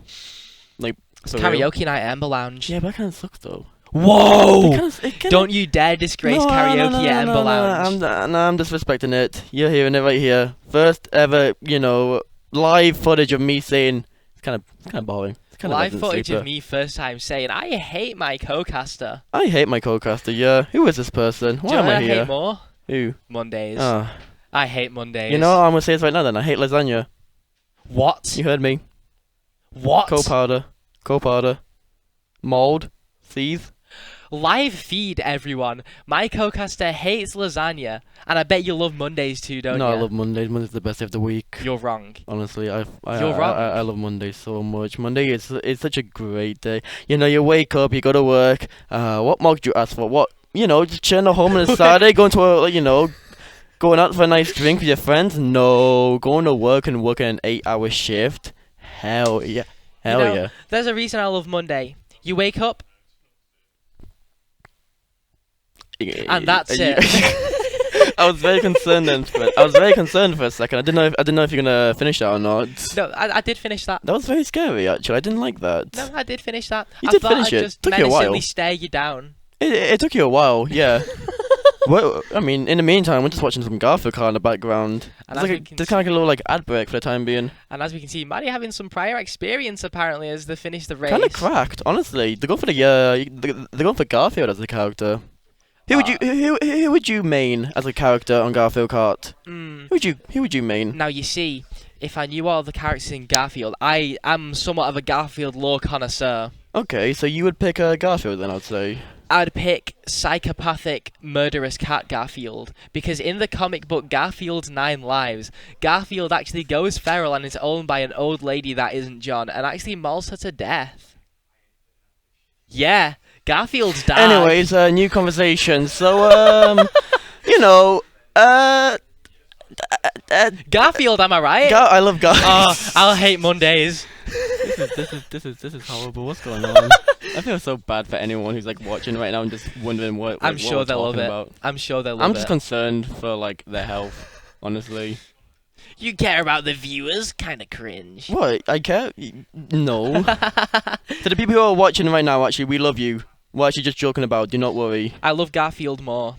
Like, it's karaoke night at Ember Lounge. Yeah, but that kind of sucks, though. Whoa! Don't you dare disgrace karaoke at Ember Lounge. I'm disrespecting it. You're hearing it right here. First ever, live footage of me saying it's kind of boring. Live footage of me first time saying I hate my co-caster. I hate my co-caster. Yeah. Who is this person? Why am I here? I hate more? Who? Mondays. Ah. I hate Mondays. You know what I'm gonna say this right now. Then I hate lasagna. What? You heard me. What? Co-powder, mold, seethe. Live feed, everyone. My co-caster hates lasagna, and I bet you love Mondays too, don't you? No, I love Mondays. Monday's the best day of the week. You're wrong. Honestly, You're wrong. I love Mondays so much. Monday is such a great day. You wake up, you go to work. What more could you ask for? What just chilling at home on a Saturday, going to going out for a nice drink with your friends. No, going to work and working an 8-hour shift. Hell yeah, yeah. There's a reason I love Monday. You wake up. And that's it. I was very concerned then. I was very concerned for a second. I didn't know if you're gonna finish that or not. No, I did finish that. That was very scary, actually. I didn't like that. No, I did finish that. You I did thought finish I'd it. Just Took you a while. menacingly stare you down. It took you a while, yeah. Well, I mean, in the meantime, we're just watching some Garfield car in the background. And There's kind of like a little like ad break for the time being. And as we can see, Maddie having some prior experience apparently as they finish the race. Kind of cracked, honestly. They're going for they're going for Garfield as the character. Who would you main as a character on Garfield Kart? Who would you main? Now you see, if I knew all the characters in Garfield, I am somewhat of a Garfield lore connoisseur. Okay, so you would pick Garfield then, I'd say. I'd pick psychopathic, murderous cat Garfield, because in the comic book Garfield's 9 Lives, Garfield actually goes feral and is owned by an old lady that isn't John, and actually mauls her to death. Yeah, Garfield's dark. Anyways, new conversation. So, you know, Garfield, am I right? I love Garfield. Oh, I'll hate Mondays. This is horrible. What's going on? I feel so bad for anyone who's like watching right now and just wondering what. I'm what sure we're they'll love talking it. About. I'm sure they'll love it. I'm just concerned for like their health, honestly. You care about the viewers? Kinda cringe. What? I care? No. To the people who are watching right now, actually, we love you. We're actually just joking about. Do not worry. I love Garfield more.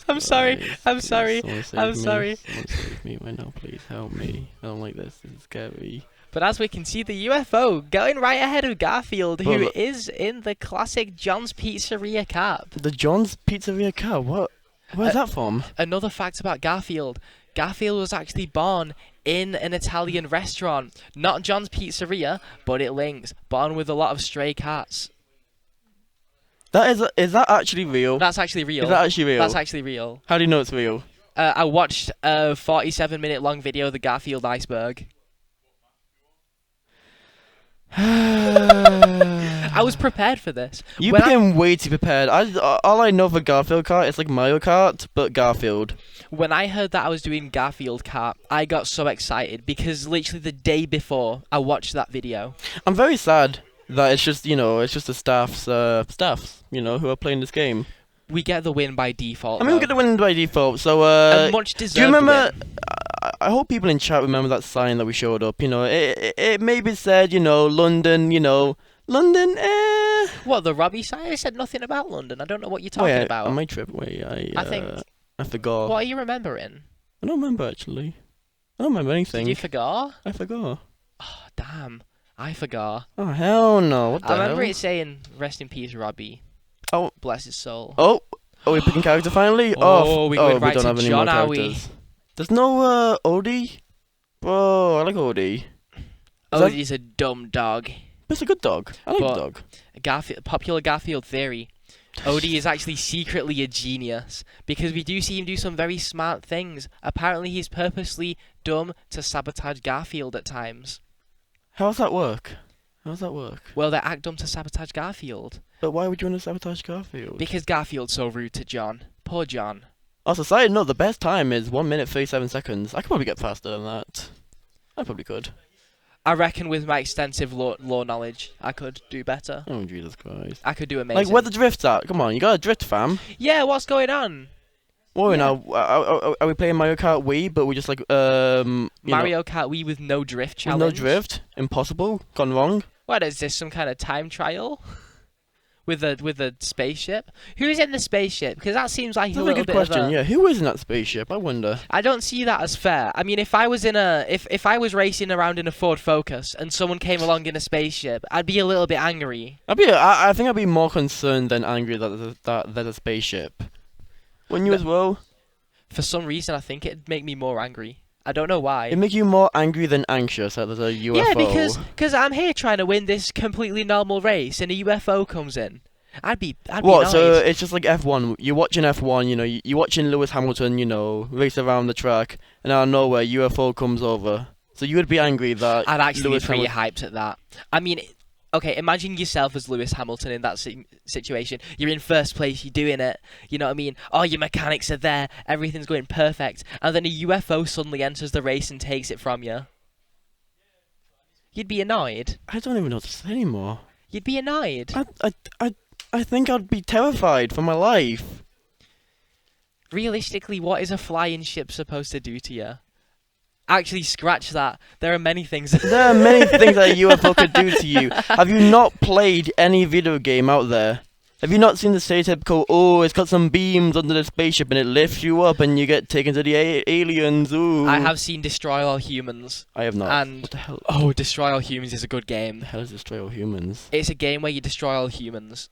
I'm sorry. I'm sorry. I'm sorry. Someone save me right now, please help me. I don't like this. This is scary. But as we can see, the UFO going right ahead of Garfield, who is in the classic John's Pizzeria cap. The John's Pizzeria cap? What? Where's that from? Another fact about Garfield. Garfield was actually born in an Italian restaurant. Not John's Pizzeria, but it links. Born with a lot of stray cats. Is that actually real? That's actually real. Is that actually real? That's actually real. How do you know it's real? I watched a 47-minute long video of the Garfield iceberg. I was prepared for this. You became way too prepared. All I know for Garfield Kart is like Mario Kart, but Garfield. When I heard that I was doing Garfield Kart, I got so excited because literally the day before I watched that video. I'm very sad that it's just the staffs, who are playing this game. We get the win by default. I mean, we get the win by default. So, a much deserved do you remember? win. I hope people in chat remember that sign that we showed up. You know, it maybe said, London. London. What, the Robbie sign? I said nothing about London. I don't know what you're talking about. On my trip, I think I forgot. What are you remembering? I don't remember actually. I don't remember anything. Did you forgot? I forgot. Oh damn! I forgot. Oh hell no! What the hell? I remember it saying "Rest in peace, Robbie." Oh, bless his soul. Oh, are we picking character finally? We going right don't to have any John, more are characters. There's no Odie. Bro, I like Odie. Odie's a dumb dog. But it's a good dog. I like the dog. Popular Garfield theory. Odie is actually secretly a genius because we do see him do some very smart things. Apparently, he's purposely dumb to sabotage Garfield at times. How does that work? Well, they act dumb to sabotage Garfield. But why would you want to sabotage Garfield? Because Garfield's so rude to John. Poor John. Also, side note, the best time is 1 minute 37 seconds. I could probably get faster than that. I probably could. I reckon with my extensive law knowledge, I could do better. Oh, Jesus Christ. I could do amazing. Like, where the drift's at? Come on, you got a drift, fam. Yeah, what's going on? Whoa, now, are we playing Mario Kart Wii, but we just like, Mario Kart Wii with no drift challenge? With no drift? Impossible? Gone wrong? What, is this some kind of time trial? With a spaceship? Who's in the spaceship? Because that seems like That's a good question, yeah. Who is in that spaceship? I wonder. I don't see that as fair. I mean, if I was if I was racing around in a Ford Focus and someone came along in a spaceship, I'd be a little bit angry. I think I'd be more concerned than angry that there's a spaceship. Wouldn't you as well? For some reason, I think it'd make me more angry. I don't know why. It'd make you more angry than anxious that there's a UFO. Yeah, because I'm here trying to win this completely normal race and a UFO comes in. I'd be what? annoyed. So it's just like F1. You're watching F1. You're watching Lewis Hamilton. Race around the track, and out of nowhere, UFO comes over. So you would be angry that. I'd actually Lewis be pretty hyped at that. I mean, okay, imagine yourself as Lewis Hamilton in that situation. You're in first place. You're doing it. You know what I mean? Oh, your mechanics are there. Everything's going perfect, and then a UFO suddenly enters the race and takes it from you. You'd be annoyed. I don't even know what to say anymore. You'd be annoyed. I think I'd be terrified for my life. Realistically, what is a flying ship supposed to do to you? Actually, scratch that. There are many things. There are many things that a UFO could do to you. Have you not played any video game out there? Have you not seen the stereotypical, oh, it's got some beams under the spaceship and it lifts you up and you get taken to the aliens, ooh. I have seen Destroy All Humans. I have not. And What the hell? Oh, Destroy All Humans is a good game. The hell is Destroy All Humans? It's a game where you destroy all humans.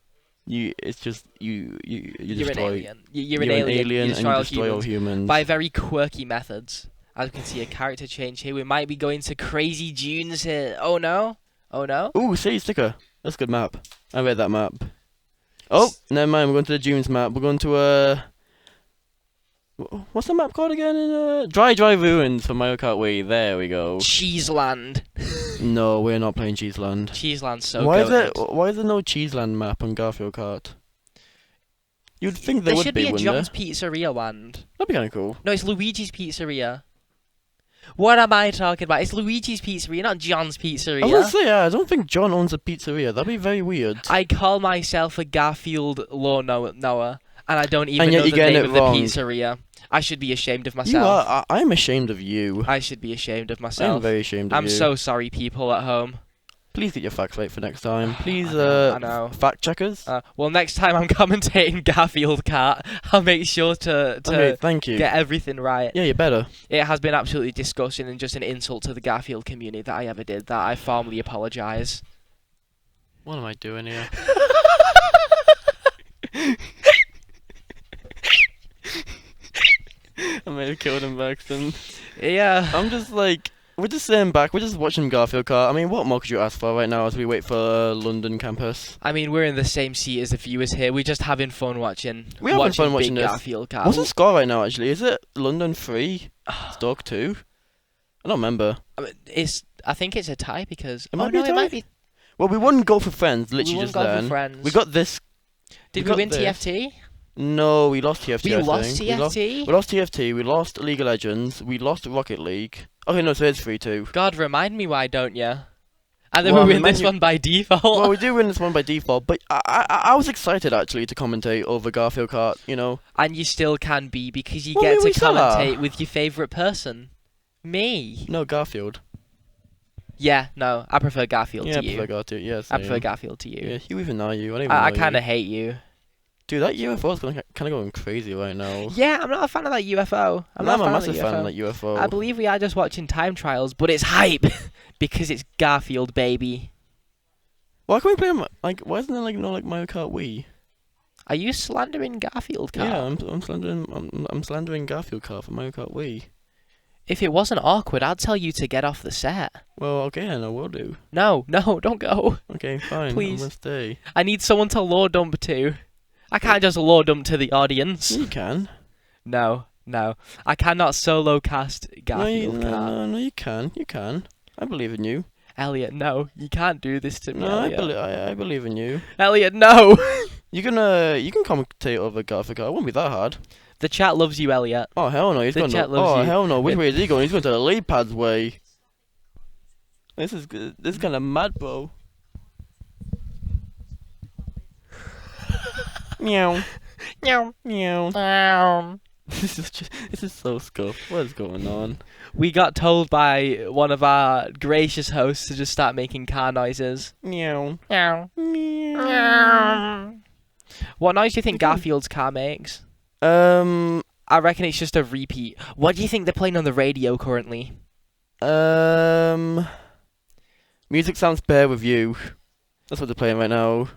It's just you You're destroy. an alien. You're an alien. You and you destroy all humans by very quirky methods. As we can see, a character change here. We might be going to crazy dunes here. Oh no! Oh no! Ooh, city sticker. That's a good map. I read that map. Oh, never mind. We're going to the dunes map. We're going to what's the map called again? Dry Ruins for Mario Kart Wii. There we go. Cheeseland. No, we're not playing Cheeseland. Cheeseland's so Why good. Why is there no Cheeseland map on Garfield Kart? You'd think there would should be, be a wouldn't John's there? Pizzeria land. That'd be kind of cool. No, it's Luigi's Pizzeria. What am I talking about? It's Luigi's Pizzeria, not John's Pizzeria. I was gonna say, yeah, I don't think John owns a pizzeria. That'd be very weird. I call myself a Garfield law knower, and I don't even And yet know you're the getting name it of the wrong. pizzeria. I should be ashamed of myself. You are. I'm ashamed of you. I should be ashamed of myself. I'm very ashamed of I'm you. so sorry, people at home. Please get your facts right for next time. Please, I know. fact checkers. Well, next time I'm commentating Garfield Kart, I'll make sure to Okay, thank you. get everything right. Yeah, you better. It has been absolutely disgusting and just an insult to the Garfield community that I ever did. That I formally apologise. What am I doing here? I may have killed him by accident. Yeah. I'm just like, we're just sitting back, we're just watching Garfield Kart. I mean, what more could you ask for right now as we wait for London campus? I mean, we're in the same seat as the viewers here. We're just having fun watching. We're having fun watching big this. Garfield Kart. What's the score right now, actually? Is it London 3, Stoke 2? I don't remember. I mean, I think it's a tie because. It might be a it tie? might be. Well, we won Goal for Friends, We literally won just Goal for then. Friends. We got this. Did we got win this. TFT? No, we lost TFT. We I lost think. TFT? We lost TFT. We lost League of Legends. We lost Rocket League. Okay, no, so it's 3-2. God, remind me why don't you? And then Well, we win remind this you- one by default. Well, we do win this one by default, but I was excited actually to commentate over Garfield Kart. You know. And you still can be because you Well, get we to still are. commentate with your favourite person. Me. No, Garfield. Yeah, no, I prefer Garfield Yeah, to I you. prefer Garfield. Yes. I prefer Garfield to you. Yeah, you even are you. I don't even I know kind you. of hate you. Dude, that UFO's kind of going crazy right now. Yeah, I'm not a fan of that UFO. I'm not a fan massive of fan of that UFO. I believe we are just watching time trials, but it's hype because it's Garfield, baby. Why can't we play like? Why isn't there like no like Mario Kart Wii? Are you slandering Garfield Kart? Yeah, I'm slandering. I'm slandering Garfield Kart for Mario Kart Wii. If it wasn't awkward, I'd tell you to get off the set. Well, okay, I will do. No, don't go. Okay, fine. Please. I'm gonna stay. I need someone to lore dump to. I can't just lore dump to the audience. You can. No. I cannot solo cast No, Garfield you, Kart. no, you can. You can. I believe in you. Elliot, no. You can't do this to me, No, Elliot. I believe in you. Elliot, no. You can commentate over Garfield Kart. It won't be that hard. The chat loves you, Elliot. Oh hell no, he's The going. chat loves Oh you. hell no, which way is he going? He's going to the lead pad's way. This is good. This is kind of mad, bro. Meow. Meow. Meow. This is so scuffed. What is going on? We got told by one of our gracious hosts to just start making car noises. Meow. Meow. Meow. What noise do you think Garfield's car makes? I reckon it's just a repeat. What do you think they're playing on the radio currently? Music sounds better with you. That's what they're playing right now.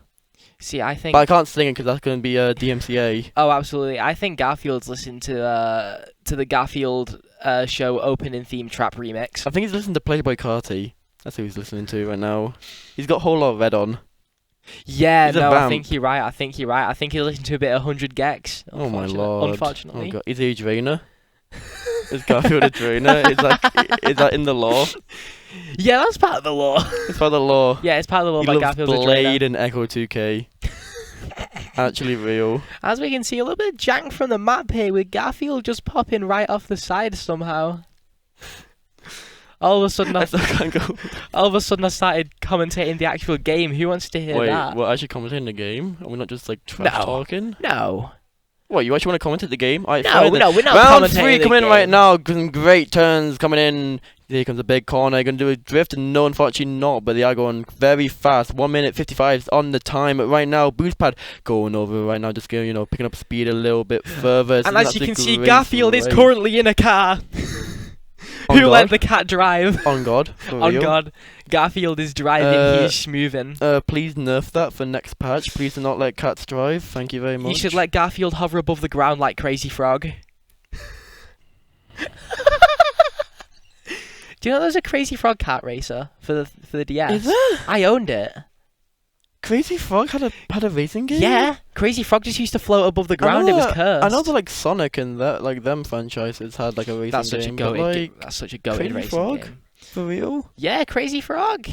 See, I think. But I can't sing it because that's going to be DMCA. Oh, absolutely. I think Garfield's listening to the Garfield show opening theme trap remix. I think he's listening to Playboy Carti. That's who he's listening to right now. He's got a whole lot of red on. Yeah, He's a no, I vamp. think you're right. I think he's listening to a bit of 100 Gex. Oh my lord. Unfortunately. Oh god. Is he a drainer? Is Garfield a drainer? Is that in the law? Yeah, that's part of the law. It's part of the law. Yeah, it's part of the law He by loves Garfield's a Blade drainer. and Echo 2K. Actually real. As we can see, a little bit of jank from the map here with Garfield just popping right off the side somehow. All of a sudden, I started commentating the actual game. Who wants to hear Wait, that? we're actually commentating the game? Are we not just like trash talking? No. What, you actually want to commentate the game? Alright, No, fine then. no, we're not Round commentating 3 the coming in right game. now. Great turns coming in. Here comes a big corner. Gonna do a drift, and no, unfortunately not. But they are going very fast. 1 minute 55 on the time. But right now, boost pad going over right now. Just going, you know, picking up speed a little bit further. And as you can see, great Garfield is race. currently in a car. On Who let God. the cat drive? On God. For On real. God. Garfield is driving, he's schmoovin'. Please nerf that for next patch. Please do not let cats drive. Thank you very much. You should let Garfield hover above the ground like Crazy Frog. Do you know there's a Crazy Frog kart racer for the DS? Is there? I owned it. Crazy Frog had a racing game? Yeah, Crazy Frog just used to float above the ground. It was cursed. I know that like Sonic and that like them franchises had like a racing That's such game. a but, goated. like, That's such a goated Crazy racing Frog? game. For real? Yeah, Crazy Frog.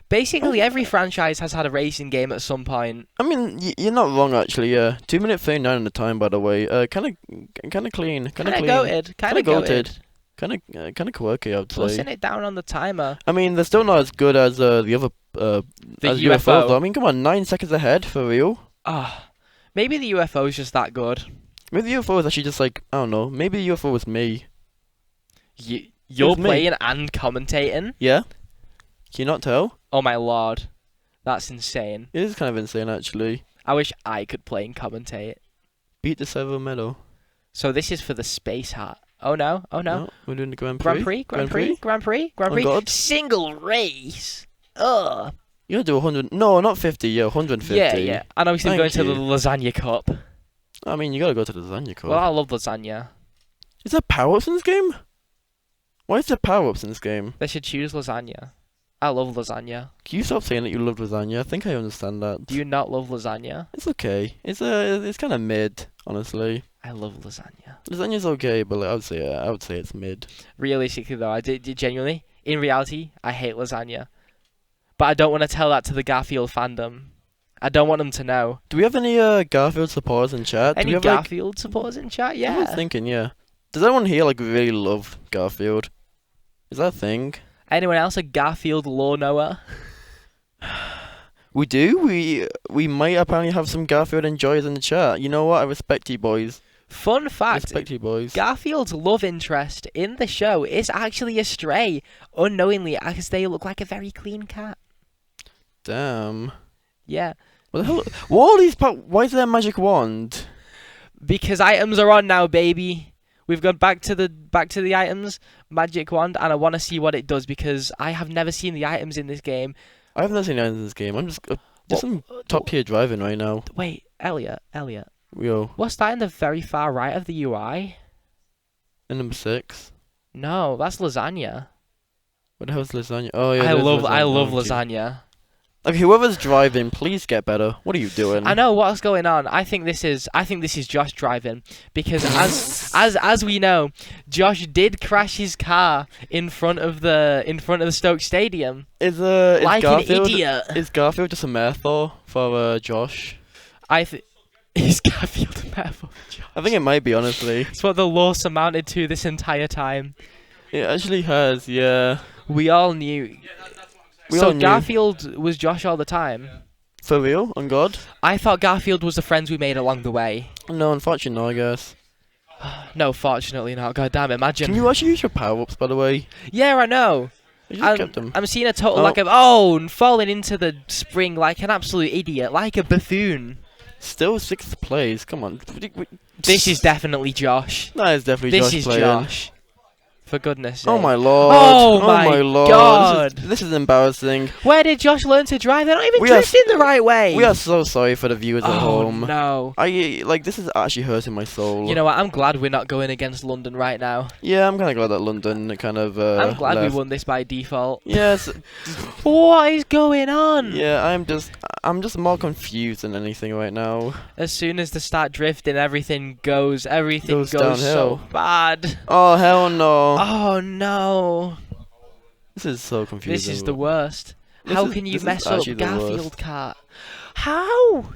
Basically, every franchise has had a racing game at some point. I mean, you're not wrong actually. Yeah, 2 minute 39 on the time, by the way. Kind of clean. Kind of clean. Goated. Kind of goated. Kind of quirky, I'd say. Pulsing it down on the timer. I mean, they're still not as good as the other as UFO. though. I mean, come on, 9 seconds ahead for real. Maybe the UFO is just that good. Maybe the UFO is actually just like, I don't know. Maybe the UFO was me. You're was me. playing and commentating? Yeah. Can you not tell? Oh my lord. That's insane. It is kind of insane actually. I wish I could play and commentate. Beat the server medal. So this is for the space hat. Oh no, oh no. No, we're doing the Grand Prix. Grand Prix. Oh, God. Single race. Ugh. You gotta do 100. No, not 50. Yeah, 150. Yeah. And obviously we're going Thank to the you. lasagna cup. I mean, you gotta go to the lasagna cup. Well, I love lasagna. Is there power-ups in this game? Why is there power-ups in this game? They should choose lasagna. I love lasagna. Can you stop saying that you love lasagna? I think I understand that. Do you not love lasagna? It's okay. It's kind of mid, honestly. I love lasagna. Lasagna's okay, but like, I would say it's mid. Realistically though, I did genuinely, in reality, I hate lasagna. But I don't want to tell that to the Garfield fandom. I don't want them to know. Do we have any Garfield supporters in chat? Any Do we have, Garfield supporters in chat? I was Yeah. thinking, yeah. Does anyone here like really love Garfield? Is that a thing? Anyone else a Garfield lore knower? We do. We might apparently have some Garfield enjoyers in the chat. You know what? I respect you boys. Fun fact, Respect you boys. Garfield's love interest in the show is actually a stray, unknowingly, because they look like a very clean cat. Damn. Yeah. What the hell? What are these? Why is there a magic wand? Because items are on now, baby. We've gone back to the items, magic wand, and I want to see what it does because I have never seen the items in this game. I haven't seen anything in this game. I'm just some top tier driving right now. Wait, Elliot. Yo. What's that in the very far right of the UI? And number 6. No, that's lasagna. What the hell's lasagna? Oh yeah. I there's love lasagna. lasagna. Okay, whoever's driving, please get better. What are you doing? I know what's going on. I think this is Josh driving because as we know, Josh did crash his car in front of the Stoke Stadium. Is like Garfield, an idiot. Is Garfield just a metaphor for Josh? Is Garfield a metaphor for Josh? I think it might be, honestly. It's what the loss amounted to this entire time. It actually has, yeah. We all knew. We all knew. Garfield was Josh all the time. For real? On God? I thought Garfield was the friends we made along the way. No, unfortunately, no, I guess. No, fortunately not. God damn, imagine. Can you actually use your power-ups, by the way? Yeah, I know. You just kept them. I'm seeing a total lack of... and falling into the spring like an absolute idiot, like a buffoon. Still 6th place, come on. This is definitely Josh. That is definitely Josh This is playing. Josh. For goodness sake. Oh my lord. Oh my lord. God. This is embarrassing. Where did Josh learn to drive? They're not even drifting the right way. We are so sorry for the viewers at home. No. This is actually hurting my soul. You know what? I'm glad we're not going against London right now. Yeah, I'm kind of glad that London kind of I'm glad left. we won this by default. Yes. What is going on? Yeah, I'm just more confused than anything right now. As soon as they start drifting, everything goes Goes so downhill. bad. Oh hell no. Oh no. This is so confusing. This is the worst. How can you mess up actually the Garfield worst. kart? How?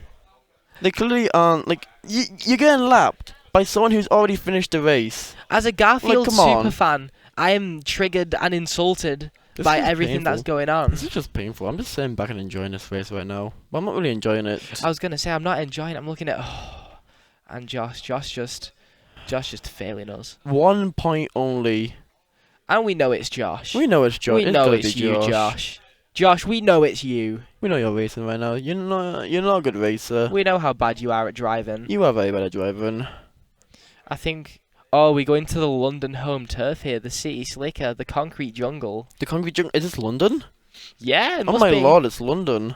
They clearly aren't, like, you're getting lapped by someone who's already finished the race. As a Garfield come on. super fan, I am triggered and insulted This by is everything that's painful. going on. This is just painful. I'm just sitting back and enjoying this race right now. But I'm not really enjoying it. I was going to say, I'm not enjoying it. I'm looking at... And Josh just failing us. 1 point only. And we know it's Josh. We know it's Josh. We It's know gotta it's be you, Josh. Josh. Josh, we know it's you. We know you're racing right now. You're not a good racer. We know how bad you are at driving. You are very bad at driving. I think. Oh, we go into the London home turf here. The city slicker, the concrete jungle. The concrete jungle. Is this London? Yeah, it Oh must my be. lord, it's London.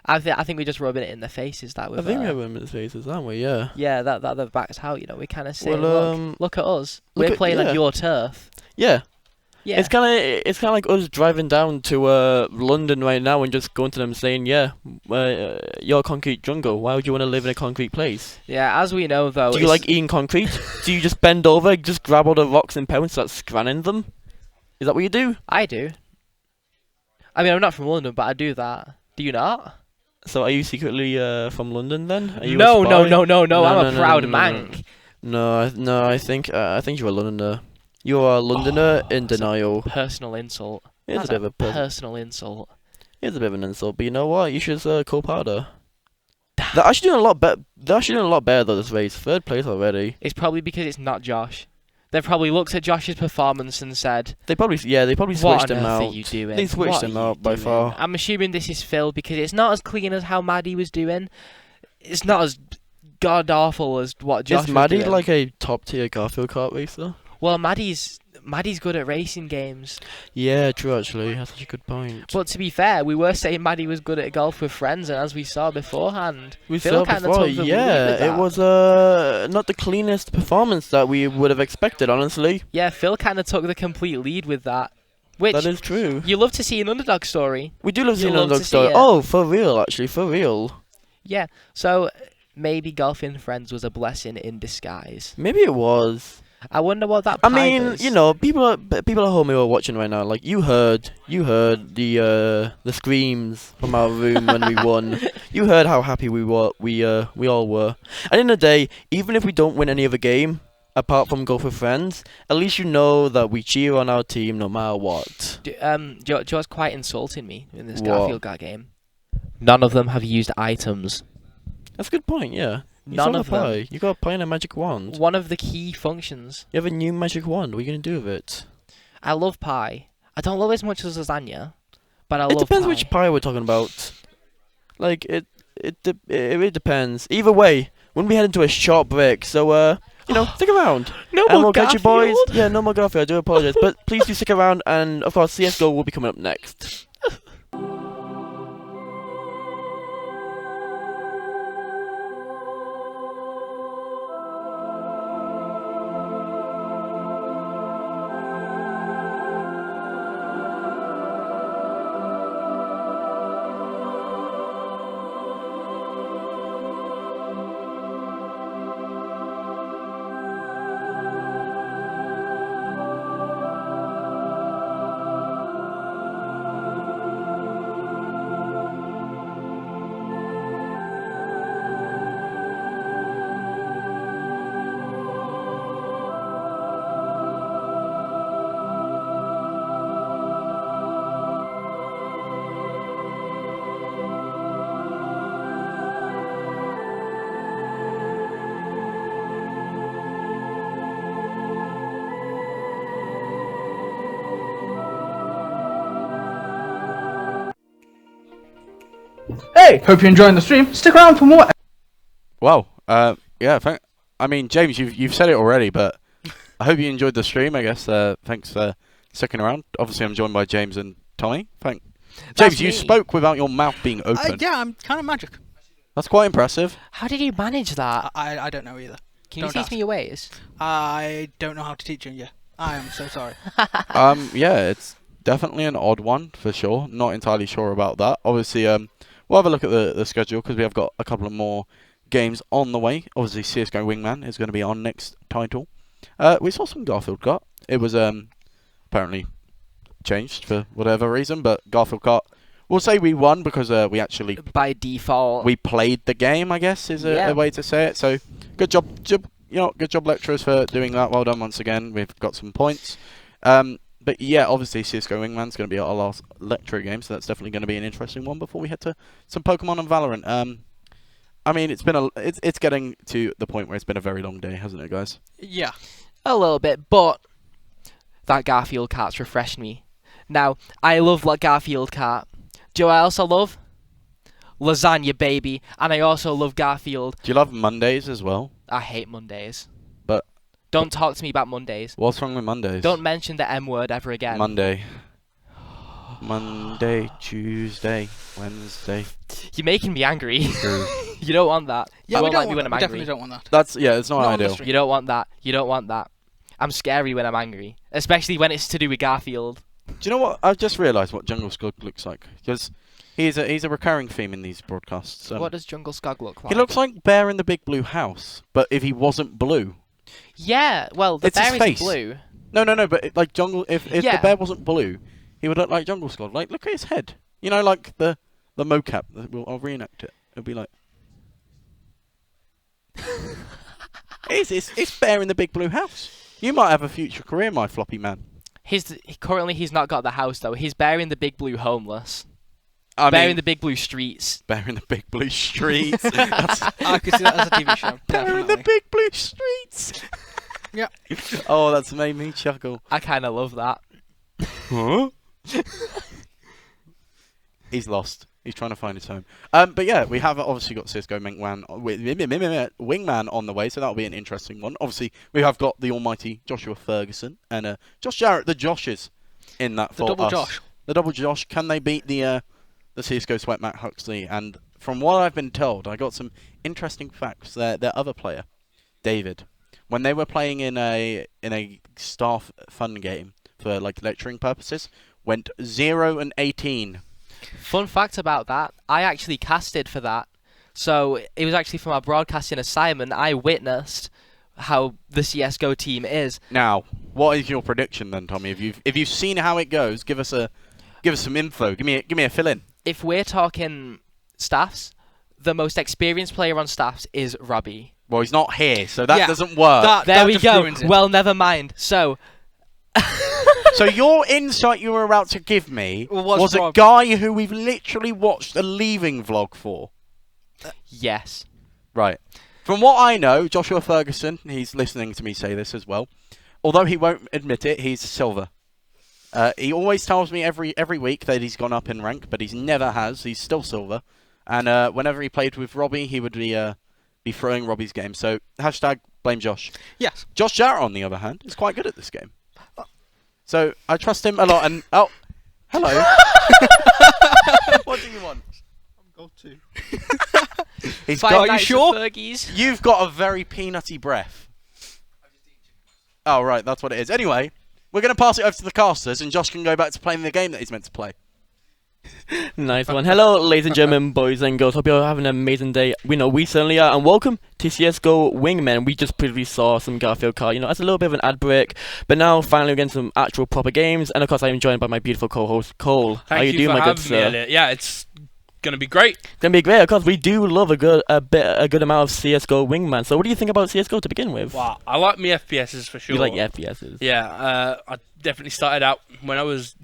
I think we're just rubbing it in the faces that we're. I think we have them in the faces, aren't we? Yeah. Yeah, that the backs out. You know, we kind of say, Well, look at us. look We're at- playing yeah. on your turf. Yeah. Yeah. It's kind of like us driving down to London right now and just going to them saying, yeah, you're a concrete jungle. Why would you want to live in a concrete place? Yeah, as we know though. Do you like eating concrete? Do you just bend over, just grab all the rocks and pebbles and start scranning them? Is that what you do? I do. I mean, I'm not from London, but I do that. Do you not? So are you secretly from London then? Are you No, a no, spy? no, no, no. I'm a proud mank. No, I think you're a Londoner. You are a Londoner in denial. Personal insult. It's That's a bit of a personal insult. It's a bit of an insult, but you know what? You should cope harder. They're actually doing a lot better. They're actually doing a lot better though this race. 3rd place already. It's probably because it's not Josh. They've probably looked at Josh's performance and said, They probably switched "What on him earth out. are you doing? They switched What him are you out by doing?" far. I'm assuming this is Phil because it's not as clean as how Maddie was doing. It's not as god awful as what Josh Is was Maddie doing. like a top tier Garfield kart racer? Well, Maddie's good at racing games. Yeah, true actually. That's such a good point. But to be fair, we were saying Maddie was good at golf with friends, and as we saw beforehand, We Phil saw kinda before, took the lead yeah, with it that. was not the cleanest performance that we would have expected, honestly. Yeah, Phil kind of took the complete lead with that. Which That is true. You love to see an underdog story. We do love You seeing love underdog to see story. it. Oh, for real, actually, for real. Yeah, so maybe golfing friends was a blessing in disguise. Maybe it was. I wonder what that. I pie mean, is. you know, people at home who are watching right now, like you heard the screams from our room when we won. You heard how happy we were. We all were. At the end of the day, even if we don't win any other game apart from Golf with Friends, at least you know that we cheer on our team no matter what. Joe's quite insulting me in this What? Garfield Gar game. None of them have used items. That's a good point. Yeah. You None saw of the pie. them. You got a pie and a magic wand. One of the key functions. You have a new magic wand. What are you gonna do with it? I love pie. I don't love it as much as lasagna, but I It love depends pie. which pie we're talking about. Like it really depends. Either way, when we head into a short break, so stick around. No and more we'll catch you boys. Garfield. Yeah, no more Garfield. I do apologize, but please do stick around, and of course CS:GO will be coming up next. Hey, hope you're enjoying the stream. Stick around for more. Well, yeah. I mean, James, you've said it already, but I hope you enjoyed the stream. I guess. Thanks for sticking around. Obviously, I'm joined by James and Tommy. James, you me. spoke without your mouth being open. Yeah, I'm kind of magic. That's quite impressive. How did you manage that? I don't know either. Can you Don't teach ask. me your ways? I don't know how to teach you. Yeah, I am so sorry. Yeah, it's definitely an odd one for sure. Not entirely sure about that. Obviously, we'll have a look at the schedule because we have got a couple of more games on the way. Obviously, CS:GO Wingman is going to be our next title. We saw some Garfield Kart. It was apparently changed for whatever reason, but Garfield Kart. We'll say we won because we actually by default we played the game. I guess is Yeah. a way to say it. So good job, good job, lecturers, for doing that. Well done once again. We've got some points. But yeah, obviously CS:GO Wingman's going to be our last lecturer game, so that's definitely going to be an interesting one before we head to some Pokemon and Valorant. I mean, it's getting to the point where it's been a very long day, hasn't it, guys? Yeah. A little bit, but that Garfield cart's refreshed me. Now, I love Garfield cart. Do you know what else I love? Lasagna, baby. And I also love Garfield. Do you love Mondays as well? I hate Mondays. But don't talk to me about Mondays. What's wrong with Mondays? Don't mention the M word ever again. Monday, Tuesday, Wednesday. You're making me angry. You don't want that. Yeah, you we won't like me when I'm we angry. definitely don't want that. That's it's not ideal. You don't want that. You don't want that. I'm scary when I'm angry, especially when it's to do with Garfield. Do you know what? I've just realised what Jungle Skug looks like, because he's a recurring theme in these broadcasts. What does Jungle Skug look like? He looks like Bear in the Big Blue House, but if he wasn't blue. Yeah, well, the It's his bear face. isn't blue. No, but like Jungle, if Yeah. the bear wasn't blue, he would look like Jungle Skug. Like, look at his head. You know, like the mocap. I'll reenact it. It'll be like. It's Bear in the Big Blue House. You might have a future career, my floppy man. Currently he's not got the house though. He's Bear in the Big Blue homeless. I Bear mean- in the Big Blue streets. Bear in the Big Blue streets. I could see that as a TV show. Bear in the Big Blue streets. Yeah. Oh, that's made me chuckle. I kind of love that. Huh? He's lost. He's trying to find his home. But yeah, we have obviously got Cisco Wingman on the way, so that'll be an interesting one. Obviously, we have got the almighty Joshua Ferguson and Josh Jarrett, the Joshes, in that for double us. Josh. The double Josh. Can they beat the Cisco Sweat Matt Huxley? And from what I've been told, I got some interesting facts. Their other player, David, when they were playing in a staff fun game for like lecturing purposes, went 0-18. Fun fact about that, I actually casted for that. So it was actually from our broadcasting assignment. I witnessed how the CS:GO team is. Now, what is your prediction then, Tommy? If you've seen how it goes, give us some info. Give me a fill in. If we're talking staffs, the most experienced player on staffs is Robbie. Well, he's not here, so that doesn't work. There we go. Well, never mind. So. So your insight you were about to give me was a Rob? guy who we've literally watched a leaving vlog for. Yes. Right. From what I know, Joshua Ferguson, he's listening to me say this as well. Although he won't admit it, he's silver. He always tells me every week that he's gone up in rank, but he never has. He's still silver. And whenever he played with Robbie, he would be throwing Robbie's game. So hashtag blame Josh. Yes. Josh Jarrett, on the other hand, is quite good at this game. So I trust him a lot. And oh, hello. What do you want? Go to. He's Five got. Nights at Fergie's. You've got a very peanutty breath. Oh right, that's what it is. Anyway, we're going to pass it over to the casters, and Josh can go back to playing the game that he's meant to play. Nice one. Hello, ladies and gentlemen, boys and girls. Hope you're having an amazing day. We know we certainly are. And welcome to CS:GO Wingmen. We just previously saw some Garfield card, as a little bit of an ad break. But now, finally, we're getting some actual proper games. And of course, I'm joined by my beautiful co-host, Cole. How you doing, my good sir? Elliot. Yeah, it's gonna be great. Gonna be great. Of course, we do love a good amount of CS:GO Wingman. So, what do you think about CS:GO to begin with? Wow, I like me FPSs for sure. You like your FPSs? Yeah, I definitely started out when I was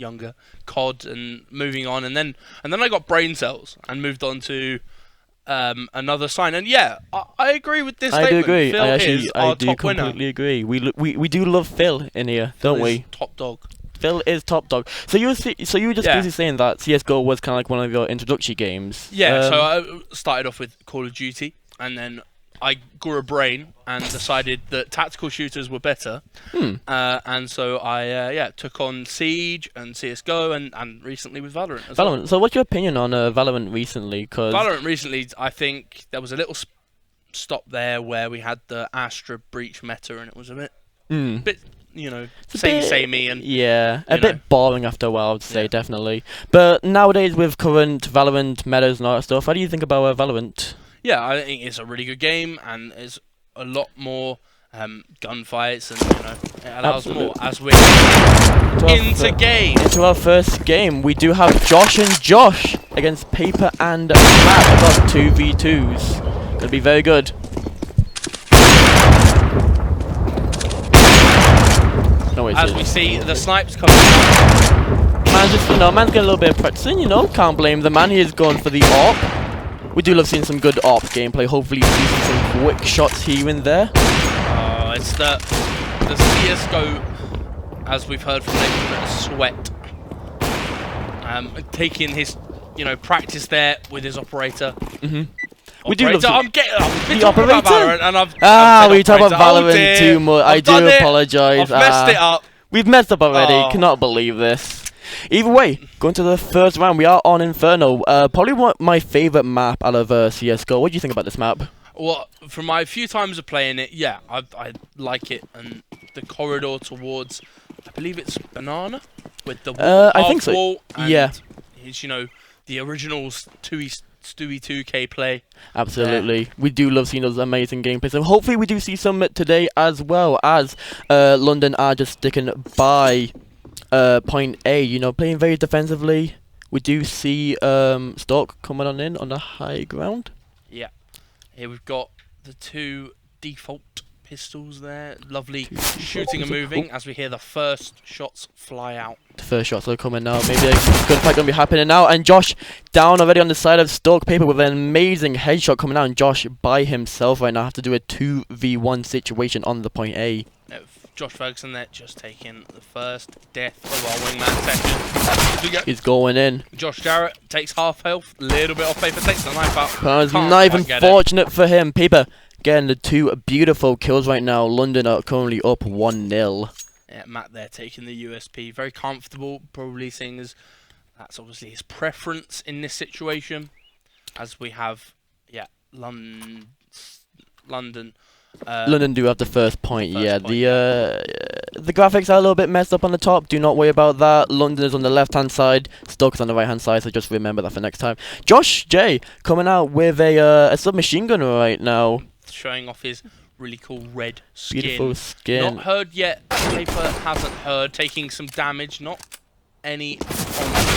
younger, COD, and moving on, and then I got brain cells and moved on to another sign. And yeah, I agree with this statement. I do agree. Phil is our I do top winner. completely agree. We do love Phil in here, don't Phil we? is top dog. Phil is top dog. So you were just Yeah. busy saying that CS:GO was kind of like one of your introductory games. Yeah, so I started off with Call of Duty, and then I grew a brain and decided that tactical shooters were better. And so I took on Siege and CS:GO and recently with Valorant as well. Valorant. So what's your opinion on Valorant recently? Cause Valorant recently, I think there was a little stop there where we had the Astra breach meta, and it was a bit, samey and a bit boring after a while, I would say, definitely. But nowadays with current Valorant metas and all that stuff, how do you think about Valorant? Yeah, I think it's a really good game, and it's a lot more gunfights, and it allows more as we're into game. Into our first game, we do have Josh and Josh against Paper and Matt. We've got 2v2s. Gonna be very good. As we see the snipes coming out. Man's getting a little bit of practicing, can't blame the man. He is going for the AWP We do love seeing some good ARP gameplay. Hopefully, we see some quick shots here and there. It's the CS:GO, as we've heard from Nathan, Sweat, taking his practice there with his operator. We do love I'm the operator. About Valorant and we talk about Valorant too much. I do apologise. I've messed it up. We've messed up already. Cannot believe this. Either way, going to the first round, we are on Inferno. Probably my favourite map out of CS:GO. What do you think about this map? Well, from my few times of playing it, yeah, I like it, and the corridor towards, I believe it's Banana with the wall, I think so. Wall and yeah, it's the original Stewie 2K play. Absolutely, we do love seeing those amazing gameplays, and hopefully we do see some today as well as London are just sticking by point A. Playing very defensively. We do see Stoke coming on the high ground. Yeah. Here we've got the two default pistols there. Lovely shooting and moving as we hear the first shots fly out. The first shots are coming now. Maybe a gunfight gonna be happening now. And Josh down already on the side of Stoke Paper with an amazing headshot coming out. And Josh by himself right now have to do a 2v1 situation on the point A. Josh Ferguson there just taking the first death of our wingman section. He's going in. Josh Jarrett takes half health, little bit off Paper, takes the knife out. Knife, unfortunate for him. Paper getting the two beautiful kills right now. London are currently up 1-0. Yeah, Matt there taking the USP. Very comfortable, probably seeing as that's obviously his preference in this situation. As we have, London. London do have the first point. The graphics are a little bit messed up on the top. Do not worry about that. London is on the left-hand side. Stoke is on the right-hand side, so just remember that for next time. Josh J coming out with a submachine gun right now. Showing off his really cool red skin. Beautiful skin. Not heard yet. Paper hasn't heard. Taking some damage. Not any.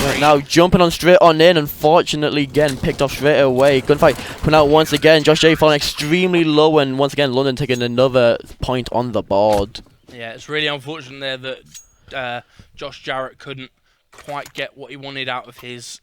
Right now jumping on straight on in, unfortunately getting picked off straight away. Gunfight coming out once again. Josh J falling extremely low, and once again London taking another point on the board. Yeah, it's really unfortunate there that Josh Jarrett couldn't quite get what he wanted out of his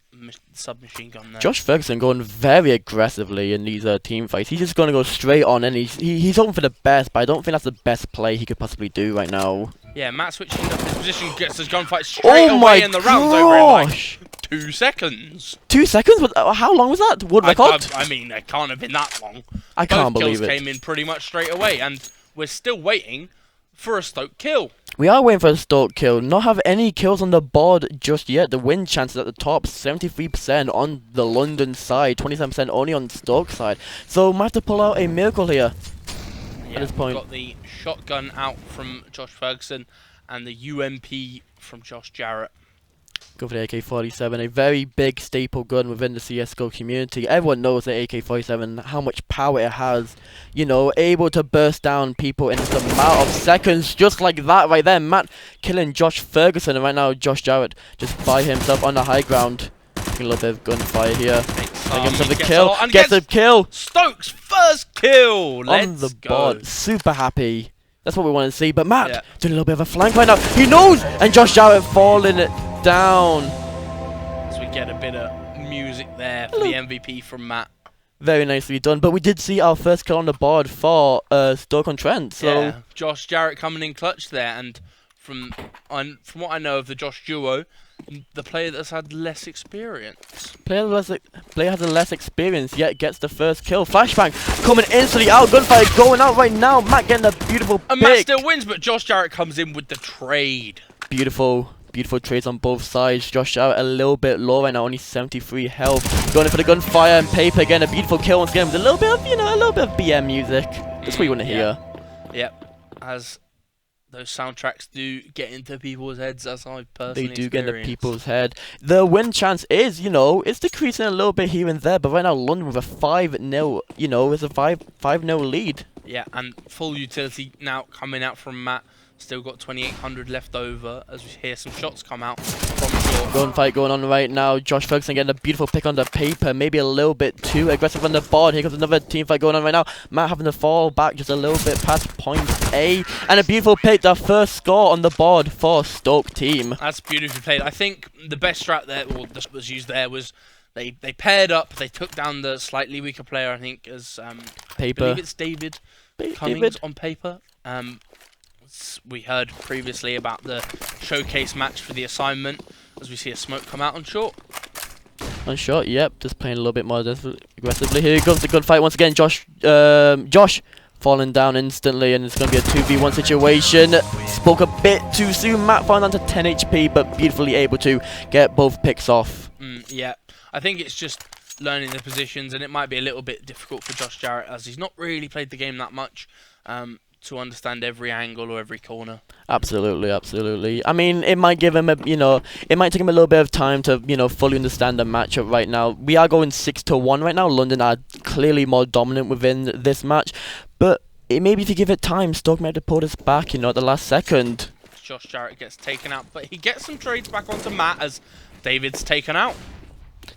submachine gun there. Josh Ferguson going very aggressively in these team fights. He's just going to go straight on, and he's hoping for the best, but I don't think that's the best play he could possibly do right now. Yeah, Matt switching up his position, gets his gunfight straight away, and the round's over in like 2 seconds. 2 seconds? How long was that? World record? I mean, it can't have been that long. I can't believe Both kills it. came in pretty much straight away, and we're still waiting for a Stoke kill. We are waiting for a Stoke kill. Not have any kills on the board just yet. The win chances at the top, 73% on the London side, 27% only on Stoke side. So might have to pull out a miracle here at this point. We've got the shotgun out from Josh Ferguson and the UMP from Josh Jarrett. Go for the AK-47, a very big staple gun within the CS:GO community. Everyone knows the AK-47, how much power it has. Able to burst down people in just a matter of seconds, just like that right there. Matt killing Josh Ferguson, and right now Josh Jarrett just by himself on the high ground. Taking a little bit of gunfire here. Taking himself the kill. Gets a kill. Stoke's first kill. On the board. Super happy. That's what we want to see. But Matt doing a little bit of a flank right now. He knows, and Josh Jarrett falling it down. As we get a bit of music there for the MVP from Matt. Very nicely done. But we did see our first kill on the board for Stoke-on-Trent. So Josh Jarrett coming in clutch there, and from what I know of the Josh duo, the player that's had less experience. Player has less experience, yet gets the first kill. Flashbang coming instantly out. Gunfire going out right now. Matt getting a beautiful pick. And Matt still wins, but Josh Jarrett comes in with the trade. Beautiful trades on both sides. Josh Jarrett a little bit low right now, only 73 health. Going in for the gunfire, and Paper again, a beautiful kill once again with a little bit of, a little bit of BM music. That's what you want to hear. Yep. As those soundtracks do get into people's heads, as I personally They do get into people's head. The win chance is, it's decreasing a little bit here and there, but right now London with a 5-0, it's a 5-0 lead. Yeah, and full utility now coming out from Matt. Still got 2,800 left over as we hear some shots come out from short. Gunfight going on right now. Josh Ferguson getting a beautiful pick on the Paper. Maybe a little bit too aggressive on the board. Here comes another team fight going on right now. Matt having to fall back just a little bit past point A. And a beautiful pick. The first score on the board for Stoke team. That's beautifully played. I think the best strat there, or that was used there, was They paired up. They took down the slightly weaker player, I think, as Paper. I believe it's David Cummings on paper. We heard previously about the showcase match for the assignment, as we see a smoke come out on short. On short, yep, just playing a little bit more aggressively. Here comes the good fight once again. Josh falling down instantly, and it's going to be a 2v1 situation. Spoke a bit too soon. Matt falling down to 10 HP, but beautifully able to get both picks off. Yeah, I think it's just learning the positions, and it might be a little bit difficult for Josh Jarrett, as he's not really played the game that much to understand every angle or every corner. Absolutely, absolutely. I mean, it might give him it might take him a little bit of time to, fully understand the matchup right now. We are going 6-1 right now. London are clearly more dominant within this match, but maybe if you give it time, Stoke might have to pull this back, at the last second. Josh Jarrett gets taken out, but he gets some trades back onto Matt as David's taken out.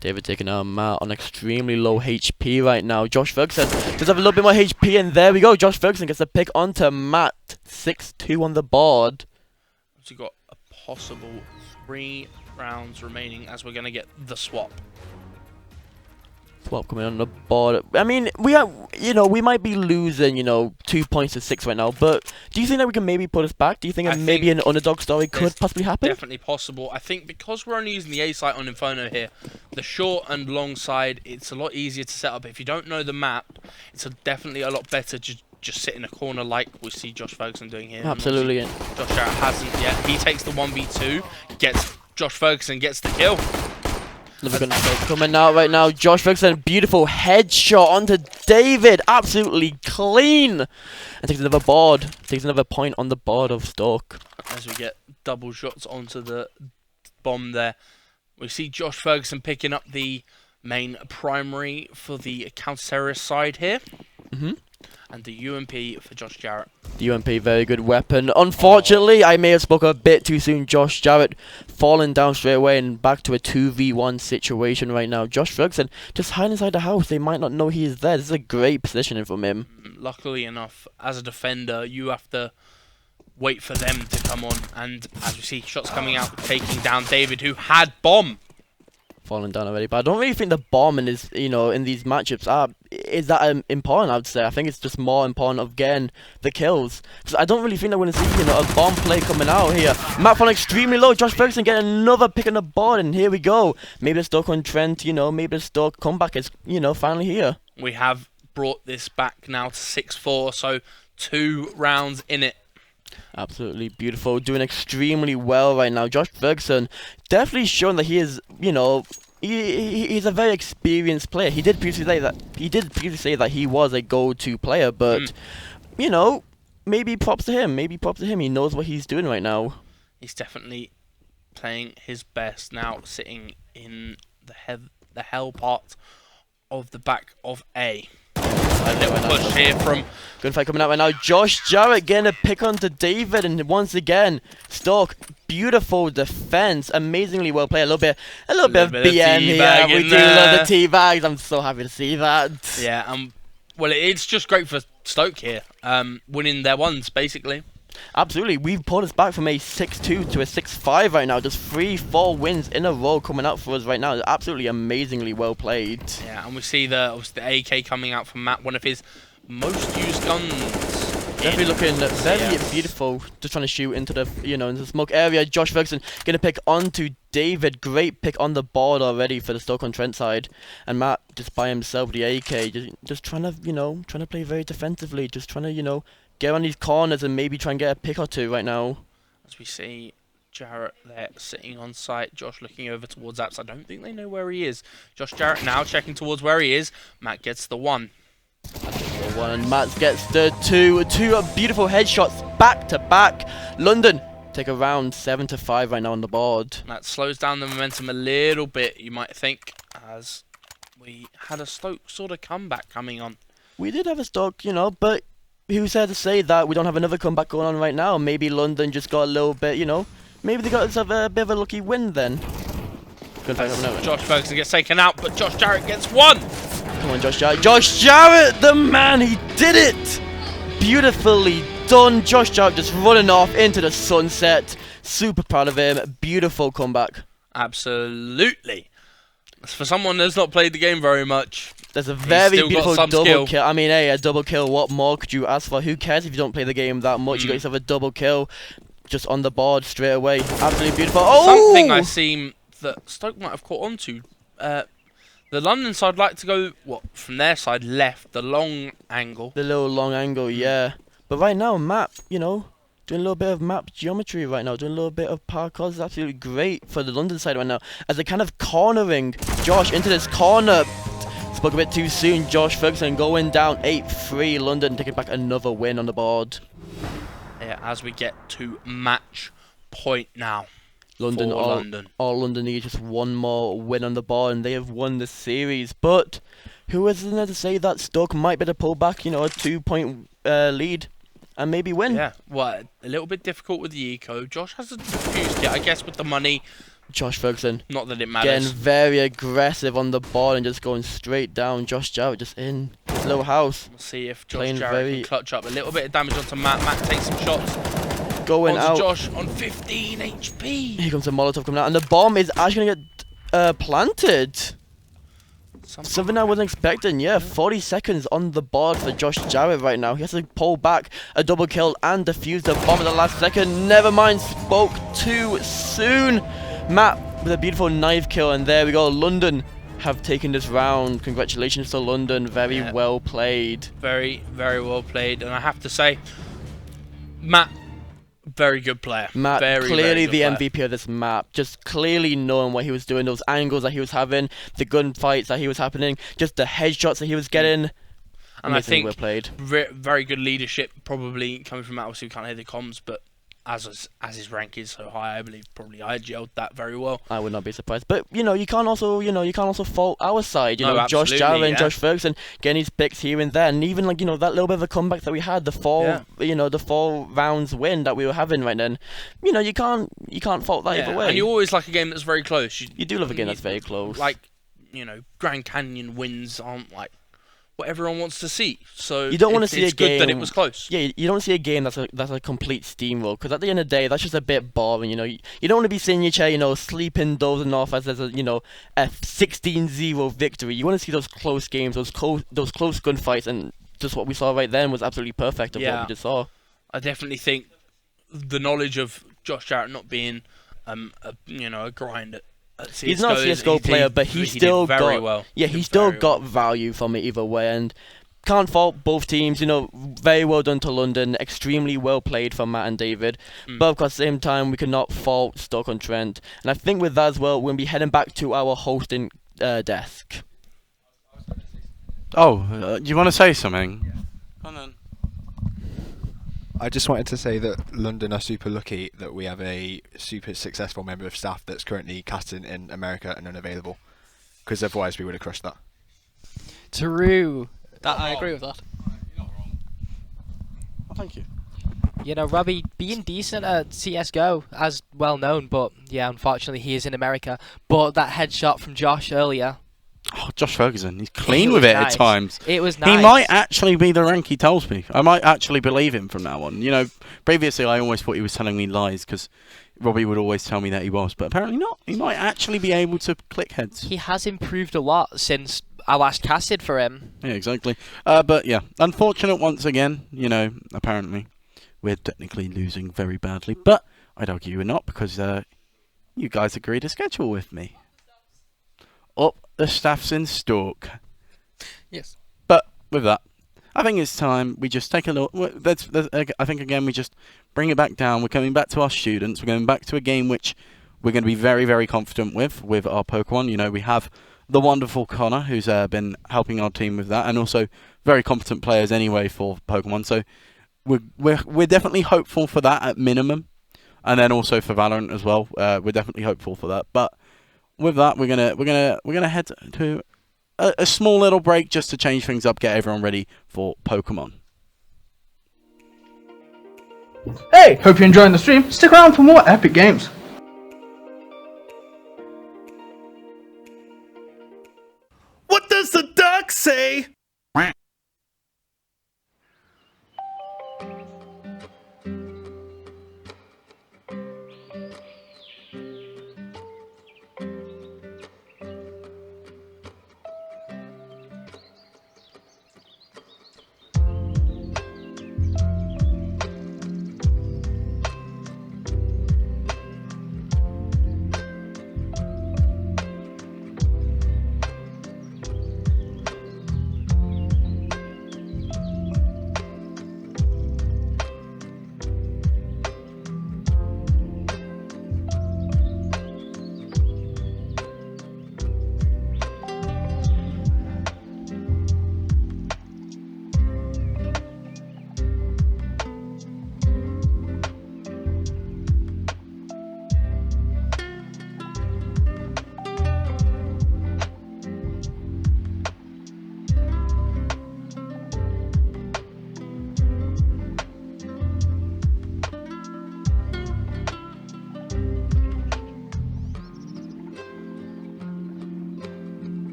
David taking out Matt on extremely low HP right now. Josh Ferguson does have a little bit more HP, and there we go. Josh Ferguson gets a pick onto Matt. 6-2 on the board. So you've got a possible 3 rounds remaining as we're going to get the swap. Swap coming on the board. I mean, we might be losing, 2 points to 6 right now, but do you think that we can maybe put us back? Do you think maybe an underdog story could possibly happen? Definitely possible. I think because we're only using the A site on Inferno here, the short and long side, it's a lot easier to set up. If you don't know the map, it's definitely a lot better to just sit in a corner like we see Josh Ferguson doing here. Absolutely. Josh Jarrett hasn't yet. He takes the 1v2, Josh Ferguson gets the kill. Another gun coming out right now. Josh Ferguson, beautiful headshot onto David. Absolutely clean. And takes another board. Takes another point on the board of Stoke. As we get double shots onto the bomb there. We see Josh Ferguson picking up the main primary for the counter-terrorist side here. And the UMP for Josh Jarrett. The UMP, very good weapon. Unfortunately, I may have spoke a bit too soon. Josh Jarrett falling down straight away and back to a 2v1 situation right now. Josh Ferguson just hiding inside the house. They might not know he is there. This is a great positioning from him. Luckily enough, as a defender, you have to wait for them to come on. And as we see, shots coming out, taking down David, who had bomb. Falling down already, but I don't really think the bomb in this, in these matchups is that important. I would say I think it's just more important of getting the kills, because I don't really think that we're gonna see a bomb play coming out here. Matt falling extremely low. Josh Ferguson getting another pick on the board, and here we go. Maybe the Stoke on Trent, maybe the Stoke comeback is finally here. We have brought this back now to 6-4, so 2 rounds in it. Absolutely beautiful, doing extremely well right now. Josh Ferguson definitely showing that he is, he's a very experienced player. He did previously say that he was a go-to player, but maybe props to him. Maybe props to him. He knows what he's doing right now. He's definitely playing his best now, sitting in the hell part of the back of A. A little push here from... Good fight coming out right now. Josh Jarrett getting a pick onto David, and once again, Stoke, beautiful defense, amazingly well played. A little bit of BM here. We do love the teabags. I'm so happy to see that. Yeah, well, it's just great for Stoke here, winning their ones basically. Absolutely, we've pulled us back from a 6-2 to a 6-5 right now. Just 3-4 wins in a row coming out for us right now. Absolutely amazingly well played. Yeah, and we see the AK coming out from Matt, one of his most used guns. Definitely looking very beautiful. Just trying to shoot into the into the smoke area. Josh Ferguson gonna pick onto David. Great pick on the board already for the Stoke-on-Trent side. And Matt just by himself, the AK, just trying to play very defensively. Just trying to get on these corners and maybe try and get a pick or two right now. As we see Jarrett there sitting on site, Josh looking over towards Apps. I don't think they know where he is. Josh Jarrett now checking towards where he is. Matt gets the 1. And Matt gets the 2. 2 beautiful headshots back to back. London take around 7-5 right now on the board. That slows down the momentum a little bit, you might think, as we had a Stoke sort of comeback coming on. We did have a Stoke, but who's there to say that we don't have another comeback going on right now? Maybe London just got a little bit, maybe they got a bit of a lucky win then. Good fight coming out. Josh Ferguson gets taken out, but Josh Jarrett gets 1. Come on, Josh Jarrett. Josh Jarrett, the man, he did it! Beautifully done. Josh Jarrett just running off into the sunset. Super proud of him. Beautiful comeback. Absolutely. For someone that's not played the game very much, there's a he's very still got beautiful some double skill. kill. I mean, hey, a double kill. What more could you ask for? Who cares if you don't play the game that much? You got yourself a double kill, just on the board straight away. Absolutely beautiful. Oh! Something I seem that Stoke might have caught on to. The London side like to go from their side left, the long angle. The little long angle, yeah. But right now, map, you know, doing a little bit of map geometry right now, doing a little bit of parkour is absolutely great for the London side right now. As they're kind of cornering Josh into this corner. Spoke a bit too soon. Josh Ferguson going down 8-3. London taking back another win on the board. Yeah, as we get to match point now. London, all London need just one more win on the board, and they have won the series. But who is there to say that Stoke might be able to pull back, you know, a 2-point lead and maybe win? Yeah, well, a little bit difficult with the eco. Josh has a fused kit, I guess, with the money. Josh Ferguson. Not that it matters. Getting very aggressive on the ball and just going straight down. Josh Jarrett just in his little house. We'll see if Josh Jarrett can clutch up a little bit of damage onto Matt. Matt takes some shots. Going out. Josh on 15 HP. Here comes the Molotov coming out, and the bomb is actually going to get planted. Something I wasn't expecting. Yeah, 40 seconds on the board for Josh Jarrett right now. He has to pull back a double kill and defuse the bomb at the last second. Never mind, spoke too soon. Matt with a beautiful knife kill, and there we go. London have taken this round. Congratulations to London. Very well played. Very, very well played. And I have to say, Matt, very good player. Matt, very, clearly very the good player. MVP of this map. Just clearly knowing what he was doing, those angles that he was having, the gunfights that he was happening, just the headshots that he was getting. And I think well played. Very good leadership, probably coming from Matt. Obviously, we can't hear the comms, but as his rank is so high, I believe probably I gelled that very well. I would not be surprised. But you can't also fault our side. You know, Josh absolutely, Jarrett and yeah. Josh Ferguson getting his picks here and there, and even that little bit of a comeback that we had, the four rounds win that we were having right then. You can't fault that either way. And you always like a game that's very close. You do love a game that's very close. Like, Grand Canyon wins aren't like what everyone wants to see. So you don't want to see a game. It's good that it was close. Yeah, you don't see a game that's a complete steamroll, because at the end of the day, that's just a bit boring. You don't want to be sitting in your chair, sleeping, dozing off as there's a 16-0 victory. You want to see those close games, those close gunfights, and just what we saw right then was absolutely perfect of what we just saw. I definitely think the knowledge of Josh Jarrett not being a grind. He's not a CSGO player, but he still got well. Yeah, he still got value from it either way, and can't fault both teams. Very well done to London, extremely well played from Matt and David. But of course, at the same time, we cannot fault Stoke-on-Trent, and I think with that as well, we'll be heading back to our hosting desk. Oh, do you want to say something? Come on. I just wanted to say that London are super lucky that we have a super successful member of staff that's currently casting in America and unavailable, because otherwise we would have crushed that. True. I agree with that. Oh, thank you. Robbie being decent at CSGO, as well known, but yeah, unfortunately he is in America. But that headshot from Josh earlier. Oh, Josh Ferguson, he's clean with it nice. at times. It was nice. He might actually be the rank he tells me. I might actually believe him from now on. Previously I always thought he was telling me lies, because Robbie would always tell me that he was, but apparently not. He might actually be able to click heads. He has improved a lot since I last casted for him. Yeah, exactly. But yeah, unfortunate once again. Apparently we're technically losing very badly, but I'd argue we're not, because you guys agreed to schedule with me. Up the staff's in Stoke. Yes. But with that, I think it's time we just take a look. I think again we just bring it back down. We're coming back to our students. We're going back to a game which we're going to be very, very confident with our Pokemon. We have the wonderful Connor, who's been helping our team with that, and also very competent players anyway for Pokemon. So we're definitely hopeful for that at minimum, and then also for Valorant as well. We're definitely hopeful for that. But with that, we're gonna head to a small little break just to change things up, get everyone ready for Pokemon. Hey, hope you're enjoying the stream. Stick around for more epic games. What does the duck say?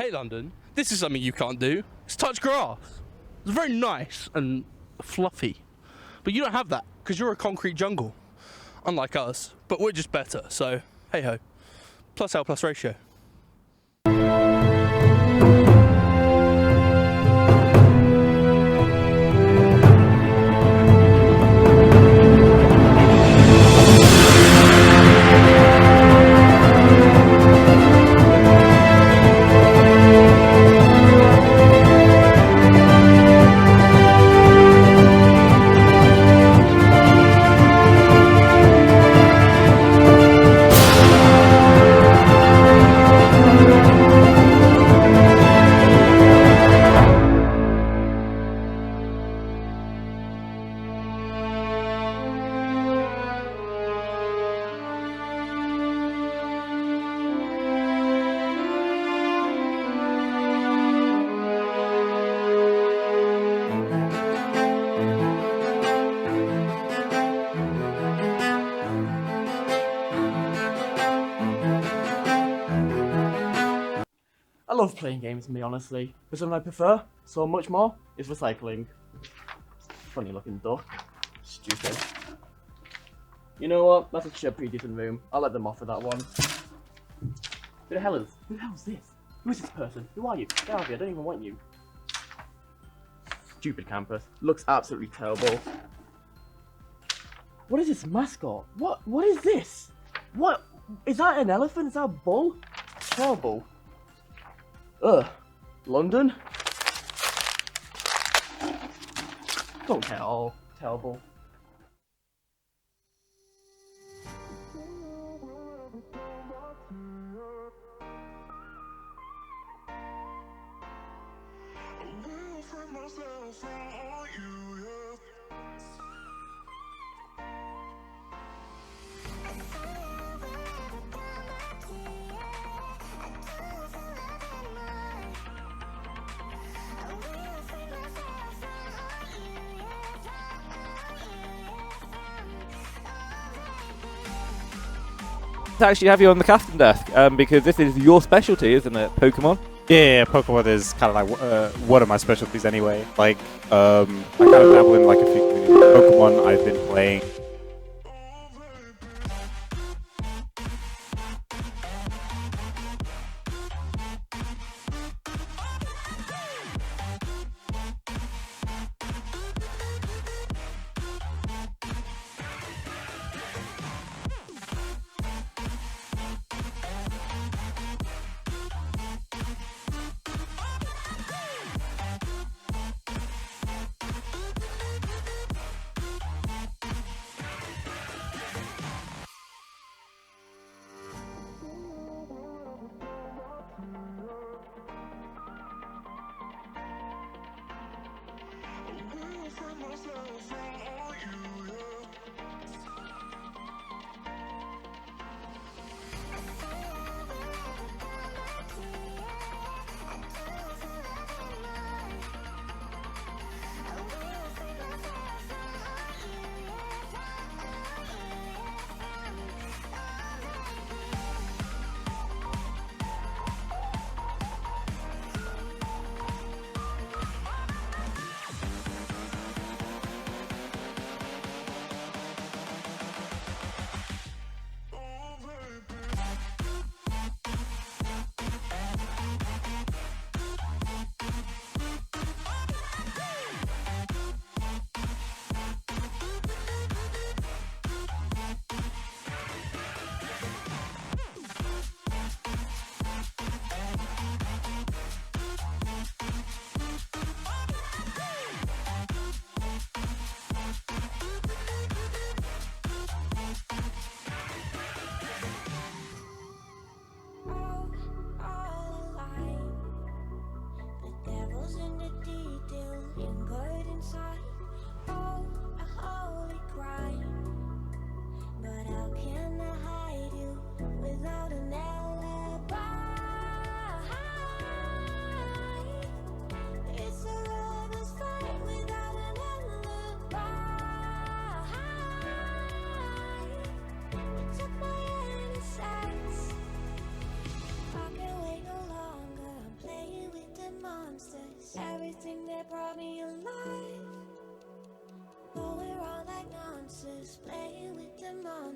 Hey London, this is something you can't do. It's touch grass. It's very nice and fluffy. But you don't have that, because you're a concrete jungle. Unlike us. But we're just better, so hey ho. Plus L plus ratio. I love playing games, me honestly, but something I prefer so much more is recycling. Funny looking duck. Stupid. You know what? That's actually a pretty decent room. I'll let them off for that one. Who the hell is this? Who is this person? Who are you? Get out of here, I don't even want you. Stupid campus. Looks absolutely terrible. What is this mascot? What is this? What? Is that an elephant? Is that a bull? Terrible. Ugh. London? Don't care at all. Terrible. To actually have you on the casting desk because this is your specialty, isn't it? Pokemon. Yeah, Pokemon is kind of like one of my specialties anyway. Like, I kind of dabble in like a few Pokemon I've been playing.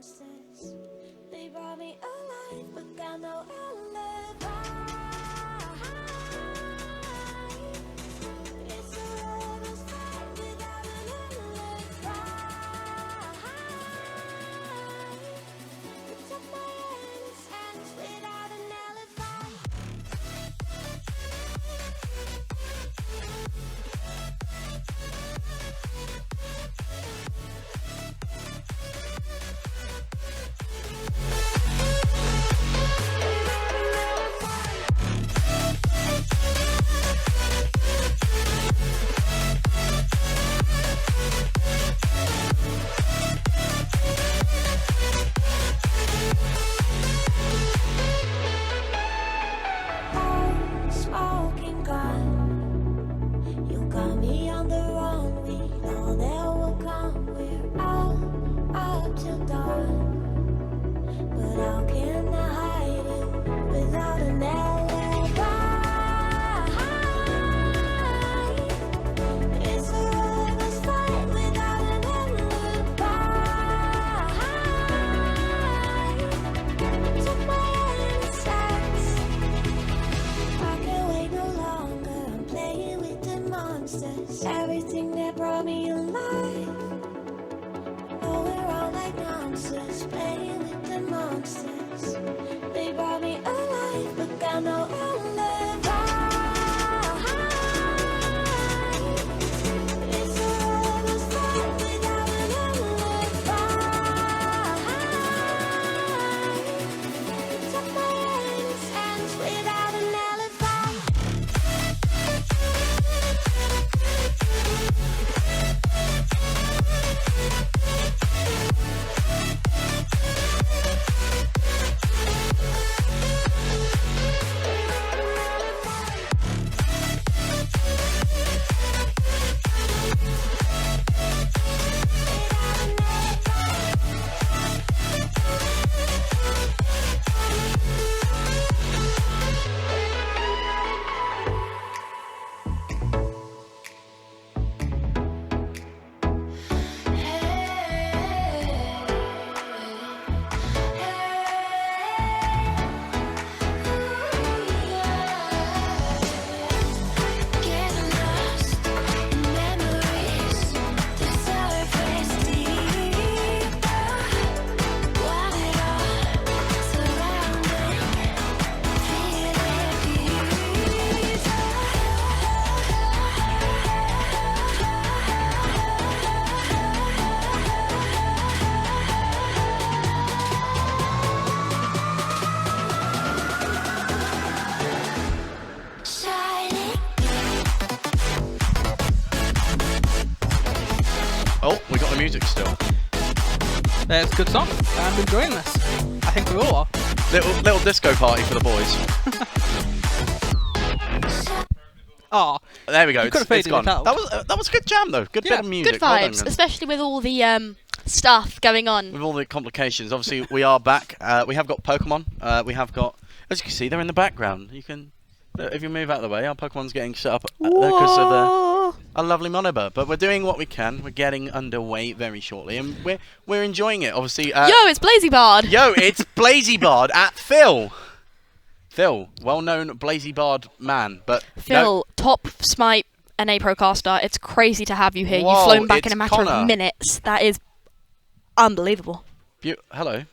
monsters. They brought me alive, but got no alibi. It's a rebel's fight without an alibi. Protect my innocence without an alibi. Smoking gun, you got me on the run. We know that will come. We're out up till dawn, but how can I hide it without an alibi? It's a rebel's fight without an alibi. Took my innocence. I can't wait no longer. I'm playing with the monsters. Everything that brought me alive. Going around like nonsense. Playing with the monsters. They brought me alive, but got no alibi. It's a rebel's fight without an alibi. Took my innocence without an alibi. Getting lost in memories, the surface deeper. Want it all surrounding, feel it deeper. Shining. Oh, we got the music still. It's a good song. I'm enjoying this. I think we all are. Little disco party for the boys. Oh, There we go. You It's, could have faded it's gone. it out. That was a good jam though. Good bit of music. Good Well done, vibes, guys. especially with all the stuff going on. With all the complications, obviously we are back. We have got Pokemon. We have got, as you can see, they're in the background. You can, if you move out of the way, our Pokemon's getting set up because of a lovely monitor. But we're doing what we can. We're getting underway very shortly, and we're enjoying it. Obviously. Yo, it's Blazy Bard. Yo, it's Blazy Bard at Phil. Phil, well-known Blazy Bard man, but Phil, top Smite NA Procaster. It's crazy to have you here. Whoa, You've flown back in it's a matter Connor. of minutes. That is unbelievable. Hello.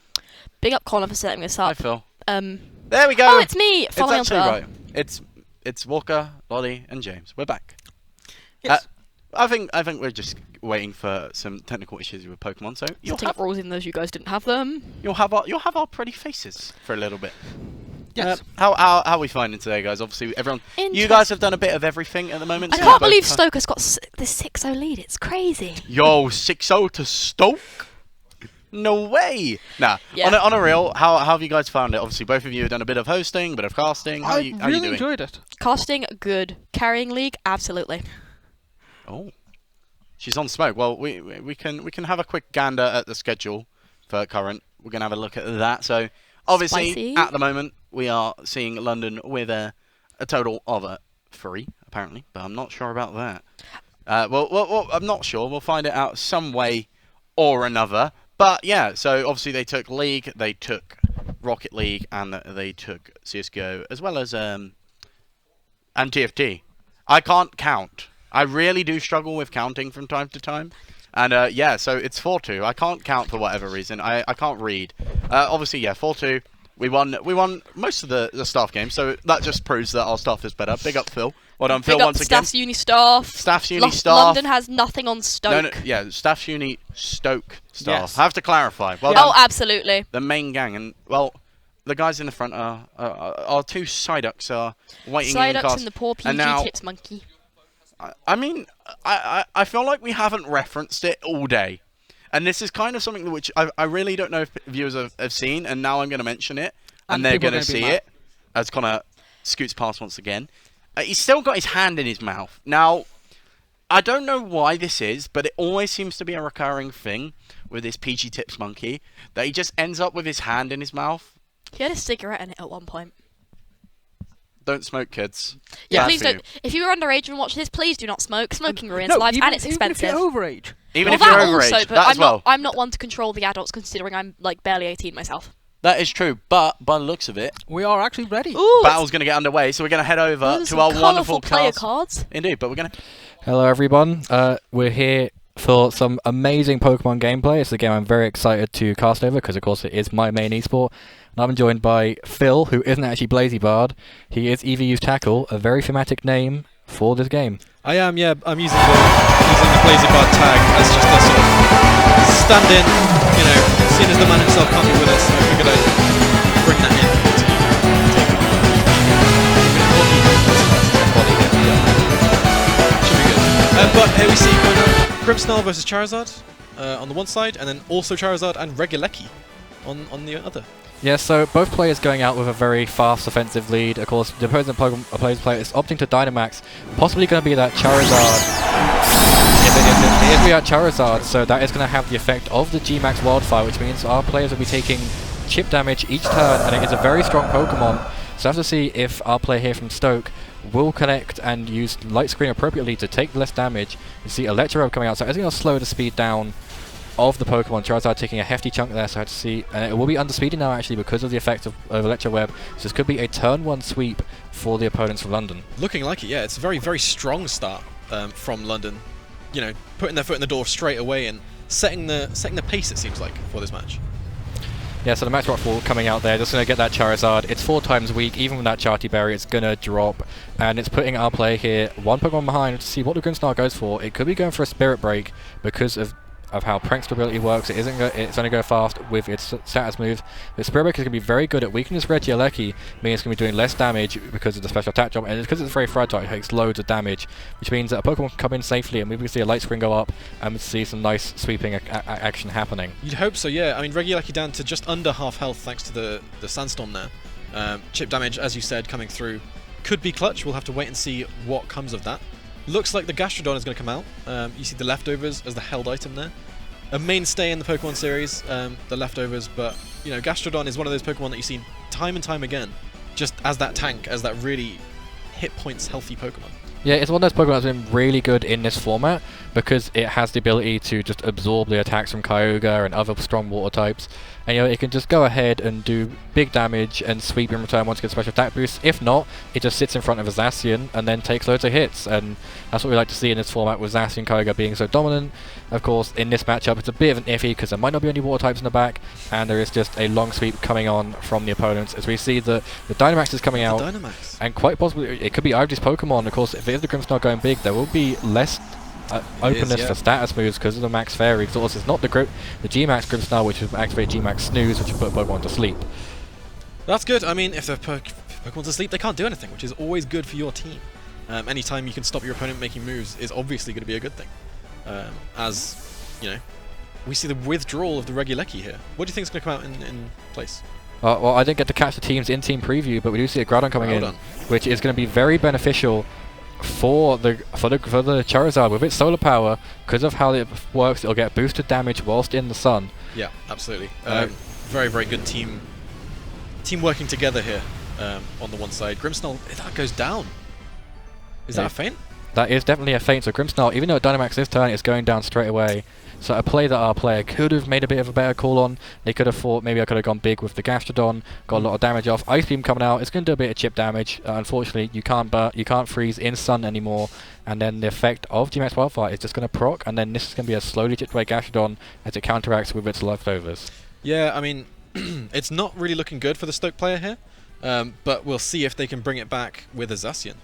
Big up Connor for setting this up. Hi, Phil. Um, There we go. Oh, it's me. Follow me on It's actually Twitter. right. It's Walker, Lolly, and James. We're back. Yes. I think we're just waiting for some technical issues with Pokemon. So Setting up rules in those you guys didn't have them. you'll have our pretty faces for a little bit. Yes. How are we finding today, guys? Obviously, everyone. You guys have done a bit of everything at the moment. I so can't both- believe Stoke has got this 6-0 lead. It's crazy. Yo, 6-0 to Stoke. No way. Nah. Yeah. On a real, how have you guys found it? Obviously, both of you have done a bit of hosting, a bit of casting. How are you doing? enjoyed it. Casting, good. Carrying league, absolutely. Oh, she's on smoke. Well, we can have a quick gander at the schedule for current. We're gonna have a look at that. So obviously, Spicy. at the moment, we are seeing London with a total of 3 apparently, but I'm not sure about that. Well, I'm not sure. We'll find it out some way or another. But yeah, so obviously they took League, they took Rocket League, and they took CSGO, as well as and TFT. I can't count. I really do struggle with counting from time to time. And yeah, so it's 4-2. I can't count for whatever reason. I can't read. Obviously, yeah, 4-2. We won most of the staff games, so that just proves that our staff is better. Big up Phil. Well done, Phil, Big up once again. Staff's uni staff. Staff's uni staff. London has nothing on Stoke. No, yeah, Staff's uni Stoke staff. Yes. I have to clarify. Well done. Oh, absolutely. The main gang, and well, the guys in the front are our two Psyducks are waiting in the Psyducks cast. and the poor PG And now, Tips monkey. I mean, I feel like we haven't referenced it all day. And this is kind of something which I really don't know if viewers have seen, and now I'm going to mention it, and they're going to see it, as Connor scoots past once again. He's still got his hand in his mouth. Now, I don't know why this is, but it always seems to be a recurring thing with this PG Tips monkey, that he just ends up with his hand in his mouth. He had a cigarette in it at one point. Don't smoke, kids. Yeah, Bad please for don't. you. If you are underage and watch this, please do not smoke. Smoking ruins No, lives even- and it's even if expensive. you're overage. Even Well, if you're that overage, also, but that as well. I'm not one to control the adults, considering I'm like barely 18 myself. That is true, but by the looks of it, we are actually ready. Ooh, battle's going to get underway, so we're going to head over there's to some our colourful wonderful player cast. cards. Indeed, but we're going to... Hello everyone, we're here for some amazing Pokemon gameplay. It's a game I'm very excited to cast over because of course it is my main esport. And I'm joined by Phil, who isn't actually Blazy Bard. He is EVU's Tackle, a very thematic name for this game. I am, yeah. I'm using the Blazy Bard tag as just a sort of stand-in, you know, seeing as the man himself can't be with us, I figured I'd bring that in to take should be good. But here we see Grimmsnarl versus Charizard on the one side, and then also Charizard and Regulecki on the other. Yeah, so both players going out with a very fast offensive lead. Of course, the opposing player is opting to Dynamax, possibly going to be that Charizard. It is that Charizard, so that is going to have the effect of the G-Max Wildfire, which means our players will be taking chip damage each turn, and it is a very strong Pokemon. So I have to see if our player here from Stoke will connect and use Light Screen appropriately to take less damage. You see Electro coming out, so it's going to slow the speed down of the Pokemon. Charizard taking a hefty chunk there, so I have to see, and it will be underspeeded now actually because of the effect of Electro Web. So this could be a turn 1 sweep for the opponents from London. Looking like it, yeah. It's a very, very strong start from London. You know, putting their foot in the door straight away and setting the pace, it seems like, for this match. Yeah, so the Max Rockfall coming out there, just going to get that Charizard. It's 4 times weak, even with that Charty Berry, it's going to drop. And it's putting our player here 1 Pokemon behind to see what the Grimmsnarl goes for. It could be going for a Spirit Break because of how Prank Stability works. It's only go fast with its status move. The Spirit Break is going to be very good at weakening this Regieleki, meaning it's going to be doing less damage because of the special attack jump, and because it's very fragile, it takes loads of damage, which means that a Pokemon can come in safely, and maybe we see a Light Screen go up, and we see some nice sweeping action happening. You'd hope so, yeah. I mean, Regieleki down to just under half health thanks to the Sandstorm there. Chip damage, as you said, coming through. Could be clutch. We'll have to wait and see what comes of that. Looks like the Gastrodon is going to come out. You see the Leftovers as the held item there. A mainstay in the Pokemon series, the Leftovers, but you know, Gastrodon is one of those Pokemon that you see time and time again, just as that tank, as that really hit points healthy Pokemon. Yeah, it's one of those Pokemon that's been really good in this format because it has the ability to just absorb the attacks from Kyogre and other strong water types. And you know, it can just go ahead and do big damage and sweep in return once it gets special attack boost. If not, it just sits in front of a Zacian and then takes loads of hits. And that's what we like to see in this format with Zacian Kyogre being so dominant. Of course, in this matchup, it's a bit of an iffy because there might not be any water types in the back, and there is just a long sweep coming on from the opponents as we see the Dynamax is coming out. Dynamax. And quite possibly, it could be Ivy's Pokemon. Of course, if it is the Grimmsnarl going big, there will be less openness for status moves because of the Max Fairy. Of course, it's not the G-Max Grimmsnarl, which will activate G-Max Snooze, which will put Pokemon to sleep. That's good. I mean, if the Pokemon's asleep, they can't do anything, which is always good for your team. Anytime you can stop your opponent making moves is obviously going to be a good thing. As, you know, we see the withdrawal of the Regieleki here. What do you think is going to come out in place? Well, I didn't get to catch the team's in-team preview, but we do see a Groudon coming in, which is going to be very beneficial for the Charizard with its solar power. Because of how it works, it'll get boosted damage whilst in the sun. Yeah, absolutely. Very, very good team working together here on the one side. Grimmsnarl, that goes down. Is that a feint? That is definitely a feint. So Grimmsnarl, even though it Dynamax this turn, it's going down straight away. So a play that our player could have made a bit of a better call on. They could have thought maybe I could have gone big with the Gastrodon, got a lot of damage off. Ice Beam coming out, it's going to do a bit of chip damage. Unfortunately, you can't freeze in Sun anymore, and then the effect of GMAX Wildfire is just going to proc, and then this is going to be a slowly chipped away Gastrodon as it counteracts with its leftovers. Yeah, I mean, it's not really looking good for the Stoke player here, but we'll see if they can bring it back with a Zacian.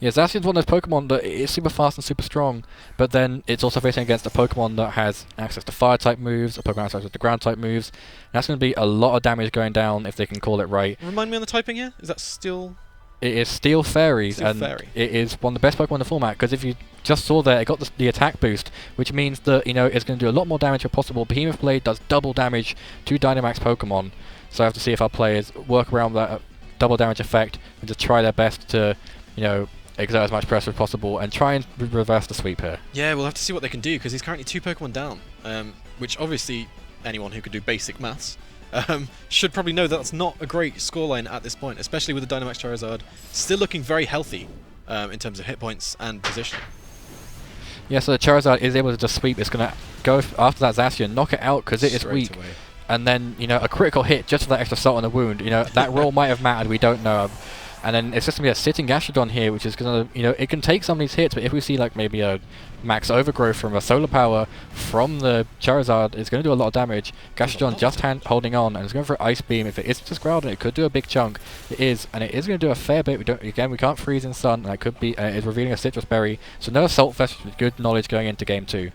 Yeah, Zacian's one of those Pokemon that is super fast and super strong, but then it's also facing against a Pokemon that has access to Fire-type moves, a Pokemon that has access to Ground-type moves. And that's going to be a lot of damage going down if they can call it right. Remind me on the typing here? Is that Steel? It is Steel Fairy, Steel and Fairy. it is one of the best Pokemon in the format, because if you just saw there, it got the attack boost, which means that, you know, it's going to do a lot more damage if possible. Behemoth Blade does double damage to Dynamax Pokemon, so I have to see if our players work around that double damage effect and just try their best to, you know, exert as much pressure as possible and try and reverse the sweep here. Yeah, we'll have to see what they can do, because he's currently 2 Pokemon down, which obviously anyone who could do basic maths should probably know that that's not a great scoreline at this point, especially with the Dynamax Charizard still looking very healthy in terms of hit points and positioning. Yeah, so the Charizard is able to just sweep. It's going to go after that Zacian, knock it out because it is weak. Away. And then, you know, a critical hit just for that extra salt on the wound. You know, that roll might have mattered, we don't know. And then it's just going to be a sitting Gastrodon here, which is going to, you know, it can take some of these hits, but if we see like maybe a max overgrowth from a solar power from the Charizard, it's going to do a lot of damage. Gastrodon just holding on, and it's going for Ice Beam. If it is just Groudon, it could do a big chunk. It is, and it is going to do a fair bit. We can't freeze in Sun, and that could be, it's revealing a Citrus Berry. So no Assault Vest with good knowledge going into game 2.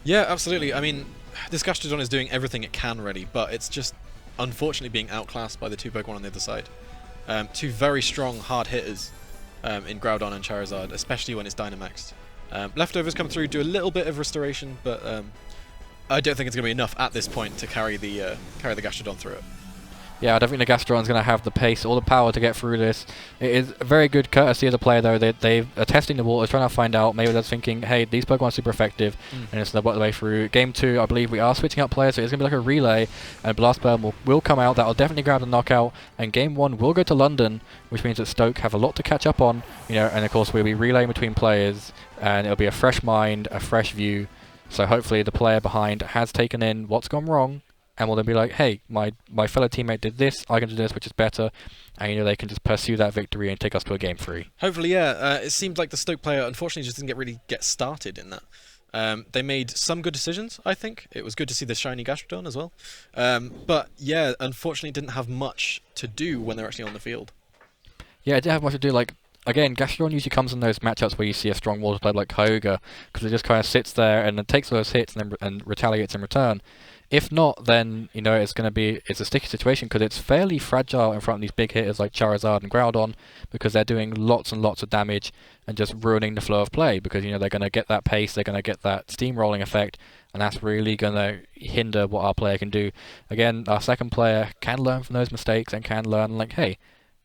Yeah, absolutely. I mean, this Gastrodon is doing everything it can already, but it's just unfortunately being outclassed by the 2 Pokemon on the other side. 2 very strong hard hitters in Groudon and Charizard, especially when it's Dynamaxed. Leftovers come through, do a little bit of restoration, but I don't think it's going to be enough at this point to carry the Gastrodon through it. Yeah, I don't think the Gastrodon's going to have the pace or the power to get through this. It is a very good courtesy of the player, though. They are testing the waters, trying to find out. Maybe they're thinking, hey, these Pokemon are super effective, and it's the way through. Game 2, I believe we are switching up players, so it's going to be like a relay, and Blast Burn will come out. That will definitely grab the knockout, and Game 1 will go to London, which means that Stoke have a lot to catch up on, you know, and of course we'll be relaying between players, and it'll be a fresh mind, a fresh view. So hopefully the player behind has taken in what's gone wrong, and will then be like, hey, my fellow teammate did this, I can do this, which is better, and, you know, they can just pursue that victory and take us to a game 3. Hopefully, yeah. It seemed like the Stoke player unfortunately just didn't really get started in that. They made some good decisions, I think. It was good to see the shiny Gastrodon as well. But yeah, unfortunately didn't have much to do when they're actually on the field. Yeah, it didn't have much to do. Like, again, Gastrodon usually comes in those matchups where you see a strong water type like Kyogre, because it just kind of sits there and then takes those hits and retaliates in return. If not, then, you know, it's a sticky situation, because it's fairly fragile in front of these big hitters like Charizard and Groudon, because they're doing lots and lots of damage and just ruining the flow of play, because, you know, they're going to get that pace, they're going to get that steamrolling effect, and that's really going to hinder what our player can do. Again, our second player can learn from those mistakes and can learn, like, hey,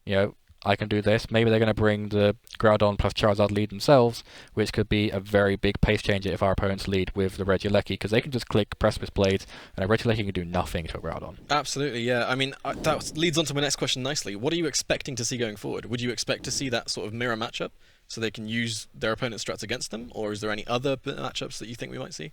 you know, I can do this. Maybe they're going to bring the Groudon plus Charizard lead themselves, which could be a very big pace changer if our opponents lead with the Regieleki, because they can just click Precipice Blades, and a Regieleki can do nothing to a Groudon. Absolutely, yeah. I mean, that leads on to my next question nicely. What are you expecting to see going forward? Would you expect to see that sort of mirror matchup, so they can use their opponent's strats against them, or is there any other matchups that you think we might see?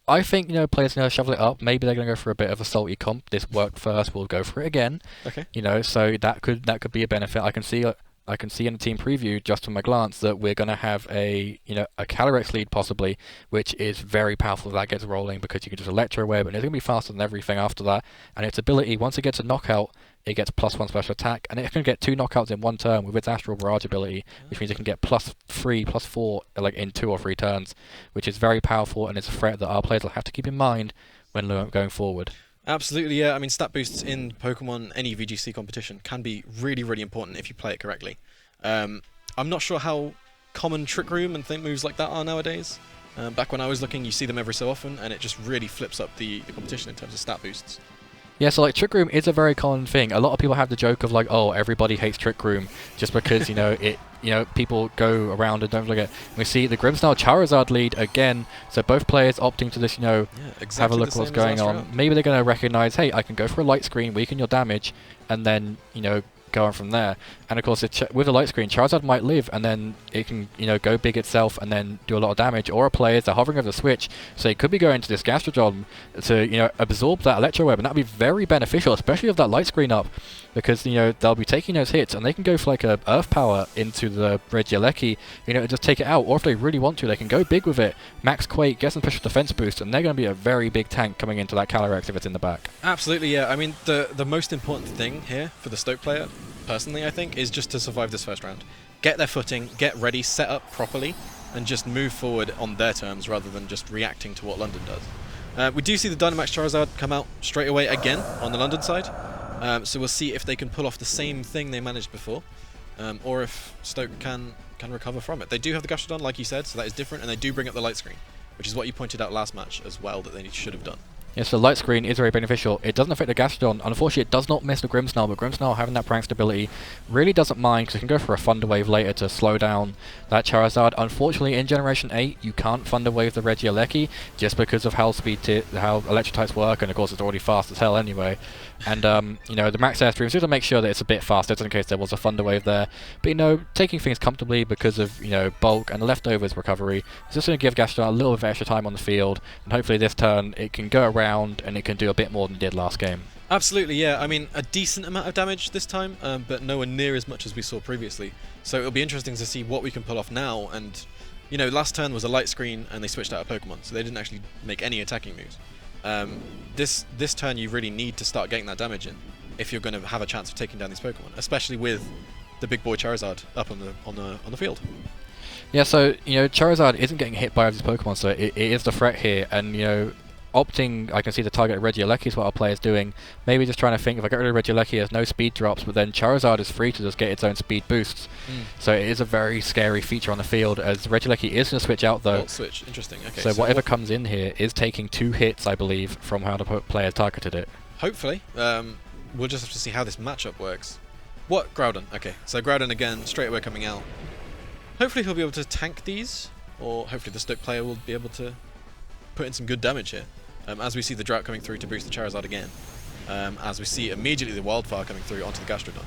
I think, you know, players going to shovel it up. Maybe they're going to go for a bit of a salty comp. This worked first, we'll go for it again. Okay. You know, so that could be a benefit. I can see in the team preview, just from my glance, that we're going to have a Calyrex lead possibly, which is very powerful if that gets rolling, because you can just Electro Web, and it's going to be faster than everything after that. And its ability, once it gets a knockout, it gets +1 special attack, and it can get 2 knockouts in one turn with its Astral Barrage ability, which means it can get +3, +4, like in 2 or 3 turns, which is very powerful, and it's a threat that our players will have to keep in mind when going forward. Absolutely, yeah. I mean, stat boosts in Pokemon, any VGC competition, can be really, really important if you play it correctly. I'm not sure how common Trick Room and think moves like that are nowadays. Back when I was looking, you see them every so often, and it just really flips up the competition in terms of stat boosts. Yeah, so like Trick Room is a very common thing. A lot of people have the joke of like, oh, everybody hates Trick Room just because, you know, people go around and don't look at it. We see the Grimmsnarl Charizard lead again, so both players opting to just, you know, have a look at what's going on. Maybe they're going to recognize, hey, I can go for a light screen, weaken your damage, and then, you know, go on from there. And of course, with the light screen, Charizard might live, and then it can, go big itself and then do a lot of damage. Or players are hovering over the switch, so it could be going to this Gastrodon to, absorb that Electro Web, and that'd be very beneficial, especially with that light screen up, because they'll be taking those hits, and they can go for like a Earth Power into the Regieleki, and just take it out. Or if they really want to, they can go big with it, Max Quake, get some special defense boost, and they're going to be a very big tank coming into that Calyrex if it's in the back. Absolutely, yeah. I mean, the most important thing here for the Stoke player, personally, I think, is just to survive this first round. Get their footing, get ready, set up properly, and just move forward on their terms rather than just reacting to what London does. We do see the Dynamax Charizard come out straight away again on the London side, so we'll see if they can pull off the same thing they managed before, or if Stoke can recover from it. They do have the Gastrodon, like you said, so that is different, and they do bring up the light screen, which is what you pointed out last match as well, that they should have done. Yes, the light screen is very beneficial. It doesn't affect the Gastrodon. Unfortunately, it does not miss the Grimmsnarl, but Grimmsnarl having that prank stability really doesn't mind, because it can go for a Thunder Wave later to slow down that Charizard. Unfortunately, in Generation 8, you can't Thunder Wave the Regieleki, just because of how how electric types work, and of course it's already fast as hell anyway. And, the Max Airstream is just to make sure that it's a bit faster, just in case there was a Thunder Wave there. But, taking things comfortably because of, bulk and leftovers recovery, it's just going to give Gastrodon a little bit of extra time on the field, and hopefully this turn it can go around and it can do a bit more than it did last game. Absolutely, yeah. I mean, a decent amount of damage this time, but nowhere near as much as we saw previously. So it'll be interesting to see what we can pull off now. And, last turn was a light screen and they switched out a Pokemon, so they didn't actually make any attacking moves. This turn you really need to start getting that damage in if you're going to have a chance of taking down these Pokemon, especially with the big boy Charizard up on the field. Yeah, so Charizard isn't getting hit by these Pokemon, so it is the threat here, and opting, I can see the target Regieleki is what our player's doing. Maybe just trying to think, if I get rid of Regieleki, there's no speed drops, but then Charizard is free to just get its own speed boosts. So it is a very scary feature on the field, as Regieleki is going to switch out though. Volt switch, interesting. Okay. So whatever comes in here is taking 2 hits, I believe, from how the player targeted it. Hopefully. We'll just have to see how this matchup works. What? Groudon. Okay, so Groudon again, straight away coming out. Hopefully he'll be able to tank these, or hopefully the Stoke player will be able to put in some good damage here. As we see the Drought coming through to boost the Charizard again. As we see immediately the Wildfire coming through onto the Gastrodon.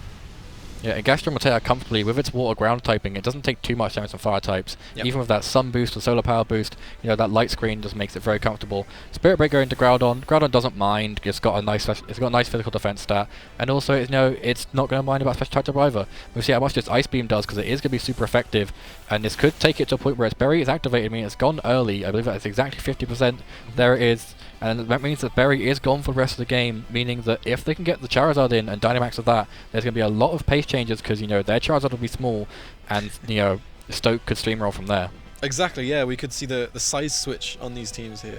Yeah, and Gastrodon will take out comfortably with its water ground typing. It doesn't take too much damage from fire types. Yep. Even with that sun boost or solar power boost, that light screen just makes it very comfortable. Spirit Break going to Groudon. Groudon doesn't mind. It's got a nice physical defense stat, and also it's not going to mind about special type either. We'll see how much this Ice Beam does, because it is going to be super effective, and this could take it to a point where its Berry is activated. I mean, it's gone early. I believe that's exactly 50%. There it is. And that means that Berry is gone for the rest of the game, meaning that if they can get the Charizard in and Dynamax with that, there's going to be a lot of pace changes, because, their Charizard will be small, and, Stoke could steamroll from there. Exactly, yeah, we could see the size switch on these teams here.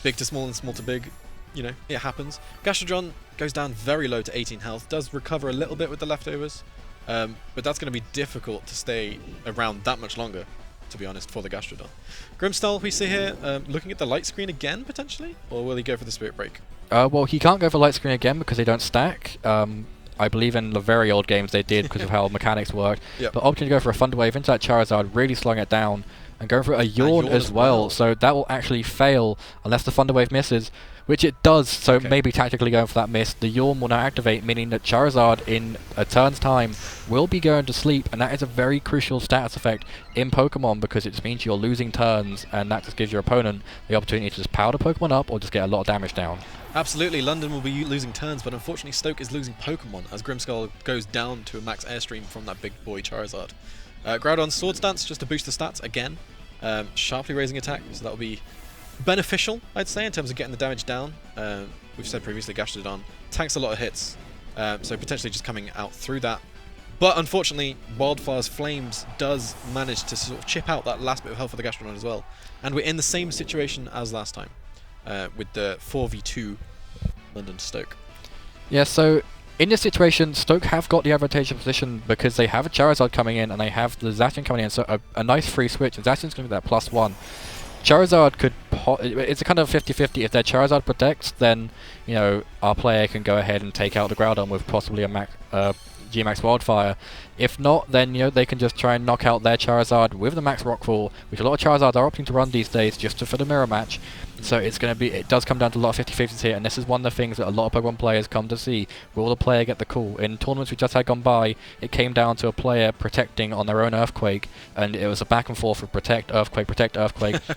Big to small and small to big, it happens. Gastrodon goes down very low to 18 health, does recover a little bit with the leftovers, but that's going to be difficult to stay around that much longer, to be honest, for the Gastrodon. Grimmsnarl, we see here, looking at the light screen again, potentially? Or will he go for the Spirit Break? Well, he can't go for light screen again because they don't stack. I believe in the very old games they did because of how mechanics worked. Yep. But opting to go for a Thunder Wave into that Charizard, really slowing it down, and going for a Yawn as well. So that will actually fail unless the Thunder Wave misses, which it does. So maybe tactically going for that miss. The Yawn will now activate, meaning that Charizard in a turn's time will be going to sleep, and that is a very crucial status effect in Pokemon, because it just means you're losing turns, and that just gives your opponent the opportunity to just power the Pokemon up or just get a lot of damage down. Absolutely, London will be losing turns, but unfortunately Stoke is losing Pokemon as Grimmskull goes down to a max airstream from that big boy Charizard. Groudon's Sword Stance just to boost the stats again, sharply raising attack, so that will be beneficial, I'd say, in terms of getting the damage down. We've said previously Gastrodon tanks a lot of hits, so potentially just coming out through that. But unfortunately, Wildfire's Flames does manage to sort of chip out that last bit of health for the Gastrodon as well. And we're in the same situation as last time, with the 4v2 London Stoke. Yeah, so in this situation, Stoke have got the advantageous position because they have a Charizard coming in and they have the Zacian coming in, so a nice free switch, and Zacian's going to be that +1. Charizard could... it's a kind of 50-50. If their Charizard protects, then, our player can go ahead and take out the Groudon with possibly a G-Max Wildfire. If not, then they can just try and knock out their Charizard with the Max Rockfall, which a lot of Charizards are opting to run these days just for the mirror match. So it does come down to a lot of 50-50s here, and this is one of the things that a lot of Pokemon players come to see. Will the player get the call? In tournaments we just had gone by, it came down to a player protecting on their own Earthquake, and it was a back and forth of protect, Earthquake,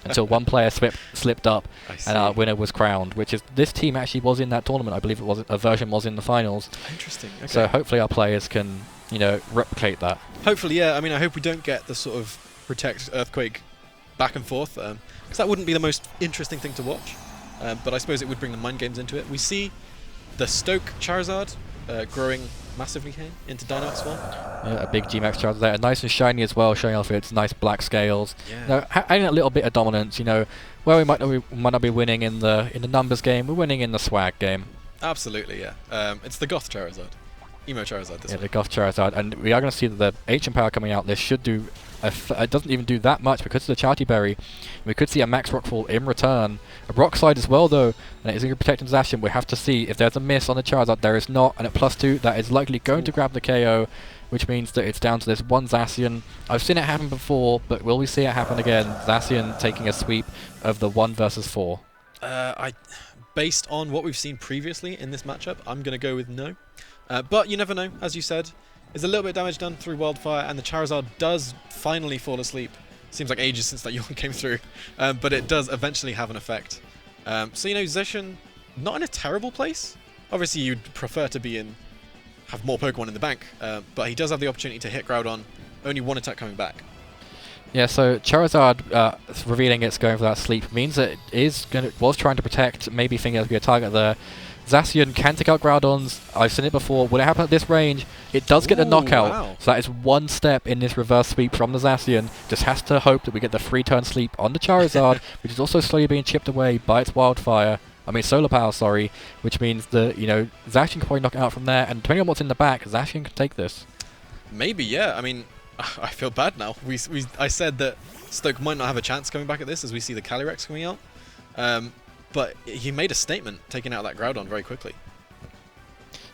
until one player slipped up, and our winner was crowned, which is, this team actually was in that tournament. I believe it was, a version was in the finals. Interesting, okay. So hopefully our players can, replicate that. Hopefully, yeah. I mean, I hope we don't get the sort of protect Earthquake back and forth, because that wouldn't be the most interesting thing to watch. But I suppose it would bring the mind games into it. We see the Stoke Charizard growing massively here into Dynamax form. Yeah, a big G-Max Charizard there, nice and shiny as well, showing off its nice black scales. Yeah. Adding a little bit of dominance. Where we might not be winning in the numbers game, we're winning in the swag game. Absolutely, yeah. It's the Goth Charizard, Emo Charizard. This one. The Goth Charizard, and we are going to see that the Ancient Power coming out. This should do. It doesn't even do that much because of the Charty Berry. We could see a Max Rockfall in return. A Rock Slide as well, though, and it is going to protect Zacian. We have to see if there's a miss on the Charizard. There is not, and at +2, that is likely going to grab the KO, which means that it's down to this one Zacian. I've seen it happen before, but will we see it happen again? Zacian taking a sweep of the 1 versus 4. Based on what we've seen previously in this matchup, I'm going to go with no. But you never know, as you said. There's a little bit of damage done through Wildfire, and the Charizard does finally fall asleep. Seems like ages since that yawn came through, but it does eventually have an effect. So, Zacian, not in a terrible place. Obviously, you'd prefer to have more Pokemon in the bank, but he does have the opportunity to hit Groudon. Only one attack coming back. Yeah, so Charizard revealing it's going for that sleep means that it was trying to protect, maybe thinking there'd be a target there. Zacian can take out Groudons. I've seen it before. Would it happen at this range? It does get the knockout. Wow. So that is one step in this reverse sweep from the Zacian. Just has to hope that we get the 3-turn sleep on the Charizard, which is also slowly being chipped away by its Wildfire. Solar Power, sorry. Which means that, Zacian can probably knock it out from there. And depending on what's in the back, Zacian can take this. Maybe, yeah. I feel bad now. I said that Stoke might not have a chance coming back at this as we see the Calyrex coming out. But he made a statement taking out that Groudon very quickly.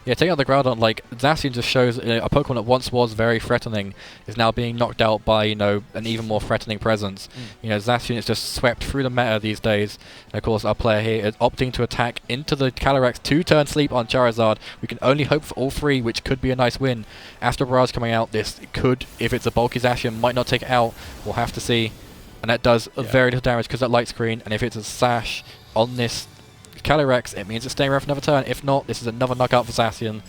Yeah, taking out the Groudon, Zacian just shows a Pokemon that once was very threatening is now being knocked out by, an even more threatening presence. Zacian is just swept through the meta these days. And of course, our player here is opting to attack into the Calyrex 2-turn sleep on Charizard. We can only hope for all 3, which could be a nice win. Astro Barrage coming out, this could, if it's a bulky Zacian, might not take it out. We'll have to see. And that does very little damage because that light screen, and if it's a Sash on this Calyrex, it means it's staying around for another turn. If not, this is another knockout for Zacian.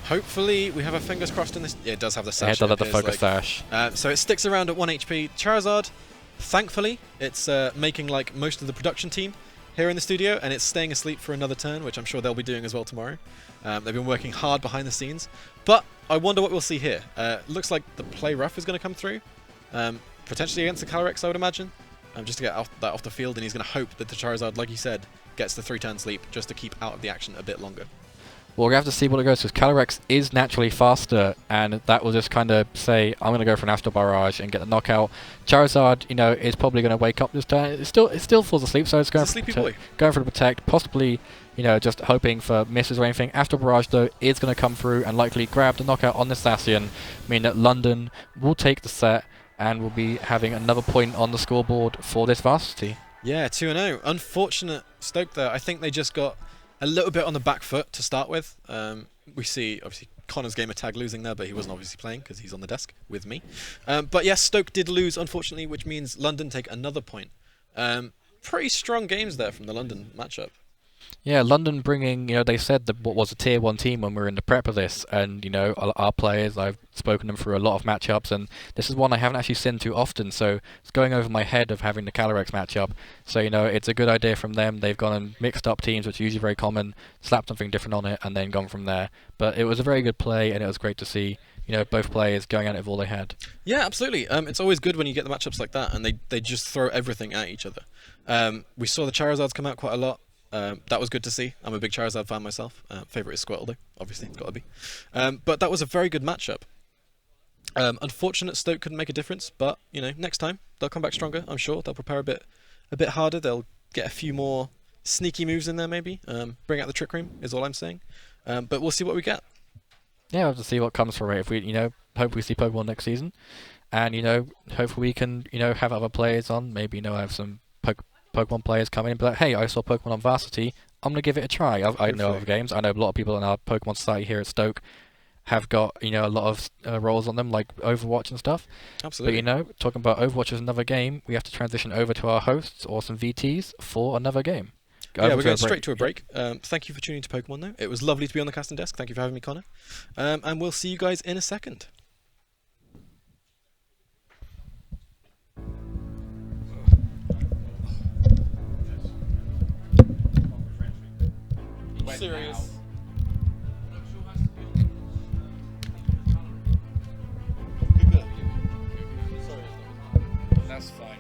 Hopefully, we have our fingers crossed in this. Yeah, it does have the Sash. Yeah, it does have the Focus Sash. So it sticks around at 1 HP. Charizard, thankfully, it's making like most of the production team here in the studio, and it's staying asleep for another turn, which I'm sure they'll be doing as well tomorrow. They've been working hard behind the scenes. But I wonder what we'll see here. Looks like the Play Rough is going to come through. Potentially against the Calyrex, I would imagine. Just to get that off the field, and he's going to hope that the Charizard, like you said, gets the 3-turn sleep just to keep out of the action a bit longer. Well, we have to see what it goes, because Calyrex is naturally faster, and that will just kind of say, I'm going to go for an Astral Barrage and get the knockout. Charizard, is probably going to wake up this turn. It still falls asleep, so it's going for the Protect, possibly, just hoping for misses or anything. Astral Barrage, though, is going to come through and likely grab the knockout on the Zacian, meaning that London will take the set, and we'll be having another point on the scoreboard for this varsity. Yeah, 2-0. Unfortunate Stoke there. I think they just got a little bit on the back foot to start with. We see, obviously, Connor's gamer tag losing there, but he wasn't obviously playing because he's on the desk with me. But yes, Stoke did lose, unfortunately, which means London take another point. Pretty strong games there from the London matchup. Yeah, London bringing, they said that what was a tier 1 team when we were in the prep of this, and, our players, I've spoken them through a lot of matchups, and this is one I haven't actually seen too often, so it's going over my head of having the Calyrex matchup. So, it's a good idea from them. They've gone and mixed up teams, which are usually very common, slapped something different on it, and then gone from there. But it was a very good play, and it was great to see, both players going at it with all they had. Yeah, absolutely. It's always good when you get the matchups like that, and they just throw everything at each other. We saw the Charizards come out quite a lot. That was good to see. I'm a big Charizard fan myself. Favourite is Squirtle, though. Obviously, it's got to be. But that was a very good matchup. Unfortunate Stoke couldn't make a difference, but next time they'll come back stronger. I'm sure they'll prepare a bit harder. They'll get a few more sneaky moves in there, maybe. Bring out the Trick Room is all I'm saying. But we'll see what we get. Yeah, we'll have to see what comes from it. If we, hope we see Pokemon next season, and hopefully we can, have other players on. Maybe have some Pokemon Pokemon players come in and be like, hey, I saw Pokemon on Varsity, I'm gonna give it a try. I know other games. I know a lot of people in our Pokemon society here at Stoke have got a lot of roles on them, like Overwatch and stuff. Absolutely. But talking about Overwatch as another game, we have to transition over to our hosts or some VTs for another game. We're going straight to a break. Thank you for tuning to Pokemon, though. It was lovely to be on the casting desk. Thank you for having me, Connor. And we'll see you guys in a second. Serious. That's fine.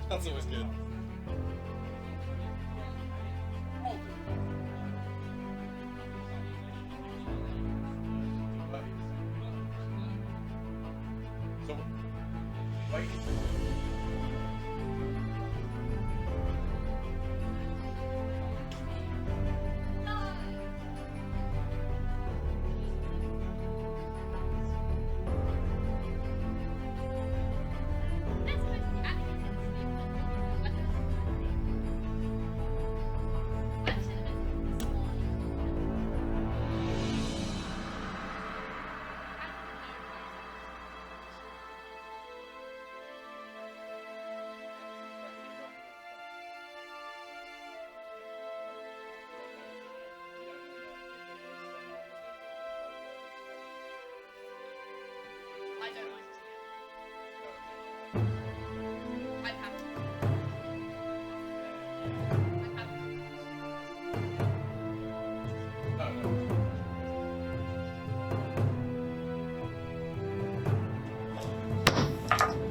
That's always good.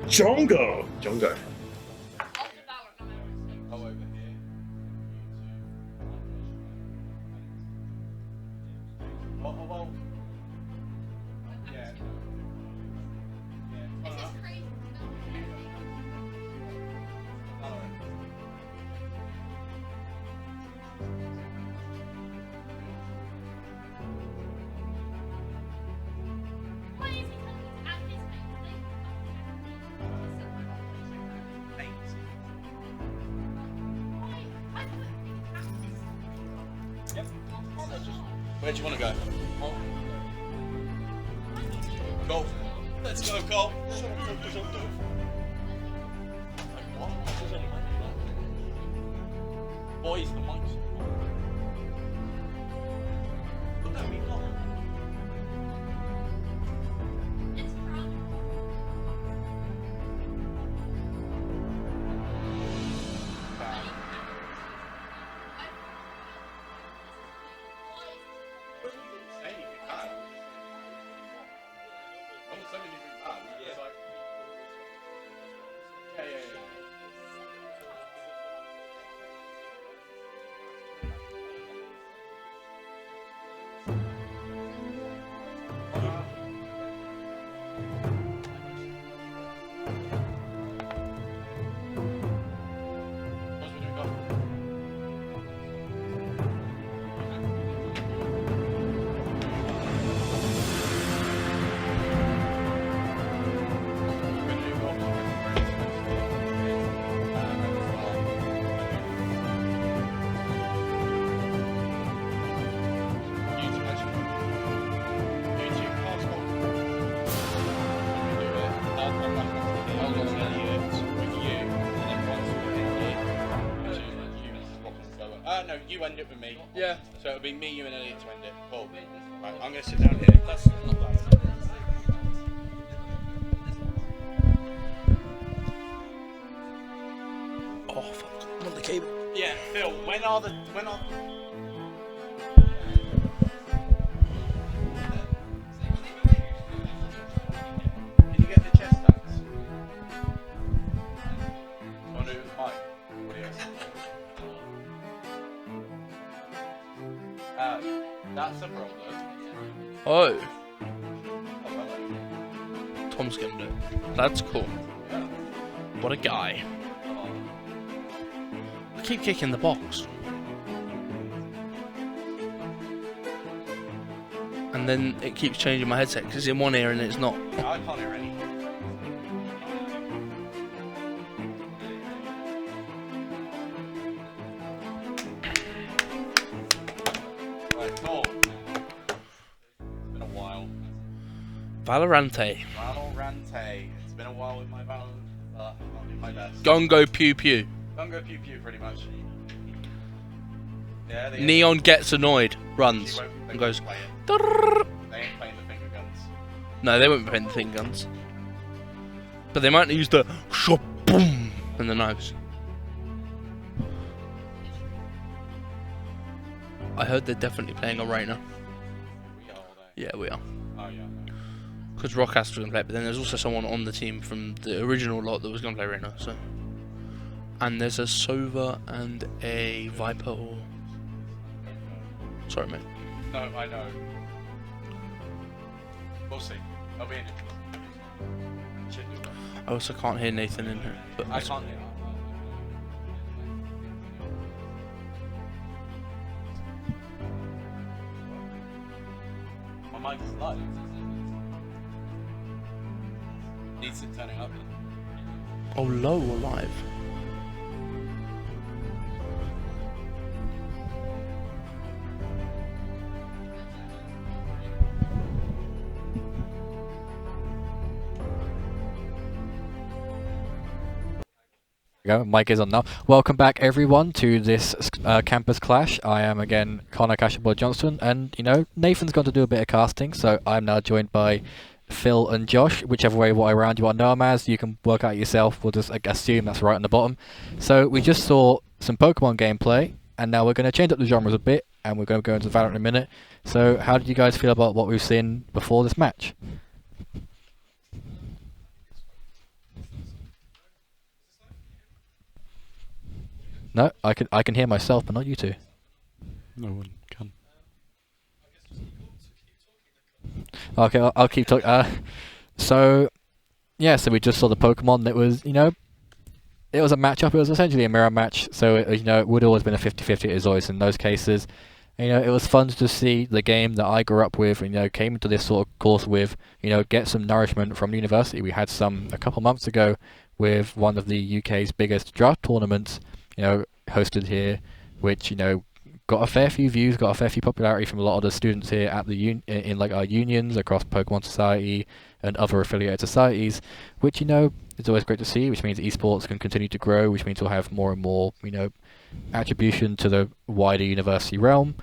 Jongo. Jongo. Where do you want to go? Golf. Let's go, Cole. Boys, the mics. No, you end it with me. Yeah. So it'll be me, you, and Elliot to end it. Cool. Right, I'm going to sit down here. That's not bad. Oh fuck! I'm on the cable. Yeah, Phil. When are? Did you get the chest tags? Want to do it with Mike? What do you that's a problem. Oh. Tom's gonna do it. That's cool. What a guy. I keep kicking the box. and then it keeps changing my headset because it's in one ear and it's not. I can't hear any. Right, cool. It's been a while. Valorante. Valorante. It's been a while with my Valorant, but I'll do my best. Gongo pew pew. Gongo pew pew, pretty much. Yeah, Neon gets annoyed, runs, and goes. They ain't playing the finger guns. No, they won't be playing the finger guns. But they might use the shop boom and the knives. I heard they're definitely playing Arena. Yeah, we are. Oh, yeah. Because Rockcaster's going to play it, but then there's also someone on the team from the original lot that was going to play Arena, so. And there's a Sova and a Viper or. Sorry, mate. No, I know. We'll see. I'll be in it. I also can't hear Nathan in here. But I can't hear. My mic is live. Needs it turning up. Oh, low or live? Go. Mic is on now. Welcome back, everyone, to this campus clash. I am again Connor Cashable Johnston, and Nathan's going to do a bit of casting, so I'm now joined by Phil and Josh. Whichever way round you want to know them as, you can work out yourself. We'll just assume that's right on the bottom. So we just saw some Pokemon gameplay, and now we're going to change up the genres a bit, and we're going to go into Valorant in a minute. So how did you guys feel about what we've seen before this match? No, I can hear myself, but not you two. No one can. Okay, I'll keep talking. So we just saw the Pokemon. It was, it was a matchup. It was essentially a mirror match. So it would have always been a 50-50. It is always in those cases. It was fun to just see the game that I grew up with. Came into this sort of course with, get some nourishment from the university. We had some a couple months ago with one of the UK's biggest draft tournaments. Hosted here, which got a fair few views, got a fair few popularity from a lot of the students here at the in like our unions across Pokemon Society and other affiliated societies, which is always great to see. Which means esports can continue to grow, which means we'll have more and more attribution to the wider university realm,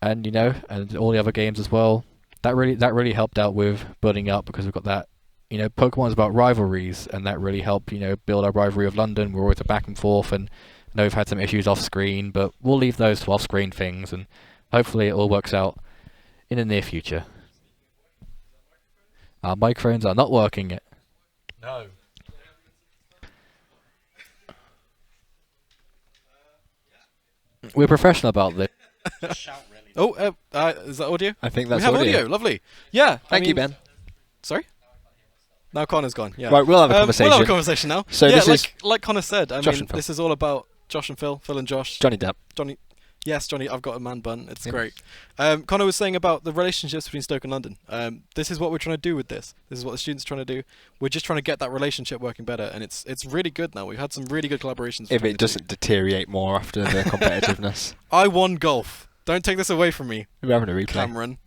and and all the other games as well. That really helped out with building up, because we've got that. Pokemon is about rivalries, and that really helped, build our rivalry of London. We're always a back and forth, and I know we've had some issues off screen, but we'll leave those to off screen things, and hopefully it all works out in the near future. Our microphones are not working yet. No. We're professional about this. Oh, is that audio? I think that's we have audio. Lovely. Yeah. Thank you, Ben. Sorry? Now Connor's gone. Yeah. Right, we'll have a conversation. We'll have a conversation now. So yeah, this is like Connor said, Josh and Phil. this is all about Josh and Phil and Josh. Johnny Depp. Yes, Johnny, I've got a man bun. It's Yep. great. Connor was saying about the relationships between Stoke and London. This is what we're trying to do with this. This is what the students are trying to do. We're just trying to get that relationship working better, and it's really good now. We've had some really good collaborations. If it doesn't deteriorate more after the competitiveness. I won golf. Don't take this away from me. We're having a replay. Cameron.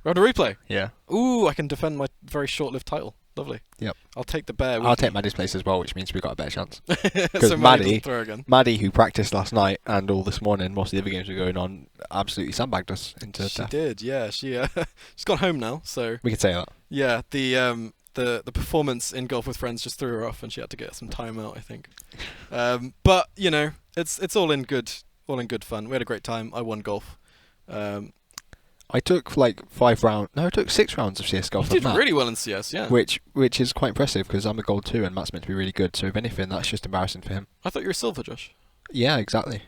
We're having a replay? Yeah. Ooh, I can defend my very short-lived title. Lovely. Yep. I'll take the bear. I'll take Maddie's place as well, which means we've got a better chance. So Maddie doesn't throw again. Maddie, who practiced last night and all this morning, most of the other games were going on, absolutely sandbagged us into She death. did, yeah. She's gone home now, so We could say that. yeah. The performance in golf with friends just threw her off, and she had to get some time out, I think. But it's all in good fun. We had a great time. I won golf. I took like 5 rounds. No, I took 6 rounds of CS golf. You did really well in CS, yeah. Which is quite impressive, because I'm a gold 2 and Matt's meant to be really good. So if anything, that's just embarrassing for him. I thought you were silver, Josh. Yeah, exactly.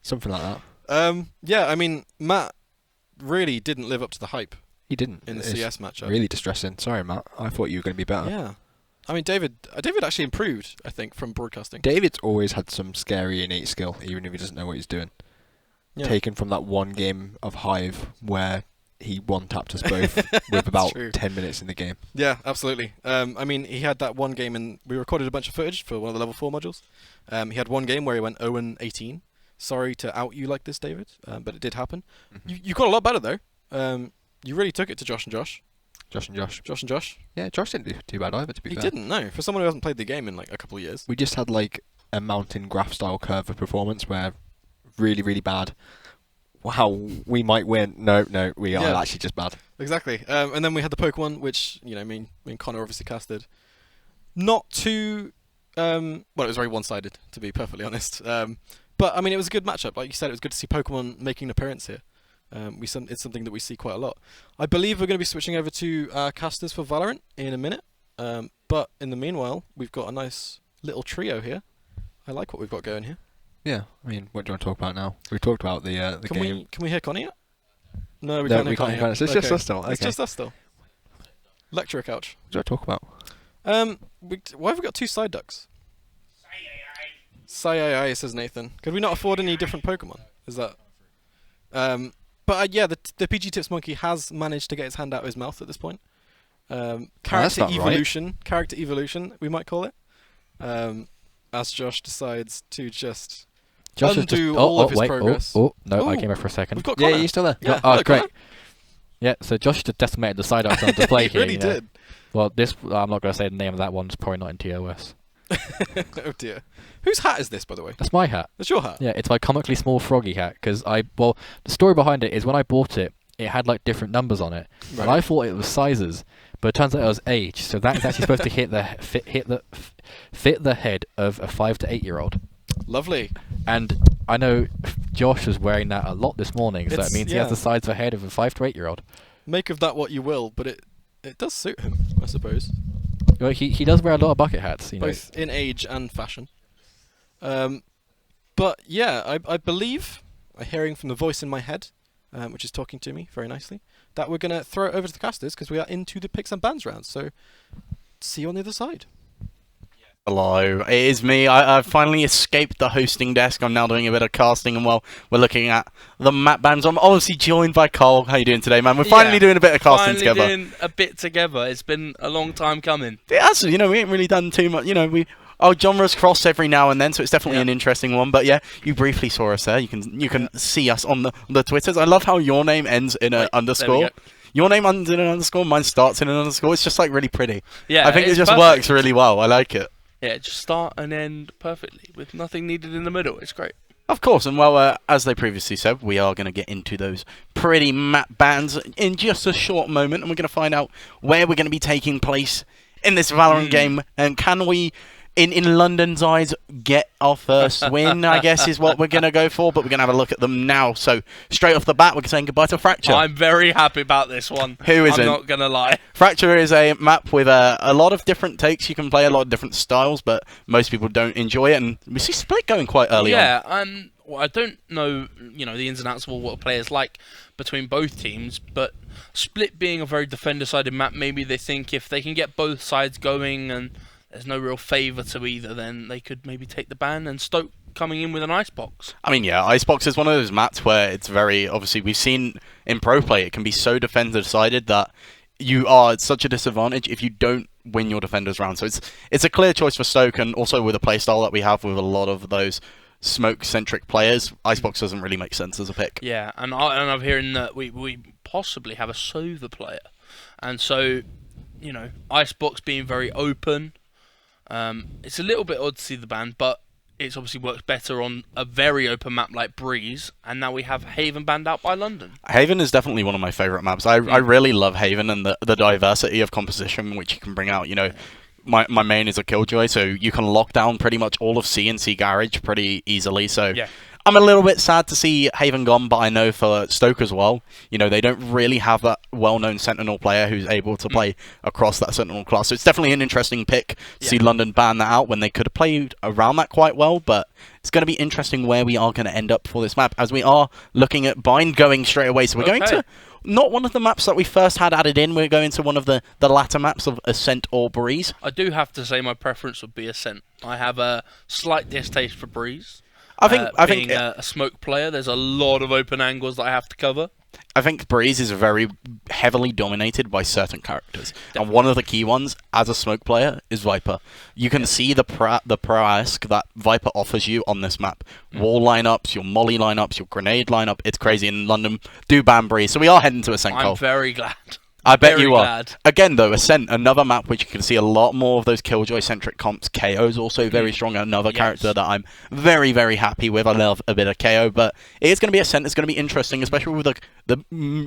Something like that. Yeah, I mean, Matt really didn't live up to the hype. He didn't in the It's CS matchup. Really distressing. Sorry, Matt. I thought you were going to be better. Yeah. I mean, David actually improved, I think, from broadcasting. David's always had some scary innate skill, even if he doesn't know what he's doing. Yeah. Taken from that one game of Hive where he one-tapped us both with about true. 10 minutes in the game. Yeah, absolutely. I mean, he had that one game, and we recorded a bunch of footage for one of the level 4 modules. He had one game where he went 0-18. Sorry to out you like this, David, but it did happen. You got a lot better, though. You really took it to Josh and Josh. Josh and Josh. Josh and Josh. Yeah, Josh didn't do too bad either, to be He fair. didn't, no. For someone who hasn't played the game in like a couple of years. We just had like a mountain graph style curve of performance where really, really bad. Wow, we might win. No, we are actually just bad. Exactly. And then we had the Pokemon, which, you know, me and Connor obviously casted. Not too... well, it was very one-sided, to be perfectly honest. But, I mean, it was a good matchup. Like you said, it was good to see Pokemon making an appearance here. It's something that we see quite a lot. I believe we're going to be switching over to our casters for Valorant in a minute. But in the meanwhile, we've got a nice little trio here. I like what we've got going here. Yeah, I mean, what do you want to talk about now? We've talked about the game. Can we hear Connie yet? No, we No, can't we hear can't Connie hear yet. Connie. It's just us still. It's Okay. just us still. Lecturer couch. What do you want to talk about? Why have we got two side ducks? Sai, says Nathan. Could we not afford any different Pokemon? Is that... yeah, the PG Tips monkey has managed to get his hand out of his mouth at this point. Character not evolution. right. Character evolution, we might call it. As Josh decides to just Josh has undo just, all of his wait, progress. No, I Ooh, came up for a second. We've got Yeah, Connor. you're still there. Yeah, Oh, hello, great. Connor. Yeah, so Josh just decimated the side on display He here. really you know. did. Well, this I'm not going to say the name of that one. It's probably not in TOS. Oh dear. Whose hat is this, by the way? That's my hat. That's your hat? Yeah, it's my comically small froggy hat. Because the story behind it is when I bought it, it had like different numbers on it, Right. and I thought it was sizes, but it turns out it was age. So that's actually supposed to fit the head of a 5 to 8 year old. Lovely. And I know Josh was wearing that a lot this morning, so that means he has the size of a head of a 5 to 8 year old. Make of that what you will, but it does suit him, I suppose. Well, he does wear a lot of bucket hats, you know. Both in age and fashion. But yeah, I believe I'm hearing from the voice in my head, which is talking to me very nicely, that we're going to throw it over to the casters because we are into the picks and bans round. So see you on the other side. Hello, it is me. I've finally escaped the hosting desk. I'm now doing a bit of casting, and while we're looking at the map bans, I'm obviously joined by Cole. How you doing today, man? We're finally doing a bit of casting together. Finally doing a bit together. It's been a long time coming. Yeah, so, you know, we ain't really done too much. You know, our genres cross every now and then, so it's definitely an interesting one. But yeah, you briefly saw us there. You can see us on the Twitters. I love how your name ends in an underscore. Your name ends in an underscore. Mine starts in an underscore. It's just like really pretty. Yeah, I think it it's just perfect. works really well. I like it. Yeah, just start and end perfectly with nothing needed in the middle. It's great. Of course, and well, as they previously said, we are going to get into those pretty map bans in just a short moment, and we're going to find out where we're going to be taking place in this Valorant game, and can we, in London's eyes, get our first win, I guess is what we're going to go for, but we're going to have a look at them now. So, straight off the bat, we're saying goodbye to Fracture. I'm very happy about this one. Who isn't? I'm not going to lie. Fracture is a map with a lot of different takes. You can play a lot of different styles, but most people don't enjoy it, and we see Split going quite early on. Well, I don't know, the ins and outs of what a player's like between both teams, but Split being a very defender-sided map, maybe they think if they can get both sides going and there's no real favour to either, then they could maybe take the ban, and Stoke coming in with an Icebox. I mean, yeah, Icebox is one of those maps where it's very, obviously, we've seen in pro play, it can be so defender-sided that you are at such a disadvantage if you don't win your defenders round. So it's a clear choice for Stoke, and also with the playstyle that we have with a lot of those smoke-centric players, Icebox doesn't really make sense as a pick. Yeah, and I'm hearing that we possibly have a Sova player, and so, Icebox being very open, it's a little bit odd to see the ban, but it's obviously works better on a very open map like Breeze, and now we have Haven banned out by London. Haven is definitely one of my favourite maps. I really love Haven and the diversity of composition which you can bring out. My main is a Killjoy, so you can lock down pretty much all of C and C Garage pretty easily. So Yeah. I'm a little bit sad to see Haven gone, but I know for Stoke as well, they don't really have that well-known Sentinel player who's able to play across that Sentinel class. So it's definitely an interesting pick to see London ban that out when they could have played around that quite well, but it's going to be interesting where we are going to end up for this map, as we are looking at Bind going straight away. So we're going to not one of the maps that we first had added in. We're going to one of the latter maps of Ascent or Breeze. I do have to say my preference would be Ascent. I have a slight distaste for Breeze. I think being a smoke player, there's a lot of open angles that I have to cover. I think Breeze is very heavily dominated by certain characters, and one of the key ones as a smoke player is Viper. You can see the prowess that Viper offers you on this map. Wall lineups, your molly lineups, your grenade lineup. It's crazy in London. Do ban Breeze, so we are heading to Ascent. I'm very glad. I bet Very you are. glad. Again, though, Ascent, another map which you can see a lot more of those Killjoy-centric comps. KO is also very strong. Another character that I'm very, very happy with. I love a bit of KO, but it is going to be Ascent. It's going to be interesting, especially with the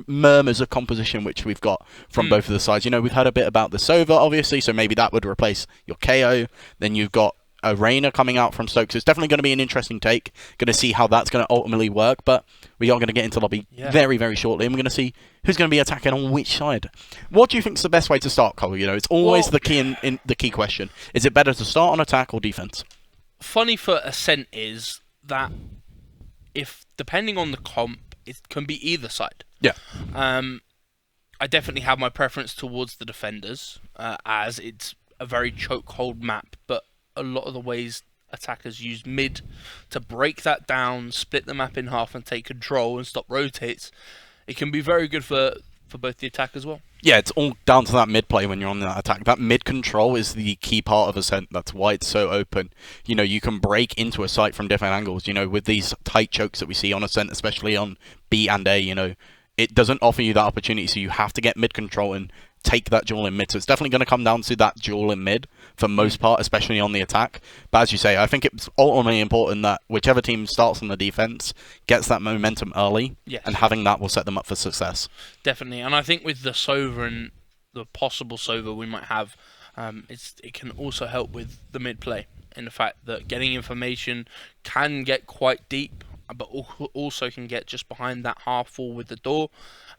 murmurs of composition which we've got from both of the sides. You know, we've heard a bit about the Sova, obviously, so maybe that would replace your KO. Then you've got a Reina coming out from Stoke, so it's definitely going to be an interesting take. Going to see how that's going to ultimately work, but we are going to get into lobby very, very shortly, and we're going to see who's going to be attacking on which side. What do you think is the best way to start, Cole? You know, it's always the key in the key question. Is it better to start on attack or defense? Funny for Ascent is that if depending on the comp, it can be either side. Yeah. I definitely have my preference towards the defenders, as it's a very chokehold map, but a lot of the ways attackers use mid to break that down, split the map in half and take control and stop rotates, it can be very good for both the attack as well. Yeah, it's all down to that mid play when you're on that attack. That mid control is the key part of Ascent. That's why it's so open. You know, you can break into a site from different angles. You know, with these tight chokes that we see on Ascent, especially on B and A, you know, it doesn't offer you that opportunity, so you have to get mid control and take that duel in mid. So it's definitely going to come down to that duel in mid for most part, especially on the attack. But as you say, I think it's ultimately important that whichever team starts on the defense gets that momentum early, and having that will set them up for success. Definitely, and I think with the Sova and the possible Sova we might have, it can also help with the mid play in the fact that getting information can get quite deep, but also can get just behind that half wall with the door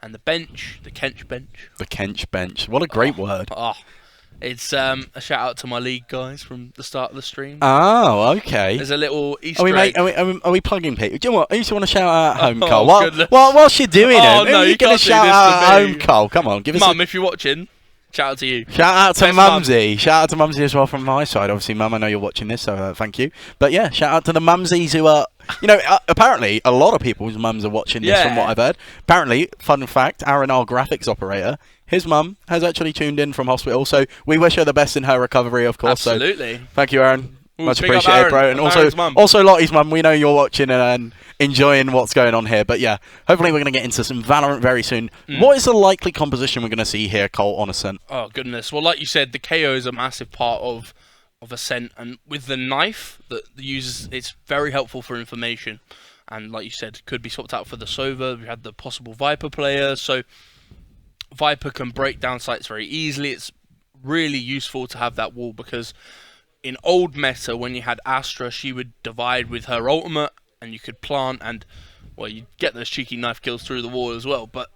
and the bench, the Kench bench. The Kench bench. What a great word. It's a shout out to my league guys from the start of the stream. Oh, okay. There's a little Easter Are we, egg. are we plugging people? Do you know what? I used to want to shout out at home, Oh, Cole. goodness. Whilst you're doing Oh, it, no, are you you going can't to do shout this out to at me. home, Cole? Come on, give us Mum, if you're watching, shout out to you. Shout out to Best mum. Mumsy. Shout out to Mumsy as well from my side. Obviously, Mum, I know you're watching this, so thank you. But yeah, shout out to the Mumsies who are, you know, apparently a lot of people's mums are watching this from what I've heard. Apparently, fun fact, Aaron, our graphics operator, his mum has actually tuned in from hospital, so we wish her the best in her recovery, of course. Absolutely. So thank you, Aaron. Ooh, Much big up appreciated, Aaron. bro. And Aaron's mum. also Lottie's mum. We know you're watching and enjoying what's going on here. But yeah, hopefully we're going to get into some Valorant very soon. What is the likely composition we're going to see here, Cole, on Ascent? Oh, goodness. Well, like you said, the KO is a massive part of Ascent, and with the knife that uses, it's very helpful for information. And like you said, could be swapped out for the Sova. We had the possible Viper player, so Viper can break down sites very easily. It's really useful to have that wall because in old meta, when you had Astra, she would divide with her ultimate, and you could plant, and well, you get those cheeky knife kills through the wall as well. But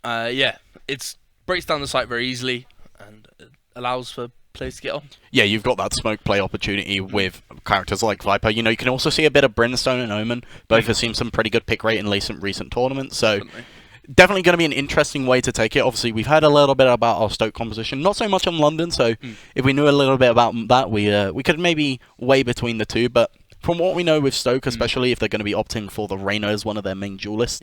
yeah, it breaks down the site very easily and it allows for players to get on. Yeah, you've got that smoke play opportunity with characters like Viper. You know, you can also see a bit of Brimstone and Omen. Both have seen some pretty good pick rate in recent tournaments. So definitely going to be an interesting way to take it. Obviously, we've heard a little bit about our Stoke composition, not so much on London. So if we knew a little bit about that, we could maybe weigh between the two. But from what we know with Stoke, especially if they're going to be opting for the Reina as one of their main duelists,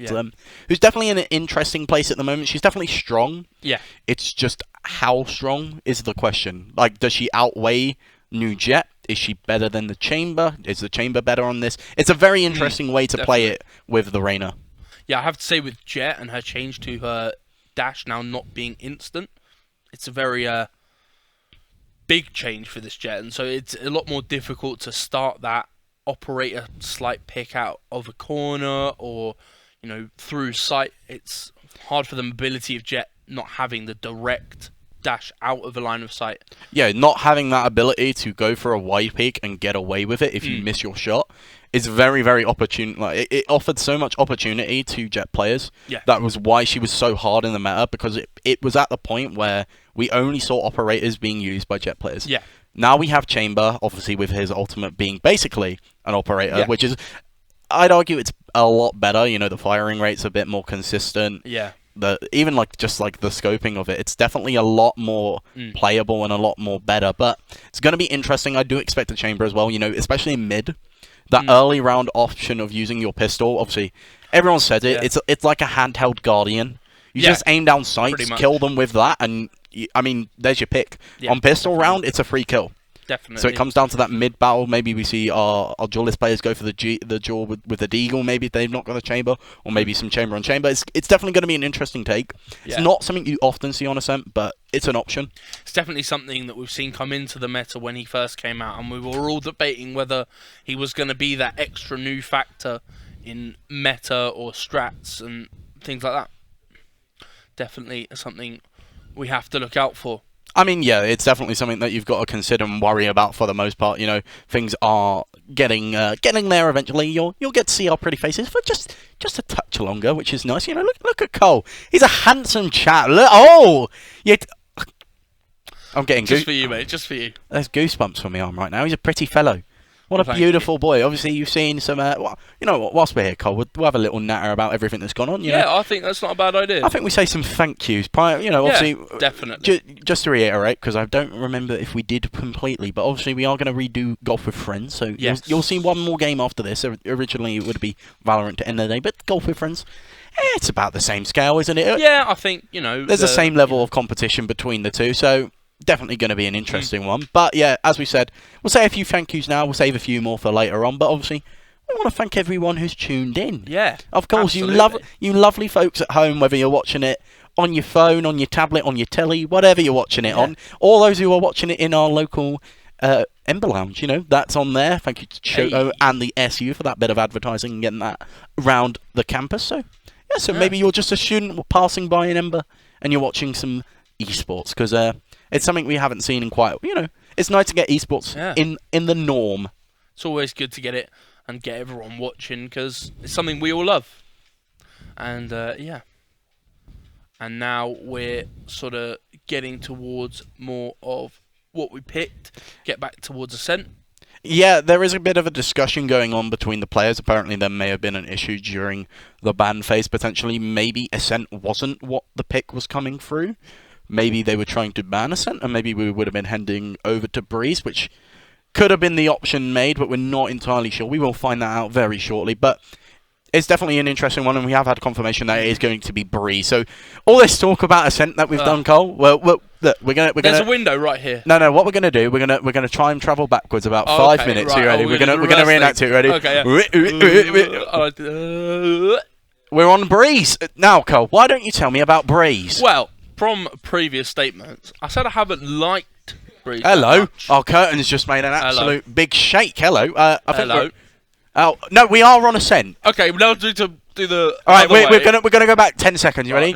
who's definitely in an interesting place at the moment. She's definitely strong. Yeah. It's just how strong is the question. Like, does she outweigh New Jet? Is she better than the Chamber? Is the Chamber better on this? It's a very interesting way to play it with the Reina. Yeah, I have to say with Jet and her change to her dash now not being instant, it's a very big change for this Jet, and so it's a lot more difficult to start that, operate a slight pick out of a corner or, you know, through sight. It's hard for the mobility of Jet not having the direct dash out of a line of sight. Yeah, not having that ability to go for a wide peak and get away with it if you miss your shot is very, very opportune. Like, it offered so much opportunity to Jet players. Yeah. That was why she was so hard in the meta, because it was at the point where we only saw operators being used by Jet players. Yeah. Now we have Chamber, obviously with his ultimate being basically an operator, which is, I'd argue it's a lot better. You know, the firing rate's a bit more consistent. Yeah. Even just the scoping of it, it's definitely a lot more playable and a lot more better. But it's going to be interesting. I do expect a Chamber as well, you know, especially in mid. That early round option of using your pistol, obviously, everyone said it. Yeah. It's like a handheld Guardian. You Yeah, just aim down pretty sights, much. kill them with that, and I mean, there's your pick. Yeah, On pistol round, it's a free kill. Definitely. So it comes down to that mid battle. Maybe we see our duelist players go for the duel with the deagle. Maybe if they've not got a chamber, or maybe some chamber on chamber. It's definitely going to be an interesting take. Yeah. It's not something you often see on Ascent, but it's an option. It's definitely something that we've seen come into the meta when he first came out, and we were all debating whether he was going to be that extra new factor in meta or strats and things like that. Definitely something we have to look out for. I mean, yeah, it's definitely something that you've got to consider and worry about for the most part. You know, things are getting there eventually. You'll get to see our pretty faces for just a touch longer, which is nice. You know, look at Cole. He's a handsome chap. Look, I'm getting Just for you, mate. Just for you. There's goosebumps for me arm right now. He's a pretty fellow. What a Thank beautiful boy. Obviously, you've seen some... you know what, whilst we're here, Cole, we'll have a little natter about everything that's gone on. You know? I think that's not a bad idea. I think we say some thank yous. Obviously... definitely. Just to reiterate, because I don't remember if we did completely, but obviously we are going to redo Golf with Friends, so Yes. you'll see one more game after this. Originally, it would be Valorant to end the day, but Golf with Friends, it's about the same scale, isn't it? Yeah, I think, you know... There's the same level of competition between the two, so... Definitely going to be an interesting one. But yeah, as we said, we'll say a few thank yous now. We'll save a few more for later on. But obviously, we want to thank everyone who's tuned in. Yeah, of course, absolutely. you lovely folks at home, whether you're watching it on your phone, on your tablet, on your telly, whatever you're watching it on. All those who are watching it in our local Ember Lounge, you know, that's on there. Thank you to Choto and the SU for that bit of advertising and getting that around the campus. So yeah, maybe you're just a student passing by an Ember and you're watching some esports because it's something we haven't seen in quite. You know, it's nice to get esports in the norm. It's always good to get it and get everyone watching because it's something we all love. And yeah. And now we're sort of getting towards more of what we picked. Get back towards Ascent. Yeah, there is a bit of a discussion going on between the players. Apparently, there may have been an issue during the ban phase. Potentially, maybe Ascent wasn't what the pick was coming through. Maybe they were trying to ban Ascent, and maybe we would have been heading over to Breeze, which could have been the option made, but we're not entirely sure. We will find that out very shortly. But it's definitely an interesting one, and we have had confirmation that it is going to be Breeze. So all this talk about Ascent that we've done, Cole. Well, look, There's a window right here. No. What we're gonna do? We're gonna try and travel backwards about 5 minutes. Right. You ready? We're gonna reenact it. Ready? Okay. Yeah. We're on Breeze now, Cole. Why don't you tell me about Breeze? Well, from previous statements, I said I haven't liked Breeze. Hello. Our curtains just made an absolute big shake. Hello. I think Hello. Oh no, we are on Ascent. Okay, now do the. All right, we're gonna go back 10 seconds. You ready?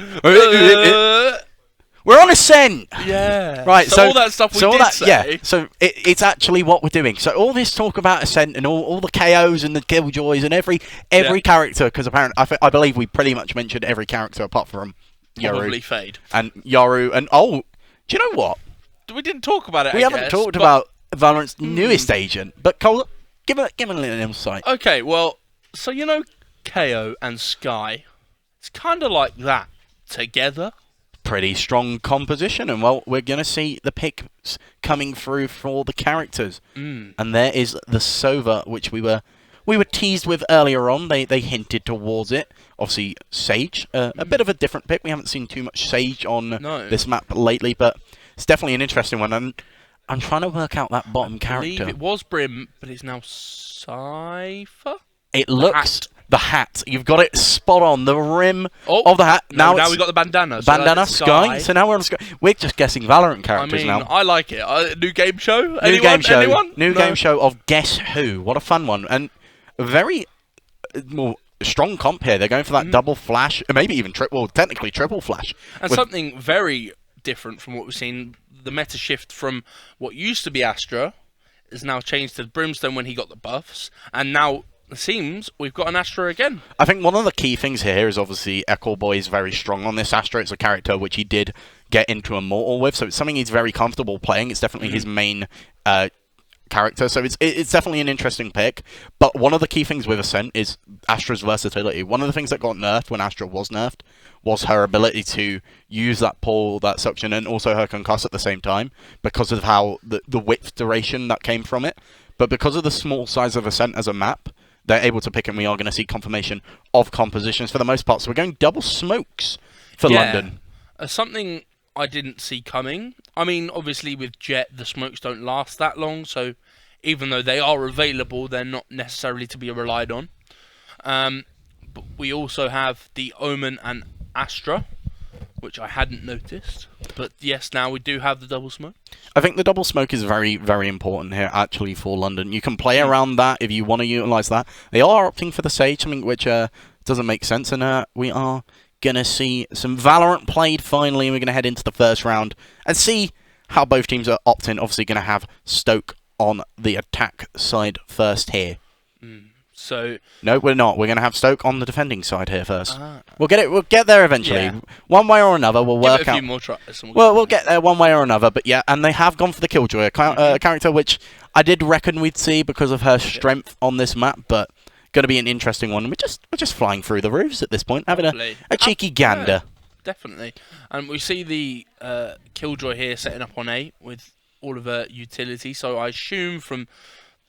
We're on Ascent. Yeah. Right. So all that stuff we did say. Yeah. So it's actually what we're doing. So all this talk about Ascent and all the KOs and the Killjoys and every character, because apparently I believe we pretty much mentioned every character apart from Probably Yoru Fade. and Yoru and do you know what? We didn't talk about it. We haven't talked about Valorant's newest agent, but Cole, give a little insight. Okay, well, so you know, KO and Sky, it's kind of like that together. Pretty strong composition, and well, we're gonna see the picks coming through for the characters, and there is the Sova, which we were teased with earlier on. They hinted towards it. Obviously, Sage, a bit of a different pick. We haven't seen too much Sage on this map lately, but it's definitely an interesting one. And I'm trying to work out that bottom I character. believe it was Brim, but it's now Cypher. It looks the hat. You've got it spot on. The rim of the hat. Now we got the bandana. So Bandana that's Sky. So now we're on Sky. We're just guessing Valorant characters I mean, now. I like it. New game show. New game show. Anyone? New No. game show of Guess Who. What a fun one. And a very strong comp here. They're going for that double flash, maybe even technically triple flash. And something very different from what we've seen. The meta shift from what used to be Astra is now changed to Brimstone when he got the buffs, and now it seems we've got an Astra again. I think one of the key things here is obviously Echo Boy is very strong on this Astra. It's a character which he did get into Immortal with, so it's something he's very comfortable playing. It's definitely his main character, so it's definitely an interesting pick. But one of the key things with Ascent is Astra's versatility. One of the things that got nerfed when Astra was nerfed was her ability to use that pull, that suction, and also her concuss at the same time, because of how the width duration that came from it. But because of the small size of Ascent as a map, they're able to pick, and we are going to see confirmation of compositions for the most part. So we're going double smokes for London. Something I didn't see coming. I mean, obviously with Jet, the smokes don't last that long, so even though they are available, they're not necessarily to be relied on. But we also have the Omen and Astra, which I hadn't noticed. But yes, now we do have the double smoke. I think the double smoke is very, very important here, actually, for London. You can play around that if you want to utilise that. They are opting for the Sage, something which doesn't make sense, and we are going to see some Valorant played finally, and we're going to head into the first round and see how both teams are opting. Obviously going to have Stoke on the attack side first here. So no, we're not. We're going to have Stoke on the defending side here first. We'll get there eventually. Yeah. One way or another, we'll work Give it a out. few more tries. We'll get there one way or another. But yeah, and they have gone for the Killjoy, a character which I did reckon we'd see because of her strength on this map, but going to be an interesting one. We're just flying through the roofs at this point, having a cheeky gander. Yeah, definitely. And we see the Killjoy here setting up on A with all of her utility. So I assume from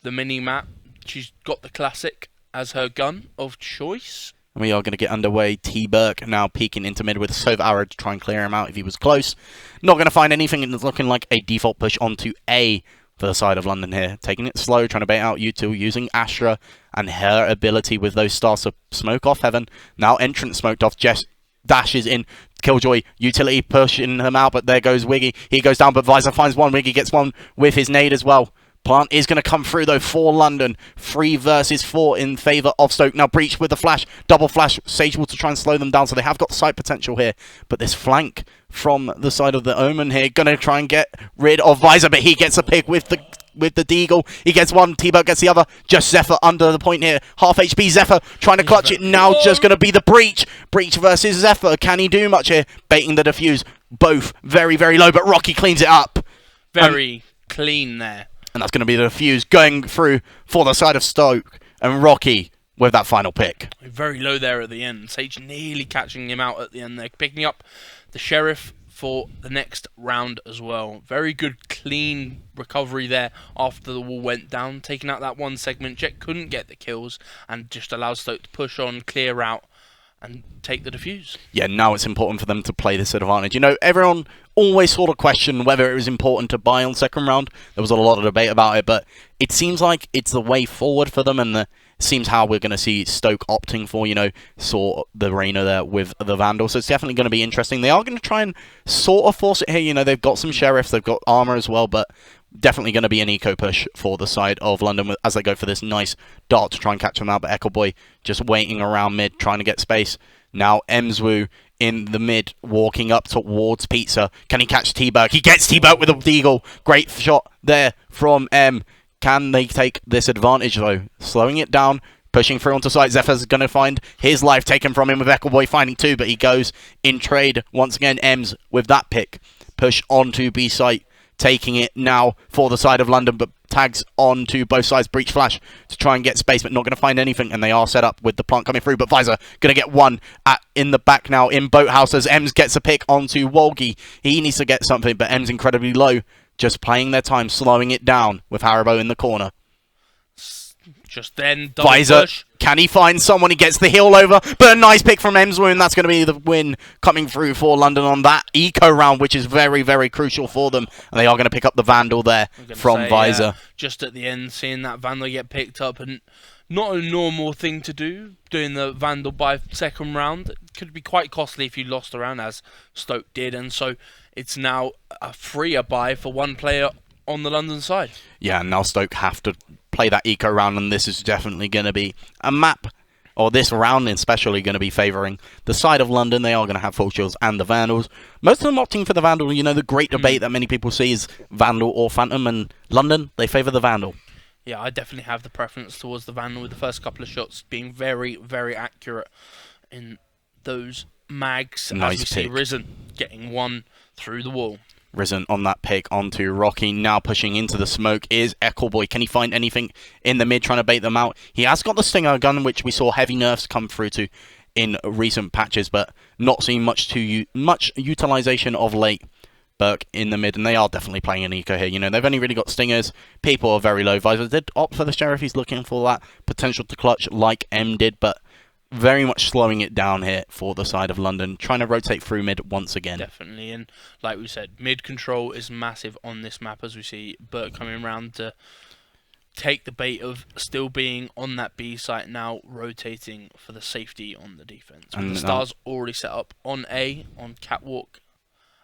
the mini map, she's got the classic as her gun of choice. We are going to get underway. T-Burke now peeking into mid with Sova Arrow to try and clear him out if he was close. Not going to find anything, and it's looking like a default push onto A for the side of London here. Taking it slow, trying to bait out U2, using Astra and her ability with those stars to smoke off Heaven. Now entrance smoked off. Jess dashes in. Killjoy utility pushing them out, but there goes Wiggy. He goes down, but Visor finds one. Wiggy gets one with his nade as well. Plant is going to come through, though, for London. 3 versus 4 in favour of Stoke. Now, Breach with the flash. Double flash. Sage will to try and slow them down, so they have got sight potential here. But this flank from the side of the Omen here, going to try and get rid of Visor, but he gets a pick with the Deagle. He gets one. T-Burke gets the other. Just Zephyr under the point here. Half HP Zephyr trying to clutch it. Now just going to be the Breach. Breach versus Zephyr. Can he do much here? Baiting the defuse. Both very, very low, but Rocky cleans it up. Very clean there. And that's going to be the defuse going through for the side of Stoke. And Rocky with that final pick. Very low there at the end. Sage nearly catching him out at the end there. Picking up the Sheriff for the next round as well. Very good, clean recovery there after the wall went down. Taking out that one segment. Jet couldn't get the kills and just allowed Stoke to push on, clear out, and take the defuse. Yeah, now it's important for them to play this advantage. You know, everyone always sort of questioned whether it was important to buy on second round. There was a lot of debate about it, but it seems like it's the way forward for them, and it seems how we're going to see Stoke opting for, you know, sort the Reyna there with the Vandal. So it's definitely going to be interesting. They are going to try and sort of force it here. You know, they've got some Sheriffs, they've got armor as well, but definitely going to be an eco push for the side of London as they go for this nice dart to try and catch them out. But Echo Boy just waiting around mid, trying to get space. Now Emswu in the mid, walking up towards Pizza. Can he catch T-Burke? He gets T-Burke with a deagle. Great shot there from M. Can they take this advantage though? Slowing it down, pushing through onto site. Zephyr's going to find his life taken from him with Echo Boy finding 2, but he goes in trade. Once again, Ems with that pick. Push onto B site. Taking it now for the side of London, but tags on to both sides. Breach flash to try and get space, but not going to find anything, and they are set up with the plant coming through, but Visor going to get one in the back now in Boathouse as Ems gets a pick onto Wolgi. He needs to get something, but Ems incredibly low, just playing their time, slowing it down with Haribo in the corner. Just then, double Visor, push. can he find someone? He gets the heal over, but a nice pick from Emswu, and that's going to be the win coming through for London on that eco round, which is very, very crucial for them. And they are going to pick up the Vandal there from Visor. Just at the end, seeing that Vandal get picked up, and not a normal thing to do, doing the Vandal by second round. It could be quite costly if you lost a round, as Stoke did, and so it's now a freer buy for one player on the London side. Yeah, and now Stoke have to play that eco round, and this is definitely going to be a map, or this round especially going to be favouring the side of London. They are going to have full shields and the Vandals. Most of them opting for the Vandal. You know, the great debate that many people see is Vandal or Phantom, and London, they favour the Vandal. Yeah, I definitely have the preference towards the Vandal, with the first couple of shots being very, very accurate in those mags. Nice as we see pick. Risen getting one through the wall. Risen on that pick onto Rocky. Now pushing into the smoke is Echo Boy. Can he find anything in the mid, trying to bait them out? He has got the Stinger gun, which we saw heavy nerfs come through to in recent patches, but not seeing much utilization of late. Burke in the mid, and they are definitely playing an eco here. You know, they've only really got stingers. People are very low. Visor did opt for the sheriff. He's looking for that potential to clutch like M did, but very much slowing it down here for the side of London, trying to rotate through mid once again. Definitely, and like we said, mid control is massive on this map, as we see Burke coming around to take the bait of still being on that B site, now rotating for the safety on the defense. And the Stars already set up on A, on Catwalk.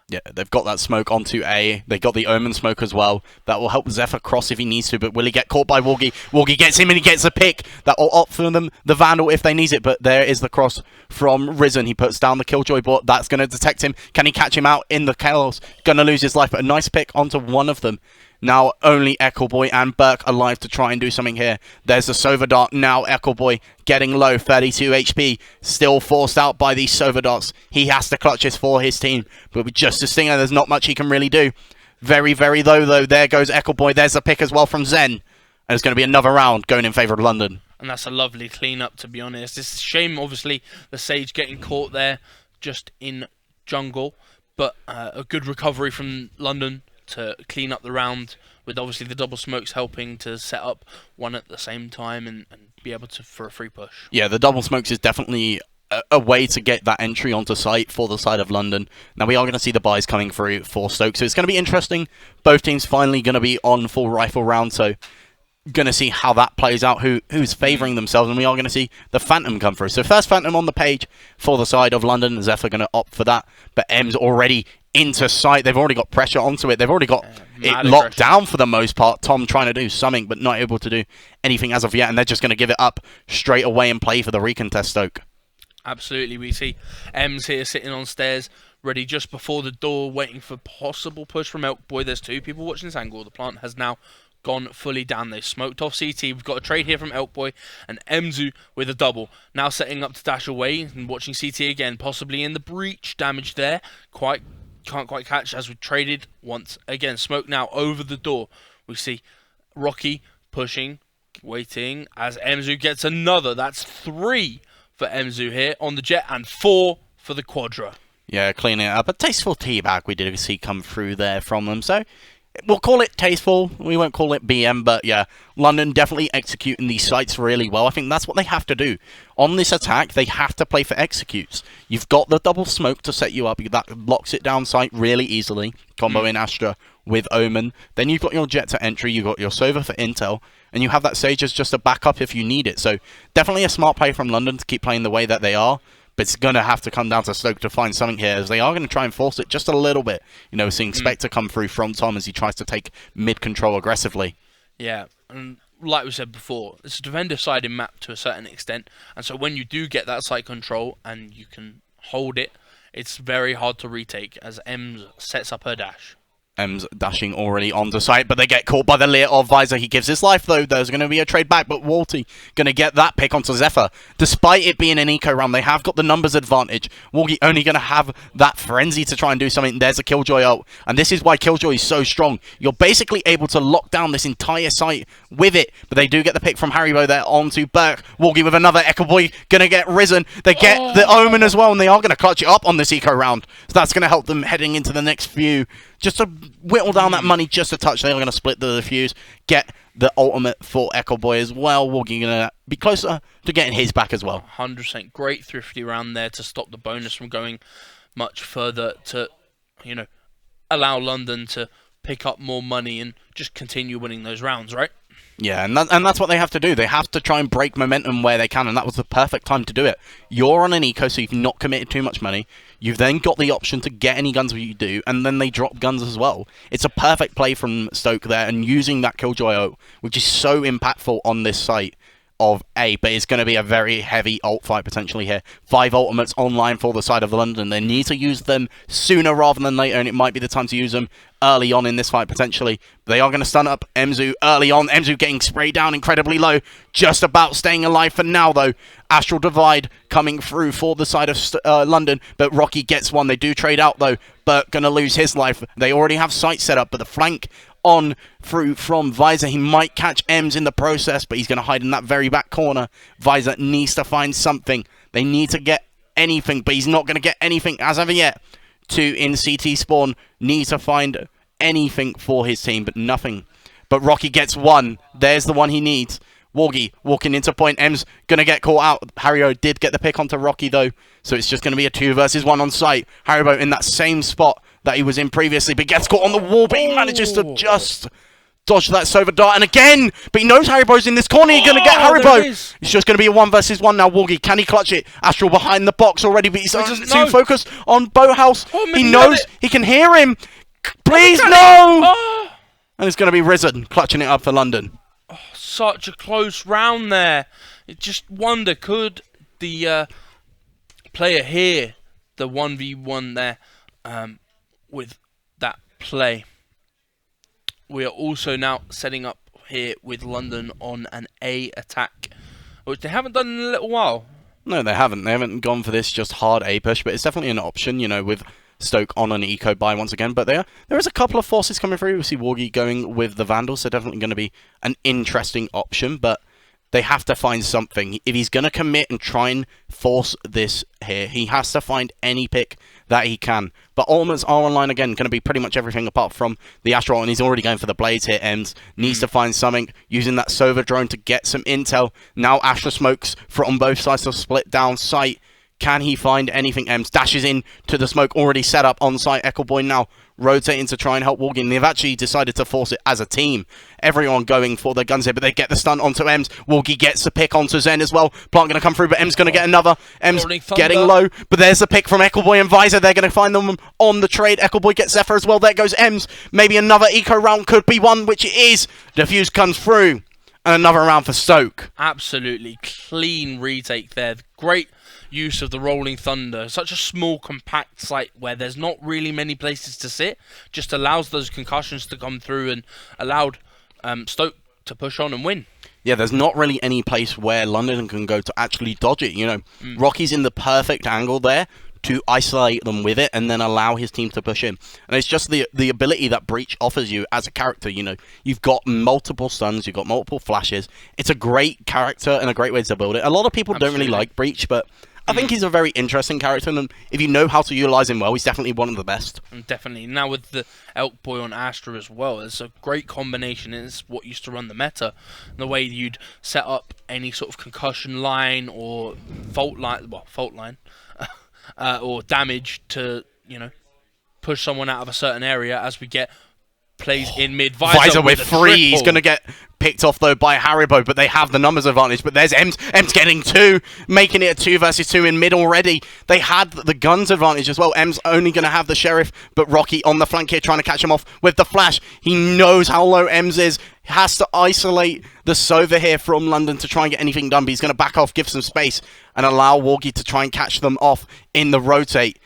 Yeah, they've got that smoke onto A. They got the Omen smoke as well. That will help Zephyr cross if he needs to, but will he get caught by Wargi? Wargi gets him and he gets a pick. That will opt for them, the Vandal, if they need it, but there is the cross from Risen. He puts down the Killjoy bot. That's going to detect him. Can he catch him out in the chaos? Going to lose his life, but a nice pick onto one of them. Now only Echo Boy and Burke alive to try and do something here. There's the Sova Dart. Now Echo Boy getting low, 32 HP. Still forced out by these Sova Darts. He has to clutch this for his team. But with just a Stinger, there's not much he can really do. Very, very low though. There goes Echo Boy. There's a pick as well from Zen. And it's going to be another round going in favour of London. And that's a lovely clean-up, to be honest. It's a shame, obviously, the Sage getting caught there just in jungle. But a good recovery from London to clean up the round, with obviously the double smokes helping to set up one at the same time and be able to for a free push. Yeah, the double smokes is definitely a way to get that entry onto site for the side of London. Now we are going to see the buys coming through for Stoke, so it's going to be interesting. Both teams finally going to be on full rifle round, so going to see how that plays out, who's favouring themselves, and we are going to see the Phantom come through. So first Phantom on the page for the side of London. Zephyr going to opt for that, but M's already into sight. They've already got pressure onto it. They've already got it locked down for the most part. Tom trying to do something, but not able to do anything as of yet, and they're just going to give it up straight away and play for the recontest Stoke. Absolutely. We see M's here sitting on stairs, ready just before the door, waiting for possible push from Elk Boy. There's two people watching this angle. The plant has now gone fully down. They smoked off CT. We've got a trade here from Elk Boy and Mzu with a double. Now setting up to dash away and watching CT again, possibly in the breach. Damage there. Can't quite catch as we traded once again. Smoke now over the door. We see Rocky pushing, waiting as Mzu gets another. That's 3 for Mzu here on the jet and 4 for the Quadra. Yeah, cleaning it up. A tasteful teabag we did see come through there from them. So we'll call it tasteful. We won't call it BM, but yeah, London definitely executing these sites really well. I think that's what they have to do. On this attack, they have to play for executes. You've got the double smoke to set you up. That locks it down site really easily. Combo in Astra with Omen. Then you've got your jet to entry. You've got your Sova for intel. And you have that Sage as just a backup if you need it. So definitely a smart play from London to keep playing the way that they are. But it's going to have to come down to Stoke to find something here, as they are going to try and force it just a little bit. You know, seeing Spectre come through from Tom as he tries to take mid-control aggressively. Yeah, and like we said before, it's a defender-sided map to a certain extent. And so when you do get that site control and you can hold it, it's very hard to retake as Ems sets up her dash. M's dashing already onto site, but they get caught by the Leer of Visor. He gives his life, though. There's going to be a trade back, but Walty going to get that pick onto Zephyr. Despite it being an eco round, they have got the numbers advantage. Walty only going to have that frenzy to try and do something. There's a Killjoy ult, and this is why Killjoy is so strong. You're basically able to lock down this entire site with it, but they do get the pick from Haribo there onto Burke. Walty with another Echo Boy going to get Risen. They get the Omen as well, and they are going to clutch it up on this eco round. So that's going to help them heading into the next few. Just to whittle down that money just a touch. They are going to split the fuse, get the ultimate for Echo Boy as well. Walking going to be closer to getting his back as well. 100% great thrifty round there to stop the bonus from going much further to, you know, allow London to pick up more money and just continue winning those rounds, right? Yeah, and that's what they have to do. They have to try and break momentum where they can, and that was the perfect time to do it. You're on an eco, so you've not committed too much money. You've then got the option to get any guns you do, and then they drop guns as well. It's a perfect play from Stoke there, and using that Killjoy ult, which is so impactful on this site of A, but it's going to be a very heavy ult fight potentially here. 5 ultimates online for the side of London. They need to use them sooner rather than later, and it might be the time to use them early on in this fight potentially. They are going to stun up Mzu early on. Mzu getting sprayed down incredibly low, just about staying alive for now though. Astral Divide coming through for the side of London, but Rocky gets one. They do trade out though. Burt going to lose his life. They already have sight set up, but the flank on through from Visor. He might catch Ems in the process, but he's going to hide in that very back corner. Visor needs to find something. They need to get anything, but he's not going to get anything as of yet. 2 in CT spawn. Needs to find anything for his team, but nothing. But Rocky gets 1. There's the one he needs. Wargy walking into point. M's going to get caught out. Haribo did get the pick onto Rocky, though. So it's just going to be a 2 versus 1 on site. Haribo in that same spot that he was in previously, but gets caught on the wall, but he manages to just dodge that Sova dart. And again, but he knows Haribo's in this corner. He's going to get Haribo. It's just going to be a 1 versus 1 now. Wargy, can he clutch it? Astral behind the box already, but he's too focused on Boathouse. He knows he can hear him. Please, no! And it's going to be Risen clutching it up for London. Such a close round there. It just wonder, could the player hear the 1v1 there with that play? We are also now setting up here with London on an A attack, which they haven't done in a little while. No, they haven't. They haven't gone for this just hard A push, but it's definitely an option, you know, with Stoke on an eco buy once again. But there is a couple of forces coming through. We see Wargy going with the Vandals, so definitely going to be an interesting option, but they have to find something. If he's going to commit and try and force this here, he has to find any pick that he can. But Ultimates are online again, going to be pretty much everything apart from the Astral, and he's already going for the Blades here. Ems needs to find something, using that Sova drone to get some intel. Now Astral smokes from both sides to split down sight. Can he find anything? Ems dashes in to the smoke already set up on site. Echo Boy now rotating to try and help Wargy. They've actually decided to force it as a team. Everyone going for their guns here, but they get the stun onto Ems. Wargy gets the pick onto Zen as well. Plant going to come through, but Ems going to get another. Ems getting low, but there's the pick from Echo Boy and Visor. They're going to find them on the trade. Echo Boy gets Zephyr as well. There goes Ems. Maybe another eco round could be one, which it is. Diffuse comes through. And another round for Stoke. Absolutely clean retake there. Great use of the Rolling Thunder. Such a small, compact site where there's not really many places to sit. Just allows those concussions to come through and allowed Stoke to push on and win. Yeah, there's not really any place where London can go to actually dodge it. You know, Rocky's in the perfect angle there to isolate them with it and then allow his team to push in. And it's just the ability that Breach offers you as a character. You know, you've got multiple stuns, you've got multiple flashes. It's a great character and a great way to build it. A lot of people don't really like Breach, but I think he's a very interesting character, and if you know how to utilize him well, he's definitely one of the best. Definitely. Now with the Elk Boy on Astra as well, it's a great combination. It's what used to run the meta. The way you'd set up any sort of concussion line or fault line, or damage to, you know, push someone out of a certain area as we get plays in mid. Visor with 3. He's going to get picked off, though, by Haribo, but they have the numbers advantage. But there's Ems. Ems getting 2, making it a 2 versus 2 in mid already. They had the guns advantage as well. Ems only going to have the Sheriff, but Rocky on the flank here trying to catch him off with the flash. He knows how low Ems is. Has to isolate the Sova here from London to try and get anything done, but he's going to back off, give some space, and allow Wargy to try and catch them off in the rotate.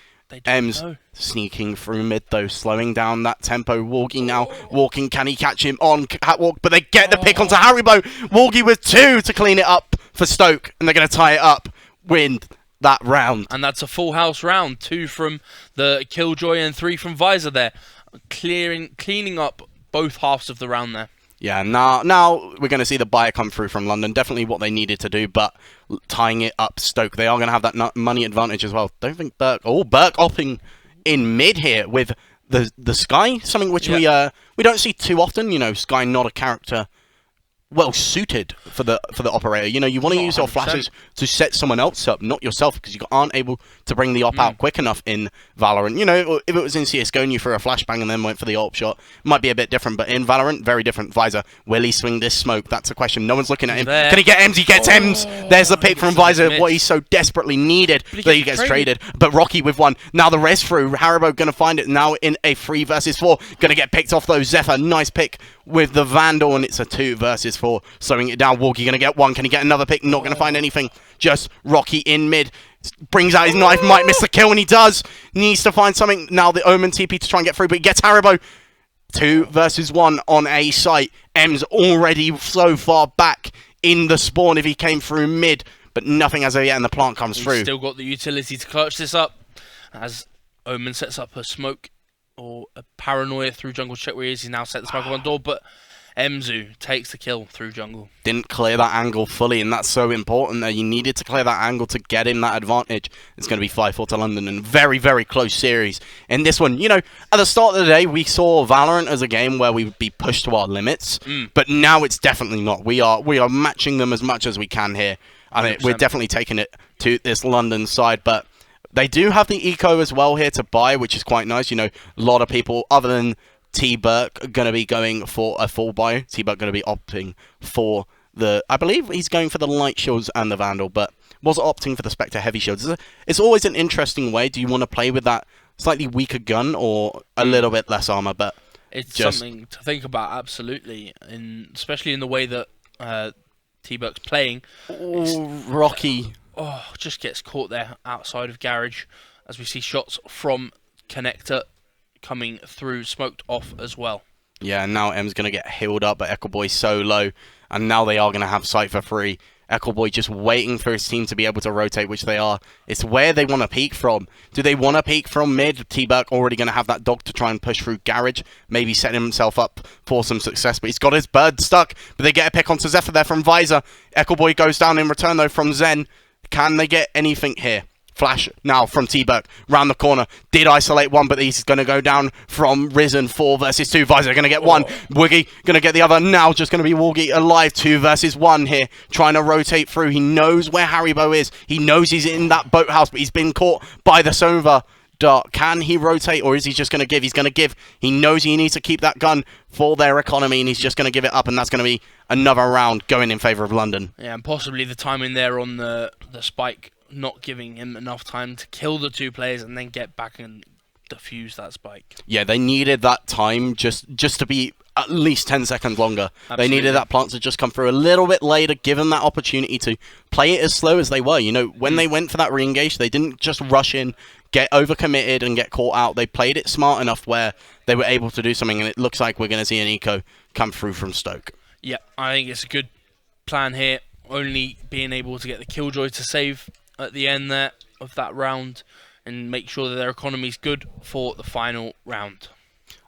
Ems sneaking through mid, though, slowing down that tempo. Wargy now walking. Can he catch him on catwalk? But they get the pick onto Haribo. Wargy with 2 to clean it up for Stoke, and they're going to tie it up. Win that round. And that's a full house round. 2 from the Killjoy and 3 from Visor there. Cleaning up both halves of the round there. Yeah, now we're going to see the buy come through from London. Definitely what they needed to do, but tying it up Stoke. They are going to have that money advantage as well. Don't think Burke... Oh, Burke opping in mid here with the Sky. Something which we don't see too often. You know, Sky not a character well suited for the operator. You know, you want to use your flashes to set someone else up, not yourself, because you aren't able to bring the op out quick enough in Valorant. You know, if it was in CS:GO and you threw a flashbang and then went for the op shot, it might be a bit different. But in Valorant, very different. Visor, will he swing this smoke? That's a question. No one's looking at him. Can he get Ems? He gets Ems. There's the pick from Visor, what he so desperately needed. But he gets traded. But Rocky with 1. Now the rest through. Haribo going to find it now in a 3 versus 4. Going to get picked off though. Zephyr, nice pick with the Vandal, and it's a 2 versus 4. Slowing it down. Wargy going to get 1. Can he get another pick? Not going to find anything. Just Rocky in mid. Brings out his knife. Might miss the kill, and he does. Needs to find something. Now the Omen TP to try and get through, but he gets Haribo. 2 versus 1 on A site. Ems already so far back in the spawn if he came through mid, but nothing as of yet, and the plant comes through. Still got the utility to clutch this up as Omen sets up a smoke or a paranoia through jungle check where he is. He's now set the smoke on door, but Emzu takes the kill through jungle. Didn't clear that angle fully, and that's so important there. You needed to clear that angle to get him that advantage. It's going to be 5-4 to London, and very, very close series. In this one, you know, at the start of the day, we saw Valorant as a game where we would be pushed to our limits, but now it's definitely not. We are matching them as much as we can here. I mean, we're definitely taking it to this London side, but they do have the eco as well here to buy, which is quite nice. You know, a lot of people, other than T-Burke, are going to be going for a full buy. T-Burke going to be opting for the... I believe he's going for the light shields and the Vandal, but was opting for the Spectre heavy shields. It's always an interesting way. Do you want to play with that slightly weaker gun or a little bit less armor? But it's something to think about, absolutely, especially in the way that T-Burke's playing. Rocky... just gets caught there outside of garage as we see shots from Connector coming through, smoked off as well. Yeah, and now M's going to get healed up, but Eccleboy's so low, and now they are going to have sight for free. Eccleboy just waiting for his team to be able to rotate, which they are. It's where they want to peek from. Do they want to peek from mid? T-Burke already going to have that dog to try and push through garage, maybe setting himself up for some success, but he's got his bird stuck, but they get a pick onto Zephyr there from Visor. Eccleboy goes down in return, though, from Zen. Can they get anything here? Flash now from T-Burke round the corner. Did isolate one, but he's going to go down from Risen 4 versus 2. Visor going to get one. Woogie going to get the other. Now just going to be Woogie alive. 2 versus 1 here. Trying to rotate through. He knows where Haribo is. He knows he's in that boathouse, but he's been caught by the Sova dart. Can he rotate, or is he just going to give? He's going to give. He knows he needs to keep that gun for their economy, and he's just going to give it up, and that's going to be another round going in favour of London. Yeah, and possibly the timing there on the spike not giving him enough time to kill the 2 players and then get back and defuse that spike. Yeah, they needed that time just to be at least 10 seconds longer. Absolutely. They needed that plant to just come through a little bit later, give them that opportunity to play it as slow as they were. You know, when they went for that re-engage, they didn't just rush in, get overcommitted and get caught out. They played it smart enough where they were able to do something, and it looks like we're going to see an eco come through from Stoke. Yeah, I think it's a good plan here, only being able to get the Killjoy to save at the end there of that round and make sure that their economy's good for the final round.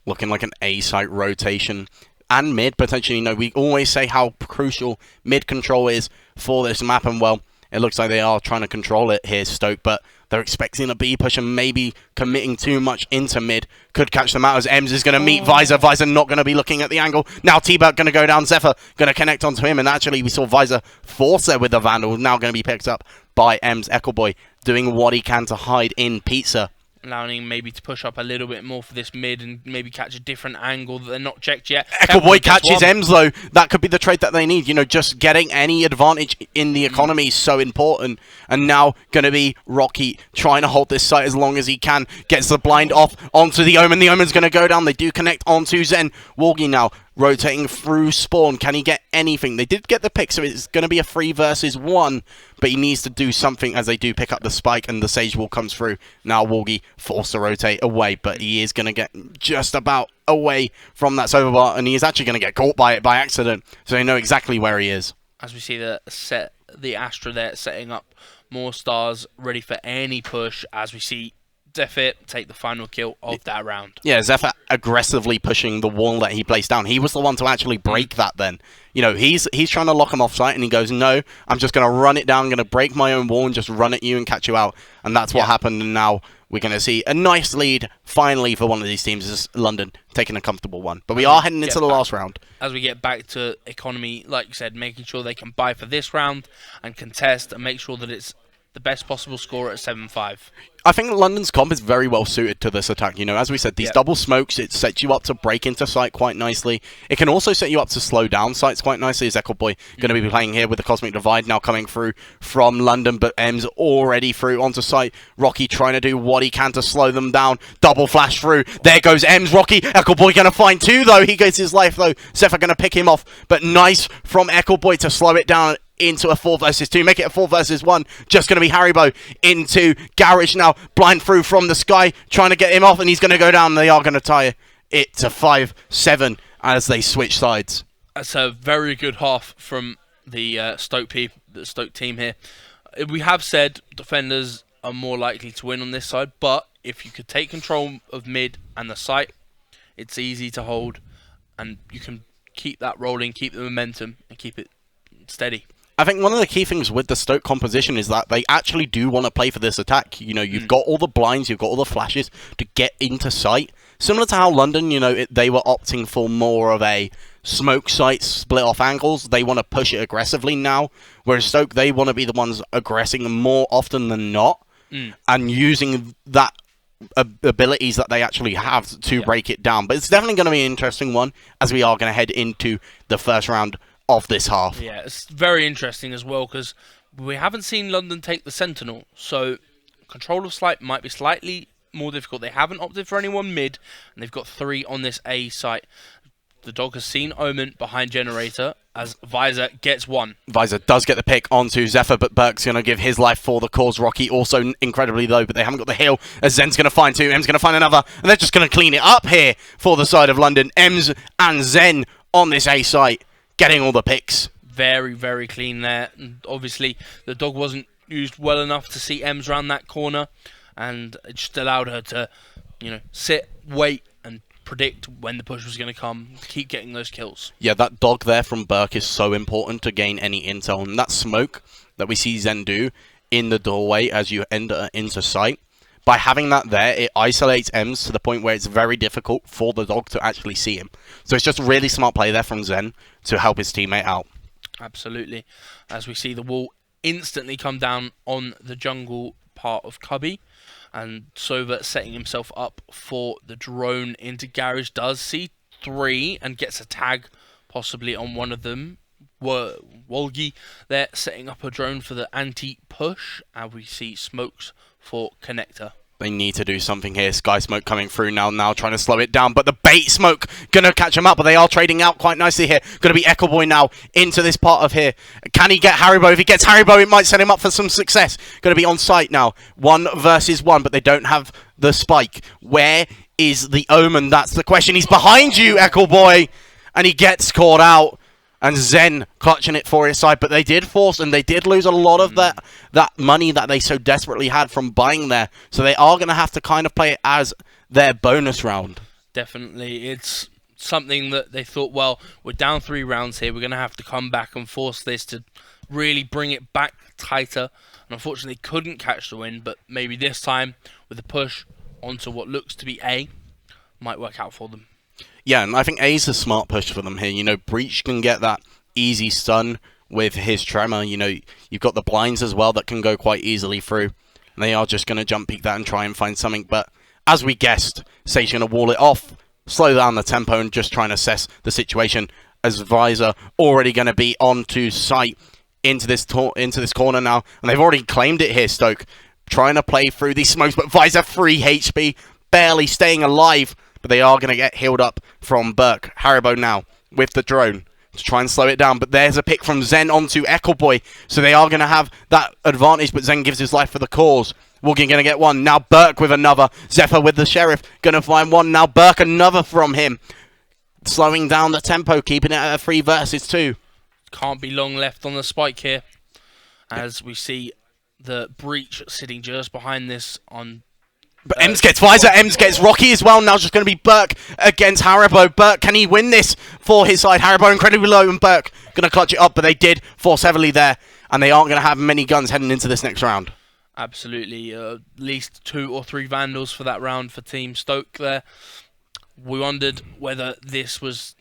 Looking like an A-site rotation. And mid, potentially, you know, we always say how crucial mid control is for this map, and well, it looks like they are trying to control it here, Stoke, but they're expecting a B push and maybe committing too much into mid. Could catch them out as Ems is going to meet Visor. Visor not going to be looking at the angle. Now T-Burke going to go down. Zephyr going to connect onto him, and actually we saw Visor force there with the Vandal. Now going to be picked up by Ems. Eccleboy doing what he can to hide in Pizza. Allowing him maybe to push up a little bit more for this mid and maybe catch a different angle that they're not checked yet. Eccleboy catches Ems though. That could be the trade that they need. You know, just getting any advantage in the economy is so important. And now going to be Rocky trying to hold this site as long as he can. Gets the blind off onto the Omen. The Omen's going to go down. They do connect onto Zen. Walgie now rotating through spawn. Can he get anything? They did get the pick, so it's going to be a 3 versus 1, but he needs to do something as they do pick up the spike, and the Sage Wall comes through. Now Walgie forced to rotate away, but he is going to get just about away from that Sova bar, and he is actually going to get caught by it by accident, so they know exactly where he is. As we see the Astra there setting up more stars ready for any push, as we see Zephyr take the final kill of that round. Yeah, Zephyr aggressively pushing the wall that he placed down. He was the one to actually break that then. You know, he's trying to lock him off site, and he goes, no, I'm just going to run it down, I'm going to break my own wall and just run at you and catch you out. And that's what happened, and now we're going to see a nice lead, finally, for one of these teams. Is London taking a comfortable one. But we are heading into the last round. As we get back to economy, like you said, making sure they can buy for this round and contest and make sure that it's the best possible score at 7-5. I think London's comp is very well suited to this attack. You know, as we said, these double smokes, it sets you up to break into sight quite nicely. It can also set you up to slow down sights quite nicely. As Eccleboy going to be playing here with the Cosmic Divide now coming through from London, but M's already through onto sight. Rocky trying to do what he can to slow them down. Double flash through. There goes M's. Rocky. Eccleboy going to find 2, though. He gets his life, though. Zephyr going to pick him off, but nice from Eccleboy to slow it down into a 4 versus 2, make it a 4 versus 1. Just going to be Haribo into Garage now, blind through from the sky, trying to get him off, and he's going to go down. They are going to tie it to 5-7 as they switch sides. That's a very good half from the Stoke team here. We have said defenders are more likely to win on this side, but if you could take control of mid and the site, it's easy to hold, and you can keep that rolling, keep the momentum, and keep it steady. I think one of the key things with the Stoke composition is that they actually do want to play for this attack. You know, you've got all the blinds, you've got all the flashes to get into sight. Similar to how London, you know, they were opting for more of a smoke site, split off angles. They want to push it aggressively now. Whereas Stoke, they want to be the ones aggressing more often than not. And using that abilities that they actually have to break it down. But it's definitely going to be an interesting one as we are going to head into the first round of this half. Yeah, it's very interesting as well because we haven't seen London take the Sentinel, so control of Slight might be slightly more difficult. They haven't opted for anyone mid, and they've got 3 on this A site. The dog has seen Omen behind Generator as Visor gets 1. Visor does get the pick onto Zephyr, but Burke's going to give his life for the cause. Rocky also incredibly low, but they haven't got the heal as Zen's going to find 2. M's going to find another, and they're just going to clean it up here for the side of London. M's and Zen on this A site, getting all the picks. Very, very clean there. And obviously, the dog wasn't used well enough to see M's round that corner, and it just allowed her to, you know, sit, wait, and predict when the push was going to come, keep getting those kills. Yeah, that dog there from Burke is so important to gain any intel, and that smoke that we see Zen do in the doorway as you enter into sight, by having that there, it isolates Ems to the point where it's very difficult for the dog to actually see him. So it's just really smart play there from Zen to help his teammate out. Absolutely. As we see the wall instantly come down on the jungle part of Cubby, and Sova setting himself up for the drone into Garage, does see 3 and gets a tag possibly on one of them. Wolgi there setting up a drone for the anti-push, and we see smokes for Connector. They need to do something here. Sky Smoke coming through now trying to slow it down, but the bait smoke gonna catch him up, but they are trading out quite nicely here. Gonna be Echo Boy now into this part of here. Can he get Haribo? If he gets Haribo, it might set him up for some success. Gonna be on site now. 1 versus 1, but they don't have the spike. Where is the Omen? That's the question. He's behind you, Echo Boy, and he gets caught out. And Zen clutching it for his side, but they did force and they did lose a lot of that money that they so desperately had from buying there. So they are going to have to kind of play it as their bonus round. Definitely. It's something that they thought, well, we're down 3 rounds here. We're going to have to come back and force this to really bring it back tighter. And unfortunately couldn't catch the win, but maybe this time with a push onto what looks to be A might work out for them. Yeah, and I think A's a smart push for them here. You know, Breach can get that easy stun with his Tremor. You know, you've got the blinds as well that can go quite easily through. And they are just going to jump peek that and try and find something. But as we guessed, Sage going to wall it off, slow down the tempo and just try and assess the situation as Visor already going to be onto site into this corner now. And they've already claimed it here, Stoke. Trying to play through these smokes, but Visor 3 HP, barely staying alive. But they are going to get healed up from Burke. Haribo now with the drone to try and slow it down. But there's a pick from Zen onto Echo Boy. So they are going to have that advantage, but Zen gives his life for the cause. Wolgan going to get 1. Now Burke with another. Zephyr with the Sheriff. Going to find 1. Now Burke another from him. Slowing down the tempo, keeping it at a 3 versus 2. Can't be long left on the spike here. As we see the Breach sitting just behind this on... But Ems gets Visor, Ems gets Rocky as well. Now just going to be Burke against Haribo. Burke, can he win this for his side? Haribo incredibly low and Burke going to clutch it up, but they did force heavily there. And they aren't going to have many guns heading into this next round. Absolutely. At least 2 or 3 Vandals for that round for Team Stoke there. We wondered whether this was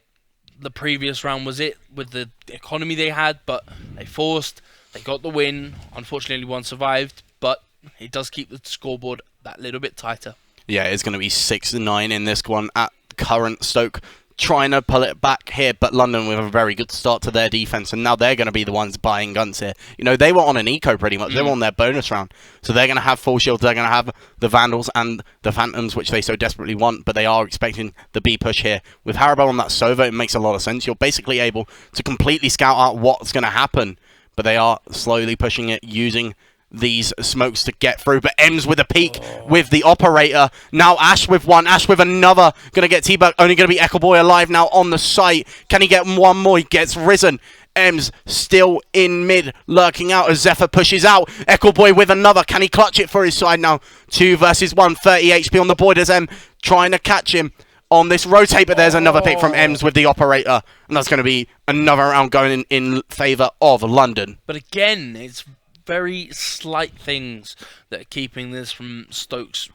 the previous round was it with the economy they had, but they forced. They got the win. Unfortunately, 1 survived, but it does keep the scoreboard that little bit tighter. Yeah, it's going to be 6-9 in this one at current. Stoke trying to pull it back here, but London with a very good start to their defense, and now they're going to be the ones buying guns here. You know, they were on an eco pretty much. They were on their bonus round, so they're going to have full shields. They're going to have the Vandals and the Phantoms, which they so desperately want, but they are expecting the B push here. With Haribo on that Sova, it makes a lot of sense. You're basically able to completely scout out what's going to happen, but they are slowly pushing it, using these smokes to get through. But Ems with a peek with the operator. Now Ash with 1, Ash with another. Going to get T-Bug. Only going to be Echo Boy alive now on the site. Can he get 1 more? He gets risen. Ems still in mid, lurking out as Zephyr pushes out. Echo Boy with another. Can he clutch it for his side now? 2 versus 1, 30 HP on the board as M trying to catch him. on this rotate, but there's another pick from Ems with the operator, and that's going to be another round going in favour of London. But again, it's very slight things that are keeping this from Stoke's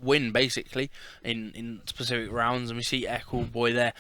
win, basically, in specific rounds. And we see Echo Boy there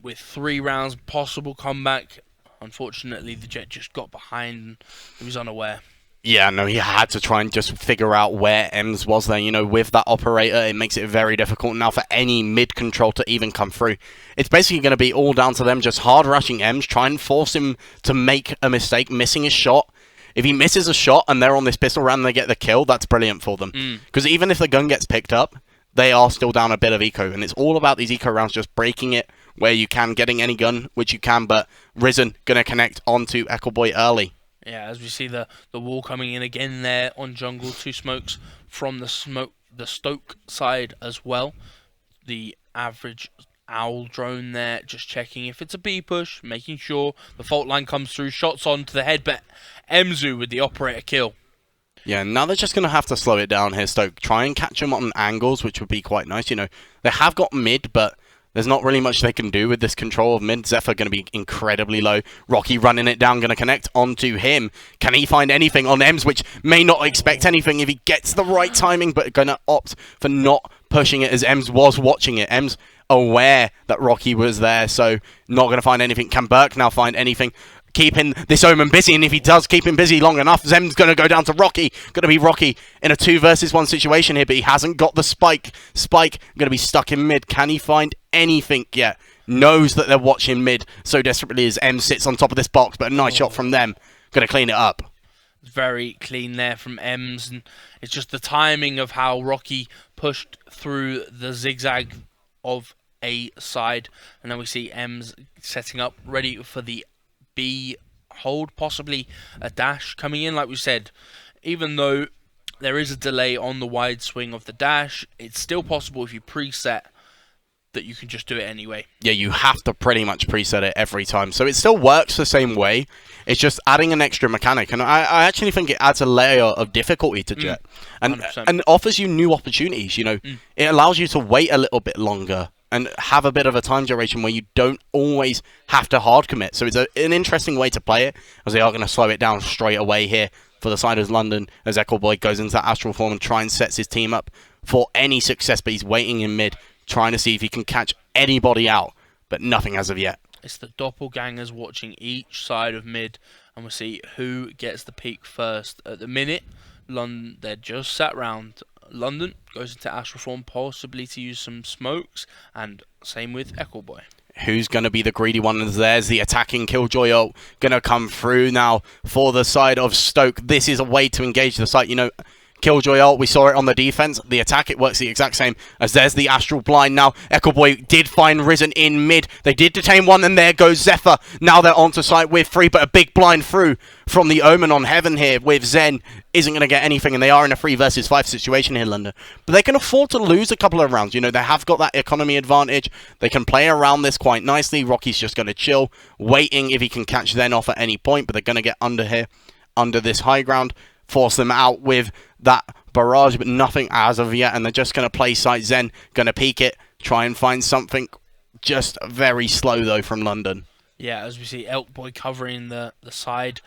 with 3 rounds, possible comeback. Unfortunately, the Jet just got behind and he was unaware. Yeah, no, he had to try and just figure out where Ems was there. You know, with that operator, it makes it very difficult now for any mid-control to even come through. It's basically going to be all down to them just hard-rushing Ems, try and force him to make a mistake, missing his shot. If he misses a shot and they're on this pistol round and they get the kill, that's brilliant for them. Because even if the gun gets picked up, they are still down a bit of eco. And it's all about these eco rounds, just breaking it where you can, getting any gun, which you can. But Risen going to connect onto Echo Boy early. Yeah, as we see the wall coming in again there on jungle, 2 smokes from the Stoke side as well. The average owl drone there, just checking if it's a B push, making sure the fault line comes through, shots on to the head, but Emzu with the operator kill. Yeah, now they're just going to have to slow it down here, Stoke. Try and catch them on angles, which would be quite nice. You know, they have got mid, but there's not really much they can do with this control of mid. Zephyr going to be incredibly low. Rocky running it down, going to connect onto him. Can he find anything on Ems, which may not expect anything if he gets the right timing, but going to opt for not pushing it as Ems was watching it. Ems aware that Rocky was there, so not going to find anything. Can Burke now find anything? Keeping this Omen busy, and if he does keep him busy long enough, Zem's going to go down to Rocky. Going to be Rocky in a 2 versus 1 situation here, but he hasn't got the spike. Spike going to be stuck in mid. Can he find anything yet? Knows that they're watching mid so desperately as M sits on top of this box, but a nice shot from them. Going to clean it up. Very clean there from Ems, and it's just the timing of how Rocky pushed through the zigzag of A side, and then we see Ems setting up, ready for the B hold, possibly a dash coming in. Like we said, even though there is a delay on the wide swing of the dash, it's still possible if you preset that you can just do it anyway. Yeah, you have to pretty much preset it every time. So it still works the same way. It's just adding an extra mechanic. And I actually think it adds a layer of difficulty to Jet. And offers you new opportunities, you know. It allows you to wait a little bit longer and have a bit of a time duration where you don't always have to hard commit. So it's an interesting way to play it, as they are going to slow it down straight away here for the side of London, as Echo Boy goes into that astral form and tries and sets his team up for any success, but he's waiting in mid, trying to see if he can catch anybody out, but nothing as of yet. It's the doppelgangers watching each side of mid, and we'll see who gets the peak first. At the minute, London, they're just sat round. London goes into astral form, possibly to use some smokes, and same with Echo Boy. Who's going to be the greedy one? And there's the attacking Killjoy ult going to come through now for the side of Stoke. This is a way to engage the site. You know, Killjoy ult, we saw it on the defense. The attack, it works the exact same as there's the Astral Blind now. Echo Boy did find Risen in mid. They did detain one, and there goes Zephyr. Now they're onto site with 3, but a big blind through from the Omen on Heaven here with Zen. Isn't going to get anything, and they are in a 3 versus 5 situation here, London. But they can afford to lose a couple of rounds. You know, they have got that economy advantage. They can play around this quite nicely. Rocky's just going to chill, waiting if he can catch Zen off at any point, but they're going to get under here, under this high ground, force them out with that barrage, but nothing as of yet, and they're just going to play site. Zen going to peek it, try and find something. Just very slow, though, from London. Yeah, as we see Elk Boy covering the side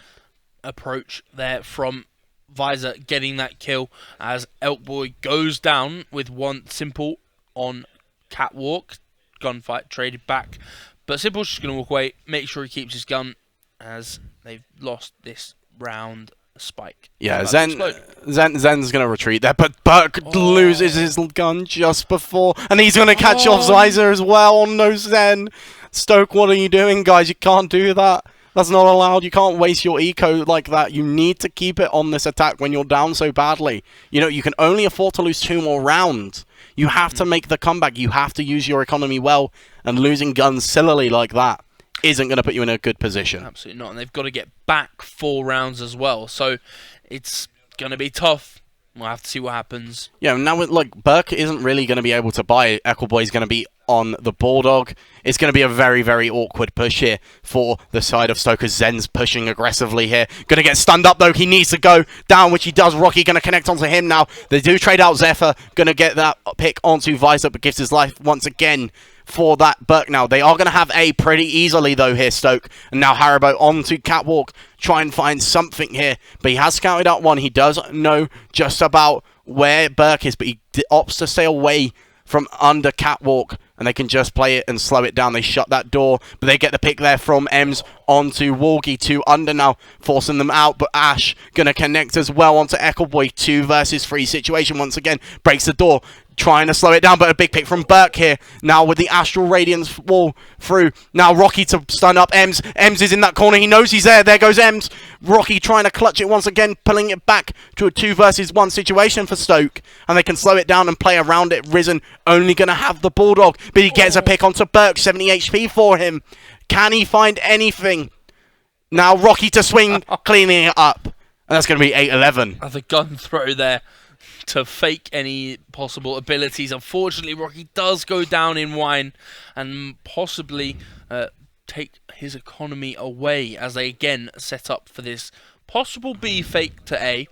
approach there from Visor, getting that kill as Elk Boy goes down with one Simple on Catwalk. Gunfight traded back, but Simple's just going to walk away, make sure he keeps his gun, as they've lost this round. Spike. Yeah, Zen's going to retreat there, but Burke loses his gun just before, and he's going to catch off Zyzer as well. Oh no, Zen. Stoke, what are you doing, guys? You can't do that. That's not allowed. You can't waste your eco like that. You need to keep it on this attack when you're down so badly. You know, you can only afford to lose 2 more rounds. You have to make the comeback. You have to use your economy well, and losing guns sillily like that isn't going to put you in a good position. Absolutely not, and they've got to get back 4 rounds as well, so it's going to be tough We'll have to see what happens. Yeah, now like Burke isn't really going to be able to buy it. Eccleboy's going to be on the Bulldog. It's going to be a very, very awkward push here for the side of Stoke as Zen's pushing aggressively here. Going to get stunned up though. He needs to go down, which he does. Rocky going to connect onto him now. They do trade out Zephyr. Going to get that pick onto Visor, but gives his life once again for that Burke now. They are going to have A pretty easily though here, Stoke. And now Haribo onto Catwalk. Try and find something here. But he has scouted out one. He does know just about where Burke is, but he opts to stay away from under Catwalk, and they can just play it and slow it down. They shut that door, but they get the pick there from Ems onto Walgie, 2 under now, forcing them out, but Ash going to connect as well onto Eckleboy, 2 versus 3 situation once again, breaks the door, trying to slow it down, but a big pick from Burke here. Now with the Astral Radiance wall through. Now Rocky to stun up Ems. Ems is in that corner. He knows he's there. There goes Ems. Rocky trying to clutch it once again, pulling it back to a 2 versus 1 situation for Stoke. And they can slow it down and play around it. Risen only going to have the Bulldog, but he gets a pick onto Burke. 70 HP for him. Can he find anything? Now Rocky to swing, cleaning it up. And that's going to be 8-11. The gun throw there to fake any possible abilities. Unfortunately, Rocky does go down in wine and possibly take his economy away as they again set up for this possible B fake to A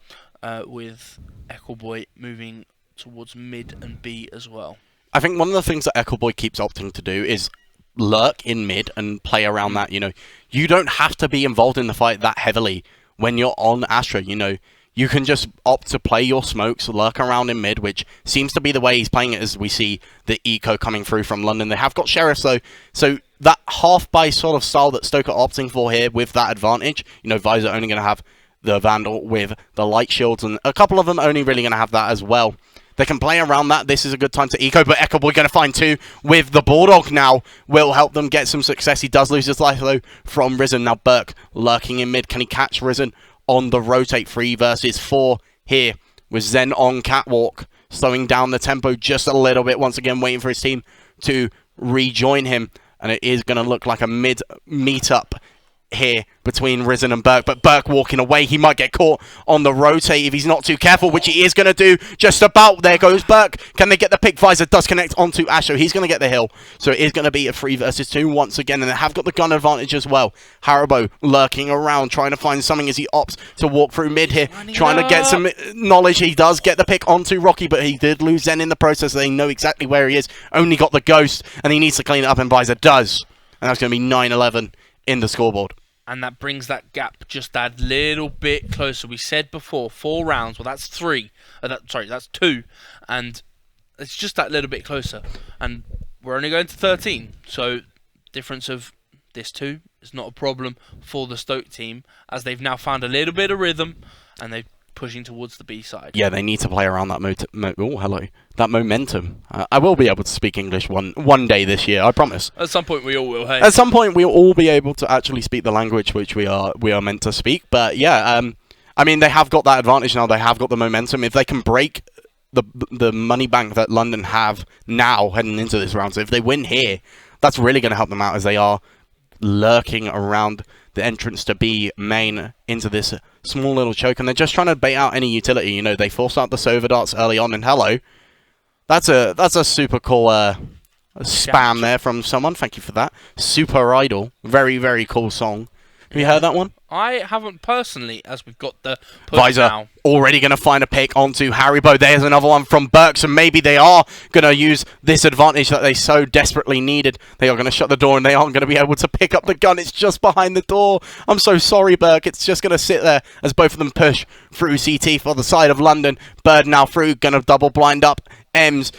with Eckleboy moving towards mid and B as well. I think one of the things that Eckleboy keeps opting to do is lurk in mid and play around that. You know, you don't have to be involved in the fight that heavily when you're on Astra, you know. You can just opt to play your smokes, lurk around in mid, which seems to be the way he's playing it as we see the eco coming through from London. They have got Sheriffs though, so that half-buy sort of style that Stoke are opting for here with that advantage, you know, Visor only going to have the Vandal with the light shields, and a couple of them only really going to have that as well. They can play around that. This is a good time to eco, but Eckleboy going to find 2 with the Bulldog now. Will help them get some success. He does lose his life though from Risen. Now Burke lurking in mid. Can he catch Risen on the rotate? 3 versus 4 here with Zen on Catwalk, slowing down the tempo just a little bit, once again waiting for his team to rejoin him, and it is going to look like a mid meetup here between Risen and Burke, but Burke walking away. He might get caught on the rotate if he's not too careful, which he is going to do just about. There goes Burke. Can they get the pick? Visor does connect onto Asho. He's going to get the hill, so it is going to be a 3 versus 2 once again, and they have got the gun advantage as well. Haribo lurking around, trying to find something as he opts to walk through mid here, trying to get some knowledge. He does get the pick onto Rocky, but he did lose Zen in the process. They know exactly where he is. Only got the Ghost, and he needs to clean it up, and Visor does. And that's going to be 9-11 in the scoreboard. And that brings that gap just that little bit closer. We said before, 4 rounds. Well, that's 3. That's 2. And it's just that little bit closer. And we're only going to 13. So, difference of this 2 is not a problem for the Stoke team, as they've now found a little bit of rhythm, and they're pushing towards the B side. Yeah, they need to play around that that momentum. I will be able to speak English one day this year, I promise. At some point we all will, hey? At some point we'll all be able to actually speak the language which we are meant to speak. But yeah, I mean, they have got that advantage now. They have got the momentum. If they can break the money bank that London have now heading into this round, so if they win here, that's really going to help them out, as they are lurking around the entrance to B main into this small little choke, and they're just trying to bait out any utility. You know, they forced out the Sova darts early on, and hello, that's a super cool spam there from someone. Thank you for that. Super Idol, very, very cool song. Have you heard that one? I haven't personally, as we've got the push Visor now. already going to find a pick onto Haribo. There's another one from Burke, so maybe they are going to use this advantage that they so desperately needed. They are going to shut the door, and they aren't going to be able to pick up the gun. It's just behind the door. I'm so sorry, Burke. It's just going to sit there as both of them push through CT for the side of London. Bird now through, going to double blind up. Ems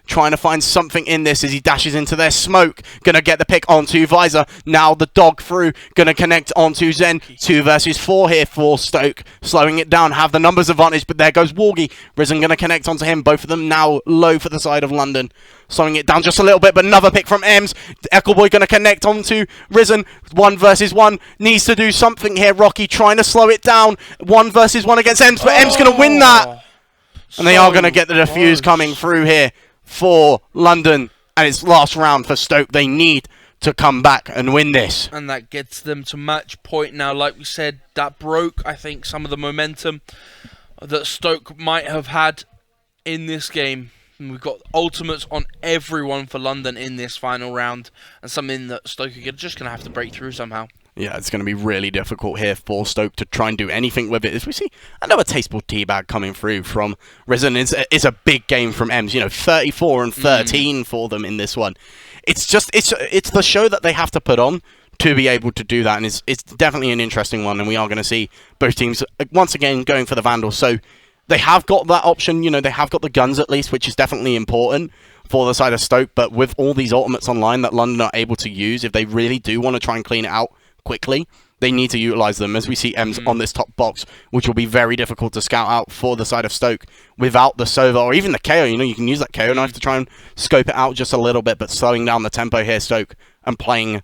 trying to find something in this as he dashes into their smoke. Gonna get the pick onto Visor. Now the dog through. Gonna connect onto Zen. 2 versus 4 here for Stoke. Slowing it down. Have the numbers advantage, but there goes Walgie. Risen gonna connect onto him. Both of them now low for the side of London. Slowing it down just a little bit, but another pick from Ems. Eckleboy gonna connect onto Risen. 1 versus 1. Needs to do something here. Rocky trying to slow it down. 1 versus 1 against Ems, but Ems gonna win that. And they are going to get the defuse coming through here for London. And it's last round for Stoke. They need to come back and win this. And that gets them to match point now. Like we said, that broke, I think, some of the momentum. that Stoke might have had in this game. And we've got ultimates on everyone for London in this final round, and something that Stoke are just going to have to break through somehow. Yeah, it's going to be really difficult here for Stoke to try and do anything with it. As we see another tasteful teabag coming through from Risen. It's a big game from Ems. 34 and 13 for them in this one. It's the show that they have to put on to be able to do that, and it's definitely an interesting one. And we are going to see both teams once again going for the Vandals. So they have got that option. They have got the guns at least, which is definitely important for the side of Stoke. But with all these ultimates online that London are able to use, if they really do want to try and clean it out quickly, they need to utilize them, as we see Ems on this top box, which will be very difficult to scout out for the side of Stoke without the Sova or even the KO. You can use that KO knife to try and scope it out just a little bit, but slowing down the tempo here, Stoke, and playing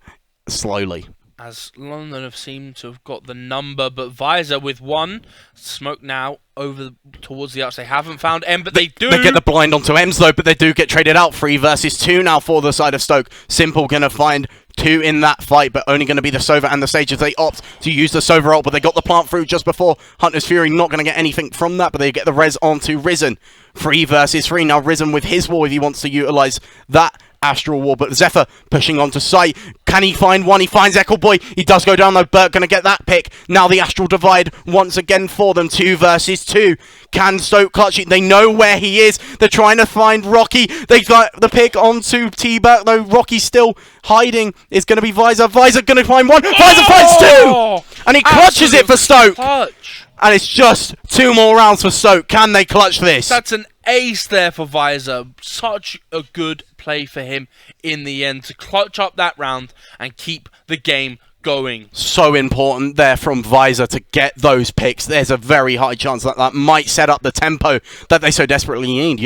slowly. As London have seemed to have got the number, but Visor with one. Smoke now over towards the arch. They haven't found M, but they do. They get the blind onto Ems though, but they do get traded out. 3 versus 2 now for the side of Stoke. Simple gonna find 2 in that fight, but only going to be the Sova and the Sage as they opt to use the Sova ult, but they got the plant through just before Hunter's Fury. Not going to get anything from that, but they get the res onto Risen. 3 versus 3 now. Risen with his wall if he wants to utilize that Astral Wall, but Zephyr pushing onto site. Can he find one? He finds Eccleboy. He does go down though. Burt going to get that pick. Now the Astral Divide once again for them. 2 versus 2. Can Stoke clutch it? They know where he is. They're trying to find Rocky. They got the pick onto T-Burt though. Rocky still hiding. It's going to be Visor. Visor going to find one. Visor finds 2! And he clutches it for Stoke. Clutch. And it's just 2 more rounds for Stoke. Can they clutch this? That's an ace there for Visor. Such a good play for him in the end to clutch up that round and keep the game going. So important there from Visor to get those picks. There's a very high chance that that might set up the tempo that they so desperately need.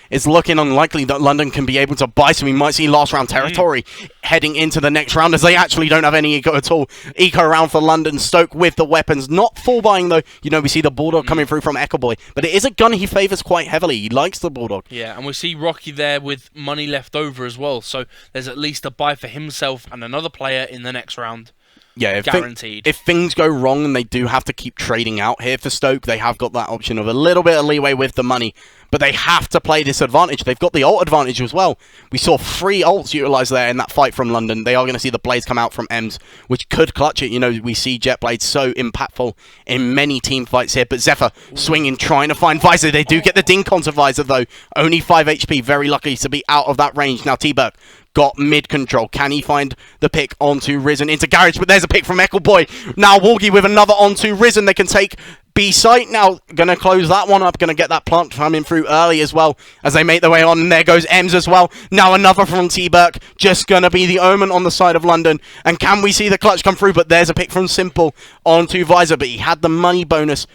It's looking unlikely that London can be able to buy some. We might see last round territory heading into the next round, as they actually don't have any eco at all. Eco around for London. Stoke with the weapons. Not full buying though. We see the Bulldog coming through from Eccleboy, but it is a gun he favours quite heavily. He likes the Bulldog. Yeah, and we see Rocky there with money left over as well. So there's at least a buy for himself and another player in the next round. Yeah, guaranteed. If things go wrong and they do have to keep trading out here for Stoke, they have got that option of a little bit of leeway with the money, but they have to play this advantage. They've got the ult advantage as well. We saw 3 ults utilised there in that fight from London. They are going to see the blades come out from Ems, which could clutch it. We see Jet Blade so impactful in many team fights here, but Zephyr swinging, trying to find Visor. They do get the dink onto Visor though. Only 5 HP, very lucky to be out of that range. Now T-Burk got mid control. Can he find the pick onto Risen into Garage? But there's a pick from Eccleboy. Now Walgie with another onto Risen. They can take B site now. Going to close that one up. Going to get that plant coming through early as well as they make their way on. And there goes Ems as well. Now another from T-Burk. Just going to be the Omen on the side of London. And can we see the clutch come through? But there's a pick from Simple onto Visor. But he had the money bonus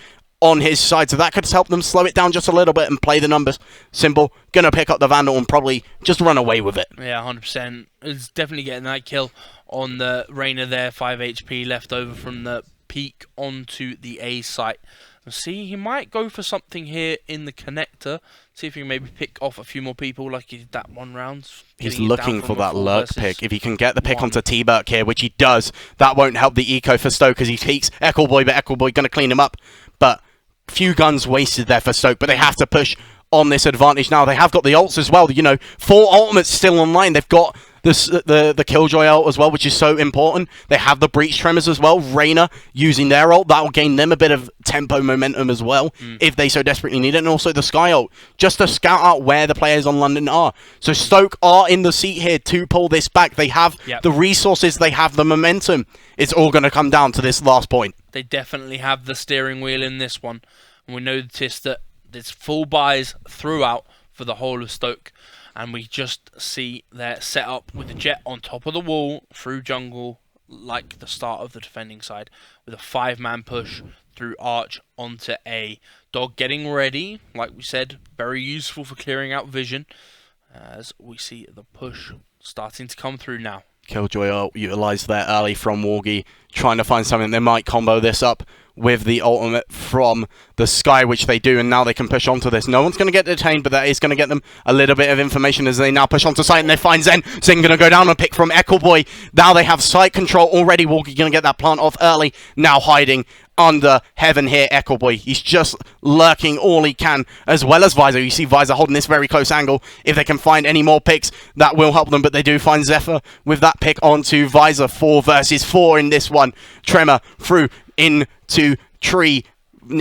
on his side, so that could help them slow it down just a little bit and play the numbers. Simple, gonna pick up the Vandal and probably just run away with it. Yeah, 100%. It's definitely getting that kill on the Rainer there. 5 HP left over from the peak onto the A site. See, he might go for something here in the connector. See if he can maybe pick off a few more people like he did that one round. He's looking for that lurk pick. If he can get the pick onto T-Burk here, which he does, that won't help the eco for Stoke as he peeks Eccleboy, but Eccleboy gonna clean him up. But few guns wasted there for Stoke, but they have to push on this advantage now. They have got the ults as well. 4 ultimates still online. They've got the Killjoy ult as well, which is so important. They have the Breach Tremors as well. Rainer using their ult. That will gain them a bit of tempo momentum as well, if they so desperately need it. And also the Sky ult, just to scout out where the players on London are. So Stoke are in the seat here to pull this back. They have the resources. They have the momentum. It's all going to come down to this last point. They definitely have the steering wheel in this one. And we noticed that there's full buys throughout for the whole of Stoke. And we just see their setup with the Jet on top of the wall through jungle, like the start of the defending side, with a 5-man push through Arch onto A. Dog getting ready, like we said, very useful for clearing out vision, as we see the push starting to come through now. Killjoy ult utilised there early from Walgie, trying to find something. They might combo this up with the ultimate from the sky, which they do, and now they can push onto this. No one's going to get detained, but that is going to get them a little bit of information as they now push onto site, and they find Zen. Zen going to go down and pick from Eccleboy. Now they have site control already. Walkie going to get that plant off early, now hiding under heaven here. Eccleboy, he's just lurking all he can, as well as Visor. You see Visor holding this very close angle. If they can find any more picks, that will help them, but they do find Zephyr with that pick onto Visor. 4 versus 4 in this one. Tremor through into tree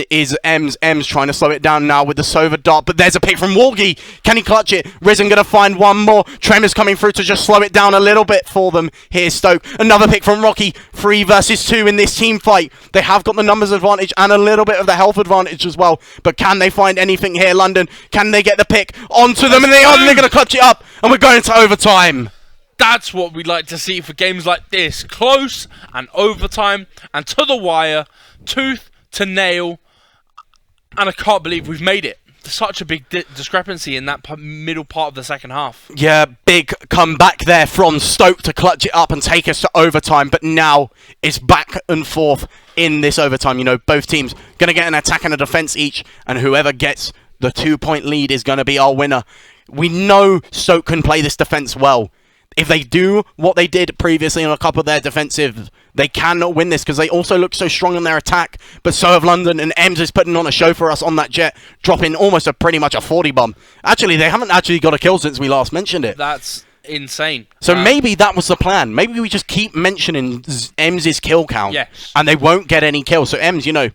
is Ems trying to slow it down now with the Sova dart, but there's a pick from Walgie. Can he clutch it? Risen gonna find one more. Tremor's coming through to just slow it down a little bit for them. Here's Stoke. Another pick from Rocky. 3 versus 2 in this team fight. They have got the numbers advantage and a little bit of the health advantage as well, but can they find anything here, London? Can they get the pick onto them? And they're gonna clutch it up, and we're going to overtime. That's what we'd like to see for games like this. Close and overtime and to the wire, tooth to nail. And I can't believe we've made it. There's such a big discrepancy in that middle part of the second half. Yeah, big comeback there from Stoke to clutch it up and take us to overtime. But now it's back and forth in this overtime. You know, both teams going to get an attack and a defence each. And whoever gets the 2-point lead is going to be our winner. We know Stoke can play this defence well. If they do what they did previously on a couple of their defensive, they cannot win this because they also look so strong in their attack. But so have London, and Ems is putting on a show for us on that jet, dropping almost pretty much a 40 bomb. Actually, they haven't actually got a kill since we last mentioned it. That's insane. So maybe that was the plan. Maybe we just keep mentioning Ems' kill count, yes, and they won't get any kills. So Ems, you know,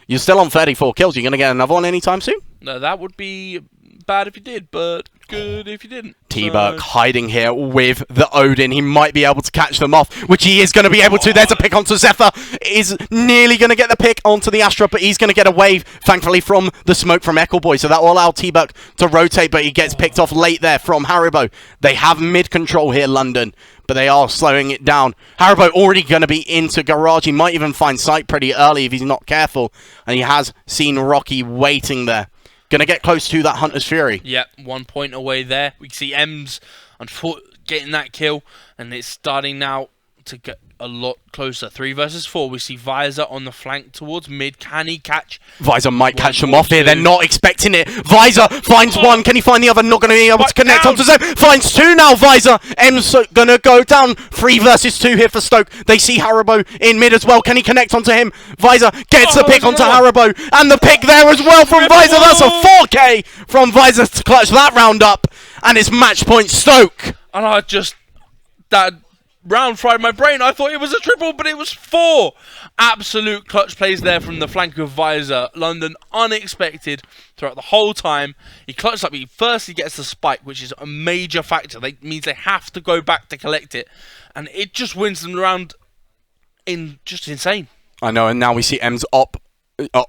you're still on 34 kills. You're going to get another one anytime soon? No, that would be bad if you did, but good if you didn't. T-Burk hiding here with the Odin. He might be able to catch them off, which he is going to be able to. There's a pick onto Zephyr. Is nearly going to get the pick onto the Astra, but he's going to get a wave, thankfully, from the smoke from Eccleboy. So that will allow T-Burk to rotate, but he gets picked off late there from Haribo. They have mid-control here, London, but they are slowing it down. Haribo already going to be into garage. He might even find sight pretty early if he's not careful, and he has seen Rocky waiting there. Going to get close to that Hunter's Fury. Yep, 1 point away there. We can see Ems getting that kill, and it's starting now to get a lot closer. 3 versus 4. We see Visor on the flank towards mid. Can he catch? Visor might catch them off here. They're not expecting it. Visor finds one. Can he find the other? Not going to be able to connect onto Zem. Finds 2 now, Visor. Ems going to go down. 3 versus 2 here for Stoke. They see Haribo in mid as well. Can he connect onto him? Visor gets the pick onto Haribo. And the pick there as well from Visor. That's a 4K from Visor to clutch that round up. And it's match point Stoke. And I just... that round fried my brain. I thought it was a triple, but it was 4. Absolute clutch plays there from the flank of Visor. London unexpected throughout the whole time. He clutched up. He firstly gets the spike, which is a major factor. That means they have to go back to collect it, and it just wins them around in just insane. I know, and now we see Ems op.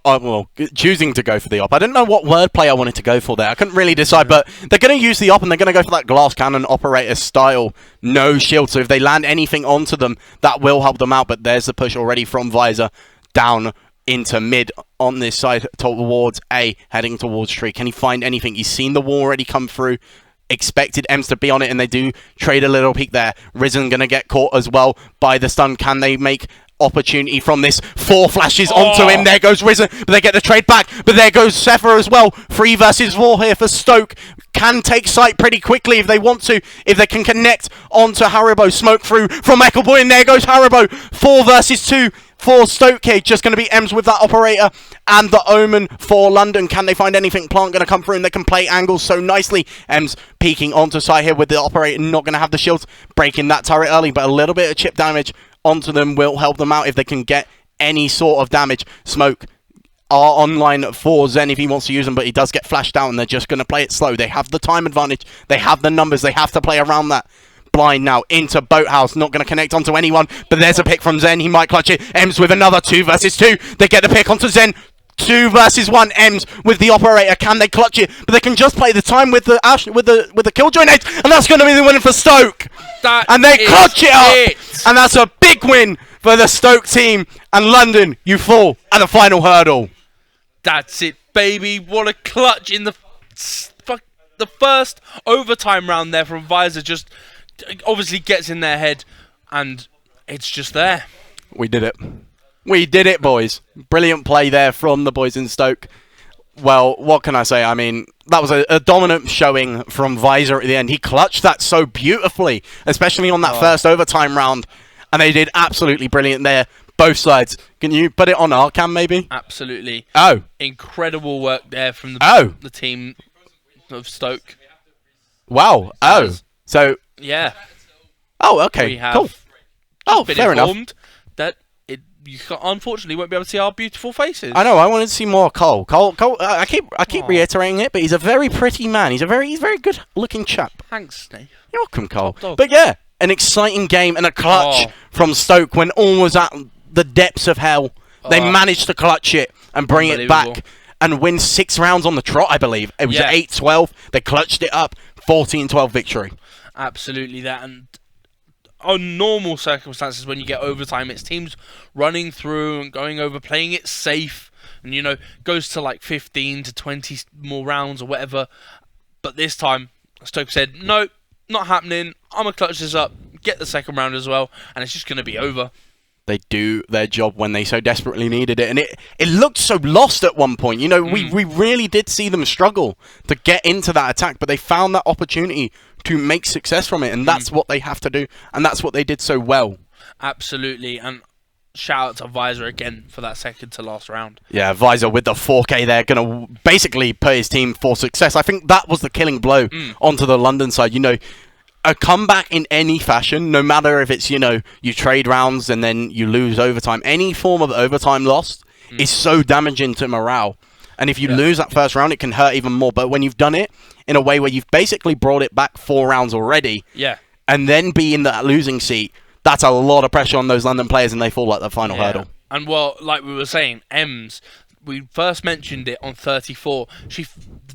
Well, choosing to go for the op. I didn't know what wordplay I wanted to go for there. I couldn't really decide, but they're going to use the op, and they're going to go for that glass cannon operator style, no shield. So if they land anything onto them, that will help them out. But there's the push already from Visor down into mid on this side towards A, heading towards tree. Can he find anything? He's seen the wall already come through. Expected Ems to be on it, and they do trade a little peek there. Risen going to get caught as well by the stun. Can they make opportunity from this? 4 flashes onto him. There goes Risen, but they get the trade back. But there goes Zephyr as well. 3 versus 4 here for Stoke. Can take sight pretty quickly if they want to. If they can connect onto Haribo. Smoke through from Eccleboy, and there goes Haribo. 4 versus 2 for Stoke here. Just going to be Ems with that operator and the Omen for London. Can they find anything? Plant going to come through, and they can play angles so nicely. Ems peeking onto side here with the operator. Not going to have the shields. Breaking that turret early, but a little bit of chip damage onto them will help them out if they can get any sort of damage. Smoke are online for Zen if he wants to use them, but he does get flashed out, and they're just going to play it slow. They have the time advantage. They have the numbers. They have to play around that. Blind now into Boathouse, not going to connect onto anyone, but there's a pick from Zen. He might clutch it. Ems with another 2 versus 2. They get the pick onto Zen. 2 versus 1. Ems with the operator. Can they clutch it? But they can just play the time with the killjoy nades, and that's going to be the win for Stoke. And they clutch it up, and that's a big win for the Stoke team. And London, you fall at the final hurdle. That's it, baby. What a clutch in the first overtime round there from Visor. Just obviously gets in their head, and it's just there. We did it. We did it, boys. Brilliant play there from the boys in Stoke. Well, what can I say? I mean, that was a dominant showing from Visor at the end. He clutched that so beautifully, especially on that first overtime round. And they did absolutely brilliant there, both sides. Can you put it on our cam, maybe? Absolutely. Oh. Incredible work there from the team of Stoke. Wow. Oh. So. Yeah. Oh, okay. We have cool. Oh, been fair enough. informed that you unfortunately won't be able to see our beautiful faces. I know. I wanted to see more Cole. Cole. I keep reiterating it, but he's a very pretty man. He's very good looking chap. Thanks, Steve. You're welcome, Cole. Top dog. But yeah, an exciting game and a clutch from Stoke when all was at the depths of hell. They managed to clutch it and bring it back and win 6 rounds on the trot, I believe. It was 8-12. They clutched it up. 14-12 victory. Absolutely that. And on normal circumstances, when you get overtime, it's teams running through and going over, playing it safe, and goes to like 15 to 20 more rounds or whatever. But this time, Stoke said, no, not happening. I'm going to clutch this up, get the second round as well, and it's just going to be over. They do their job when they so desperately needed it. And it looked so lost at one point. We really did see them struggle to get into that attack, but they found that opportunity to make success from it. And that's what they have to do. And that's what they did so well. Absolutely. And shout out to Visor again for that second to last round. Yeah, Visor with the 4K there, going to basically put his team for success. I think that was the killing blow onto the London side. A comeback in any fashion, no matter if it's, you trade rounds and then you lose overtime, any form of overtime loss is so damaging to morale. And if you lose that first round, it can hurt even more. But when you've done it in a way where you've basically brought it back 4 rounds already, and then be in that losing seat, that's a lot of pressure on those London players, and they fall at the final hurdle. And well, like we were saying, Ems, we first mentioned it on 34. She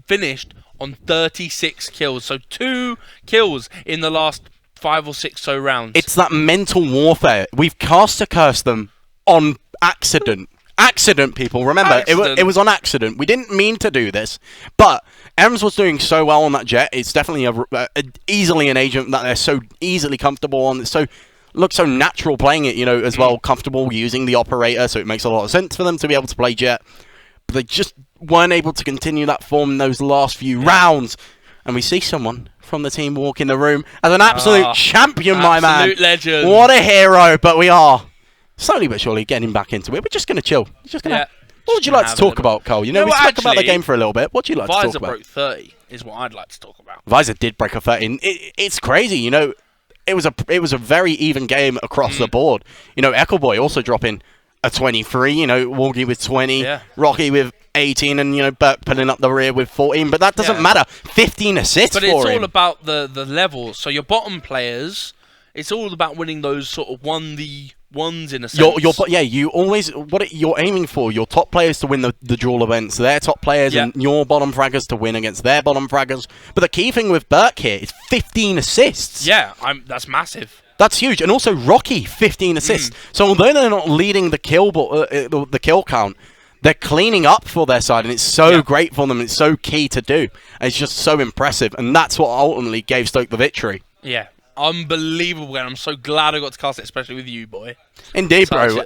finished on 36 kills, so 2 kills in the last 5 or 6 rounds. It's that mental warfare. We've cast a curse them on accident. Accident, people. Remember, it was on accident. We didn't mean to do this, but Ems was doing so well on that jet. It's definitely easily an agent that they're so easily comfortable on. It's looks so natural playing it, as well, comfortable using the operator, so it makes a lot of sense for them to be able to play jet. But they just weren't able to continue that form in those last few rounds. And we see someone from the team walk in the room as an absolute champion, my man. Absolute legend. What a hero. But we are slowly but surely getting back into it. We're just going to chill. What would you like to talk about, Cole? We spoke about the game for a little bit. What would you like to talk about? Visor broke 30 is what I'd like to talk about. Visor did break a 30. It's crazy, It was a very even game across the board. Eckelboy also dropping a 23, Walgie with 20, Rocky with 18, and, Burke pulling up the rear with 14. But that doesn't matter. 15 assists for him. But it's all about the levels. So your bottom players, it's all about winning those sort of 1v1s in a sense. You always, what you're aiming for, your top players to win the duel events, their top players and your bottom fraggers to win against their bottom fraggers. But the key thing with Burke here is 15 assists. Yeah, that's massive. That's huge. And also Rocky, 15 assists. So although they're not leading the kill count, they're cleaning up for their side, and it's so great for them. It's so key to do. And it's just so impressive, and that's what ultimately gave Stoke the victory. Yeah, unbelievable, and I'm so glad I got to cast it, especially with you, boy. Indeed, bro. You know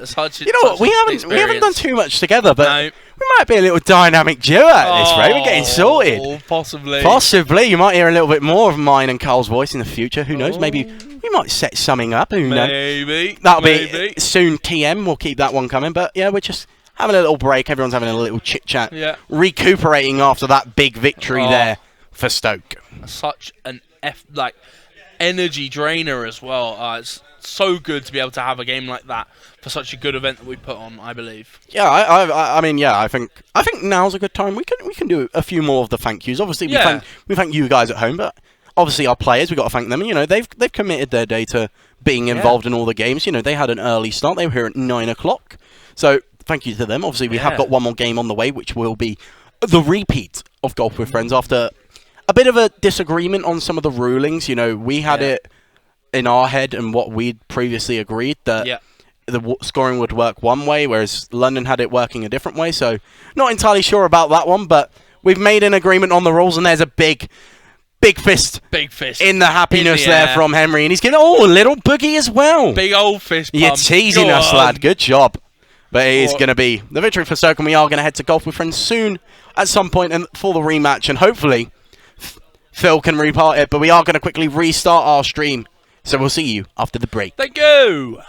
what? We haven't done too much together, but we might be a little dynamic duo at this rate. We're getting sorted. Possibly. You might hear a little bit more of mine and Carl's voice in the future. Who knows? Maybe we might set something up. Who knows? Maybe. That'll be soon. TM. We'll keep that one coming. But yeah, we're just having a little break. Everyone's having a little chit chat. Yeah. Recuperating after that big victory there for Stoke. Such an energy drainer as well. It's so good to be able to have a game like that for such a good event that we put on, I believe. Yeah, I think now's a good time. We can do a few more of the thank yous. Obviously, we thank you guys at home, but obviously our players, we've got to thank them. They've committed their day to being involved in all the games. They had an early start. They were here at 9 o'clock. So thank you to them. Obviously, we have got one more game on the way, which will be the repeat of Golf with Friends after a bit of a disagreement on some of the rulings. We had it in our head and what we'd previously agreed that the scoring would work one way, whereas London had it working a different way. So not entirely sure about that one, but we've made an agreement on the rules, and there's a big fist in the happiness there from Henry, and he's giving a little boogie as well. Big old fist pump. You're teasing us, lad. Good job. But it is going to be the victory for Stoke, and we are going to head to Golf with Friends soon at some point and for the rematch, and hopefully Phil can repart it, but we are going to quickly restart our stream. So we'll see you after the break. Thank you!